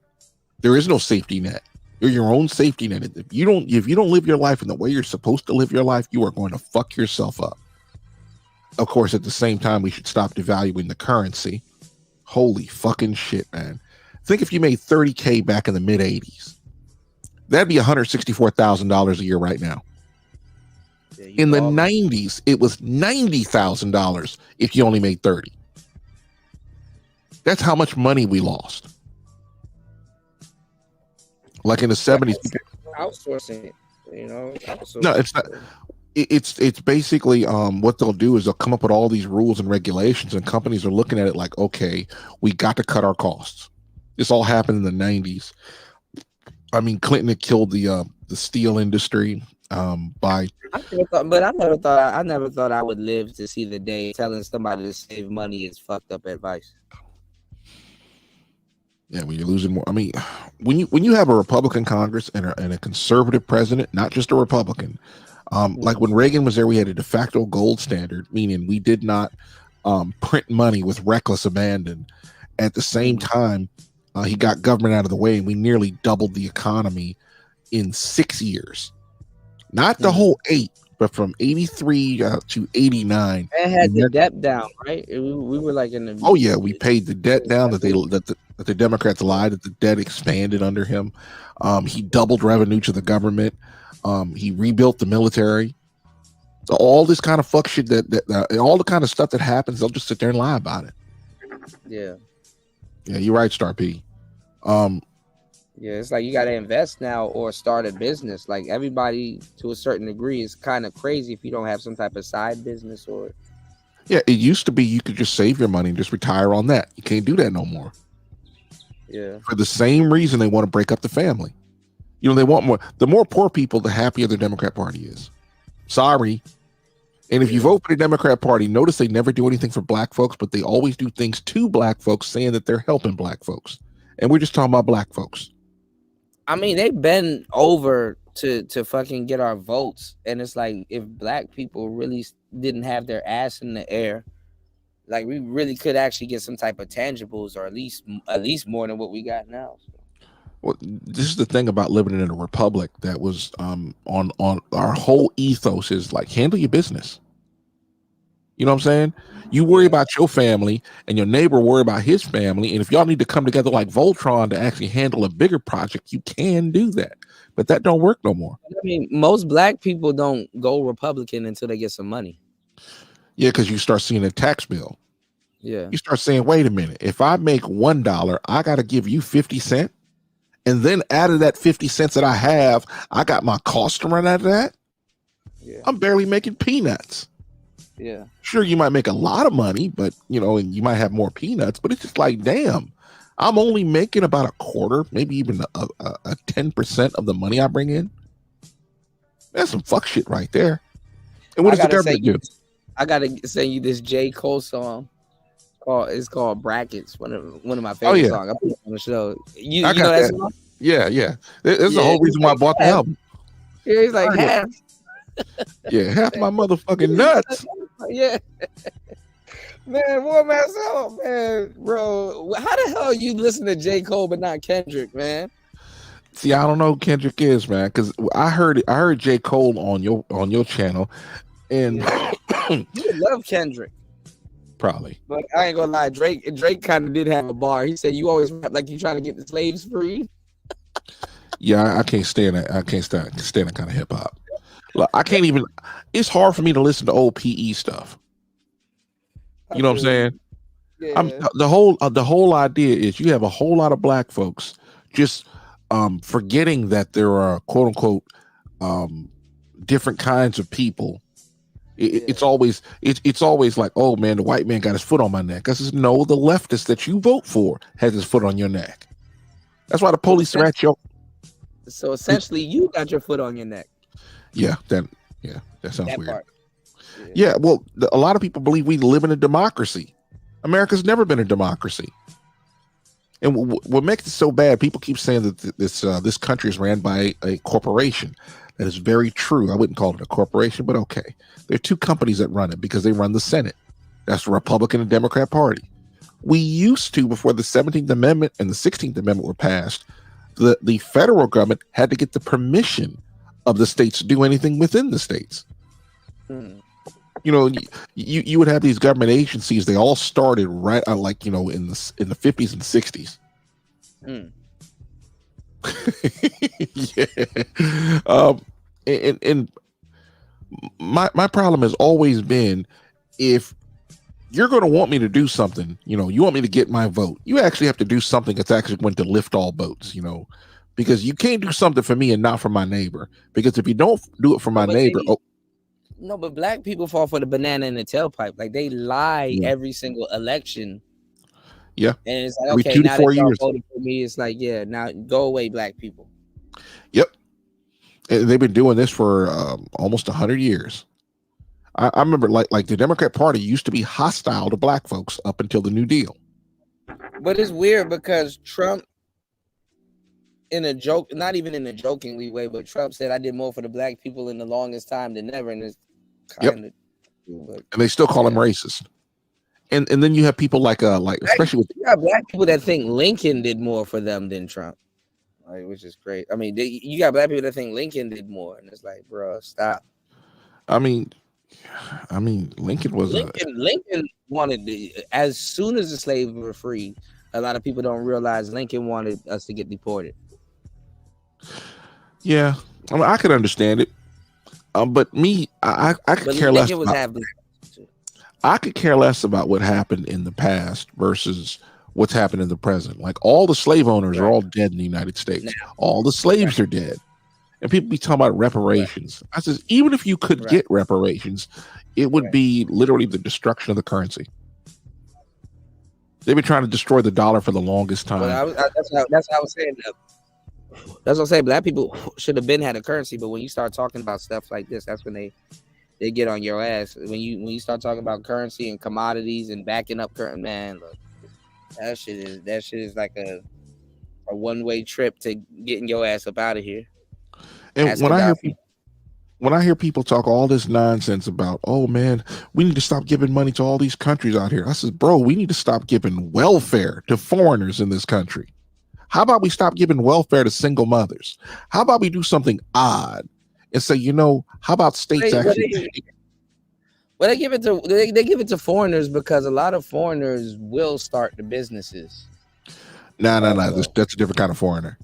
There is no safety net. You're your own safety net. If you don't live your life in the way you're supposed to live your life, you are going to fuck yourself up. Of course, at the same time, we should stop devaluing the currency. Holy fucking shit, man. Think if you made $30K back in the mid 80s, that'd be $164,000 a year right now. In the 90s, it was $90,000 if you only made 30. That's how much money we lost. Like in the 70s, outsourcing it, outsourcing. No, it's not. It's basically what they'll do is they'll come up with all these rules and regulations, and companies are looking at it like, okay, we got to cut our costs. This all happened in the 90s. I mean, Clinton had killed the steel industry by. I never thought I would live to see the day telling somebody to save money is fucked up advice. Yeah, when you're losing more. I mean, when you have a Republican Congress and a conservative president, not just a Republican. Like when Reagan was there, we had a de facto gold standard, meaning we did not print money with reckless abandon. At the same time, he got government out of the way, and we nearly doubled the economy in 6 years. Not the whole 8, but from 83 to 89. And had the debt down, right? We were like in the. Oh yeah, we paid the debt down that the Democrats lied that the debt expanded under him. He doubled revenue to the government. He rebuilt the military. So all this kind of fuck shit that all the kind of stuff that happens, they'll just sit there and lie about it. Yeah. Yeah, you're right, Star P. Yeah, it's like you got to invest now or start a business. Like everybody, to a certain degree, is kind of crazy if you don't have some type of side business or. Yeah, it used to be you could just save your money and just retire on that. You can't do that no more. Yeah. For the same reason they want to break up the family. You know, they want more. The more poor people, the happier the Democrat Party is. Sorry. And if you vote for the Democrat Party, notice they never do anything for black folks, but they always do things to black folks saying that they're helping black folks. And we're just talking about black folks. I mean, they bend over to fucking get our votes. And it's like, if black people really didn't have their ass in the air, like, we really could actually get some type of tangibles, or at least more than what we got now. Well, this is the thing about living in a republic that was on our whole ethos is like, handle your business. You know what I'm saying? You worry about your family, and your neighbor worry about his family. And if y'all need to come together like Voltron to actually handle a bigger project, you can do that. But that don't work no more. I mean, most black people don't go Republican until they get some money. Yeah, because you start seeing a tax bill. Yeah. You start saying, wait a minute, if I make $1, I got to give you 50 cents. And then out of that 50 cents that I have, I got my cost to run out of that. Yeah. I'm barely making peanuts. Yeah. Sure, you might make a lot of money, but you know, and you might have more peanuts, but it's just like, damn, I'm only making about a quarter, maybe even a 10% of the money I bring in. That's some fuck shit right there. And what does the government do? I gotta send you this J. Cole song. It's called Brackets. One of my favorite songs. I put it on the show. You know that song? Yeah. There's the whole reason why I bought the album. Yeah, he's like half. Yeah, half my motherfucking nuts. Yeah. Man, what myself, man, bro. How the hell you listen to J. Cole but not Kendrick, man? See, I don't know who Kendrick is, man, because I heard J. Cole on your channel, and You love Kendrick. Probably. But I ain't gonna lie, Drake kind of did have a bar. He said, "You always rap like you trying to get the slaves free." Yeah, I can't stand that. I can't stand that kind of hip hop. I can't even. It's hard for me to listen to old PE stuff. You know what I'm saying? Yeah. The whole idea is you have a whole lot of black folks just forgetting that there are quote unquote different kinds of people. It's always like, oh man, the white man got his foot on my neck. I says, no, the leftist that you vote for has his foot on your neck. That's why the police are at your. So essentially, you got your foot on your neck. Yeah, that sounds weird. Part. Yeah, well, a lot of people believe we live in a democracy. America's never been a democracy. And what makes it so bad, people keep saying that this country is ran by a corporation. That is very true. I wouldn't call it a corporation, but okay. There are two companies that run it because they run the Senate. That's the Republican and Democrat Party. We used to, before the 17th Amendment and the 16th Amendment were passed, the federal government had to get the permission of the states to do anything within the states. You know, you would have these government agencies. They all started right, like, you know, in the 50s and 60s. Yeah. And my problem has always been, if you're going to want me to do something, you know, you want me to get my vote, you actually have to do something that's actually going to lift all boats, you know, because you can't do something for me and not for my neighbor. Because if you don't do it for my neighbor, no, but black people fall for the banana in the tailpipe. Like, they lie every single election. Yeah. And it's like, every okay, 2 to now 4 that y'all years. voted for me, it's like, yeah, now go away, black people. Yep. And they've been doing this for almost 100 years. I remember like the Democrat Party used to be hostile to black folks up until the New Deal. But it's weird because Trump, in a joke, not even in a jokingly way, but Trump said, I did more for the black people in the longest time than ever. And it's kind of, and they still call him racist. And then you have people like especially with black people that think Lincoln did more for them than Trump, like, which is great. I mean, you got black people that think Lincoln did more, and it's like, bro, stop. I mean, Lincoln was Lincoln wanted as soon as the slaves were freed. A lot of people don't realize Lincoln wanted us to get deported. Yeah, I mean, I could understand it, but me, I could care less. I could care less about what happened in the past versus what's happened in the present. Like, all the slave owners are all dead in the United States. All the slaves are dead. And people be talking about reparations. I says, even if you could get reparations, it would be literally the destruction of the currency. They've been trying to destroy the dollar for the longest time. That's how I was saying that. That's what I'm saying. Black people should have been had a currency, but when you start talking about stuff like this, that's when they get on your ass. When you start talking about currency and commodities and backing up current, man, look, that shit is like a one-way trip to getting your ass up out of here. And when I hear people talk all this nonsense about, oh man, we need to stop giving money to all these countries out here. I said, bro, we need to stop giving welfare to foreigners in this country. How about we stop giving welfare to single mothers? How about we do something odd and say, how about states actually? Well, they give it to foreigners because a lot of foreigners will start the businesses. No. That's a different kind of foreigner.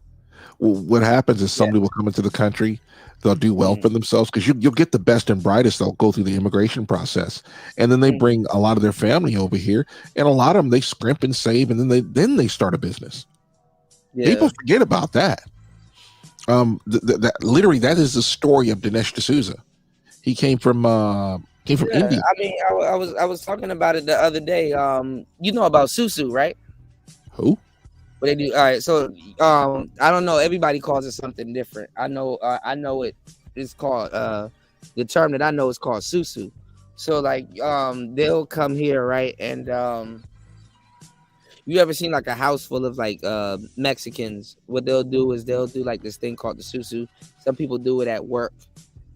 Well, what happens is somebody will come into the country. They'll do well for themselves because you'll get the best and brightest. They'll go through the immigration process, and then they bring a lot of their family over here, and a lot of them they scrimp and save, and then they start a business. Yeah. People forget about that. Literally, that is the story of Dinesh D'Souza. He came from India. I mean, I was talking about it the other day. You know about Susu, right? Who? What they do? All right, so I don't know. Everybody calls it something different. I know it's called the term that I know is called Susu. So like they'll come here, right? And you ever seen like a house full of like Mexicans? What they'll do is they'll do like this thing called the Susu. Some people do it at work,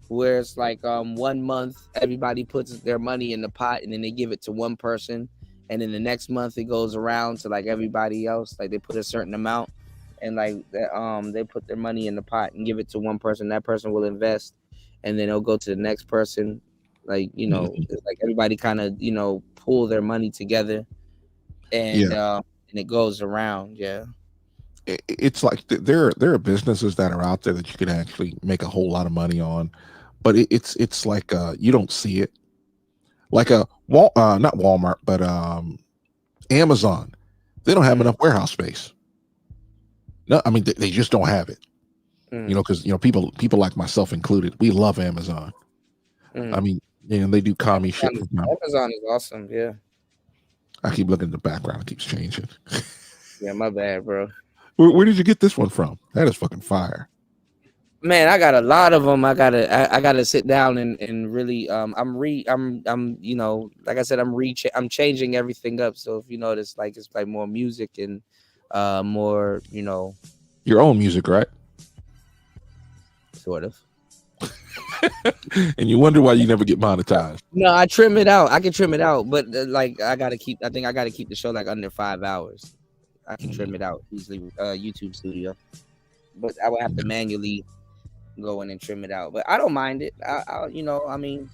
where it's like 1 month everybody puts their money in the pot and then they give it to one person. And then the next month it goes around to like everybody else. Like they put a certain amount, and like they put their money in the pot and give it to one person. That person will invest, and then it'll go to the next person. Like it's like everybody kind of pull their money together, and it goes around. Yeah, it's like there are businesses that are out there that you can actually make a whole lot of money on, but it's like you don't see it. Like not Walmart, but Amazon. They don't have enough warehouse space. No, I mean they just don't have it. Because people like myself included, we love Amazon. I mean, they do commie shit. Amazon is awesome. Yeah. I keep looking at the background; it keeps changing. Yeah, my bad, bro. Where did you get this one from? That is fucking fire. Man, I got a lot of them. I gotta sit down and really I'm like I said, I'm changing everything up. So if you notice, like it's like more music and more your own music, right? Sort of. And you wonder why you never get monetized. No, I trim it out. I can trim it out, but like I think I gotta keep the show like under 5 hours. I can trim it out easily with YouTube Studio, but I would have to manually go in and trim it out, but I don't mind it. I mean,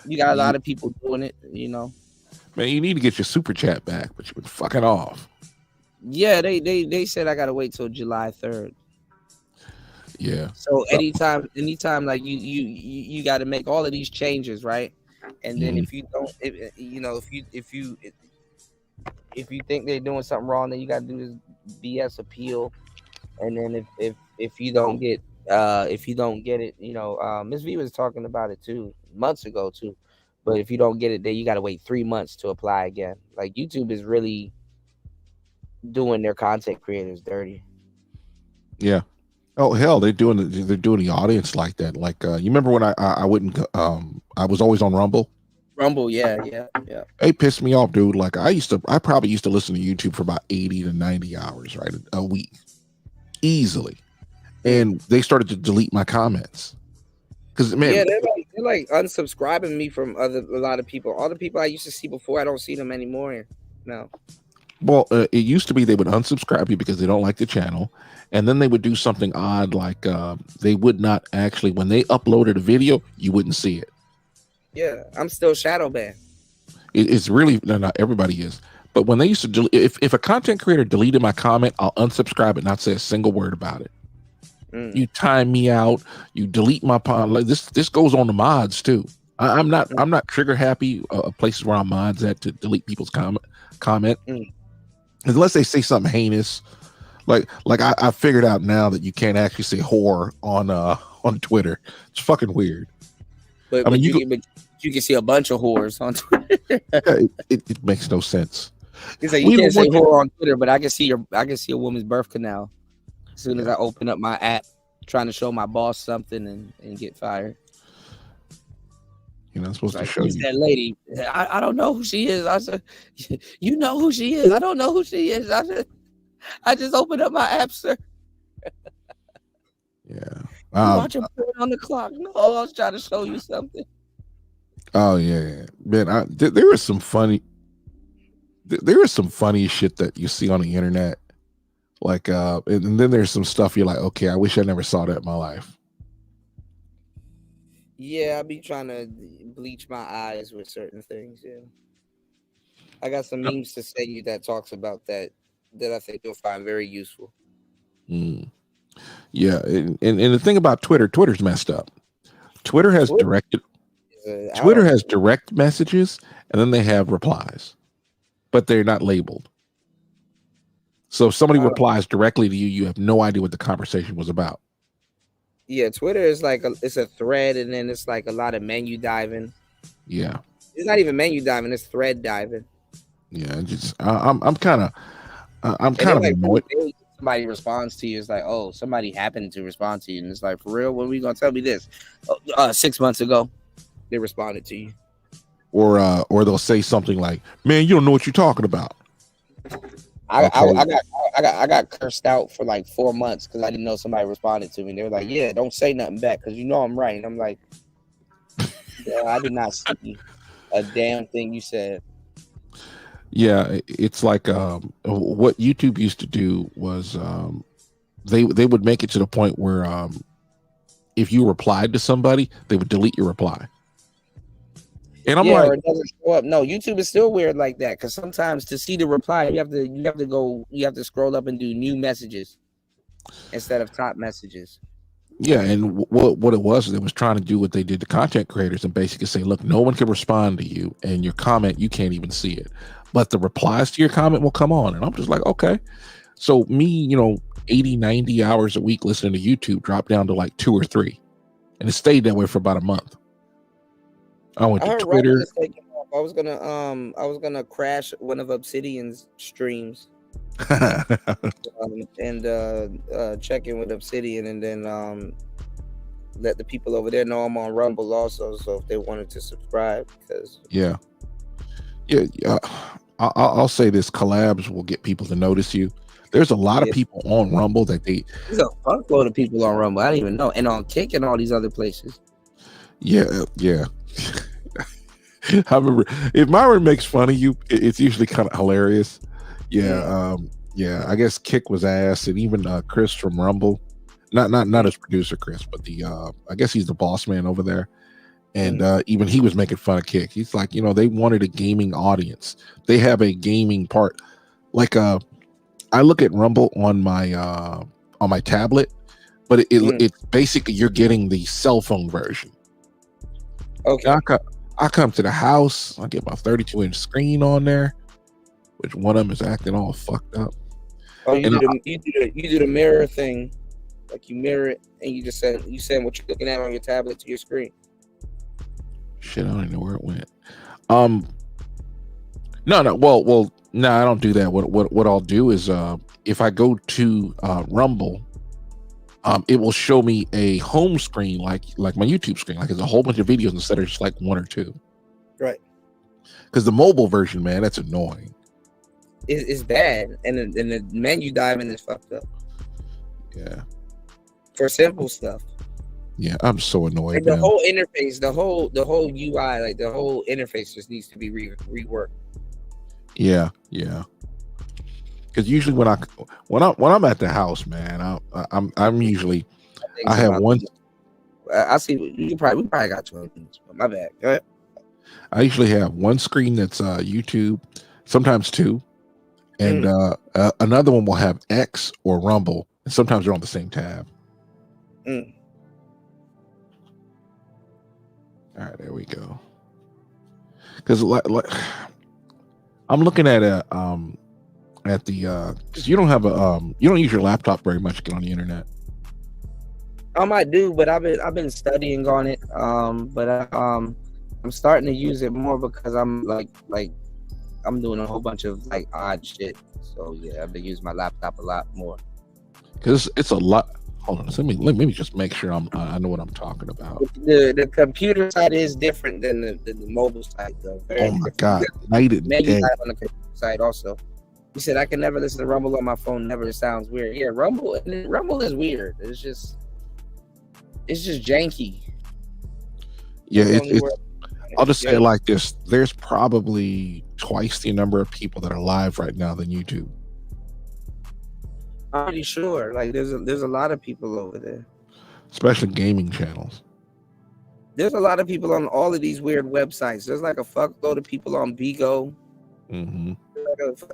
you got a lot of people doing it, Man, you need to get your super chat back, but you've been fucking off. Yeah, they said I gotta wait till July 3rd. Yeah. So anytime like you got to make all of these changes, right? And then if you don't, if you think they're doing something wrong, then you got to do this BS appeal. And then if you don't get it, Ms. V was talking about it too months ago too. But if you don't get it, then you got to wait 3 months to apply again. Like YouTube is really doing their content creators dirty. Yeah. Oh hell, they're doing the audience like that. Like you remember when I wouldn't I was always on Rumble. Rumble, yeah. It pissed me off, dude. Like I probably used to listen to YouTube for about 80 to 90 hours, right, a week, easily. And they started to delete my comments because man, yeah, they're like unsubscribing me from a lot of people. All the people I used to see before, I don't see them anymore now. Well, it used to be they would unsubscribe you because they don't like the channel, and then they would do something odd, like they would not actually, when they uploaded a video, you wouldn't see it. Yeah, I'm still shadow banned. It's really not everybody is, but when they used to delete, if a content creator deleted my comment, I'll unsubscribe it, and not say a single word about it. You time me out, you delete my like this goes on the mods too. I'm not trigger happy places where I'm mods at to delete people's comment unless they say something heinous. Like I figured out now that you can't actually say whore on Twitter. It's fucking weird. But I mean, you can see a bunch of whores on Twitter. Yeah, it makes no sense. It's like you can't say whore on Twitter, but I can see a woman's birth canal. As soon as I open up my app, trying to show my boss something and get fired. You're not supposed to Like, show who's you. that lady? I don't know who she is. I said, you know who she is. I don't know who she is. I just opened up my app, sir. Yeah. You watching porn on the clock? No, I was trying to show you something. Oh yeah, man. There is some funny. There is some funny shit that you see on the internet. Like, and then there's some stuff you're like, okay, I wish I never saw that in my life. Yeah, I be trying to bleach my eyes with certain things. Yeah, I got some memes to send you that talks about that I think you'll find very useful. Yeah, and the thing about Twitter's messed up. Twitter has direct messages, and then they have replies, but they're not labeled. So if somebody replies directly to you, you have no idea what the conversation was about. Yeah, Twitter is like it's a thread, and then it's like a lot of menu diving. Yeah, it's not even menu diving; it's thread diving. Yeah, just I'm kind of annoyed. Somebody responds to you, it's like, oh, somebody happened to respond to you, and it's like, for real, when are we gonna tell me this? 6 months ago, they responded to you, or they'll say something like, "Man, you don't know what you're talking about." I got cursed out for like 4 months because I didn't know somebody responded to me. They were like, "Yeah, don't say nothing back because you know I'm right." And I'm like, "Yeah, I did not see a damn thing you said." Yeah, it's like what YouTube used to do was they would make it to the point where if you replied to somebody, they would delete your reply. And I'm like, or it doesn't show up. No, YouTube is still weird like that because sometimes to see the reply, you have to scroll up and do new messages instead of top messages. Yeah, and what it was trying to do what they did to content creators and basically say, look, no one can respond to you, and your comment, you can't even see it, but the replies to your comment will come on. And I'm just like, okay. So me, 80, 90 hours a week listening to YouTube dropped down to like 2 or 3, and it stayed that way for about a month. I went to Twitter. I was gonna crash one of Obsidian's streams and check in with Obsidian, and then let the people over there know I'm on Rumble also, so if they wanted to subscribe, because yeah. I'll say this: collabs will get people to notice you. There's a lot of people on Rumble that there's a fuckload of people on Rumble. I didn't even know, and on Kick and all these other places. Yeah. I remember if Myron makes fun of you, it's usually kind of hilarious. Yeah. I guess Kick was ass, and even Chris from Rumble, not his producer Chris, but I guess he's the boss man over there, and even he was making fun of Kick. He's like, they wanted a gaming audience. They have a gaming part. Like I look at Rumble on my tablet, but it's basically you're getting the cell phone version. Okay. I come to the house, I get my 32-inch screen on there, which one of them is acting all fucked up. Oh, you do the mirror thing, like you mirror it, and you send what you're looking at on your tablet to your screen. Shit, I don't even know where it went. No. Well, no, I don't do that. What I'll do is, if I go to Rumble, it will show me a home screen like my YouTube screen, like it's a whole bunch of videos instead of just like 1 or 2. Right. Because the mobile version, man, that's annoying. It's bad, and the menu diving is fucked up. Yeah. For simple stuff. Yeah, I'm so annoyed. Like the whole interface, the whole UI, like the whole interface just needs to be reworked. Yeah. Because usually when I'm at the house, man, I'm usually I have one. I see. We probably got 20 minutes. My bad. Go ahead. I usually have one screen that's YouTube, sometimes 2, and another one will have X or Rumble, and sometimes they're on the same tab. All right, there we go. Because I'm looking at the because you don't have you don't use your laptop very much to get on the internet. I might do, but I've been studying on it. But I'm starting to use it more because I'm like I'm doing a whole bunch of like odd shit. So yeah, I've been using my laptop a lot more. because it's a lot. Hold on, let me just make sure I know what I'm talking about. The computer side is different than the mobile side, though. Oh my god, night and Maybe day. not on the computer side also. You said I can never listen to Rumble on my phone. Never. It sounds weird. Yeah, Rumble is weird. It's just janky. Yeah, I'll just say it like this: there's probably twice the number of people that are live right now than YouTube. I'm pretty sure. Like there's a lot of people over there. Especially gaming channels. There's a lot of people on all of these weird websites. There's like a fuckload of people on Bigo. Mm-hmm.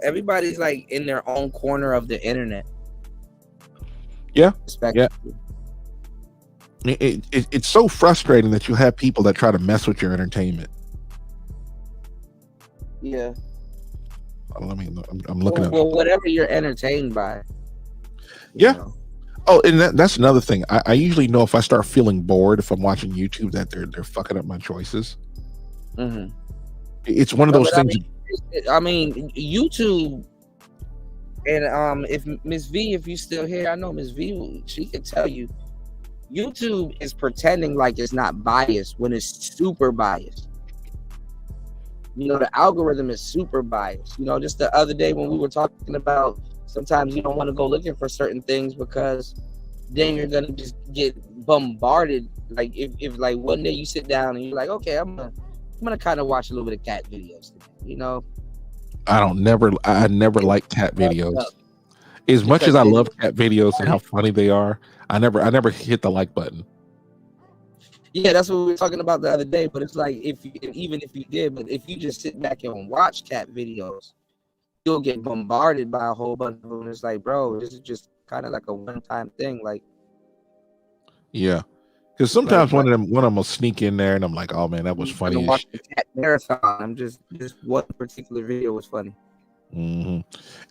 Everybody's like in their own corner of the internet. Yeah. It's so frustrating that you have people that try to mess with your entertainment. Yeah. I'm looking at. Well, whatever you're entertained by. Yeah. Oh, and that's another thing. I usually know if I start feeling bored if I'm watching YouTube that they're fucking up my choices. Mm-hmm. It's one of those things. I mean, YouTube, and if Miss V, if you still here, I know Miss V, she can tell you, YouTube is pretending like it's not biased when it's super biased. You know, the algorithm is super biased. You know, just the other day when we were talking about sometimes you don't want to go looking for certain things because then you're gonna just get bombarded. Like if like one day you sit down and you're like, okay, I'm gonna kind of watch a little bit of cat videos today, you know. I never like cat videos. As much as I love cat videos and how funny they are, I never hit the like button. Yeah, that's what we were talking about the other day. But it's like even if you did, but if you just sit back and watch cat videos, you'll get bombarded by a whole bunch of them. It's like, bro, this is just kind of like a one-time thing. Like, yeah, because sometimes one of them will sneak in there, and I'm like, oh man, that was funny. Watch the cat marathon. I'm just one particular video was funny. Mm-hmm.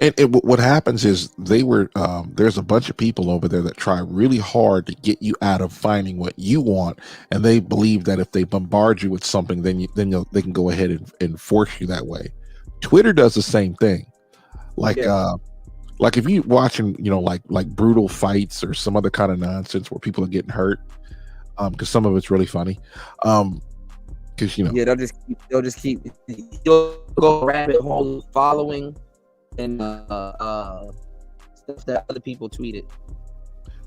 And what happens is there's a bunch of people over there that try really hard to get you out of finding what you want, and they believe that if they bombard you with something, then they can go ahead and force you that way. Twitter does the same thing. Like if you watching, you know, like brutal fights or some other kind of nonsense where people are getting hurt, because some of it's really funny. Because you know, yeah, they'll just keep you'll go rabbit hole following and stuff that other people tweeted.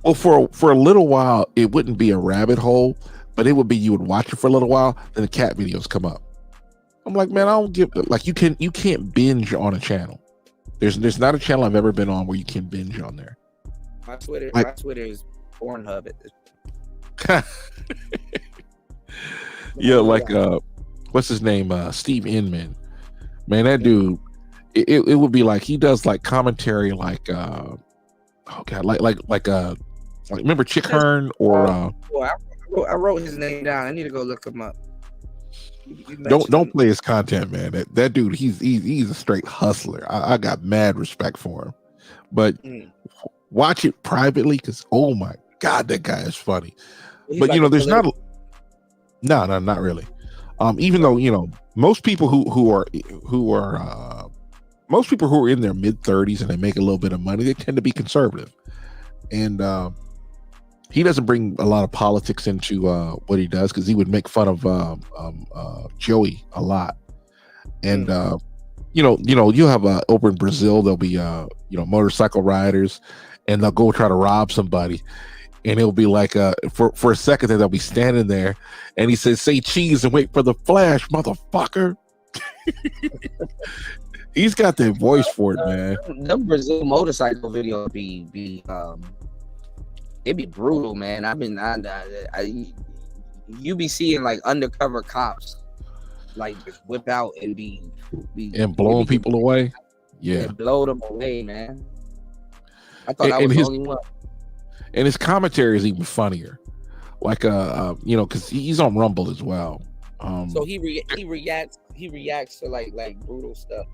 Well, for a little while, it wouldn't be a rabbit hole, but it would be you would watch it for a little while, then the cat videos come up. I'm like, man, I don't give like you can't binge on a channel. There's not a channel I've ever been on where you can binge on there. My Twitter is Pornhub at this point. Yeah, like what's his name? Steve Inman. Man, that dude, it would be like he does like commentary like oh god, like remember Chick Hearn or I wrote his name down. I need to go look him up. Don't play his content, man. That dude, he's a straight hustler. I got mad respect for him. But watch it privately because oh my god, that guy is funny. But you know, there's not not really. Even though, you know, most people who are most people who are in their mid-30s and they make a little bit of money, they tend to be conservative. And he doesn't bring a lot of politics into what he does because he would make fun of Joey a lot. And you know, you'll have over in Brazil, there'll be motorcycle riders, and they'll go try to rob somebody. And it'll be like for a second there, they'll be standing there, and he says, "Say cheese and wait for the flash, motherfucker." He's got that voice for it, man. The Brazil motorcycle video be it'd be brutal, man. You be seeing like undercover cops like just whip out and be and blowing people away. Yeah, and blow them away, man. I thought I was the only one. And his commentary is even funnier, like because he's on Rumble as well. So he reacts to like brutal stuff.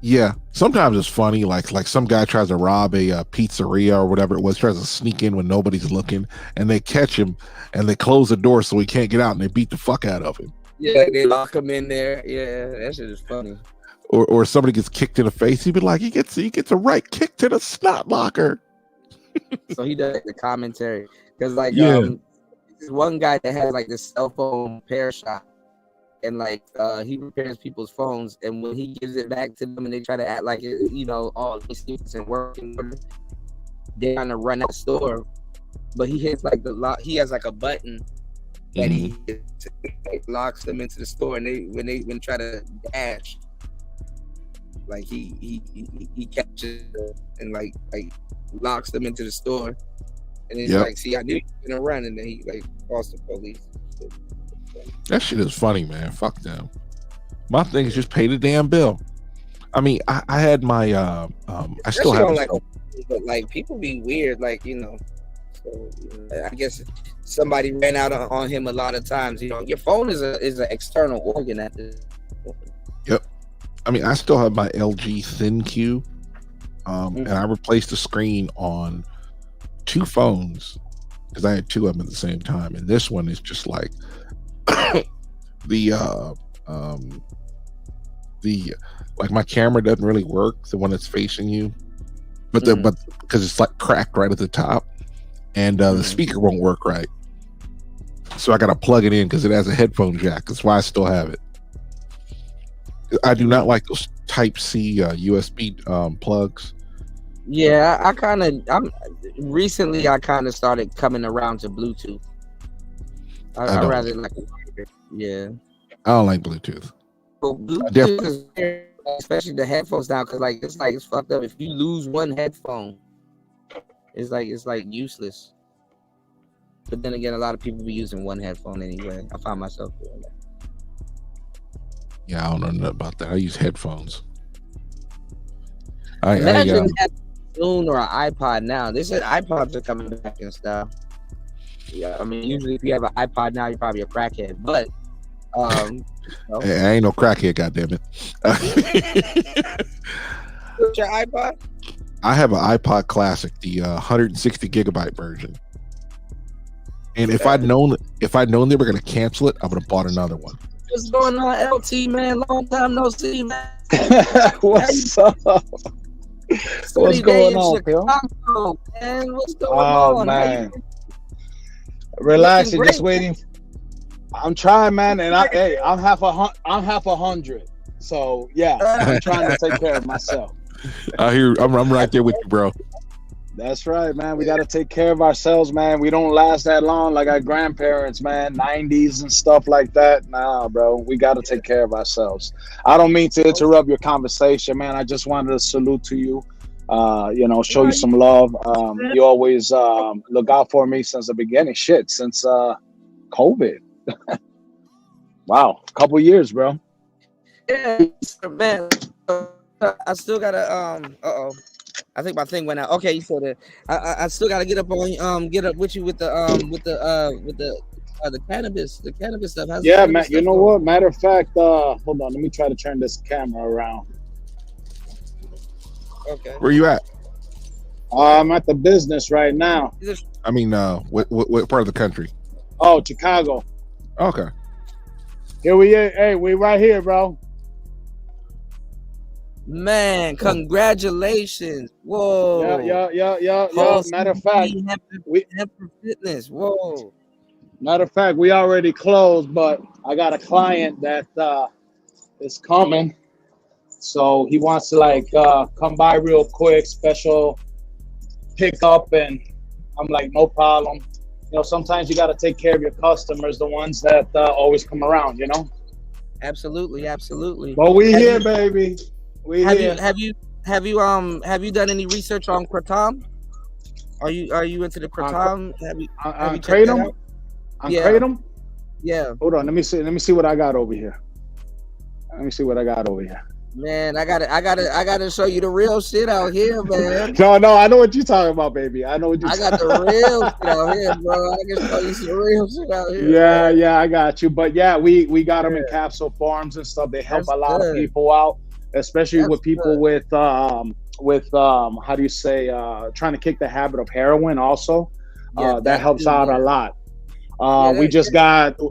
Yeah, sometimes it's funny, like some guy tries to rob a pizzeria or whatever it was, tries to sneak in when nobody's looking, and they catch him and they close the door so he can't get out, and they beat the fuck out of him. Yeah, they lock him in there. Yeah, that shit is funny. or somebody gets kicked in the face, he'd be like, he gets a right kick to the snot locker. So he does the commentary because Yeah. there's one guy that has like this cell phone repair shop, and like he repairs people's phones, and when he gives it back to them and they try to act like it, all these things and working, they're trying to run out the store, but he hits like the lock. He has like a button that he hits, like, locks them into the store, and when they try to dash, like he catches them and like locks them into the store, and then he's like, see, I knew you were gonna run, and then he like calls the police. That shit is funny, man. Fuck them. My thing is just pay the damn bill. I mean, I had my I still have but like people be weird, like so I guess somebody ran out on him a lot of times. Your phone is an external organ at this point. Yep. I mean, I still have my LG ThinQ, and I replaced the screen on 2 phones because I had 2 of them at the same time, and this one is just like the like my camera doesn't really work, the one that's facing you, but because it's like cracked right at the top, and the speaker won't work right, so I gotta plug it in because it has a headphone jack. That's why I still have it. I do not like those Type-C USB plugs. Yeah, I'm recently I kind of started coming around to Bluetooth. I rather like, yeah. I don't like Bluetooth. Well, Bluetooth is weird, especially the headphones now, because it's fucked up. If you lose one headphone, it's like useless. But then again, a lot of people be using one headphone anyway. I find myself doing that. Yeah, I don't know nothing about that. I use headphones. Imagine that soon, or an iPod now. They said iPods are coming back in style. Yeah, I mean, usually if you have an iPod now, you're probably a crackhead. But Hey, I ain't no crackhead, goddammit. What's your iPod? I have an iPod Classic, the 160 gigabyte version. And if I'd known they were gonna cancel it, I would have bought another one. What's going on, LT, man? Long time no see, man. What's up? What's going on, Chicago, man? What's going on? Oh man, relax. You're just waiting. I'm trying, man, and I'm half 100. So yeah, I'm trying to take care of myself. I hear. I'm right there with you, bro. That's right, man. We got to take care of ourselves, man. We don't last that long like our grandparents, man. 90s and stuff like that. Nah, bro. We got to take care of ourselves. I don't mean to interrupt your conversation, man. I just wanted to salute to you. Show you some love. You always look out for me since the beginning. Shit, since COVID. Wow, a couple years, bro. Yeah, man. I still gotta I think my thing went out. Okay, you said it. I still gotta get up with you with the cannabis. The cannabis stuff. How's yeah, man. You know what? Matter of fact, hold on. Let me try to turn this camera around. Okay. Where you at? I'm at the business right now. I mean, what part of the country? Oh, Chicago. Okay. Here we are. Hey, we right here, bro. Man, congratulations. Whoa. Yeah. Matter of fact, we have fitness. Whoa. Matter of fact, we already closed, but I got a client that is coming. So he wants to come by real quick, special pickup, and I'm like, no problem. Sometimes you got to take care of your customers, the ones that always come around, Absolutely. But we here, baby. Have you done any research on kratom? Are you into the kratom? Have you kratom? Kratom? Yeah. Hold on, let me see what I got over here. Man, I gotta show you the real shit out here, man. No, I know what you're talking about, baby. I know what you're got the real shit out here, bro. I can show you some real shit out here. Yeah, I got you. But yeah, we got them in capsule forms and stuff. They help a lot of people out, especially with people with how do you say, trying to kick the habit of heroin also. That helps out a lot.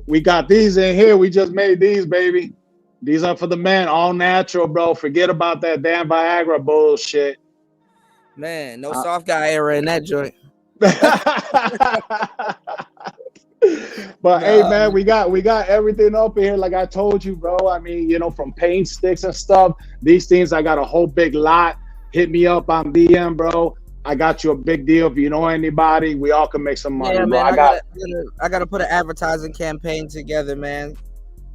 We got these in here. We just made these, baby. These are for the men, all natural, bro. Forget about that damn Viagra bullshit. Man, no soft guy era in that joint. But hey, man, we got everything up here, like I told you, bro. I mean, you know, from paint sticks and stuff. These things, I got a whole big lot. Hit me up on DM, bro. I got you a big deal. If you know anybody, we all can make some money. Yeah, bro. man. I gotta put an advertising campaign together, man.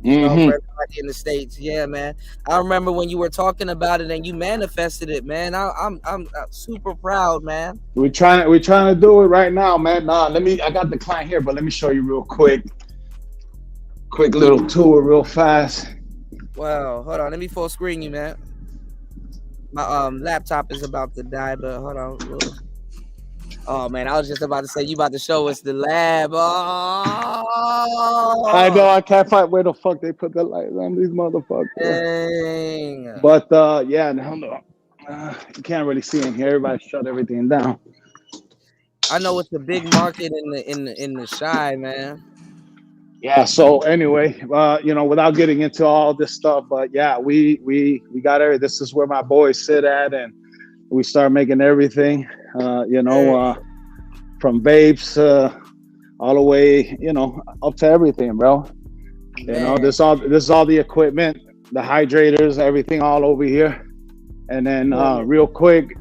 You know, for everybody in the States. Yeah, man. I remember when you were talking about it and you manifested it, man. I'm super proud, man. We're trying to do it right now, man. Nah, I got the client here, but let me show you real quick. Quick little tour real fast. Wow, hold on. Let me full screen you, man. My laptop is about to die, but hold on. Oh man, I was just about to say you about to show us the lab. Oh, I know, I can't find where the fuck they put the lights on these motherfuckers. Dang. But yeah, no, you can't really see in here. Everybody shut everything down. I know it's a big market in the Shy, man. Yeah. So anyway, you know, without getting into all this stuff, but yeah, we got everything. This is where my boys sit at, and we start making everything. You know, from vapes all the way, you know, up to everything, bro. You know, this is all the equipment, the hydrators, everything all over here. And then real quick,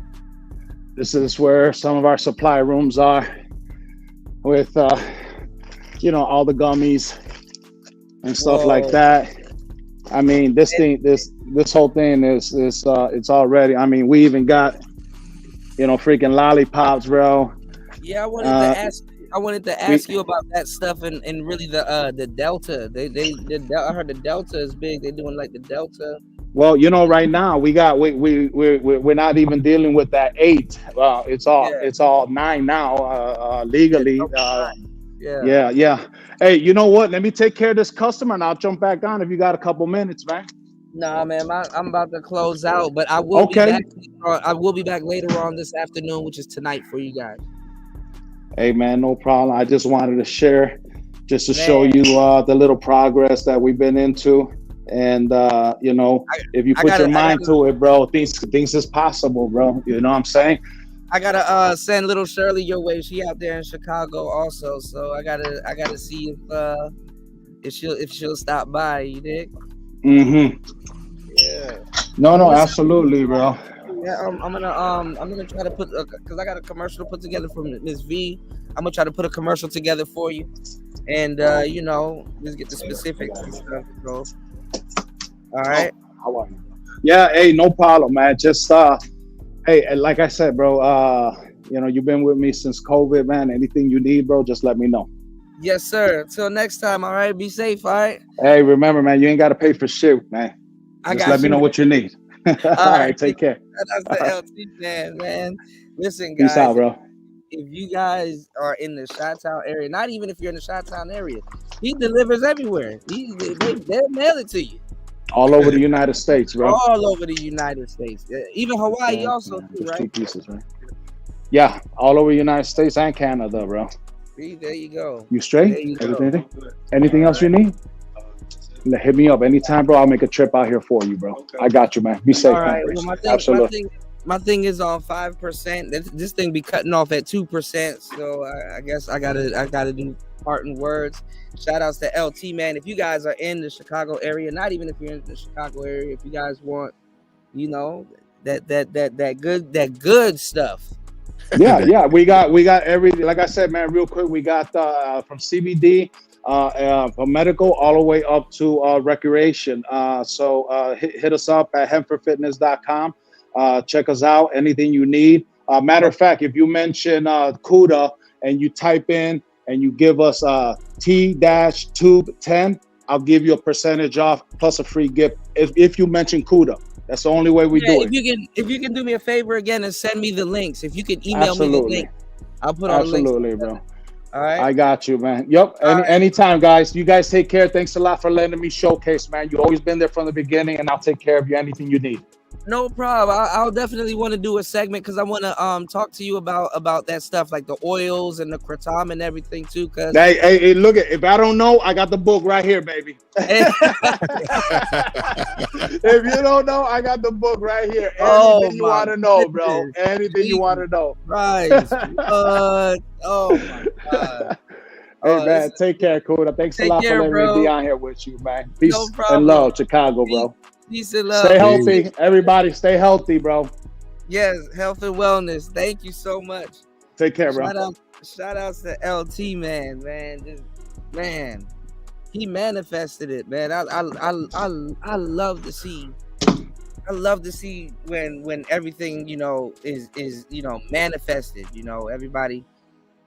this is where some of our supply rooms are with you know, all the gummies and stuff like that. I mean, this whole thing is it's already, I mean, we even got, you know, freaking lollipops, bro. Yeah, I wanted to ask you about that stuff and really the Delta. I heard the Delta is big. They're doing like the Delta. Well, you know, right now we're not even dealing with that 8. It's all 9 now, legally. Yeah. Hey, you know what? Let me take care of this customer and I'll jump back on if you got a couple minutes, man. Nah, man, I'm about to close out, but I will be back. I will be back later on this afternoon, which is tonight for you guys. Hey, man, no problem. I just wanted to share, just to show you the little progress that we've been into, and you know, if you put your mind to it, bro, things is possible, bro. You know what I'm saying? I gotta send little Shirley your way. She out there in Chicago also, so I gotta see if she'll stop by. You dig? Yeah. No, absolutely, bro. Yeah, I'm gonna try to put because I got a commercial to put together from Miss V. I'm gonna try to put a commercial together for you, and you know, just get the specifics and stuff. So, all right. Yeah. Hey, no problem, man. Just hey, like I said, bro. You know, you've been with me since COVID, man. Anything you need, bro, just let me know. Yes, sir. Till next time. All right. Be safe. All right. Hey, remember, man, you ain't got to pay for shit, man. Just let me know what you need. All right. Take care. That's the LT man. Listen, guys. Peace out, bro. If you guys are in the Chi-Town area, not even if you're in the Chi-Town area, he delivers everywhere. They'll mail it to you. All over the United States, bro. All over the United States. Even Hawaii also, too, right? 2 pieces, right? Yeah, all over the United States and Canada, bro. See, there you go. You straight? Anything else you need? Hit me up anytime, bro. I'll make a trip out here for you, bro. I got you, man. Be safe, all right. man. Well, Absolutely. My thing is on 5%. This thing be cutting off at 2%. So I guess I gotta do parting words. Shout outs to LT, man. If you guys are in the Chicago area, not even if you're in the Chicago area, if you guys want, you know, that good stuff. Yeah. We got everything. Like I said, man, real quick, we got from CBD, from medical all the way up to recreation. So hit us up at hempforfitness.com. Check us out. Anything you need. Matter of fact, if you mention CUDA and you type in and you give us T-Tube 10, I'll give you a percentage off plus a free gift if you mention CUDA. That's the only way we do it. If you can do me a favor again and send me the links. If you can email me the link, I'll put all the links. Absolutely, bro. All right. I got you, man. Yep. Anytime, guys. You guys take care. Thanks a lot for letting me showcase, man. You've always been there from the beginning, and I'll take care of you. Anything you need. No problem. I'll definitely want to do a segment because I want to talk to you about that stuff like the oils and the kratom and everything too. Cause Hey, look at if I don't know, I got the book right here, baby. If you don't know, I got the book right here. Anything you want to know, bro. Anything you want to know. Right. Oh my god. Hey man, take care, Kuda. Thanks a lot for letting me be on here with you, man. Peace and love, Chicago, bro. Peace and love. Stay healthy, everybody. Stay healthy, bro. Yes, health and wellness. Thank you so much. Take care, bro. Shout outs to LT, man. He manifested it, man. I love to see. I love to see when everything is manifested. Everybody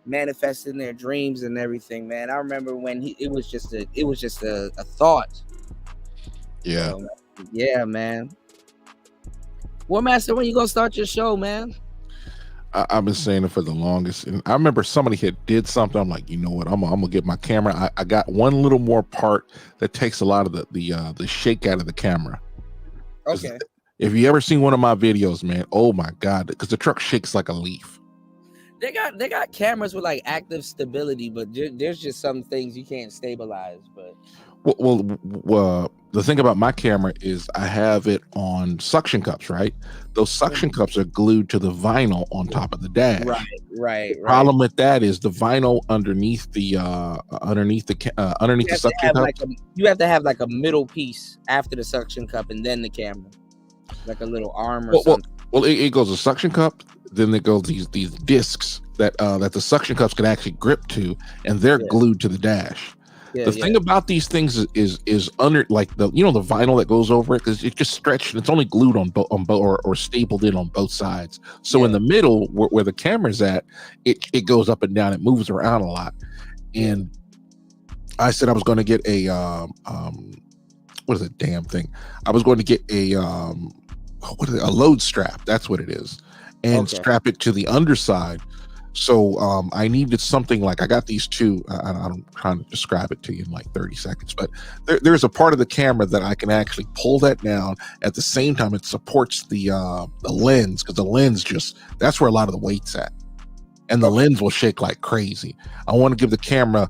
manifesting their dreams and everything, man. I remember when it was just a thought. Yeah. Yeah, man. War Master, when you gonna start your show, man? I've been saying it for the longest, and I remember somebody had did something. I'm like, you know what? I'm gonna get my camera. I got one little more part that takes a lot of the shake out of the camera. Okay. If you ever seen one of my videos, man, oh my god, because the truck shakes like a leaf. They got cameras with like active stability, but there's just some things you can't stabilize. But well, the thing about my camera is I have it on suction cups, right? Those suction cups are glued to the vinyl on top of the dash. Right. Problem with that is the vinyl underneath the suction cup. You have to have like a middle piece after the suction cup and then the camera, like a little arm or something. Well, it goes a suction cup, then there goes these discs that the suction cups can actually grip to, and they're glued to the dash. The thing about these things is under like the vinyl that goes over it, because it's just stretched and it's only glued on both or stapled in on both sides. So in the middle where the camera's at, it goes up and down, it moves around a lot. And I said I was going to get a what is the damn thing? I was going to get a load strap. That's what it is, and strap it to the underside. So I needed something like, I got these two. I'm trying to describe it to you in like 30 seconds, but there's a part of the camera that I can actually pull that down. At the same time, it supports the lens, because the lens that's where a lot of the weight's at, and the lens will shake like crazy. I want to give the camera,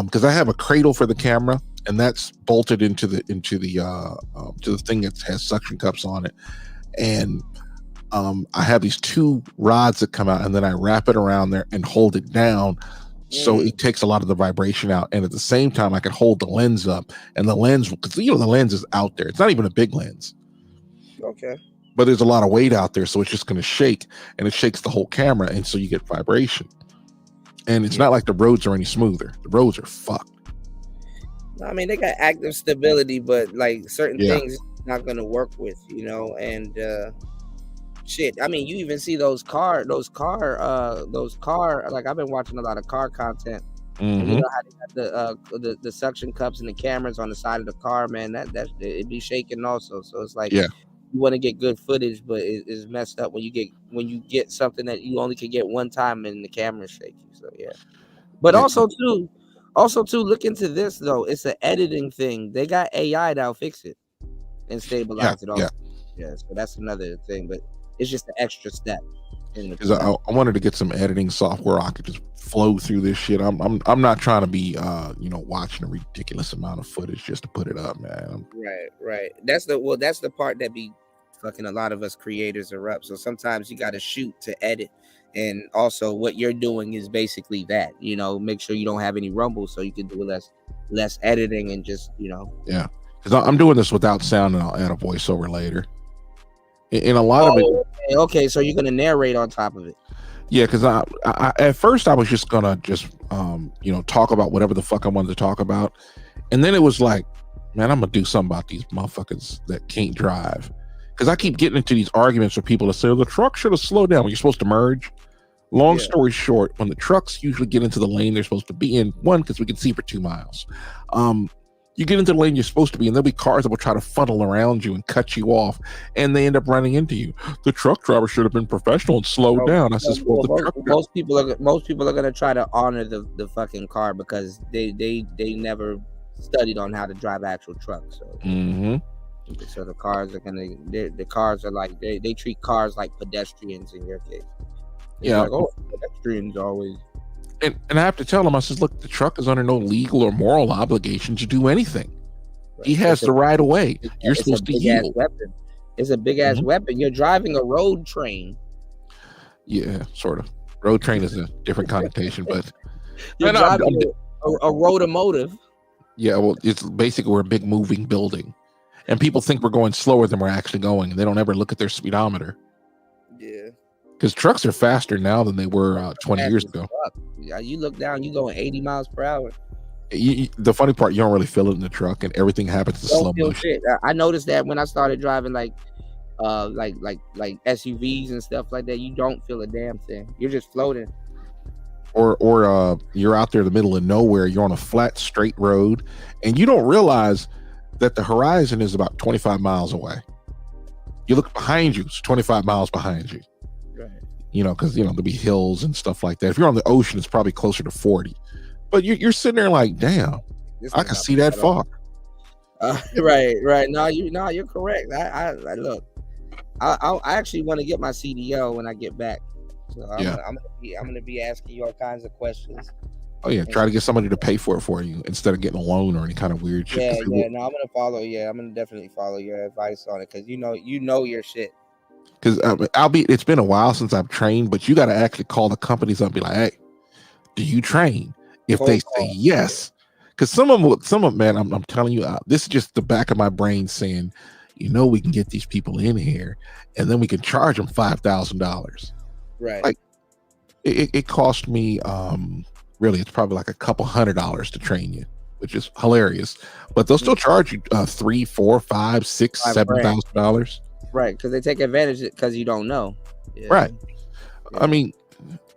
because I have a cradle for the camera, and that's bolted into the thing that has suction cups on it, and I have these two rods that come out, and then I wrap it around there and hold it down, so it takes a lot of the vibration out. And at the same time, I can hold the lens up, and the lens, because the lens is out there. It's not even a big lens. Okay. But there's a lot of weight out there, so it's just going to shake, and it shakes the whole camera, and so you get vibration. And it's not like the roads are any smoother. The roads are fucked. I mean, they got active stability, but like certain things not going to work with, and shit. I mean, you even see those car, like I've been watching a lot of car content. Mm-hmm. You know how they got the suction cups and the cameras on the side of the car, man. That it be shaking also. So it's like, you want to get good footage, but it's messed up when you get something that you only can get one time and the camera's shaky. So but also too, look into this though. It's an editing thing. They got AI that'll fix it and stabilize it. Also, so that's another thing, but it's just an extra step. Because I wanted to get some editing software I could just flow through this shit. I'm not trying to be watching a ridiculous amount of footage just to put it up, man. Right. That's the part that be fucking a lot of us creators are up. So sometimes you got to shoot to edit, and also what you're doing is basically that. Make sure you don't have any rumble, so you can do less editing and just Yeah, because I'm doing this without sound, and I'll add a voiceover later. In a lot of it. Okay, so you're gonna narrate on top of it. Yeah, because I at first I was just gonna talk about whatever the fuck I wanted to talk about, and then it was like, man, I'm gonna do something about these motherfuckers that can't drive. Because I keep getting into these arguments with people that say the truck should have slowed down when you're supposed to merge. Long story short, when the trucks usually get into the lane they're supposed to be in, one, because we can see for 2 miles. You get into the lane you're supposed to be, and there'll be cars that will try to funnel around you and cut you off, and they end up running into you. The truck driver should have been professional and slowed down. I says, most people are going to try to honor the fucking car because they never studied on how to drive actual trucks. So. So the cars are the cars are like they treat cars like pedestrians in your case. It's Yeah. like, oh, pedestrians always. And I have to tell him, I says, look, the truck is under no legal or moral obligation to do anything. Right. He has the right of way. You're supposed to yield. Weapon. It's a big ass weapon. You're driving a road train. Yeah, sort of. Road train is a different connotation, but You're driving a rotomotive. yeah, well, it's basically we're a big moving building, and people think we're going slower than we're actually going, and they don't ever look at their speedometer. Yeah. Because trucks are faster now than they were 20 years ago. Yeah, you look down, you going 80 miles per hour. The funny part, you don't really feel it in the truck, and everything happens in slow motion. Shit. I noticed that when I started driving like SUVs and stuff like that, you don't feel a damn thing. You're just floating. Or you're out there in the middle of nowhere. You're on a flat, straight road, and you don't realize that the horizon is about 25 miles away. You look behind you; it's 25 miles behind you. Right. You know, because there'll be hills and stuff like that. If you're on the ocean, it's probably closer to 40. But you're sitting there like, damn, I can see that far. Right. No, you're correct. I look. I actually want to get my CDL when I get back. So I'm gonna be asking you all kinds of questions. Oh yeah, try to get somebody to pay for it for you instead of getting a loan or any kind of weird shit. Yeah. No, I'm gonna follow. Yeah, I'm gonna definitely follow your advice on it because you know your shit. Because it's been a while since I've trained, but you got to actually call the companies up and be like, hey, do you train? If they say yes, because some of them, man, I'm telling you, this is just the back of my brain saying, we can get these people in here, and then we can charge them $5,000. Right. Like it cost me, really, it's probably like a couple $100 to train you, which is hilarious. But they'll still charge you $3,000, $4,000, $5,000, $6,000, $7,000. Right, because they take advantage because you don't know. Yeah. Right. Yeah. I mean.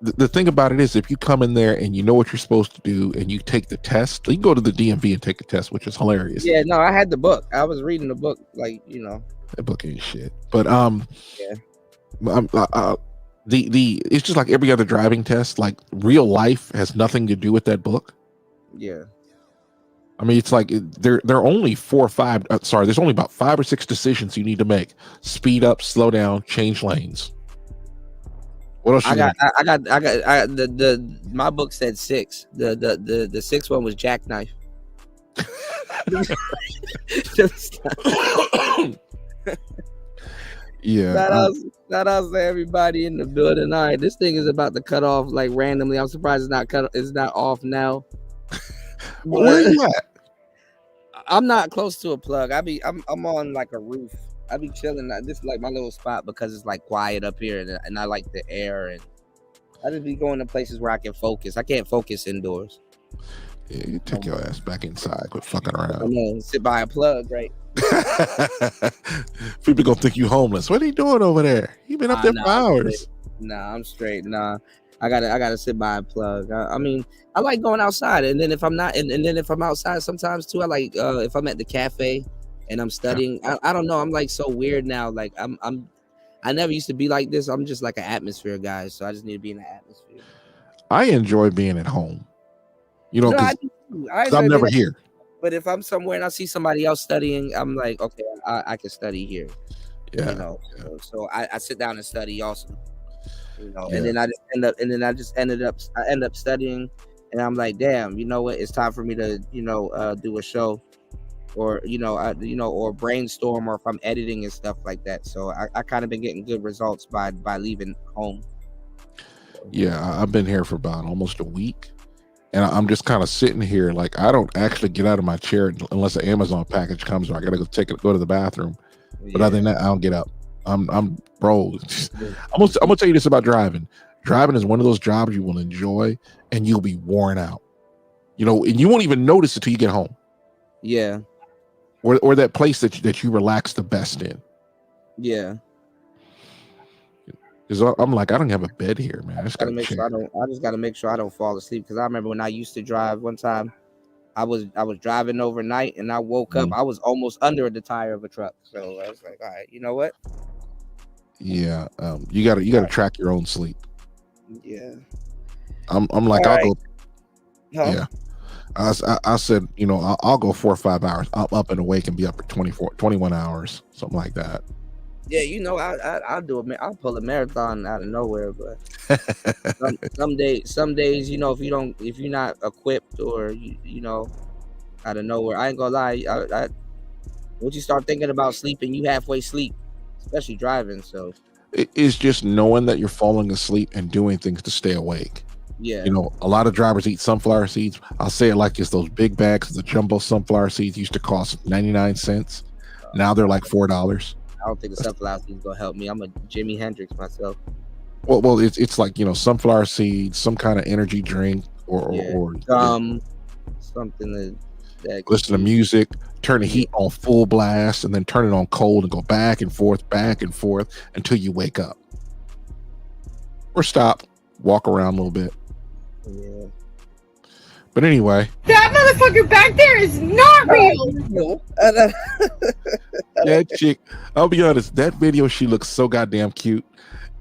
The thing about it is, if you come in there and you know what you're supposed to do and you take the test, you can go to the DMV and take a test, which is hilarious. Yeah, no, I had the book. I was reading the book, That book ain't shit. But it's just like every other driving test. Like real life has nothing to do with that book. Yeah. I mean, it's like there are only 4 or 5. There's only about 5 or 6 decisions you need to make: speed up, slow down, change lanes. What else? My book said 6. The 6th one was jackknife. Yeah. Shout out to everybody in the building. All right, this thing is about to cut off like randomly. I'm surprised it's not cut. It's not off now. Where are you at? I'm not close to a plug. I'm on like a roof. I be chilling. This is like my little spot because it's like quiet up here, and I like the air, and I just be going to places where I can focus. I can't focus indoors. Yeah, you take your ass back inside. Quit fucking around. I know, sit by a plug, right? People gonna think you homeless. What are you doing over there? You been up there for hours. I'm straight. Nah, I gotta sit by a plug. I mean, I like going outside, and then if I'm not, and then if I'm outside, sometimes too, I like if I'm at the cafe. And I'm studying. I don't know. I'm like so weird now. Like I never used to be like this. I'm just like an atmosphere guy. So I just need to be in the atmosphere. I enjoy being at home. Because I'm never here. But if I'm somewhere and I see somebody else studying, I'm like, okay, I can study here. Yeah. So I sit down and study also. And then I just end up studying, and I'm like, damn, you know what? It's time for me to do a show. Or or brainstorm, or if I'm editing and stuff like that. So I kind of been getting good results by leaving home. Yeah, I've been here for about almost a week, and I'm just kind of sitting here. Like I don't actually get out of my chair unless an Amazon package comes, or I gotta go to the bathroom. Yeah. But other than that, I don't get up. I'm bro. I'm gonna tell you this about driving. Driving is one of those jobs you will enjoy, and you'll be worn out. And you won't even notice it till you get home. Yeah. Or that place that you relax the best in. Yeah. Because I'm like, I don't have a bed here, man. I just gotta make sure I don't fall asleep. Because I remember when I used to drive one time, I was driving overnight and I woke up. I was almost under the tire of a truck. So I was like, all right, you know what? Yeah. You gotta track your own sleep. Yeah. I'm like, I'll go. Huh? Yeah. I said, you know, I'll go 4 or 5 hours. I'm up and awake and be up for 21 hours, something like that. Yeah, you know, I'll do it. I'll pull a marathon out of nowhere, but some days, you know, if you're not equipped or you know, out of nowhere, I ain't gonna lie. Once you start thinking about sleeping, you halfway sleep, especially driving. So It's just knowing that you're falling asleep and doing things to stay awake. yeah, You know, a lot of drivers eat sunflower seeds. I'll say it like it's those big bags of the jumbo sunflower seeds used to cost 99 cents. Now they're like $4. I don't think the sunflower seeds gonna help me. I'm a Jimi Hendrix myself. Well, it's like, you know, sunflower seeds, some kind of energy drink, or something that listen to music, turn the heat on full blast, and then turn it on cold and go back and forth until you wake up, or stop, walk around a little bit. Yeah. But anyway, That motherfucker back there is not real. that chick, I'll be honest, that video, she looks so goddamn cute.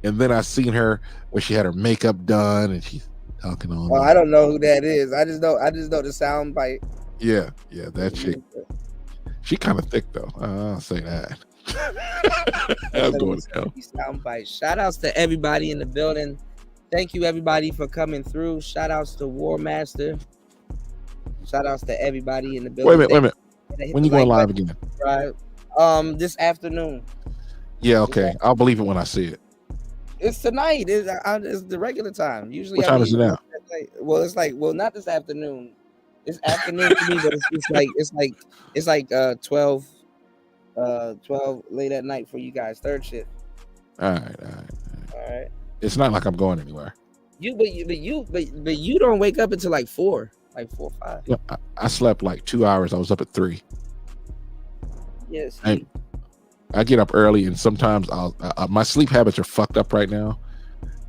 And then I seen her when she had her makeup done and she's talking on. Oh, I don't know who that is. I just know the sound bite. Yeah, that chick. She kind of thick though. I'll say that. I'm going to hell. Sound bite. Shout outs to everybody in the building. Thank you everybody for coming through. Shout outs to War Master. Shout outs to everybody in the building. Wait a minute. When you going live again? Right. This afternoon. Yeah, okay. I'll believe it when I see it. It's tonight. It's the regular time. Usually. What time is it now? Well, it's like not this afternoon. It's afternoon to me, but it's like 12 late at night for you guys. Third shift. All right. It's not like I'm going anywhere. But you don't wake up until like 4 or 5. Yeah, I slept like 2 hours. I was up at 3. Yes. I get up early, and sometimes my sleep habits are fucked up right now.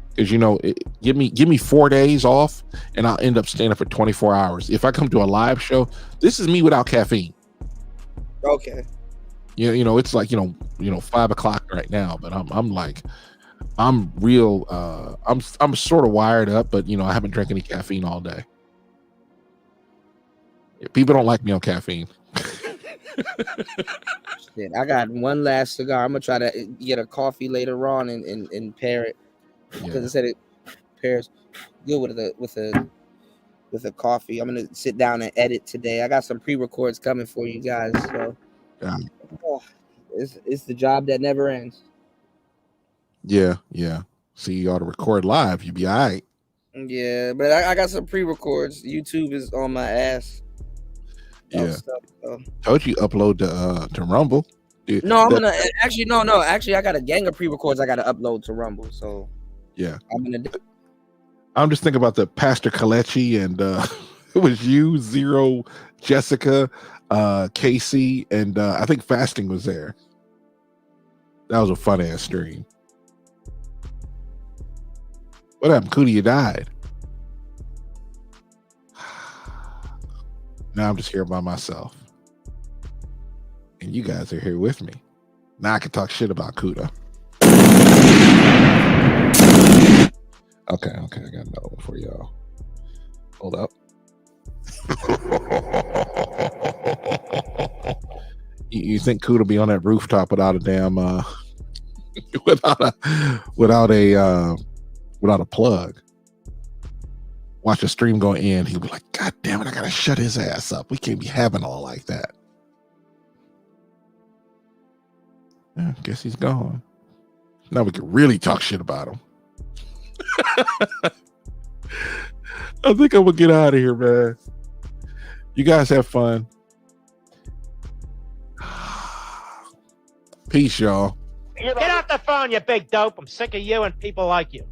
Because, you know, give me 4 days off, and I'll end up staying up for 24 hours. If I come to a live show, this is me without caffeine. Okay. You know, it's like, you know, 5 o'clock right now, but I'm real. I'm sort of wired up, but you know, I haven't drank any caffeine all day. People don't like me on caffeine. Shit, I got one last cigar. I'm gonna try to get a coffee later on and pair it because I said it pairs good with a coffee. I'm gonna sit down and edit today. I got some pre-records coming for you guys. So it's the job that never ends. Yeah. See, you ought to record live. You'd be all right. Yeah, but I got some pre-records. YouTube is on my ass. Yeah. Stuff, so. Told you upload to Rumble. Dude, no, I'm gonna actually no. Actually, I got a gang of pre-records I got to upload to Rumble. So yeah, I'm just thinking about the Pastor Kalechi and it was you, Zero, Jessica, Casey, and I think Fasting was there. That was a fun ass stream. What happened? Cootie, you died. Now I'm just here by myself. And you guys are here with me. Now I can talk shit about Kuda. Okay, I got another one for y'all. Hold up. You think Kuda be on that rooftop without a damn without a plug? Watch the stream go in, he'll be like, God damn it, I gotta shut his ass up. We can't be having all like that. Yeah, guess he's gone. Now we can really talk shit about him. I think I'm gonna get out of here, man. You guys have fun. Peace, y'all. Get off the phone, you big dope. I'm sick of you and people like you.